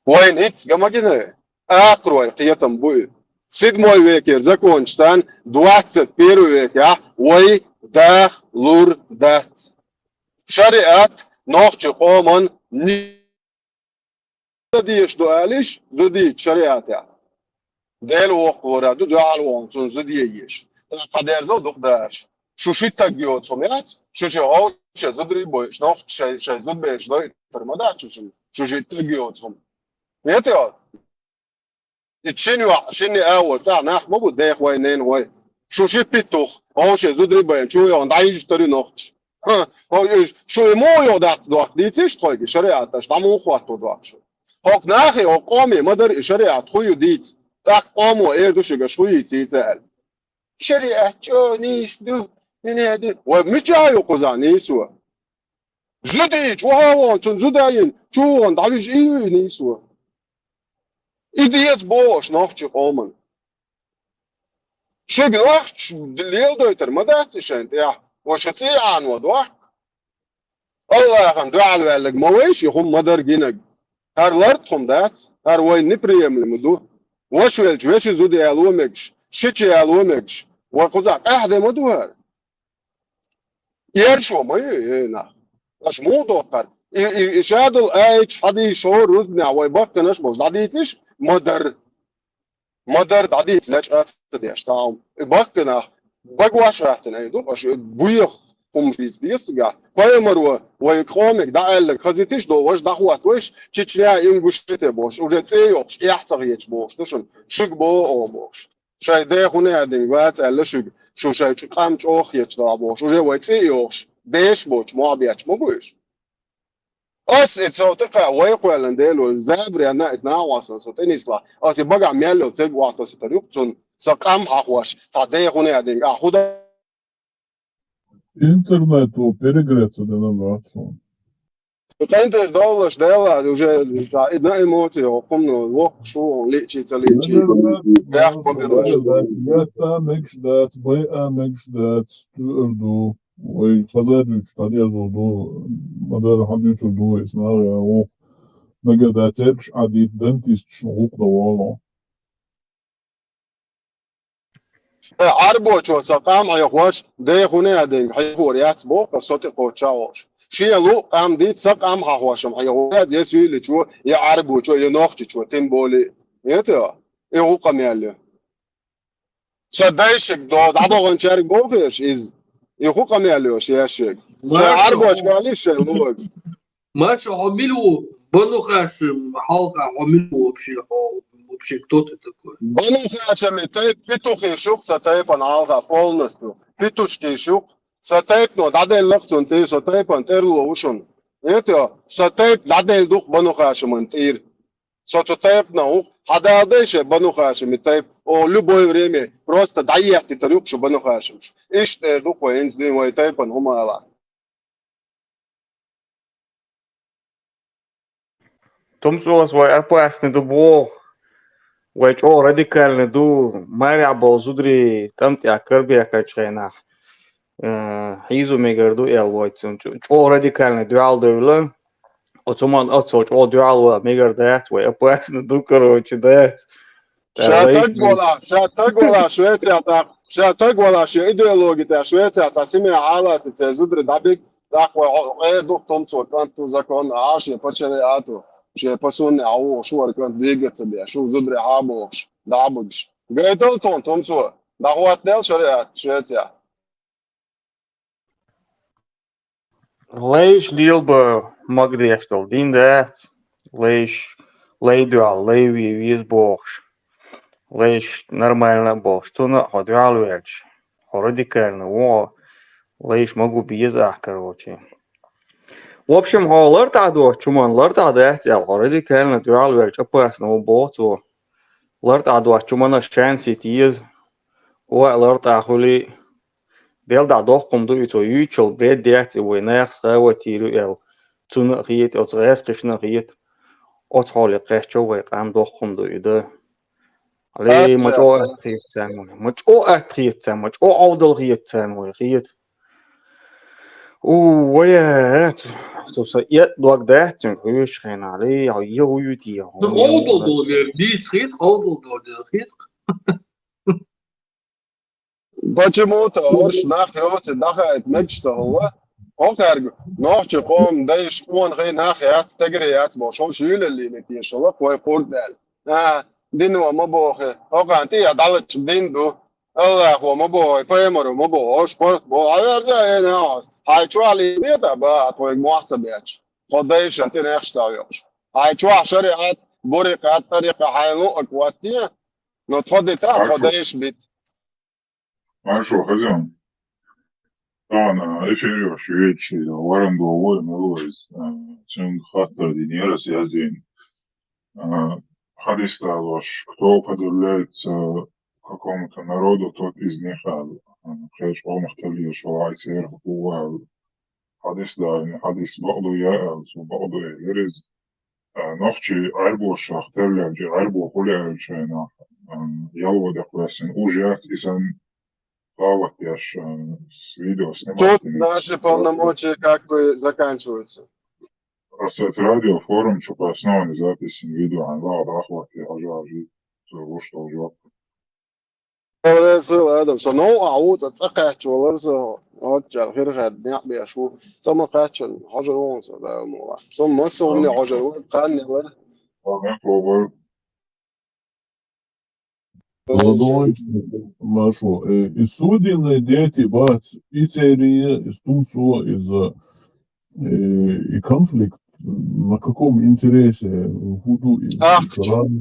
Speaker 4: وين هيت جما كده اخر قيتم بوي سيد موي ويكر زكونشتان دوات بيرو ويكا وي داخ لور دات شريعه نوخش قومن ني ديش دواليش زودي شريعه ديل وقورا دو على وانسون زوديش قدر زو دقداش شو شي تاجيوت سمعت شو هو شو زدري بويش نوخ شي زود بيش دوي ترمدا شو شي تاجيوت سم يتو شنو اول ساعه نح مو بده وينين وي شو شي بيتوخ هو شي زدري بوين شو يوم دايج تري نوخ ها هو شو مو يوداخ دوخ ديتش توي شريعه تاش تمو خواتو دوخ هوك ناخي او قومي مدر شريعه خويو ديت تاق قومو ايردو شي شوي تيتال شريعه شو نيس دو نهدي ومجايو قزانيسو زديج وهو زداين شو دايج ايو نيسو Идея бош, нахчик оман. Шиг нахч, лилдойтер, мадаци шент, я. Вошати анва, дуа. Allah kan dualwellik mawesh yhum madar ginag. Har lartхum dat, har way nipriyemli mudu. Washwel jwesh zudi alwomeksh, shichi alwomeksh. Wa quzak ahde muduhar. Yersho maye na. Ash mudokar. Ishadul aich hadi shor ruzna way bakkanash bosh daditish madar dadit lach atdiash taum. Bakkana bagwash rahten aydu ash buyakh قم في سديسجا كوي مروا ويكرونك دعال خزيتش دو واش دعوات واش تشيا ينغشته بوش وجتيوش يحتريش بوش تشن شق بو او بوش شاي ده هنا دين وات الله شق شو شاي قام چوخ يچ دا بوش وجه ويتيوش بيش بوش مو بياچ مو بوش اس اتسوتقا ويقولن ديلو زابري انا اتنا واسن سوتنيسلا اس بقى ميلو تسق واتو ستريقصن سقام حواش صدق هنا دين اخد
Speaker 5: Интернету перегреться да набраться.
Speaker 4: Кентеш доллаш дела уже за одна эмоция, помню, лох шо лечится. Я победош.
Speaker 5: Я мекшдат, бай мекшдат, тюрду. Ой, фазадуч, подъезду, мадар хадичу ду, иснаря, о, нагадацепш, адит дентист, шнук доволо.
Speaker 4: عربوش وسقام عيقواش ده هنا دين حيوريات بوق الصوت قوتشاوش شيء لو قام ديت سقام حواشم حيوريات يسوي لشو يعربوش ينوخش شو تنبولي يتا يهو قميالي صدايشك دو عبوغن شارك بوخيش إز يهو قمياليوش ياشك عربوش قاليش لوك
Speaker 7: ماشي عملوا بنو خاشم حلقة عملوا вообще кто ты такой?
Speaker 4: Банухачами тейп петухи шук сатейпан алга полностью. Петушки шук сатейпно даден лаксун ты сатейпан терло ушун. Это сатейп даден дух банухачами тир. Сатейпно ух хададеше банухачами тейп. О любое время просто даехти тарюк шу банухачами. Иште дух военс дин вой тейпан хумала.
Speaker 13: Томсос вой опасный дубох. Which all radical do variable zudri tamti akarbi akachena hizo megardu elvoitsun all radical dual devla otoman atsoch all dual megar that way opasno do короче that
Speaker 4: شاتق ولا شوية شاتق ولا شيء إيديولوجي تا شوية تسمى على تزودر دبيك داخل غير دوك تمسو كانت زكون عاشية بشرياتو شيء بسون أو شو أركان ديجت سبيا شو زودر عابوش دعبوش قيدل تون تمسو دعوات دل شريات شوية
Speaker 13: ليش ديلبا مقديشتل دين that ليش ليدوال ليوي виз бокш лишь нормально был, что на одвал верч, радикально, о, лишь могу без короче. В общем, лорд адо, чуман лорд адо, радикально дуал верч, опасно, боту. Лорд адо, чумана шансы тиз, о, лорд ахули, дел да дохком до ито ючел бред дять, и войнах схава тиру эл, туна хиет, от рескишна хиет, от холи кэчо вай, кам дохком до ида. Allee, moet ook uitgeeft zijn, mooi. Moet ook uitgeeft zijn, moet ook oudergeeft zijn, mooi. Geeft. Oeh, ja, zo ze eet door dat, toen kun je schijnen. Allee, al hier hoe je die.
Speaker 7: De ouder weer, die schiet, ouder door de schiet.
Speaker 4: Почему-то орш нахёте нахает мечта هو أكتر نوعش قوم دايش قوان غير ناخيات تجريات بوشون شيل اللي نتيجة الله كوي قردال دينو مبوخ أوكان تي عدالة ديندو الله هو مبوخ فيمر مبوخ سبورت بو عيرزا ناس هاي شو علي بيتا با توي محسبياتش قديش أنت نخشتاويش هاي شو شريعات بريقات طريقة هاي لو أقواتية نتخدي تا قديش بيت
Speaker 5: Хорошо, хозяин. Ana efendim şüpheci varım doğru melodies. Çünkü hatta dinleriz yazın. Hadis того, кто подавляется какому-то народу, тот из них خيش قوم اختلي شرعي سير هو حديث ده حديث بعضه يأس وبعضه يرز Нахчи арбошах терлявджи арбо хулявчена ялводакласен ужат исан паватяш с видео
Speaker 4: Тут
Speaker 5: снимателями.
Speaker 4: наши полномочия как бы заканчиваются.
Speaker 5: Асет радиофорум, что по основной записи видео, анва рахвати ажажи, что уже.
Speaker 4: هذا صنو عود أتأكد ولا رزق أرجع غير هاد نعبي أشوف ثم قاتشن حجرون هذا الموضوع ثم مسوني حجرون قاني ولا
Speaker 5: Молодой, Машу, из Судины дети, бац, и Церия, из Тусо, из и конфликт, на каком интересе худу из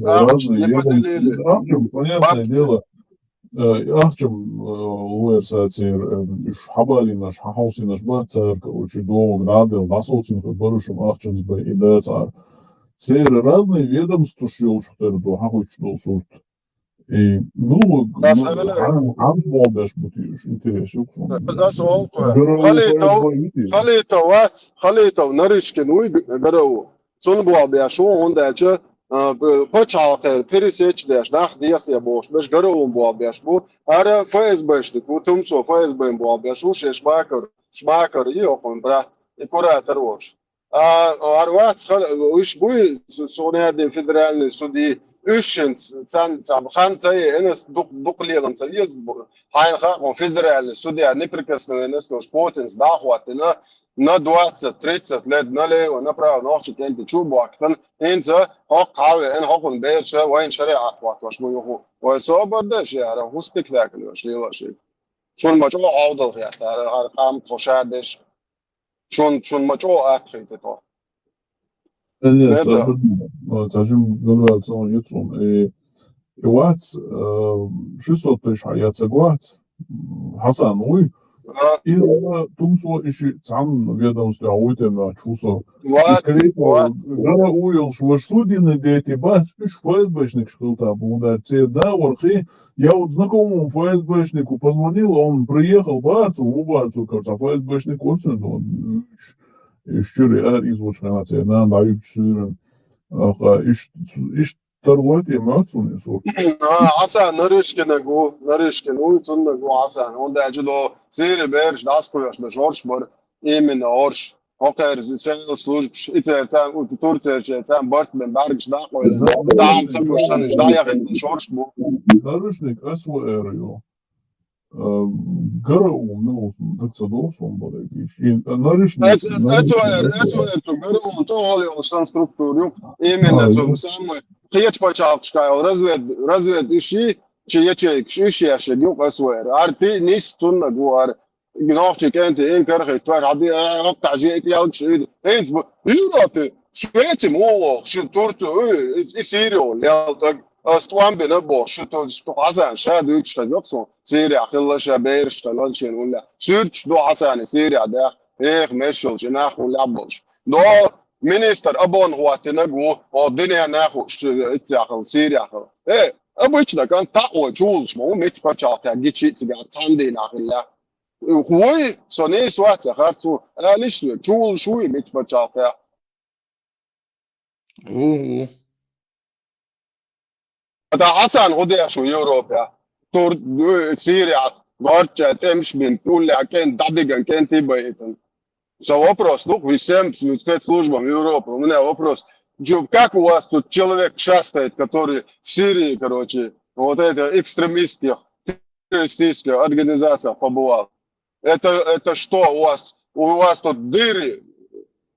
Speaker 5: разные ведомства. Понятное дело, Ахчем уэрсацер Хабалинаш, Хахаусинаш Бацар, короче, долго градил, насолцин, барышем Ахченс бы и Дацар. Цер разные ведомства, что до Хахучдол сурт. И, ну, عم بتيجي انتريس
Speaker 4: بس خليتو نريشكن وي غرو سون بو بياشو ونداچ почалка пересечь даш дах диас я бош беш غرو بو بياش بو ара ФСБ штык утумцо ФСБ بو بياش уше шмакар يوخون برا يكورا تروش арвац уш буй соняден федеральный суди Üşens, Ханцай, Энес, Дуклелом, Союз, Хайнхак, федеральный судья, неприкосновенный, что Путин сдахват, на 20-30 лет налево, направо, ночи, кенти, чубак, инца, хок хаве, эн хокун бейша, вайн шариат, ваш мой ой, собордеш, я, ху спектакль, шлилаши. Шун мачо аудал, я, аркам, тошадеш, шун мачо атхит, это.
Speaker 5: Нет, зачем говорят, он YouTube. И вот 600 тысяч яйца год, Хасан, ой, и Тумсо еще сам ведомство, ой, ты на чусо. И скорее всего, когда уел, что ваш судебный дети, бас, уж ФСБшник что-то будет, да, ворхи, я вот знакомому ФСБшнику позвонил, он приехал, у бацу, кажется, ФСБшник очень, он Şuraya izvočná cena najúčším ištarbojte emociju sor.
Speaker 4: Hasan narishken uytun nagu Hasan onda ajlo seri berš daskojaš na Žoršbor imena Orš Hoker zicel služb icercan u Turcerčecan Bartmen Bergš dakoja tam tukušan ždajagen Žoršbor.
Speaker 5: Narishnik SVR jo. Garau milsum, tak sadolsum balēgīši.
Speaker 4: SVR tu garau to oliosan struktūru imena tu samoj Хечпачалкшкайл развед иши чиечек ишиашек юк SVR арти нис тунна гуар гнохчик энти эн кархи твар аби актажик ялч энт юропе швети моо шу турту сирио ялтак أسطوانبنا بوش شو حسن شاد ويكش خزقصون سيريا خلا شبيرش خلانشين ولا سيرش دو حسن سيريا ده إيه مشل جناح ولا بوش دو مينستر أبون هو تنجو الدنيا ناخوش اتساخل سيريا خل إيه أبوش كان تقوى جولش مو مش بتشاق يعني شيء سبعة ساندي ناخلا هو صنيع سوات خارتو ليش جول شوي مش بتشاق هذا حسن غدير شو أوروبا تور سوريا غارتشا تمشي تقول كان دبيجا كان تبايتن so вопрос ну всем спецслужбам Европы у меня вопрос как у вас тут человек шастает который в Сирии короче вот это экстремистских террористических организациях побывал это что у вас тут дыры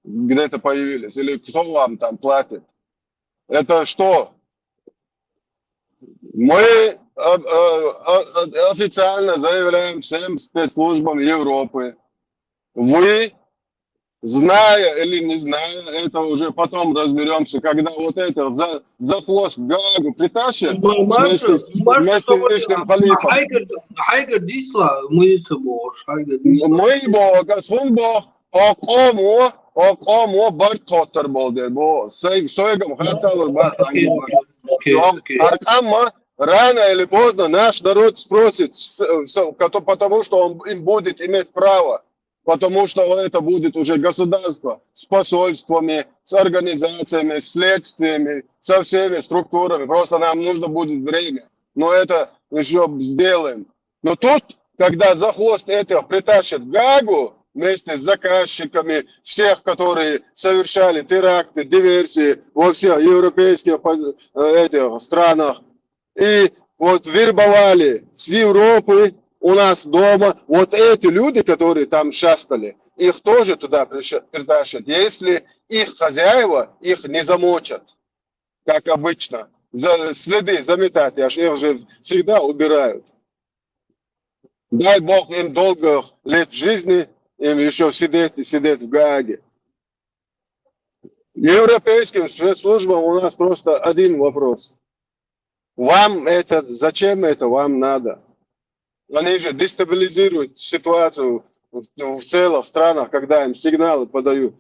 Speaker 4: где-то появились или кто вам там платит это что Мы официально заявляем всем спецслужбам Европы. Вы, зная или не зная, это уже потом разберемся, когда вот это за хвост Гаагу притащат вместе с личным халифом.
Speaker 7: Хайгер Дисла, мы с собой.
Speaker 4: Мы бога, свон бог, Око Барт Коттер болдер, бо Сойгам хаталар бат Аркама рано или поздно наш народ спросит, потому что он им будет иметь право потому что это будет уже государство с посольствами, с организациями, с следствиями, со всеми структурами. Просто нам нужно будет время. Но это еще сделаем. Но тут, когда за хвост этого притащат в Гаагу, вместе с заказчиками, всех, которые совершали теракты, диверсии во всех европейских этих странах, и вот вербовали с Европы у нас дома, вот эти люди, которые там шастали, их тоже туда притащат, если их хозяева их не замочат, как обычно. Следы заметать, их же всегда убирают. Дай Бог им долгих лет жизни, им еще сидеть в Гааге. Европейским спецслужбам у нас просто один вопрос. Вам это, зачем это вам надо? Они же дестабилизируют ситуацию в целых странах, когда им сигналы подают.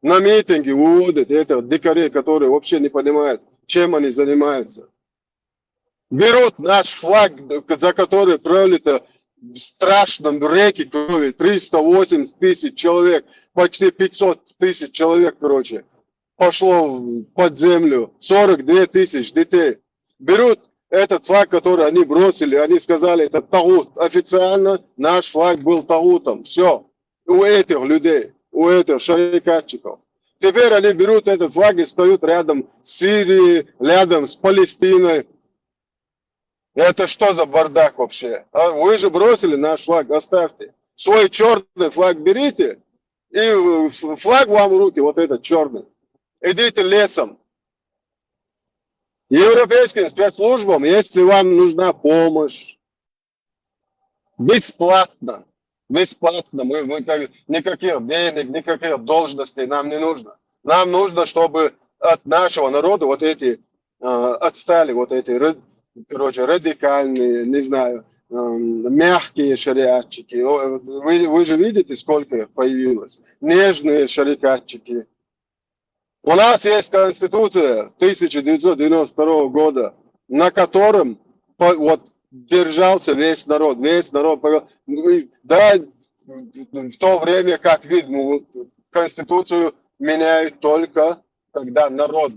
Speaker 4: На митинги выводят этих дикарей, которые вообще не понимают, чем они занимаются. Берут наш флаг, за который пролито в страшном реке крови 380 тысяч человек, почти 500 тысяч человек, короче, пошло под землю, 42 тысяч детей. Берут этот флаг, который они бросили, они сказали, это тагут. Официально наш флаг был тагутом. Все. У этих людей, у этих шарикатчиков. Теперь они берут этот флаг и стоят рядом с Сирией, рядом с Палестиной. Это что за бардак вообще? А вы же бросили наш флаг, оставьте. Свой черный флаг берите, и флаг вам в руки, вот этот черный. Идите лесом. Европейским спецслужбам, если вам нужна помощь, бесплатно, никаких денег, никаких должностей нам не нужно. Нам нужно, чтобы от нашего народа вот эти отстали, вот эти, короче, радикальные, не знаю, мягкие шариатчики. Вы же видите, сколько их появилось. Нежные шариатчики. У нас есть Конституция 1992 года, на котором вот держался весь народ. Да, в то время, как видно, Конституцию меняют только, когда народ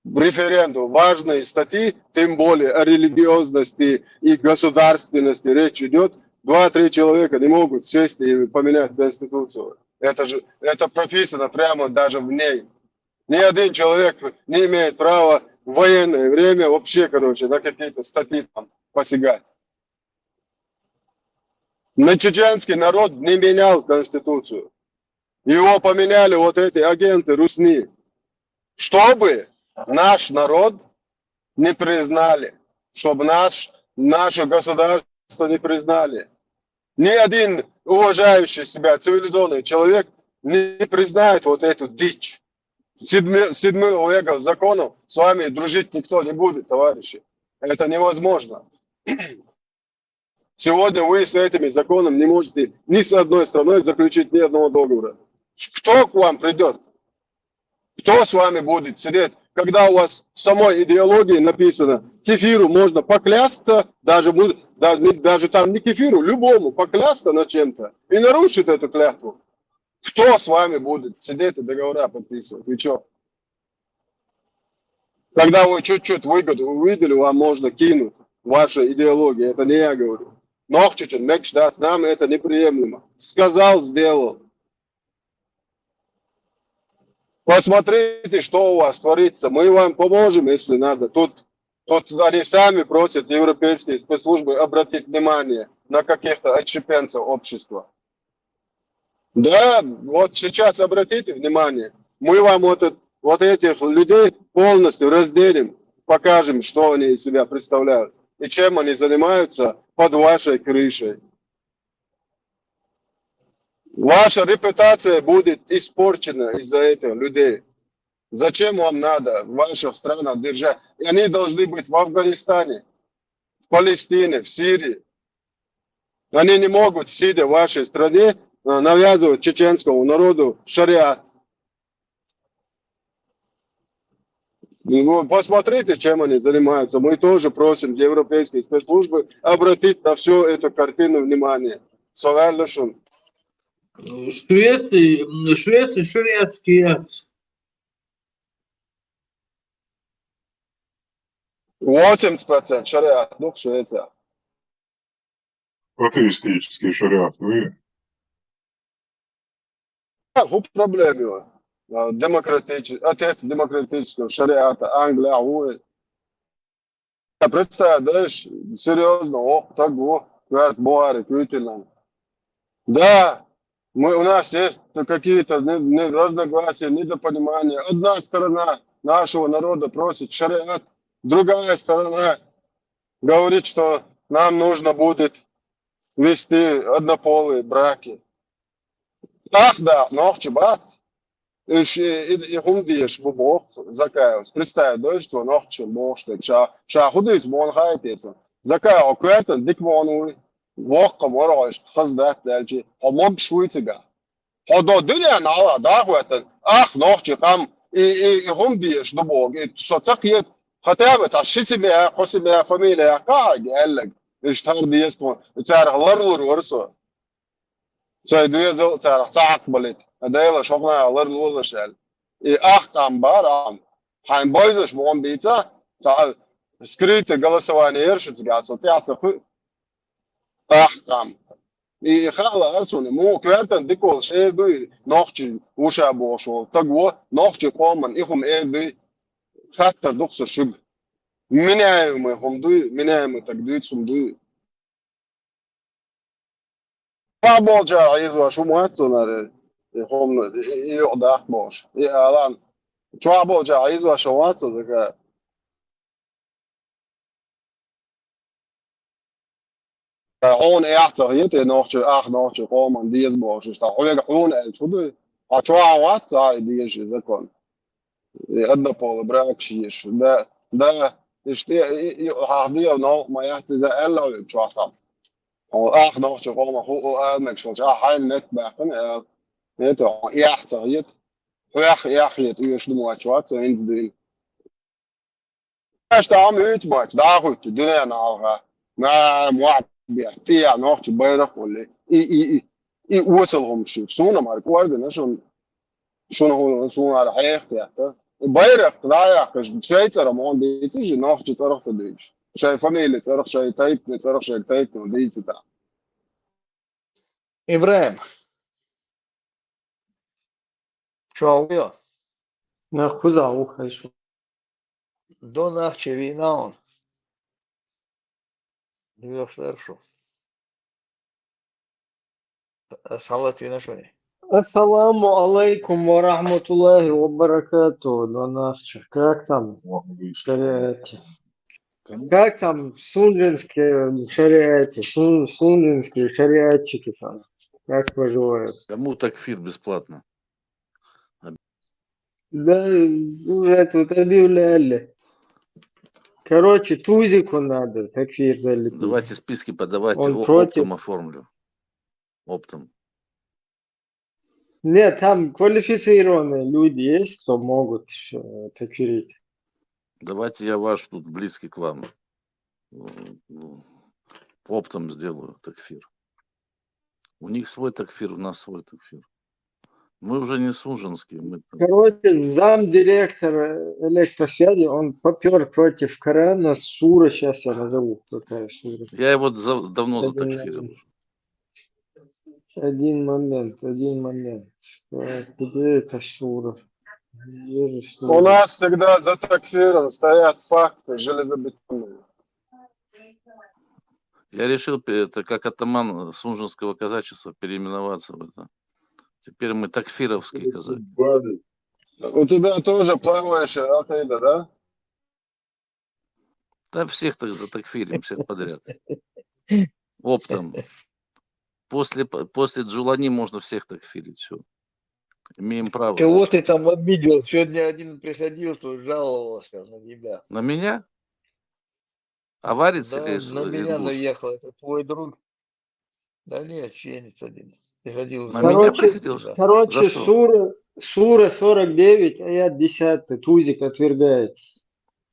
Speaker 4: референдум, важные статьи, тем более о религиозности и государственности речь идет, 2-3 человека не могут сесть и поменять Конституцию. Это прописано прямо даже в ней. Ни один человек не имеет права в военное время вообще, короче, на какие-то статьи там посягать. На чеченский народ не менял Конституцию. Его поменяли вот эти агенты Русни, чтобы наш народ не признали, чтобы наше государство не признали. Ни один уважающий себя цивилизованный человек не признает вот эту дичь. 7 веков законов с вами дружить никто не будет, товарищи. Это невозможно. Сегодня вы с этими законами не можете ни с одной страной заключить ни одного договора. Кто к вам придет? Кто с вами будет сидеть, когда у вас в самой идеологии написано, кефиру можно поклясться, даже там не кефиру, любому поклясться на чем-то и нарушить эту клятву. Кто с вами будет сидеть и договора подписывать? Вы что? Когда вы чуть-чуть выгоду увидели, вам можно кинуть ваши идеологии. Это не я говорю. Но нам это неприемлемо. Сказал, сделал. Посмотрите, что у вас творится. Мы вам поможем, если надо. Тут они сами просят европейские спецслужбы обратить внимание на каких-то отщепенцев общества. Да, вот сейчас обратите внимание, мы вам вот этих людей полностью разделим, покажем, что они из себя представляют и чем они занимаются под вашей крышей. Ваша репутация будет испорчена из-за этих людей. Зачем вам надо в ваших странах держать? И они должны быть в Афганистане, в Палестине, в Сирии. Они не могут, сидя в вашей стране, навязывать чеченскому народу шариат. Посмотрите, чем они занимаются. Мы тоже просим европейские спецслужбы обратить на всю эту картину внимание.
Speaker 7: В Швеции шариатский акт.
Speaker 4: 80% šariāta, nu, Šveicā.
Speaker 5: Ateistiskie šariāti, vai?
Speaker 4: Jā, problēma, jo демократического шариата Англия, я представляешь, серьезно, того, говорят, Буари, Кютилан. Да, у нас есть какие-то разногласия, недопонимания. Одна сторона нашего народа просит шариат, другая сторона говорит, что нам нужно будет вести однополые браки. Ах да, ночи бац. И хумдиш бубох закаялся. Представь, да, что ночи бог, что худис мон хайтится. Закаял квартен дикмонуй. Вокка морож хаздат зальчи. Хомог швуйцега. Ходо дыня нала дахватен. Ах ночи хам и хумдиш бубох. И соцакиет хотя бы ташисимия, хосимия фамилия каги эллег. اشتهر ديستون تعرف لرلر ورسو سيدوية زل تعرف تعق بلد هدايلا شغنا لرلر ورسال أختم بارام حين بايزش مون بيتا تعال سكريت جلسواني يرشد قاعد صوتي خو أختم خاله أرسوني مو كوارتن ديكول شيء دوي نوختي وشا بوشو تقوى نوختي قومن إخم بي خاطر دقص شق منعم هم دوي منعم تقديد سم دوي فابول جا عايزوا شو مواتنا هم يقعد أحبوش الآن شو عبول جا عايزوا شو مواتنا ذكاء هون إعطى يتي نوختي نوختي قوم ديز بوش إشتا هو هون شو دوي شو عوات هاي ديش ذكون أدنى بول براكشيش ده إشتي هذي أو ما يحتاج إلا شو عصام هو نوختي قوم هو أدنى شو هاي نت باقن يتو يحتى يت يحيت يش دموات عند دين أشتا عم يتبعت داخل الدنيا نعرفها مع موعد بيحتيا نوختي بيرق ولا إي وصلهم شو سونا مارك واردنا شو هو سونا على حياته بيرق ضايع شيء ترى ما بيتيجي نوختي ترى تدريش شيء فاميلي ترى شيء تايب ترى شيء تايب وديت تا
Speaker 3: إبراهيم شو هو
Speaker 1: نأخذ أوخ شو
Speaker 3: دون أخشى بيناون ديوفر شو صلاتي نشوني
Speaker 1: Ассаламу алейкум ва рахматуллахи ва баракату. Как там в шариате? Как там в сунжинские шариате? Сунжинские шариатчики там? Как поживают?
Speaker 6: Кому такфир бесплатно?
Speaker 1: Да, уже тут объявляли. Короче, Тузику надо такфир залепить.
Speaker 6: Давайте списки подавайте,
Speaker 1: Он
Speaker 6: оптом
Speaker 1: против.
Speaker 6: оформлю. Оптом.
Speaker 1: Нет, там квалифицированные люди есть, кто могут такфирить.
Speaker 6: Давайте я ваш тут близкий к вам. Оптом сделаю такфир. У них свой такфир, у нас свой такфир. Мы уже не сунжинские. Мы там...
Speaker 1: Короче, замдиректора электросвязи, он попер против Корана, сура, сейчас я назову, какая сура.
Speaker 6: Я его давно затакфирил.
Speaker 1: Один момент. Где это сура?
Speaker 4: У нас всегда за такфиром стоят факты железобетонные.
Speaker 6: Я решил, это как атаман сунжинского казачества, переименоваться в это. Теперь мы такфировские казаки.
Speaker 4: У тебя тоже плавающая акида, да?
Speaker 6: Да всех так затакфирим, всех подряд. Оптом. После Джулани можно всех такфирить. Все. Имеем право.
Speaker 3: Кого ты там обидел? Сегодня один приходил, тут жаловался на тебя.
Speaker 6: На меня? Аварец
Speaker 3: Да,
Speaker 6: или
Speaker 3: на меня
Speaker 6: ингуш?
Speaker 3: наехал. Это твой друг. Да нет, ченец один. Приходил.
Speaker 6: На меня приходил же?
Speaker 1: Короче,
Speaker 6: За что?
Speaker 1: сура 49, аят 10, Тузик отвергает.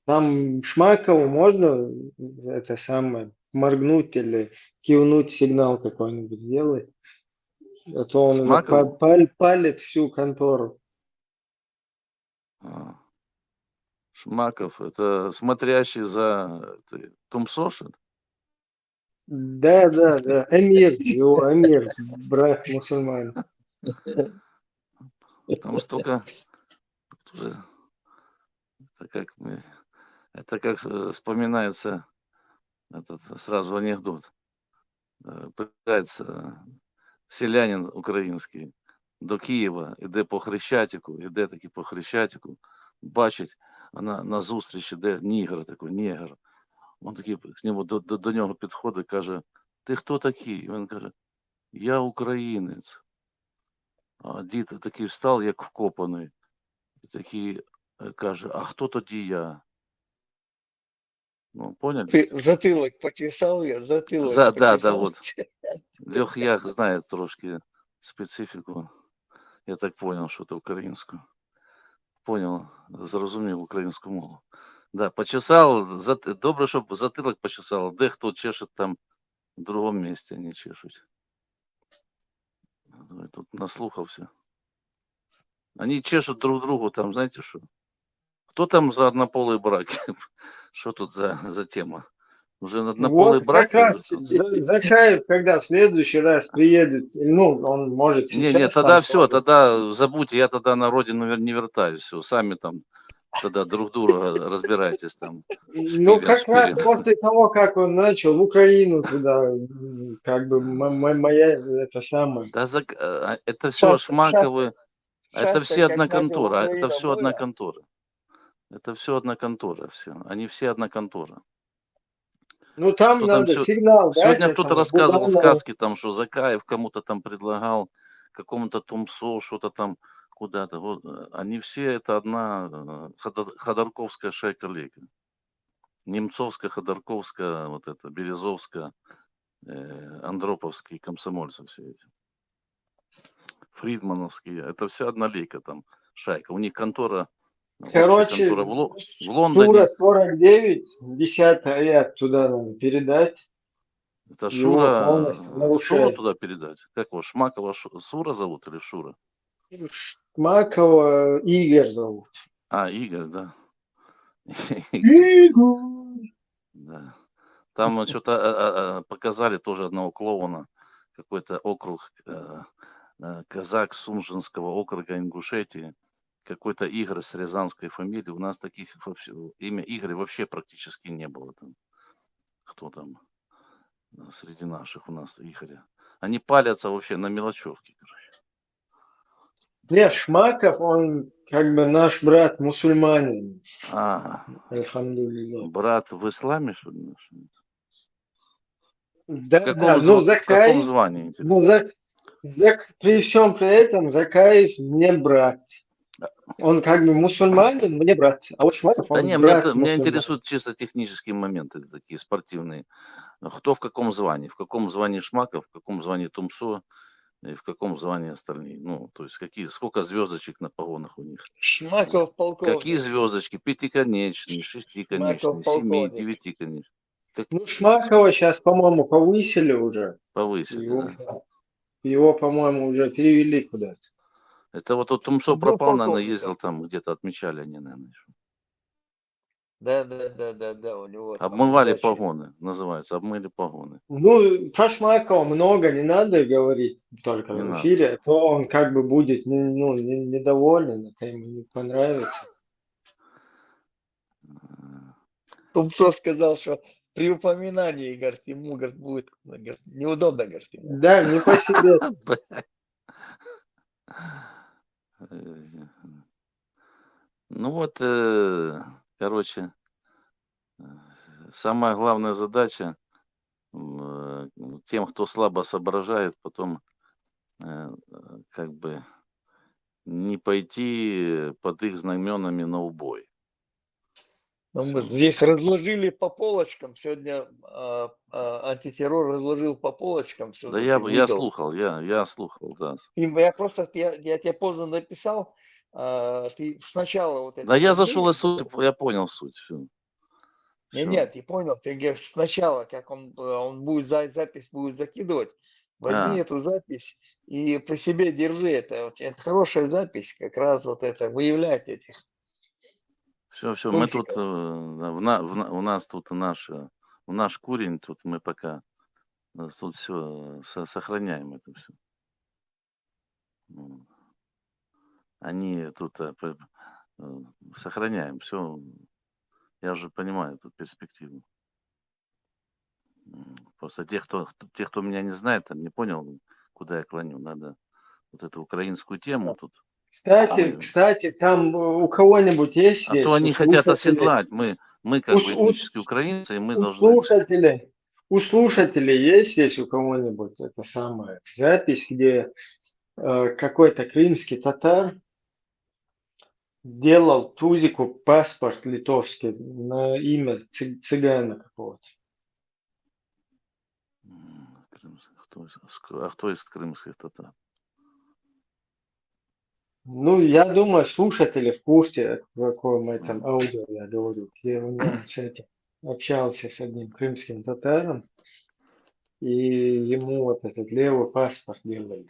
Speaker 1: Там Шмакову можно это самое моргнуть или кивнуть, сигнал какой-нибудь сделать. А то он уже
Speaker 21: Шмаков?
Speaker 1: палит всю контору.
Speaker 21: А, Шмаков, это смотрящий за Тумсо, что ли?
Speaker 1: Да. Эмир, его эмир, брат мусульман.
Speaker 21: Там столько... Это как вспоминается этот сразу анекдот. Приїжджається селянин український до Києва, іде по Хрещатику, іде таки по Хрещатику, бачить, на зустріч іде нігр такий, негр. Він такий, к нему, до нього підходить, каже, ти хто такий? І він каже, я українець. А дід такий встав, як вкопаний, і такий каже, а хто тоді я? Ну, поняли?
Speaker 3: Ты затылок почесал, я затылок
Speaker 21: Да,
Speaker 3: почесал.
Speaker 21: вот. Лех Ях знает трошки специфику. Я так понял, що це українську. Понял, зрозумів українську мову. Да, почесал, добре, щоб затилок почесал, дехто чешет там в другому місці, не чешуть. Тут наслухався. Они чешут друг другу там, знаете что? Кто там за однополые браки? Что тут за тема? Уже однополые
Speaker 1: Вот
Speaker 21: браки?
Speaker 1: как раз Закаев, когда в следующий раз приедет, ну, он может сейчас...
Speaker 21: Не, тогда
Speaker 1: там
Speaker 21: все,
Speaker 1: тоже.
Speaker 21: тогда забудьте, я тогда на родину не вертаюсь, все, сами там тогда друг друга разбирайтесь там.
Speaker 1: Ну, как раз после того, как он начал в Украину туда, как бы моя, это самое...
Speaker 21: Да, это все Шмаковы, это все одна
Speaker 3: как начал
Speaker 21: контора, это
Speaker 3: Украина
Speaker 21: все одна
Speaker 3: была.
Speaker 21: контора. Это все одна контора, все. Они все одна контора.
Speaker 1: Ну, там
Speaker 21: Кто
Speaker 1: надо
Speaker 21: там
Speaker 1: сигнал дать.
Speaker 21: Сегодня кто-то
Speaker 1: этому
Speaker 21: рассказывал
Speaker 1: Буданову.
Speaker 21: сказки, там, что Закаев кому-то там предлагал, какому-то Тумсо, что-то там куда-то. Вот, они все это одна ходорковская шайка-лейка. Немцовская, Ходорковская, вот это, Березовская, Андроповские, комсомольцы все эти. Фридмановские. Это вся одна лейка там, шайка. У них контора, общая
Speaker 1: Короче,
Speaker 21: контора в Лондоне.
Speaker 1: Шура 49, 10 ряд туда надо передать.
Speaker 21: Это
Speaker 1: Его
Speaker 21: Шура,
Speaker 1: полностью
Speaker 21: Шуру
Speaker 1: нарушает.
Speaker 21: туда передать. Как его, Шмакова Сура зовут или Шура?
Speaker 1: Шмакова Игорь зовут.
Speaker 21: А, Игорь, да.
Speaker 1: Игорь!
Speaker 21: Да. Там что-то показали тоже одного клоуна, какой-то округ, казак Сунжинского округа Ингушетии, какой-то Игорь с рязанской фамилией. У нас таких имя Игорь вообще практически не было там. Кто там среди наших у нас Игоря? Они палятся вообще на мелочевке, короче.
Speaker 1: Нет, Шмаков, он как бы наш брат мусульманин. Альхамдулилля.
Speaker 21: Брат в исламе, что ли?
Speaker 1: Да,
Speaker 21: в каком,
Speaker 1: да, но
Speaker 21: в каком
Speaker 1: Закаев,
Speaker 21: звании?
Speaker 1: ну, при всем при этом Закаев не брат. Он как бы мусульманин, мне брат. А вот Шмаков,
Speaker 21: Да
Speaker 1: он
Speaker 21: не,
Speaker 1: брат
Speaker 21: меня
Speaker 1: мусульманин.
Speaker 21: интересуют чисто технические моменты такие спортивные. Кто в каком звании Шмаков, в каком звании Тумсо и в каком звании остальные. Ну, то есть сколько звездочек на погонах у них.
Speaker 3: Шмаков полковник.
Speaker 21: Какие звездочки? Пятиконечные, шестиконечные,
Speaker 3: Шмаков полковник.
Speaker 21: 7, 9-конечные.
Speaker 1: Ну, Шмакова сейчас, по-моему, повысили уже.
Speaker 21: Повысили, да.
Speaker 1: Его, по-моему, уже перевели куда-то.
Speaker 21: Это вот Тумсо пропал, наверное, ездил там, где-то отмечали они, наверное.
Speaker 3: Да, у него там
Speaker 21: Обмывали
Speaker 3: дачи.
Speaker 21: погоны, называется, обмыли погоны.
Speaker 1: Ну, про Шмакова много не надо говорить только
Speaker 21: Не
Speaker 1: в
Speaker 21: надо.
Speaker 1: эфире, а то он как бы будет недоволен, это ему не понравится.
Speaker 3: Тумсо сказал, что при упоминании, говорит, ему, говорит, будет, говорит, неудобно, говорит, ему.
Speaker 1: Да, не по себе.
Speaker 21: Ну вот, короче, самая главная задача тем, кто слабо соображает, потом как бы не пойти под их знаменами на убой.
Speaker 3: Ну, мы здесь разложили по полочкам. Сегодня антитеррор разложил по полочкам.
Speaker 21: Да я слухал, я слухал, да.
Speaker 3: Я просто, я тебе поздно написал, ты сначала вот это...
Speaker 21: Да я зашел в суть, я понял суть.
Speaker 3: Нет, ты понял, ты говоришь сначала, как он будет запись будет закидывать, возьми эту запись и при себе держи это. Это хорошая запись, как раз вот это, выявлять этих
Speaker 10: Все, мы тут,
Speaker 3: тумсиков.
Speaker 10: у нас тут наш курень, тут мы пока тут все сохраняем это все. Они тут сохраняем все. Я уже понимаю эту перспективу. Просто те, кто меня не знает, там не понял, куда я клоню. Надо вот эту украинскую тему тут.
Speaker 1: Кстати, там у кого-нибудь есть
Speaker 10: А
Speaker 1: здесь,
Speaker 10: то они
Speaker 1: у
Speaker 10: хотят
Speaker 1: слушателей,
Speaker 10: оседлать. Мы как бы этнические украинцы, и мы
Speaker 1: у
Speaker 10: должны...
Speaker 1: слушателей есть здесь у кого-нибудь это самое запись, где какой-то крымский татар делал Тузику паспорт литовский на имя цыгана какого-то.
Speaker 10: Кто из крымских татар?
Speaker 1: Ну, я думаю, слушатели в курсе, в каком этом аудио я говорю, где он с этим общался с одним крымским татаром, и ему вот этот левый паспорт делали.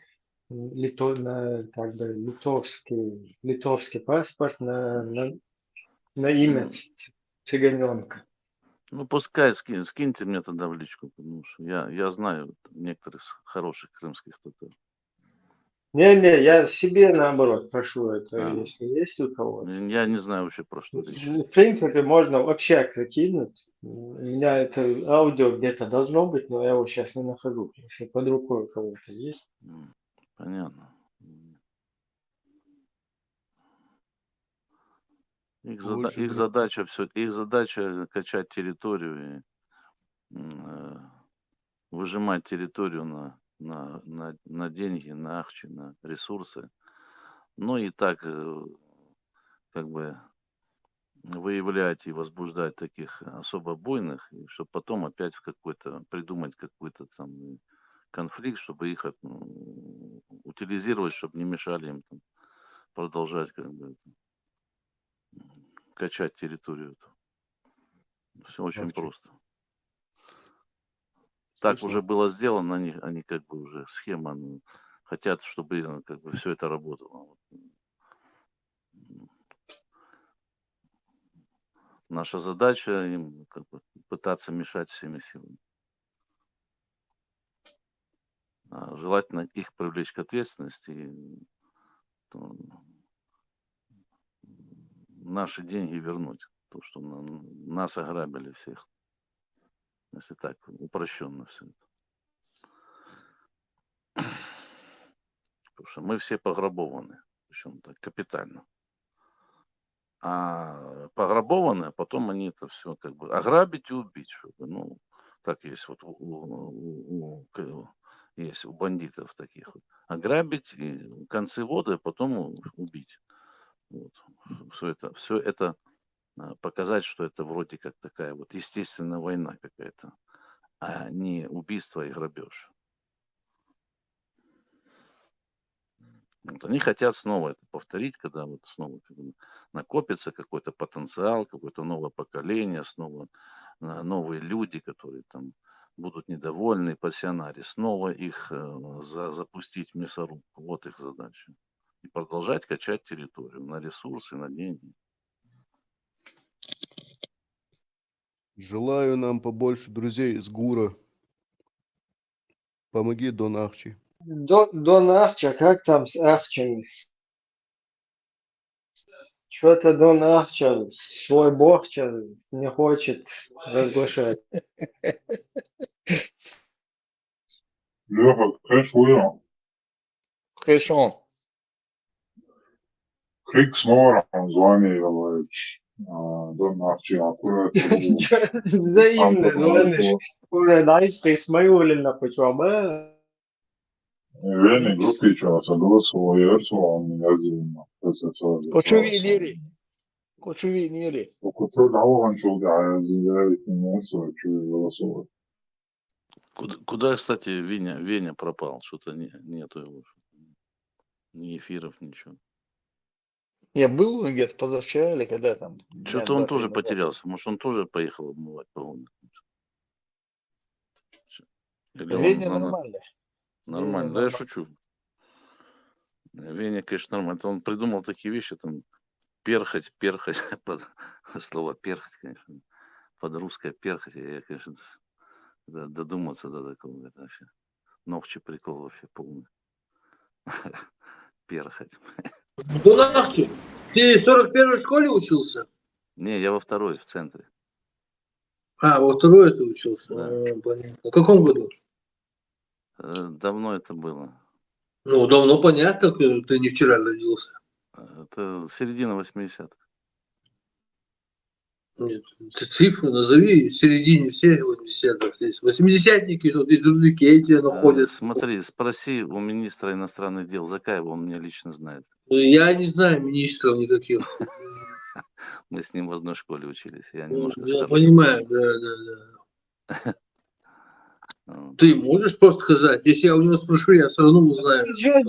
Speaker 1: Как бы литовский паспорт на имя цыганенка.
Speaker 10: Ну, пускай скиньте мне тогда в личку, потому что я знаю некоторых хороших крымских татар.
Speaker 1: Не, я себе наоборот прошу это, если есть у кого-то.
Speaker 10: Я не знаю вообще, про что речь.
Speaker 1: В принципе, можно в общак закинуть. У меня это аудио где-то должно быть, но я его сейчас не нахожу. Если под рукой у кого-то есть.
Speaker 10: Понятно. Их задача качать территорию и выжимать территорию на деньги, на ахчи, на ресурсы. Ну и так как бы выявлять и возбуждать таких особо буйных, чтобы потом опять придумать какой-то там конфликт, чтобы их утилизировать, чтобы не мешали им там продолжать как бы качать территорию. Все очень просто. Так уже было сделано, они как бы уже схема, хотят, чтобы как бы все это работало. Наша задача им как бы пытаться мешать всеми силами. Желательно их привлечь к ответственности и наши деньги вернуть. То, что нас ограбили всех. Если так упрощенно все это. Потому что мы все пограбованы. Причем так капитально. А пограбованы, а потом они это все как бы ограбить и убить. Чтобы, как есть вот есть у бандитов таких. Ограбить и концеводы, а потом убить. Вот. Все это показать, что это вроде как такая вот естественная война какая-то, а не убийство и грабеж. Вот они хотят снова это повторить, когда вот снова накопится какой-то потенциал, какое-то новое поколение, снова новые люди, которые там будут недовольны, пассионари, снова их запустить в мясорубку. Вот их задача. И продолжать качать территорию на ресурсы, на деньги.
Speaker 22: Желаю нам побольше друзей с Гура. Помоги, Дон Ахчи.
Speaker 1: Дон Ахча, как там с Ахчами? Что-то Дон Ахча свой бог не хочет разглашать.
Speaker 5: Леха, хэшуя.
Speaker 3: Хэшон.
Speaker 5: Криксмором звонил, Дон Ахчи, аккуратно.
Speaker 1: Взаимно звонишь. Уже наискай смаюлина почва.
Speaker 5: Vieni grupičās ar dosu iersvām jāzīmē. Tas ir svarīgi.
Speaker 3: Ko čuvīnieri?
Speaker 5: Ko daudz jāzīmē, mūsu čuvīnieri.
Speaker 10: Куда, кстати, Веня пропал? Что-то нету его. Ни эфиров, ничего.
Speaker 3: Я был где-то позавчера или когда там? Дня
Speaker 10: Что-то он
Speaker 3: 2-3
Speaker 10: тоже
Speaker 3: назад.
Speaker 10: потерялся. Может, он тоже поехал обмывать погоны. Или
Speaker 3: Веня
Speaker 10: он
Speaker 3: нормально. Веня
Speaker 10: нормально. Да я
Speaker 3: нормально.
Speaker 10: шучу. Веня, конечно, нормально. Это он придумал такие вещи, там, перхоть, слово перхоть, конечно, под русское перхоть. Я, конечно, додуматься до такого, это вообще ногче прикол вообще полный. Перхоть.
Speaker 7: Ну нахуй. Ты в 41-й школе учился?
Speaker 10: Не, я во второй, в центре.
Speaker 7: А, во второй ты учился?
Speaker 10: Да.
Speaker 7: Понятно. В каком году?
Speaker 10: Давно это было.
Speaker 7: Ну, давно понятно, ты не вчера родился.
Speaker 10: Это середина 80-х.
Speaker 7: Нет, ты цифру назови, в середине всех 80-х. Здесь 80-ники, что здесь Узбекети находят.
Speaker 10: Смотри, спроси у министра иностранных дел Закаева, он меня лично знает.
Speaker 7: Я не знаю министров никаких.
Speaker 10: Мы с ним в одной школе учились. Я немножко
Speaker 7: Я
Speaker 10: старше.
Speaker 7: понимаю, да. Ты можешь просто сказать? Если я у него спрошу, я все равно узнаю.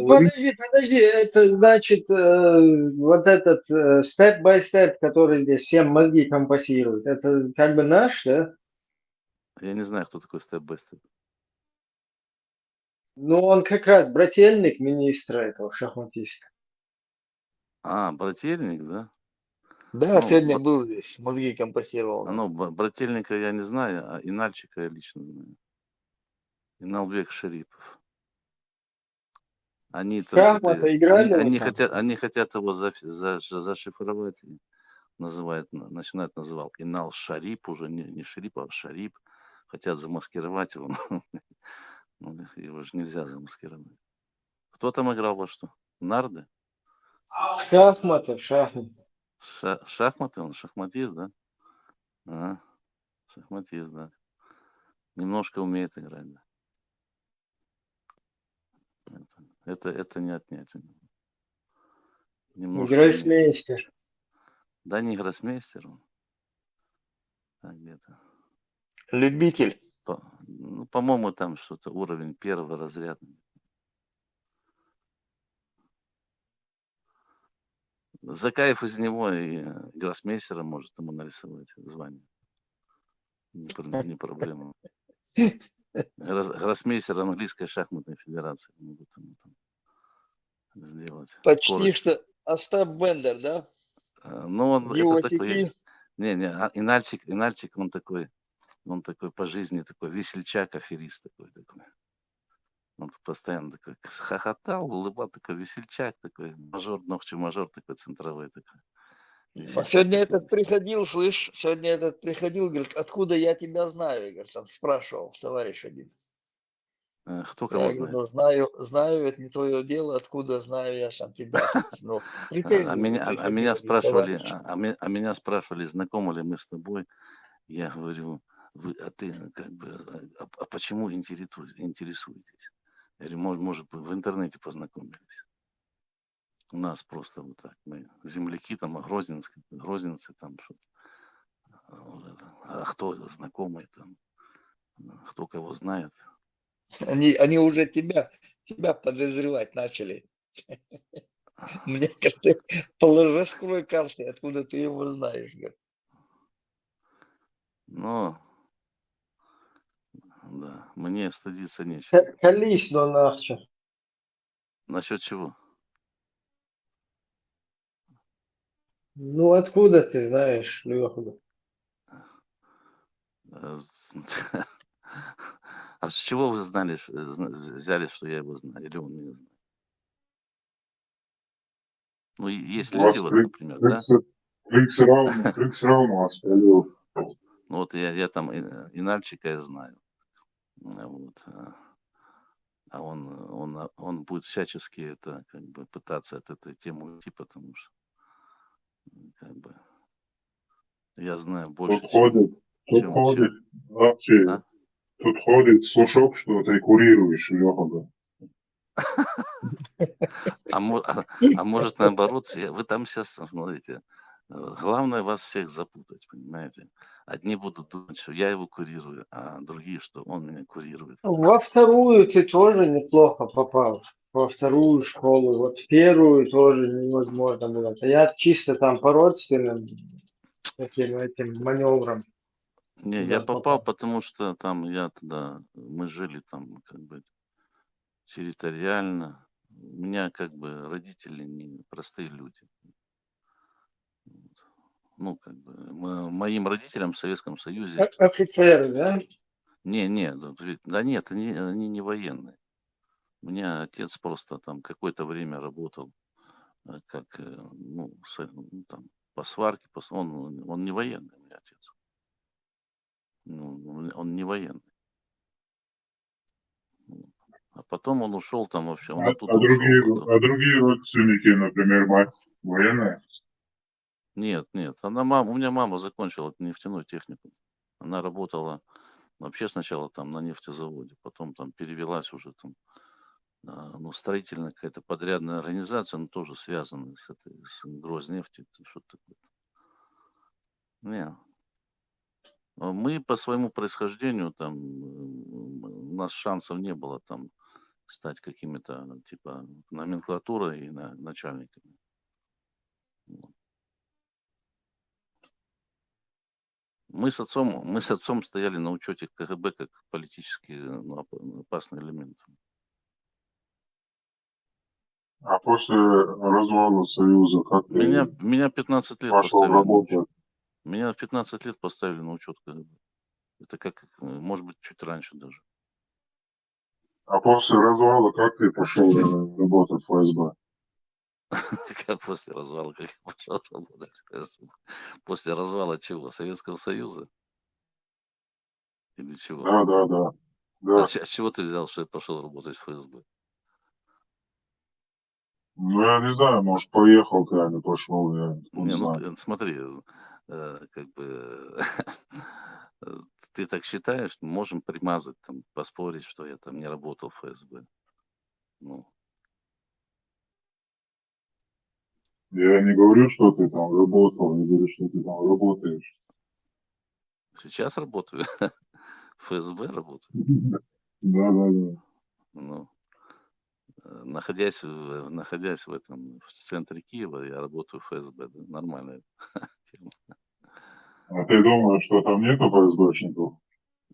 Speaker 1: Подожди, это значит вот этот степ-бай-степ, который здесь всем мозги компасирует, это как бы наш, да?
Speaker 10: Я не знаю, кто такой степ-бай-степ.
Speaker 1: Ну, он как раз брательник министра этого шахматиста.
Speaker 10: А, брательник, да?
Speaker 3: Да, сегодня был здесь, мозги компостировал.
Speaker 10: Ну, брательника я не знаю, а Инальчика я лично знаю. Иналбек Шарипов. Они хотят его зашифровать. И начинают называть Инал Шарип, уже не Шарип, а Шарип. Хотят замаскировать его. Его же нельзя замаскировать. Кто там играл во что? Нарды?
Speaker 1: Шахматы.
Speaker 10: Шахматы? Он шахматист, да? Шахматист, да. Немножко умеет играть, да. Это не отнять у него.
Speaker 1: Гроссмейстер.
Speaker 10: Да не гроссмейстер он. Так где-то.
Speaker 3: Любитель.
Speaker 10: По-моему, там что-то уровень первого разряда. Закаев из него и гроссмейстера может ему нарисовать звание. Не проблема. Гроссмейстер английской шахматной федерации могут ему там сделать.
Speaker 3: Почти
Speaker 10: корочку.
Speaker 3: что Остап Бендер, да?
Speaker 10: Ну, он
Speaker 3: Его
Speaker 10: это такой.
Speaker 3: сети.
Speaker 10: Инальчик, он такой по жизни такой весельчак, аферист такой. Он постоянно такой хохотал, улыбал, такой весельчак, такой мажор, мажор такой центровой такой.
Speaker 3: Сегодня этот приходил, слышь, говорит, откуда я тебя знаю, говорит, там спрашивал товарищ один.
Speaker 10: Кто кого знает?
Speaker 3: Говорю, знаю, это не твое дело, откуда знаю я там тебя. Ну,
Speaker 10: меня спрашивали, знакомы ли мы с тобой. Я говорю, ты как бы, а почему интересуетесь? Я говорю, может быть, в интернете познакомились. У нас просто вот так, мы земляки там, грозненцы там что-то. А кто знакомый там, кто кого знает.
Speaker 3: Они уже тебя подозревать начали. Мне кажется, раскрой карты, откуда ты его знаешь.
Speaker 10: Но, да, мне стыдиться нечего.
Speaker 1: Количество нахче.
Speaker 10: Насчет чего?
Speaker 1: Ну, откуда ты знаешь, Лёха?
Speaker 10: А с чего вы взяли, что я его знаю, или он меня знает? Ну, есть люди, вот, например, да? Ну, вот я там Инальчика я знаю. Вот. А он будет всячески это, как бы, пытаться от этой темы уйти, потому что, как бы, я знаю больше,
Speaker 5: Тут ходит слушок, что ты курируешь Лёха.
Speaker 10: А может наоборот, вы там сейчас, смотрите, главное вас всех запутать, понимаете? Одни будут думать, что я его курирую, а другие, что он меня курирует.
Speaker 1: Во вторую ты тоже неплохо попал. во вторую школу. Вот в первую тоже невозможно было. А я чисто там по родственным таким этим маневрам
Speaker 10: Не, я
Speaker 1: туда
Speaker 10: попал,
Speaker 1: попал.
Speaker 10: потому что там я тогда, мы жили там как бы территориально. У меня как бы родители не простые люди. Ну, как бы, моим родителям в Советском Союзе...
Speaker 1: Офицеры, да?
Speaker 10: Да нет, они не военные. У меня отец просто там какое-то время работал как, ну, там, по сварке, он не военный, у меня отец. Ну, он не военный. А потом он ушел там вообще, он оттуда ушел потом.
Speaker 5: А другие родственники, например, мать военная?
Speaker 10: Нет, у меня мама закончила нефтяную технику. Она работала вообще сначала там на нефтезаводе, потом там перевелась уже там, ну, строительная какая-то подрядная организация, но тоже связанная с Грознефтью, что-то такое. Не. Мы по своему происхождению там, у нас шансов не было там стать какими-то типа номенклатурой и начальниками. Мы с отцом стояли на учете КГБ как политически опасный элемент.
Speaker 5: А после развала Союза как ты
Speaker 10: Меня 15 лет
Speaker 5: пошел
Speaker 10: поставили на учет.
Speaker 5: работать?
Speaker 10: Меня в 15 лет поставили на учет КГБ. Это как, может быть, чуть раньше даже.
Speaker 5: А после развала как ты пошел работать в ФСБ?
Speaker 10: Как после развала, как я пошел работать в ФСБ? После развала чего? Советского Союза? Или чего?
Speaker 5: Да.
Speaker 10: А с чего ты взял, что я пошел работать в ФСБ?
Speaker 5: Ну, я не знаю, может, поехал ты, а не пошел, я не
Speaker 10: Не, ну
Speaker 5: знаю.
Speaker 10: смотри, как бы ты так считаешь, можем примазать, там, поспорить, что я там не работал в ФСБ. Ну,
Speaker 5: Я не говорю, что ты там работал, я говорю, что ты там работаешь.
Speaker 10: сейчас работаю. В ФСБ работаю.
Speaker 5: Да.
Speaker 10: Ну, находясь в этом, в центре Киева, я работаю в ФСБ. Да, нормальная тема.
Speaker 5: А ты думаешь, что там нету ФСБшников?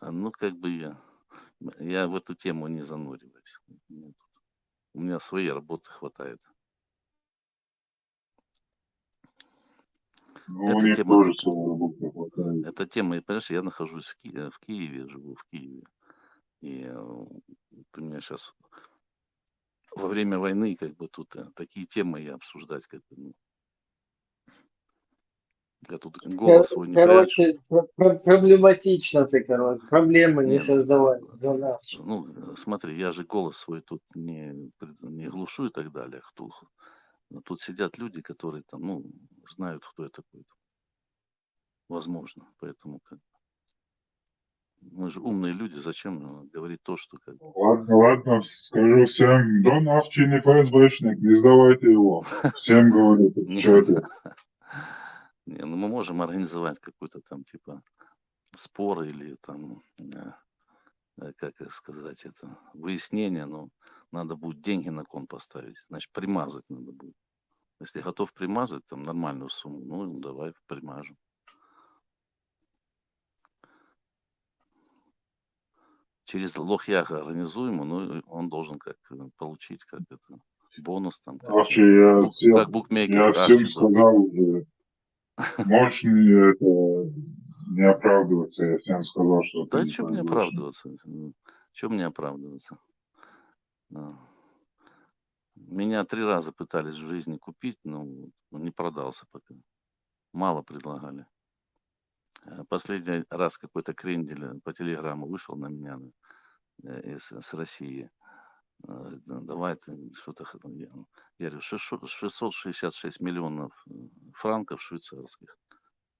Speaker 10: Ну, как бы я в эту тему не зануриваюсь. У меня своей работы хватает.
Speaker 5: Ну, у них тоже своей работы хватает.
Speaker 10: Эта тема, понимаешь, я нахожусь в Киеве, живу в Киеве. И ты меня сейчас во время войны, как бы тут такие темы я обсуждать, как бы, ну, я тут голос свой не прячу.
Speaker 1: Короче, проблематично ты, короче. Проблемы не
Speaker 10: Не,
Speaker 1: создавай.
Speaker 10: ну, смотри, я же голос свой тут не глушу и так далее. Тут сидят люди, которые там, ну, знают, кто я такой. Возможно, поэтому как мы же умные люди, зачем говорить то, что как бы...
Speaker 5: Ладно, скажу всем, Дон Авчи не ФСБшник, не сдавайте его. Всем говорю в чате.
Speaker 10: Не, ну мы можем организовать какой-то там типа спор или там, как сказать, это выяснение, но надо будет деньги на кон поставить, значит примазать надо будет. Если готов примазать там нормальную сумму, ну давай примажем. Через Лохьяга организуем, ну он должен как получить как это бонус там, как букмекер.
Speaker 5: Я всем сказал уже. Можешь не оправдываться, я всем сказал, что ты
Speaker 10: Да
Speaker 5: не
Speaker 10: что мне оправдываться? Что мне оправдываться? Меня 3 раза пытались в жизни купить, но не продался пока. Мало предлагали. Последний раз какой-то крендель по телеграмму вышел на меня с России. Давай ты что-то... Я говорю, 666 миллионов франков швейцарских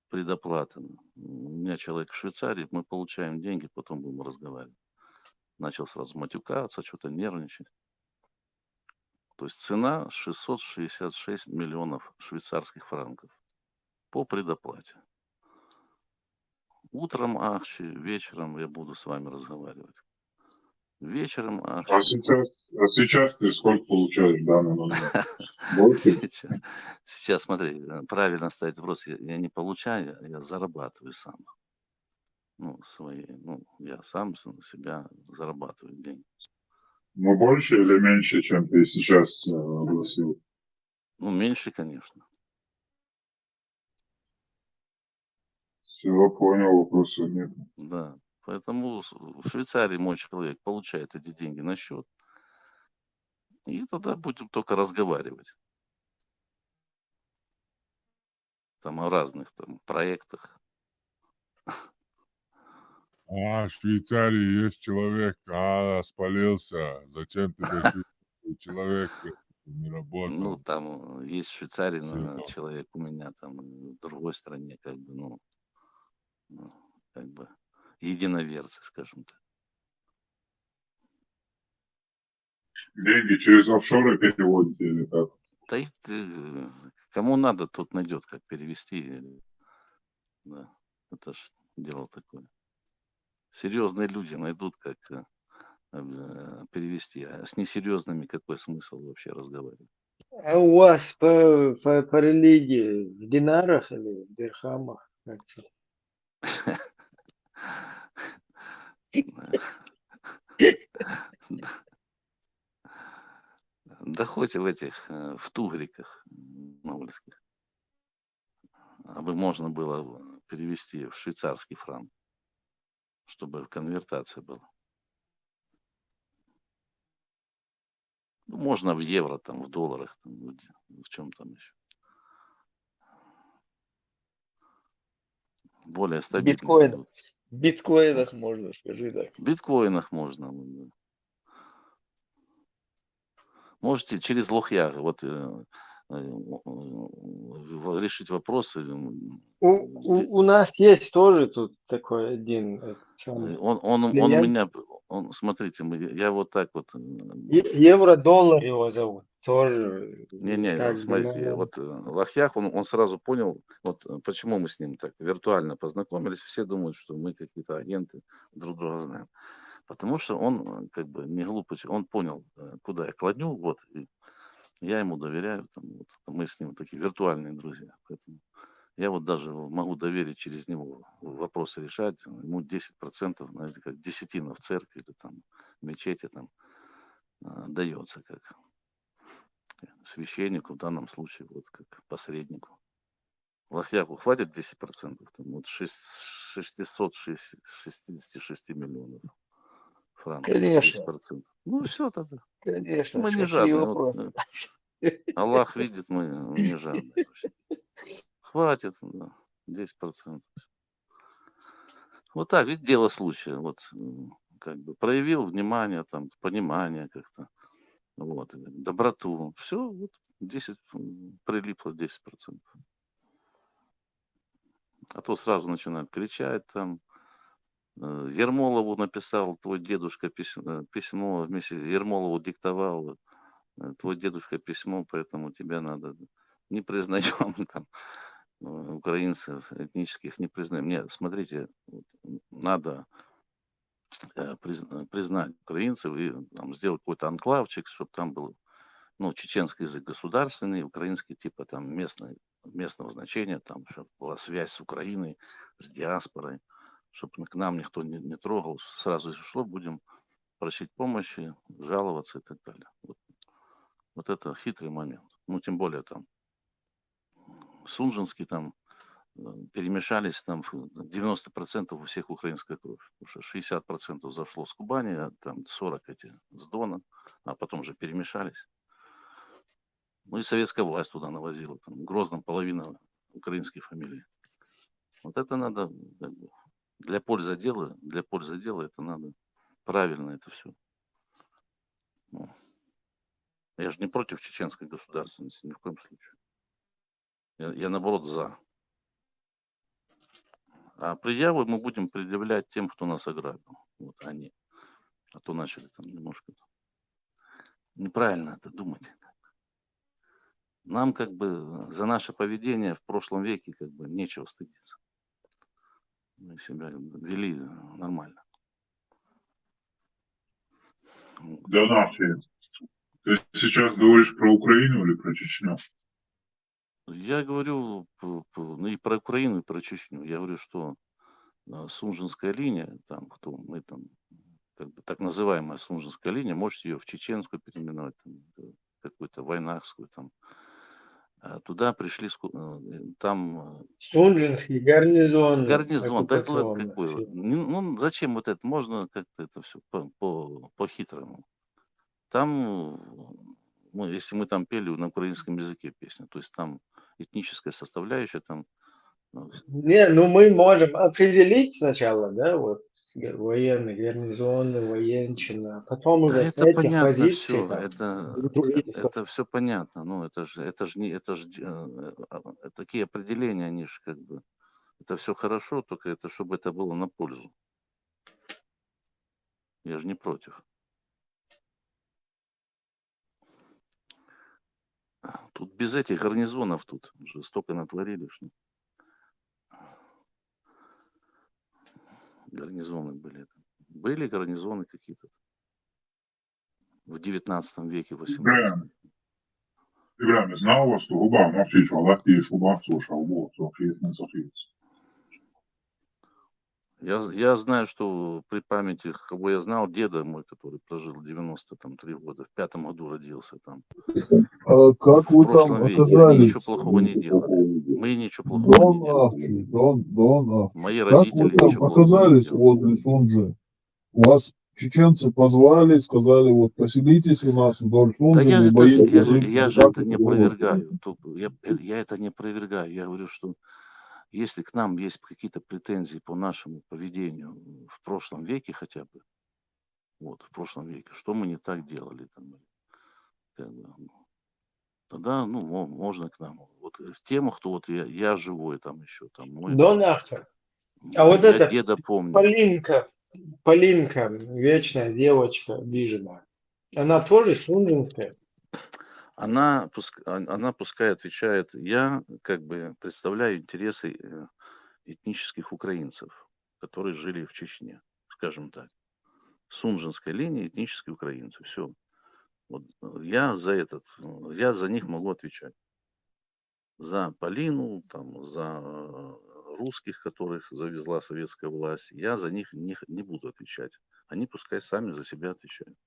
Speaker 10: предоплата. У меня человек в Швейцарии, мы получаем деньги, потом будем разговаривать. Начал сразу матюкаться, что-то нервничать. То есть цена 666 миллионов швейцарских франков по предоплате. Утром ахчи, вечером я буду с вами разговаривать. Вечером,
Speaker 5: А сейчас ты сколько получаешь в данный момент? Больше?
Speaker 10: сейчас смотри, правильно ставить вопрос, я не получаю, я зарабатываю сам. Ну, я сам на себя зарабатываю деньги.
Speaker 5: Ну, больше или меньше, чем ты сейчас огласил?
Speaker 10: Ну, меньше, конечно.
Speaker 5: Все, понял, вопросов нет.
Speaker 10: Да. Поэтому в Швейцарии мой человек получает эти деньги на счет. И тогда будем только разговаривать. Там о разных там проектах.
Speaker 14: В Швейцарии есть человек, спалился. Зачем тебе человек не
Speaker 10: Ну,
Speaker 14: работал?
Speaker 10: там есть в Швейцарии человек у меня, там в другой стране, как бы, как бы единоверцы, скажем так.
Speaker 5: Деньги через офшоры переводите или как?
Speaker 10: Да и кому надо, тот найдет, как перевести. Да, это ж дело такое. Серьезные люди найдут, как перевести. А с несерьезными какой смысл вообще разговаривать?
Speaker 1: А у вас по религии в динарах или в дирхамах?
Speaker 10: Да хоть в этих, в тугриках монгольских. Aby можно было перевести в швейцарский франк, чтобы конвертация была. Ну, можно в евро, там, в долларах, там, в чем там еще. Более стабильно.
Speaker 3: Биткоин. В биткоинах можно, скажи так.
Speaker 10: В биткоинах можно. Можете через Лохьяг решить вопросы.
Speaker 1: У нас есть тоже тут такой один самый
Speaker 10: Он у
Speaker 1: клиент.
Speaker 10: меня, смотрите, я вот так вот.
Speaker 1: Евро-доллар его зовут. Тоже.
Speaker 10: Не,
Speaker 1: как бы,
Speaker 10: смотрите, вот Лохьях, он сразу понял, вот почему мы с ним так виртуально познакомились. Все думают, что мы какие-то агенты, друг друга знаем. Потому что он как бы не глупый, он понял, куда я клоню, вот, и я ему доверяю, там, вот, мы с ним такие виртуальные друзья. Поэтому я вот даже могу доверить через него вопросы решать. Ему 10%, знаете, как десятина в церкви или там в мечети там дается как священнику, в данном случае вот как посреднику. Лохьяку хватит 10%, там, вот 666 миллионов франков,
Speaker 3: Конечно.
Speaker 10: 10%. Ну все тогда.
Speaker 3: Конечно,
Speaker 10: Мы не
Speaker 3: какие
Speaker 10: жадные.
Speaker 3: вопросы?
Speaker 10: Аллах видит, мы не жадные. Хватит, да, 10%. Вот так, ведь дело случая. Вот как бы проявил внимание, там, понимание как-то, вот, доброту. Все, вот 10 прилипло 10%. А то сразу начинают кричать там. Ермолову написал, твой дедушка письмо, вместе Ермолову диктовал, твой дедушка письмо, поэтому тебя надо, не признаем там украинцев этнических, не признаем. Нет, смотрите, надо признать украинцев и там, сделать какой-то анклавчик, чтобы там был чеченский язык государственный, украинский типа там местного значения, там, чтобы была связь с Украиной, с диаспорой, чтобы к нам никто не трогал. Сразу, если что, будем просить помощи, жаловаться и так далее. Вот это хитрый момент. Тем более там Сунжинский там перемешались там 90% у всех украинская кровь. Потому что 60% зашло с Кубани, а там 40 эти с Дона, а потом же перемешались. И советская власть туда навозила. Там, в Грозном половина украинских фамилий. Вот это надо для пользы дела это надо правильно это все. Я же не против чеченской государственности, ни в коем случае. Я наоборот за. А предъявы мы будем предъявлять тем, кто нас ограбил. Вот они. А то начали там немножко неправильно это думать. Нам как бы за наше поведение в прошлом веке как бы нечего стыдиться. Мы себя вели нормально.
Speaker 5: Донатия. Ты сейчас говоришь про Украину или про Чечню?
Speaker 10: Я говорю ну, и про Украину, и про Чечню. Я говорю, что Сунжинская линия, там, кто мы там, как бы, так называемая Сунжинская линия, можете ее в чеченскую переименовать, там, какую-то войнахскую, там. Туда пришли, там
Speaker 1: Сунжинский гарнизон
Speaker 10: гарнизон, да, ну, это
Speaker 1: оккупационных
Speaker 10: какой,
Speaker 1: сил.
Speaker 10: ну, зачем вот это, можно как-то это все по-хитрому. Там, ну, если мы там пели на украинском языке песню, то есть там этническая составляющая, там,
Speaker 1: Не, ну мы можем определить сначала, да, вот военные гарнизоны, военщина, потом
Speaker 10: да
Speaker 1: уже с
Speaker 10: это
Speaker 1: этих
Speaker 10: понятно
Speaker 1: позиций
Speaker 10: все,
Speaker 1: там другие
Speaker 10: это все понятно, ну, это же не, такие определения, они же как бы, это все хорошо, только это, чтобы это было на пользу. Я же не против. Тут без этих гарнизонов тут уже столько натворили, что гарнизоны были. Были гарнизоны какие-то в 19 веке, 18.
Speaker 5: İbrahim, знал вас, что Уба, навчить Латвийш, Уба, слушал, вот, софиец, софиец.
Speaker 10: Я знаю, что при памяти, кого я знал, деда мой, который прожил 93 года, в 5-м году родился там.
Speaker 6: А как
Speaker 10: В
Speaker 6: вы там
Speaker 10: прошлом веке. Они
Speaker 6: оказались?
Speaker 10: ничего плохого не делали. Мы ничего плохого не делали.
Speaker 6: Дон Авчи.
Speaker 10: Мои
Speaker 6: Как вы
Speaker 10: родители
Speaker 6: там
Speaker 10: ничего плохого не
Speaker 6: оказались
Speaker 10: делали.
Speaker 6: возле Сунджи? Вас чеченцы позвали, сказали, вот поселитесь у нас вдоль
Speaker 10: Да
Speaker 6: Сунджи,
Speaker 10: я
Speaker 6: не
Speaker 10: же
Speaker 6: боитесь рыбы.
Speaker 10: я же
Speaker 6: Как
Speaker 10: это не
Speaker 6: это было?
Speaker 10: опровергаю. Я это не опровергаю. Я говорю, что если к нам есть какие-то претензии по нашему поведению в прошлом веке хотя бы, вот, в прошлом веке, что мы не так делали, там, как бы, тогда, ну, можно к нам. Вот с тем, кто вот я живой там еще, там, мой,
Speaker 1: Дон Ахтер. А вот
Speaker 10: я
Speaker 1: эта
Speaker 10: деда помню.
Speaker 1: Полинка, вечная девочка обиженная, она тоже сунжинская?
Speaker 10: Она пускай отвечает, я как бы представляю интересы этнических украинцев, которые жили в Чечне, скажем так. Сунжинская линия, этнические украинцы, все. Вот я за них могу отвечать. За Полину, там, за русских, которых завезла советская власть, я за них не буду отвечать. Они пускай сами за себя отвечают.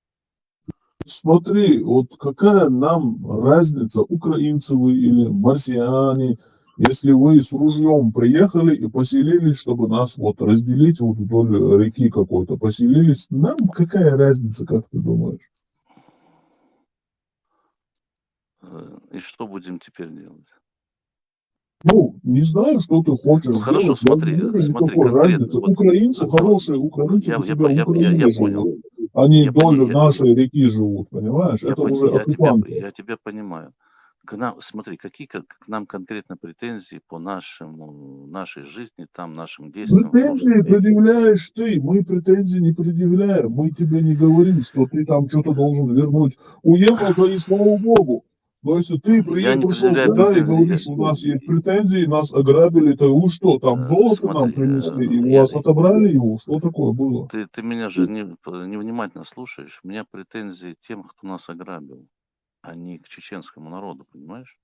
Speaker 6: Смотри, вот какая нам разница, украинцы вы или марсиане, если вы с ружьем приехали и поселились, чтобы нас вот разделить вот вдоль реки какой-то, поселились, нам какая разница, как ты думаешь?
Speaker 10: И что будем теперь делать?
Speaker 6: Ну, не знаю, что ты хочешь
Speaker 10: Ну хорошо,
Speaker 6: делать, я не
Speaker 10: смотри
Speaker 6: вижу никакой
Speaker 10: конкретно.
Speaker 6: разницы.
Speaker 10: Вот,
Speaker 6: Украинцы хорошие, украинцы у себя в
Speaker 10: я
Speaker 6: Украине
Speaker 10: понял.
Speaker 6: живут. Они
Speaker 10: Я,
Speaker 6: вдоль нашей реки живут, понимаешь? Это уже оккупанты.
Speaker 10: я тебя понимаю. Смотри, какие к нам конкретно претензии по нашей жизни, там, нашим действиям в прошлом
Speaker 6: Претензии
Speaker 10: веке?
Speaker 6: предъявляешь ты, мы претензий не предъявляем, мы тебе не говорим, что ты там что-то должен вернуть. Уехал-то и слава богу. Но если ты
Speaker 10: Я не
Speaker 6: пришел
Speaker 10: предъявляю
Speaker 6: сюда и
Speaker 10: претензий.
Speaker 6: говоришь, у нас есть претензии, нас ограбили, то вы что, там золото нам принесли и у вас отобрали его? Что такое было?
Speaker 10: Ты меня же невнимательно слушаешь. У меня претензии тем, кто нас ограбил, а не к чеченскому народу, понимаешь?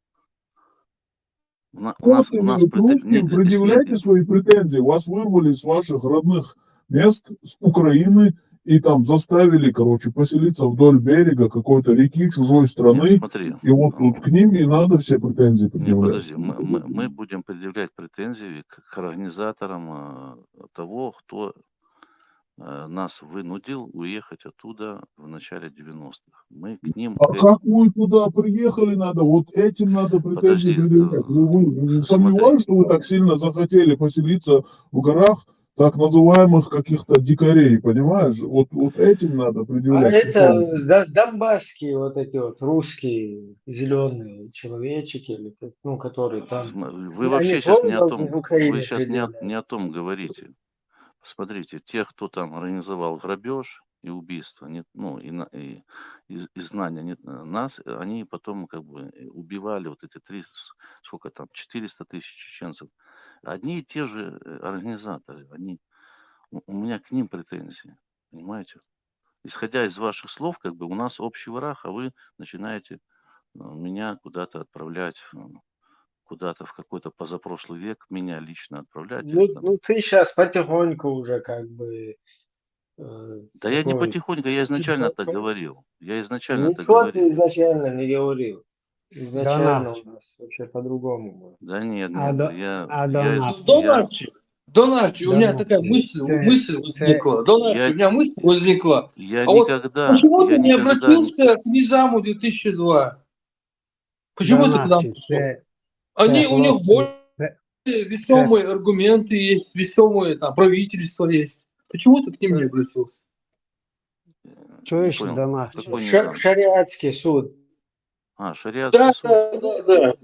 Speaker 10: У нас
Speaker 6: К русским предъявляйте свои претензии. Вас вырвали с ваших родных мест, с Украины, и там заставили, короче, поселиться вдоль берега какой-то реки, чужой страны.
Speaker 10: смотри,
Speaker 6: И вот тут к ним не надо все претензии
Speaker 10: не,
Speaker 6: предъявлять.
Speaker 10: подожди, мы будем предъявлять претензии к организаторам того, кто нас вынудил уехать оттуда в начале 90-х. Мы к ним...
Speaker 6: А как вы туда приехали надо? Вот этим надо претензии предъявлять. Вы сомневаюсь, что вы так сильно захотели поселиться в горах так называемых каких-то дикарей, понимаешь? Вот этим надо
Speaker 1: А
Speaker 6: предъявлять.
Speaker 1: это донбасские вот эти вот русские зеленые человечки, или ну, которые там,
Speaker 10: Вы
Speaker 1: они
Speaker 10: вообще сейчас
Speaker 1: тоже
Speaker 10: не о
Speaker 1: должны
Speaker 10: том,
Speaker 1: в Украине
Speaker 10: вы сейчас
Speaker 1: предъявлять?
Speaker 10: не о том говорите. Смотрите, тех, кто там организовал грабеж и убийство, ну, и знания нас, они потом как бы убивали вот эти сколько там, 400 тысяч чеченцев. Одни и те же организаторы, у меня к ним претензии, понимаете? исходя из ваших слов, как бы у нас общий враг, а вы начинаете меня куда-то отправлять, куда-то в какой-то позапрошлый век, меня лично отправлять.
Speaker 1: Ну,
Speaker 10: Там.
Speaker 1: ну ты сейчас потихоньку уже как бы
Speaker 10: Да я не
Speaker 1: такой...
Speaker 10: потихоньку, я изначально так говорил. Я изначально так
Speaker 1: Ничего ты
Speaker 10: говорил.
Speaker 1: изначально не говорил. Изначально
Speaker 15: Донат.
Speaker 1: у нас вообще по-другому было.
Speaker 10: Да нет,
Speaker 15: А,
Speaker 10: нет,
Speaker 15: до,
Speaker 10: я,
Speaker 15: а
Speaker 10: я,
Speaker 15: донат.
Speaker 7: Донарчи, у меня такая
Speaker 15: Донат.
Speaker 7: мысль возникла. Донарчи, у
Speaker 10: я,
Speaker 7: меня мысль возникла.
Speaker 10: я
Speaker 7: А вот почему ты не
Speaker 10: никогда,
Speaker 7: обратился к Низаму 2002? Почему ты к нам
Speaker 15: Донат.
Speaker 7: пришел?
Speaker 15: Це
Speaker 7: У них
Speaker 15: хлопці.
Speaker 7: более
Speaker 15: Це,
Speaker 7: весомые аргументы есть, весомые там, правительство есть. Почему ты к ним не обратился?
Speaker 10: не
Speaker 15: чуєш,
Speaker 10: понял,
Speaker 15: Донат?
Speaker 10: какой низам?
Speaker 1: Шариатский суд.
Speaker 10: А, шариатский суд.
Speaker 7: Да.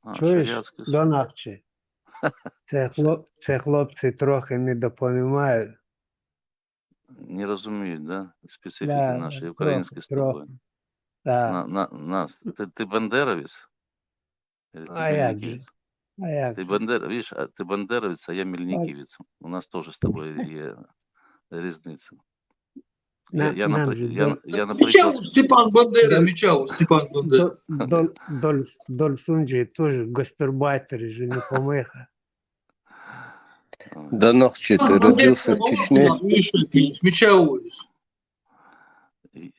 Speaker 10: А,
Speaker 15: Чуєш,
Speaker 10: шариатский суд.
Speaker 15: Донатче? Це хлопці трохи недопонімають.
Speaker 10: Не разумеют, да, специфики
Speaker 15: Да,
Speaker 10: нашей
Speaker 15: трохи,
Speaker 10: украинской с тобой.
Speaker 15: Да.
Speaker 10: Нас, ты бандеровец? Или ты
Speaker 15: А як же?
Speaker 10: мельниківець?
Speaker 15: А як
Speaker 10: Ты
Speaker 15: же?
Speaker 10: видишь, ты бандеровец, а я мельниківець. У нас тоже с тобой є різниця.
Speaker 15: Нам же
Speaker 10: Я, наприклад,
Speaker 7: Мечаву Степан Бандера, Мечаву Степан Бандера.
Speaker 15: Доль Сунджи тоже гастарбайтер же не помеха.
Speaker 6: Донахчи, ты родился в Чечне?
Speaker 7: Мечаву.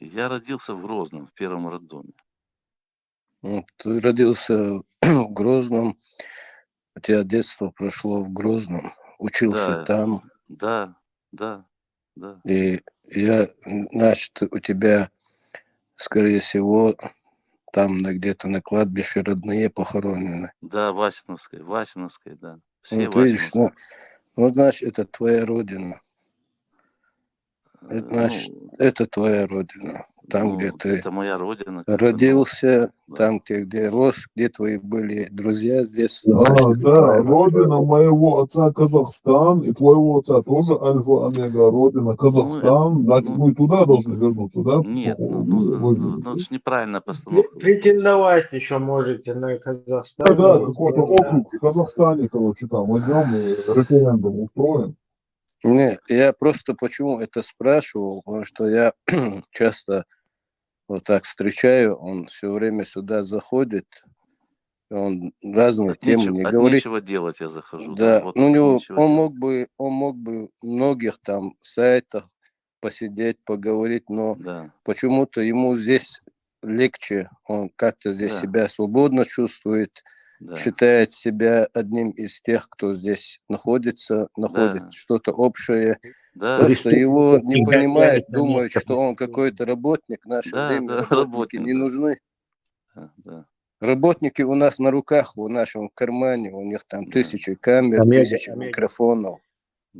Speaker 10: Я родился в Грозном, в первом роддоме.
Speaker 6: Ты родился в Грозном, у тебя детство прошло в Грозном, учился
Speaker 10: Да,
Speaker 6: там.
Speaker 10: да.
Speaker 6: И значит, у тебя, скорее всего, там где-то на кладбище родные похоронены.
Speaker 10: Да, Васиновской, да. Все
Speaker 6: Вот видишь,
Speaker 10: Васиновской.
Speaker 6: вот значит, это твоя родина. Это значит, это твоя родина. Там, где ты
Speaker 10: Это моя родина.
Speaker 6: родился, там, где рос, где твои были друзья с детства.
Speaker 5: Да,
Speaker 6: значит, это
Speaker 5: да,
Speaker 6: твоя
Speaker 5: родина моего отца Казахстан, и твоего отца тоже Альфа-Омега, родина Казахстан, значит, мы туда должны вернуться, да?
Speaker 10: Нет,
Speaker 5: По-ходу,
Speaker 10: это ж неправильная постановка.
Speaker 1: Претендовать еще можете на Казахстан.
Speaker 5: да,
Speaker 1: но
Speaker 5: какой-то округ в Казахстане, короче, там возьмем и референдум устроим.
Speaker 6: Не, я просто почему это спрашивал, потому что я часто вот так встречаю, он все время сюда заходит, он разные темы не
Speaker 10: От
Speaker 6: говорит.
Speaker 10: нечего делать я захожу.
Speaker 6: Да,
Speaker 10: Вот
Speaker 6: ну, у
Speaker 10: от
Speaker 6: него,
Speaker 10: нечего делать.
Speaker 6: он мог бы многих там сайтах посидеть, поговорить, но
Speaker 10: Да.
Speaker 6: почему-то ему здесь легче, он как-то здесь
Speaker 10: Да.
Speaker 6: себя свободно чувствует,
Speaker 10: Да.
Speaker 6: считает себя одним из тех, кто здесь находит
Speaker 10: Да.
Speaker 6: что-то общее.
Speaker 10: Да.
Speaker 6: Просто его не
Speaker 12: Всегда
Speaker 6: понимают,
Speaker 12: тянет на
Speaker 6: думают,
Speaker 12: место
Speaker 6: что он какой-то работник. В наше
Speaker 10: Да,
Speaker 6: время
Speaker 10: да,
Speaker 6: работники
Speaker 10: работник,
Speaker 6: не
Speaker 10: да.
Speaker 6: нужны.
Speaker 10: Да.
Speaker 6: Работники у нас на руках, в нашем кармане, у них там
Speaker 10: Да.
Speaker 6: тысячи камер,
Speaker 12: Омега,
Speaker 6: тысячи
Speaker 12: Омега.
Speaker 6: микрофонов.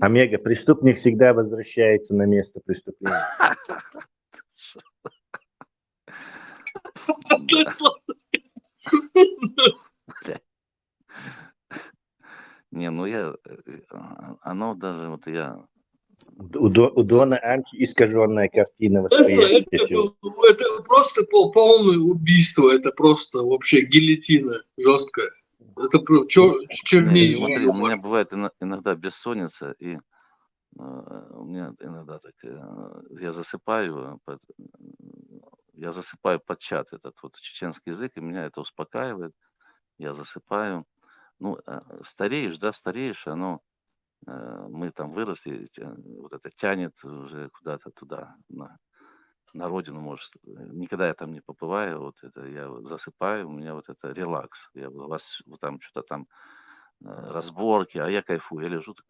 Speaker 12: Омега, преступник всегда возвращается на место преступления.
Speaker 10: Не, ну оно даже вот я...
Speaker 12: У Дона Анчи искаженная картина восприятия всего.
Speaker 7: Это просто полное убийство, это просто вообще гильотина жесткая. Это
Speaker 10: Не,
Speaker 7: чернее.
Speaker 10: смотри, у меня бывает иногда бессонница, и у меня иногда так, я засыпаю под чат этот вот чеченский язык, и меня это успокаивает, я засыпаю. Ну, стареешь, оно, мы там выросли, вот это тянет уже куда-то туда, на родину, может, никогда я там не побываю, вот это я засыпаю, у меня вот это релакс, я у вас вот там что-то там разборки, а я кайфую, я лежу, так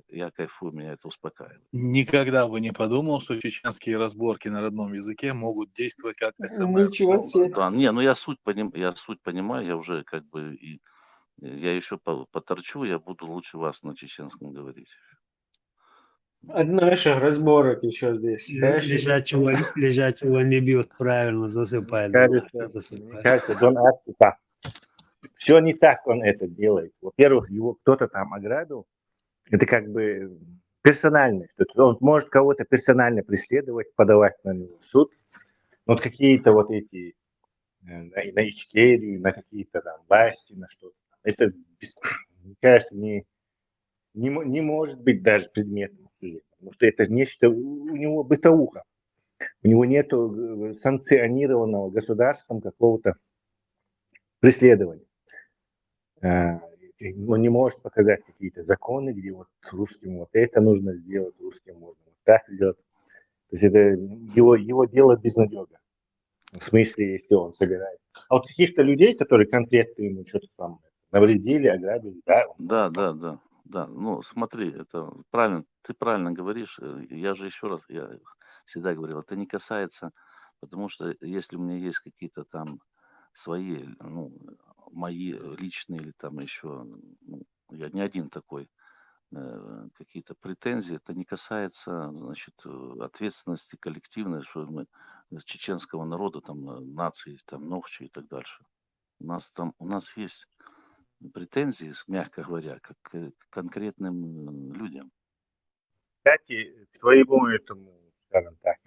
Speaker 10: я кайфую, меня это успокаивает.
Speaker 2: Никогда бы не подумал, что чеченские разборки на родном языке могут действовать как СМР.
Speaker 1: Ничего себе.
Speaker 10: Да, не, ну я суть понимаю, я уже как бы и я еще поторчу, я буду лучше вас на чеченском говорить.
Speaker 1: От наших разборок еще здесь.
Speaker 15: Лежачего не бьют, правильно, засыпает.
Speaker 12: Мне кажется, Дон Анчи, да. Все не так он это делает. Во-первых, его кто-то там ограбил. Это как бы персонально. Он может кого-то персонально преследовать, подавать на него в суд. Вот какие-то вот эти на Ичкерию, на какие-то там власти, на что-то. Это, мне кажется, не может быть даже предметом. Потому что это нечто у него бытовуха.
Speaker 20: У него нету санкционированного государством какого-то преследования. Он не может показать какие-то законы, где вот русским вот это нужно сделать, русским можно вот так сделать. То есть это его дело безнадега. В смысле, если он собирает. А вот каких-то людей, которые конкретно ему что-то там навредили, ограбили, да?
Speaker 10: Да. Ну, смотри, это правильно, ты правильно говоришь. Я же еще раз, я всегда говорил, это не касается, потому что если у меня есть какие-то там свои, ну, мои личные или там еще, ну, я не один такой, какие-то претензии, это не касается, значит, ответственности коллективной, что мы чеченского народа, там, нации, там, Нохчи и так дальше. У нас есть претензии, мягко говоря, как к конкретным людям.
Speaker 20: Кстати, к твоему этому, скажем так,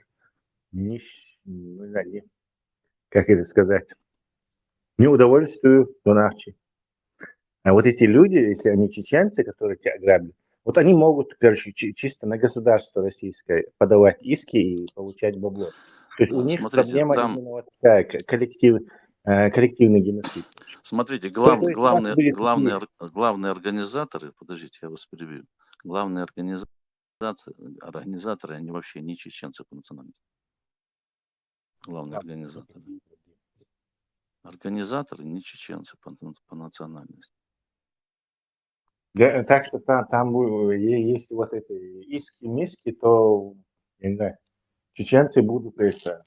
Speaker 20: как это сказать, неудовольствию Донахчи. А вот эти люди, если они чеченцы, которые тебя ограбили, вот они могут, короче, чисто на государство российское подавать иски и получать бабло. То есть у них
Speaker 10: Смотрите,
Speaker 20: проблема
Speaker 10: там,
Speaker 20: именно вот такая, коллективный геноцид.
Speaker 10: смотрите,
Speaker 20: То есть у нас были такие-
Speaker 10: главные организаторы, подождите, я вас перебью, главные организаторы, они вообще не чеченцы по национальности. Главные организаторы. Организаторы не чеченцы по национальности.
Speaker 20: Да, так что там если вот это иски-миски, то, я не знаю, чеченцы будут это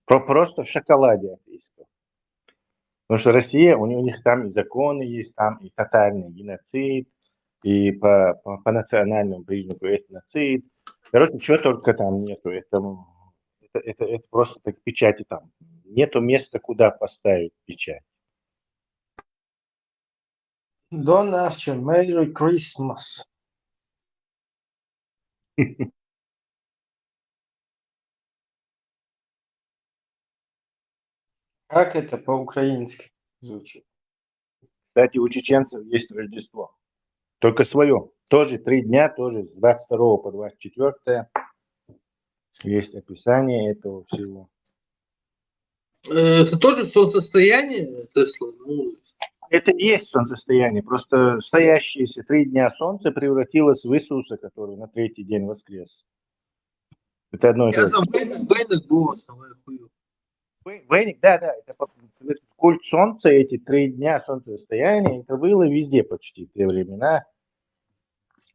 Speaker 20: просто в шоколаде от исков. Потому что Россия, у них там и законы есть, там и тотальный геноцид, и по национальному признаку этноцид. Короче, ничего только там нету. Это просто так печати там. Нету места, куда поставить печать.
Speaker 1: Don't Archer, Merry Christmas. Как это по-украински звучит?
Speaker 20: Кстати, у чеченцев есть Рождество. Только свое. Тоже 3 дня, тоже с 22 по 24. Есть описание этого всего.
Speaker 7: Это тоже солнцестояние, Тесла? Ну,
Speaker 20: Это и есть солнцестояние. Просто стоящиеся 3 дня солнце превратилось в Иисуса, который на 3-й день воскрес. Это одно и то
Speaker 7: я
Speaker 20: же.
Speaker 7: за Вейнок был основной хую.
Speaker 20: Вейник, да, это культ солнца, эти 3 дня солнцестояния, это было везде почти в те времена.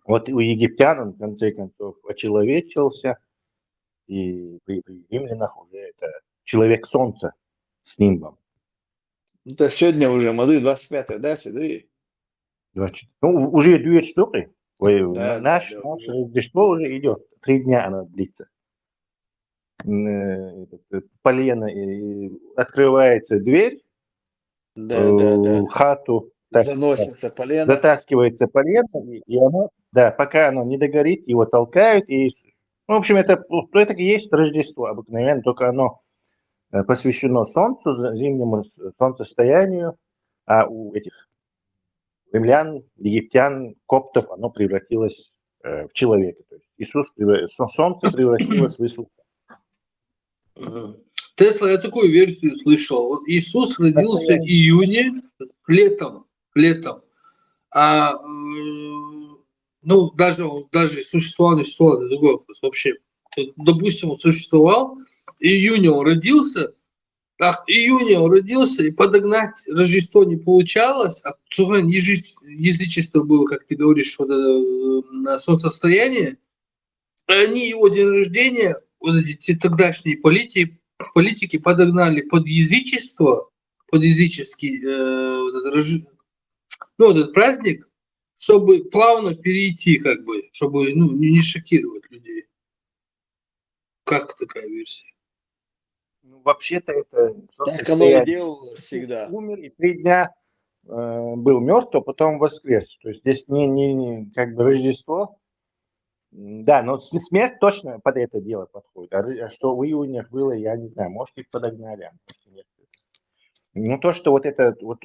Speaker 20: Вот у египтян он, в конце концов, очеловечился, и при римлянах уже это человек солнца с нимбом.
Speaker 3: Это сегодня уже, моды 25, да, седые?
Speaker 20: Ну, уже 2 штуки.
Speaker 3: Да,
Speaker 20: Наше Рождество уже идет. 3 дня оно длится. Полено, открывается дверь, в хату,
Speaker 3: Заносится полено.
Speaker 20: затаскивается полено, и оно, да, пока оно не догорит, его толкают. И, в общем, это и есть Рождество обыкновенно, только оно посвящено Солнцу, зимнему солнцестоянию, а у этих римлян, египтян, коптов оно превратилось в человека. То есть Солнце превратилось в Иисуса.
Speaker 7: Тесла, я такую версию слышал. Вот Иисус родился в июне, летом. А ну, даже существовал, не существовал, это другой вопрос вообще. Допустим, он существовал, в июне он родился, и подогнать Рождество не получалось, а язычество было, как ты говоришь, на солнцестояние. Они его день рождения, вот эти тогдашние политики подогнали под язычество, под языческий этот праздник, чтобы плавно перейти, как бы, чтобы не шокировать людей. Как такая версия?
Speaker 20: Ну, вообще-то это
Speaker 3: Так оно и делалось всегда.
Speaker 20: Умер и 3 дня был мертв, а потом воскрес. То есть здесь не как бы Рождество. Да, но смерть точно под это дело подходит. А что в июне было, я не знаю, может, их подогнали. Ну, то, что вот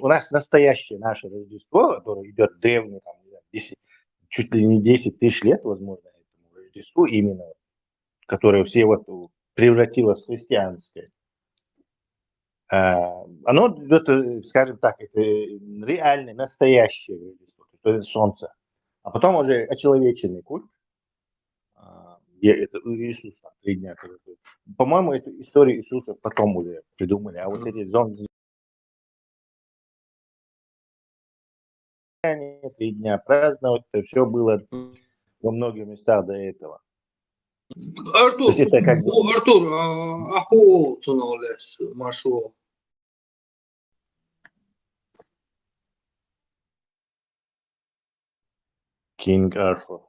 Speaker 20: у нас настоящее наше Рождество, которое идет древнее, там, 10, чуть ли не 10 тысяч лет, возможно, этому Рождеству именно, которое все вот
Speaker 12: превратилось в христианское, оно, это, скажем так, это реальное, настоящее Рождество, то есть солнце. А потом уже очеловеченный культ, где это у Иисуса 3 дня. По-моему, эту историю Иисуса потом уже придумали, а вот эти 3 дня праздновать, это все было во многих местах до этого.
Speaker 7: Артур,
Speaker 12: это как бы...
Speaker 7: Артур, аху цунаулес маршо.
Speaker 12: King Arthur.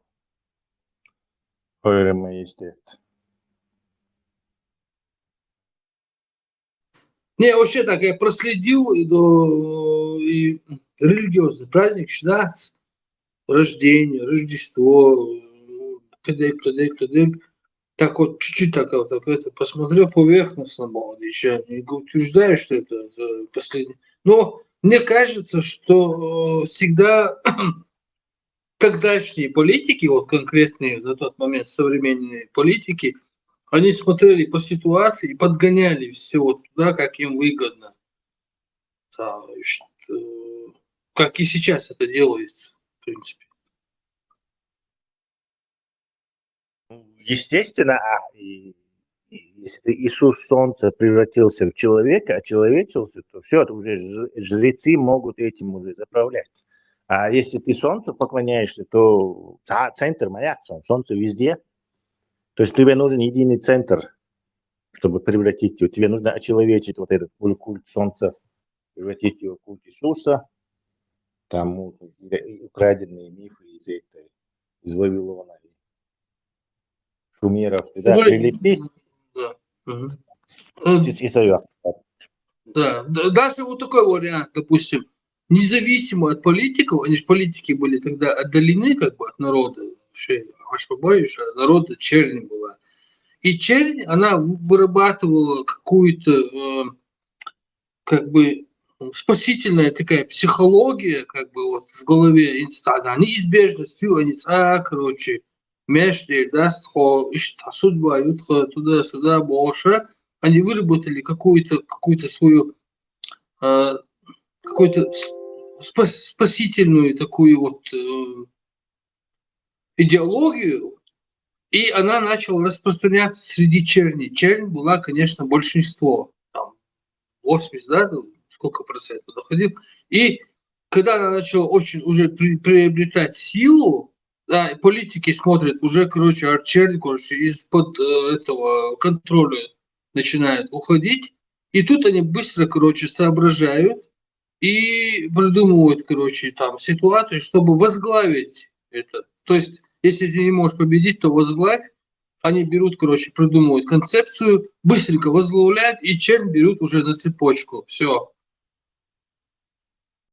Speaker 12: Höre Majestät.
Speaker 7: Не, вообще так, я проследил и религиозный праздник считается. Рождение, Рождество, кадык. Так вот, чуть-чуть так это посмотрел поверхностно, еще не утверждаю, что это последнее. Но мне кажется, что всегда тогдашние политики, вот конкретные на тот момент современные политики, они смотрели по ситуации и подгоняли все вот туда, как им выгодно. Как и сейчас это делается, в принципе.
Speaker 12: Естественно, если Иисус Солнце превратился в человека, очеловечился, то все, это уже жрецы могут этим уже заправлять. А если ты Солнцу поклоняешься, то центр, маяк, Солнце везде. То есть тебе нужен единый центр, чтобы превратить его. Тебе нужно очеловечить вот этот культ Солнца, превратить его в культ Иисуса. Там украденные мифы из Вавилона, шумеров, туда прилепить. И свое.
Speaker 7: Да, даже вот такой вариант, допустим, независимо от политиков, они же политики были тогда отдалены как бы от народа, народа чернь была. И чернь, она вырабатывала какую-то как бы спасительная такая психология, как бы вот в голове инстага, неизбежностью, они короче, между даст судьба, туда-сюда, больше, они выработали какую-то свою какую-то спасительную такую вот идеологию, и она начала распространяться среди черни. Чернь была, конечно, большинство, там 80, да, сколько процентов доходил. И когда она начала очень уже приобретать силу, да, политики смотрят, уже, чернь, из-под этого контроля начинает уходить. И тут они быстро, соображают и придумывают, там ситуацию, чтобы возглавить это. То есть, если ты не можешь победить, то возглавь. Они берут, придумывают концепцию, быстренько возглавляют, и чернь берут уже на цепочку. Все.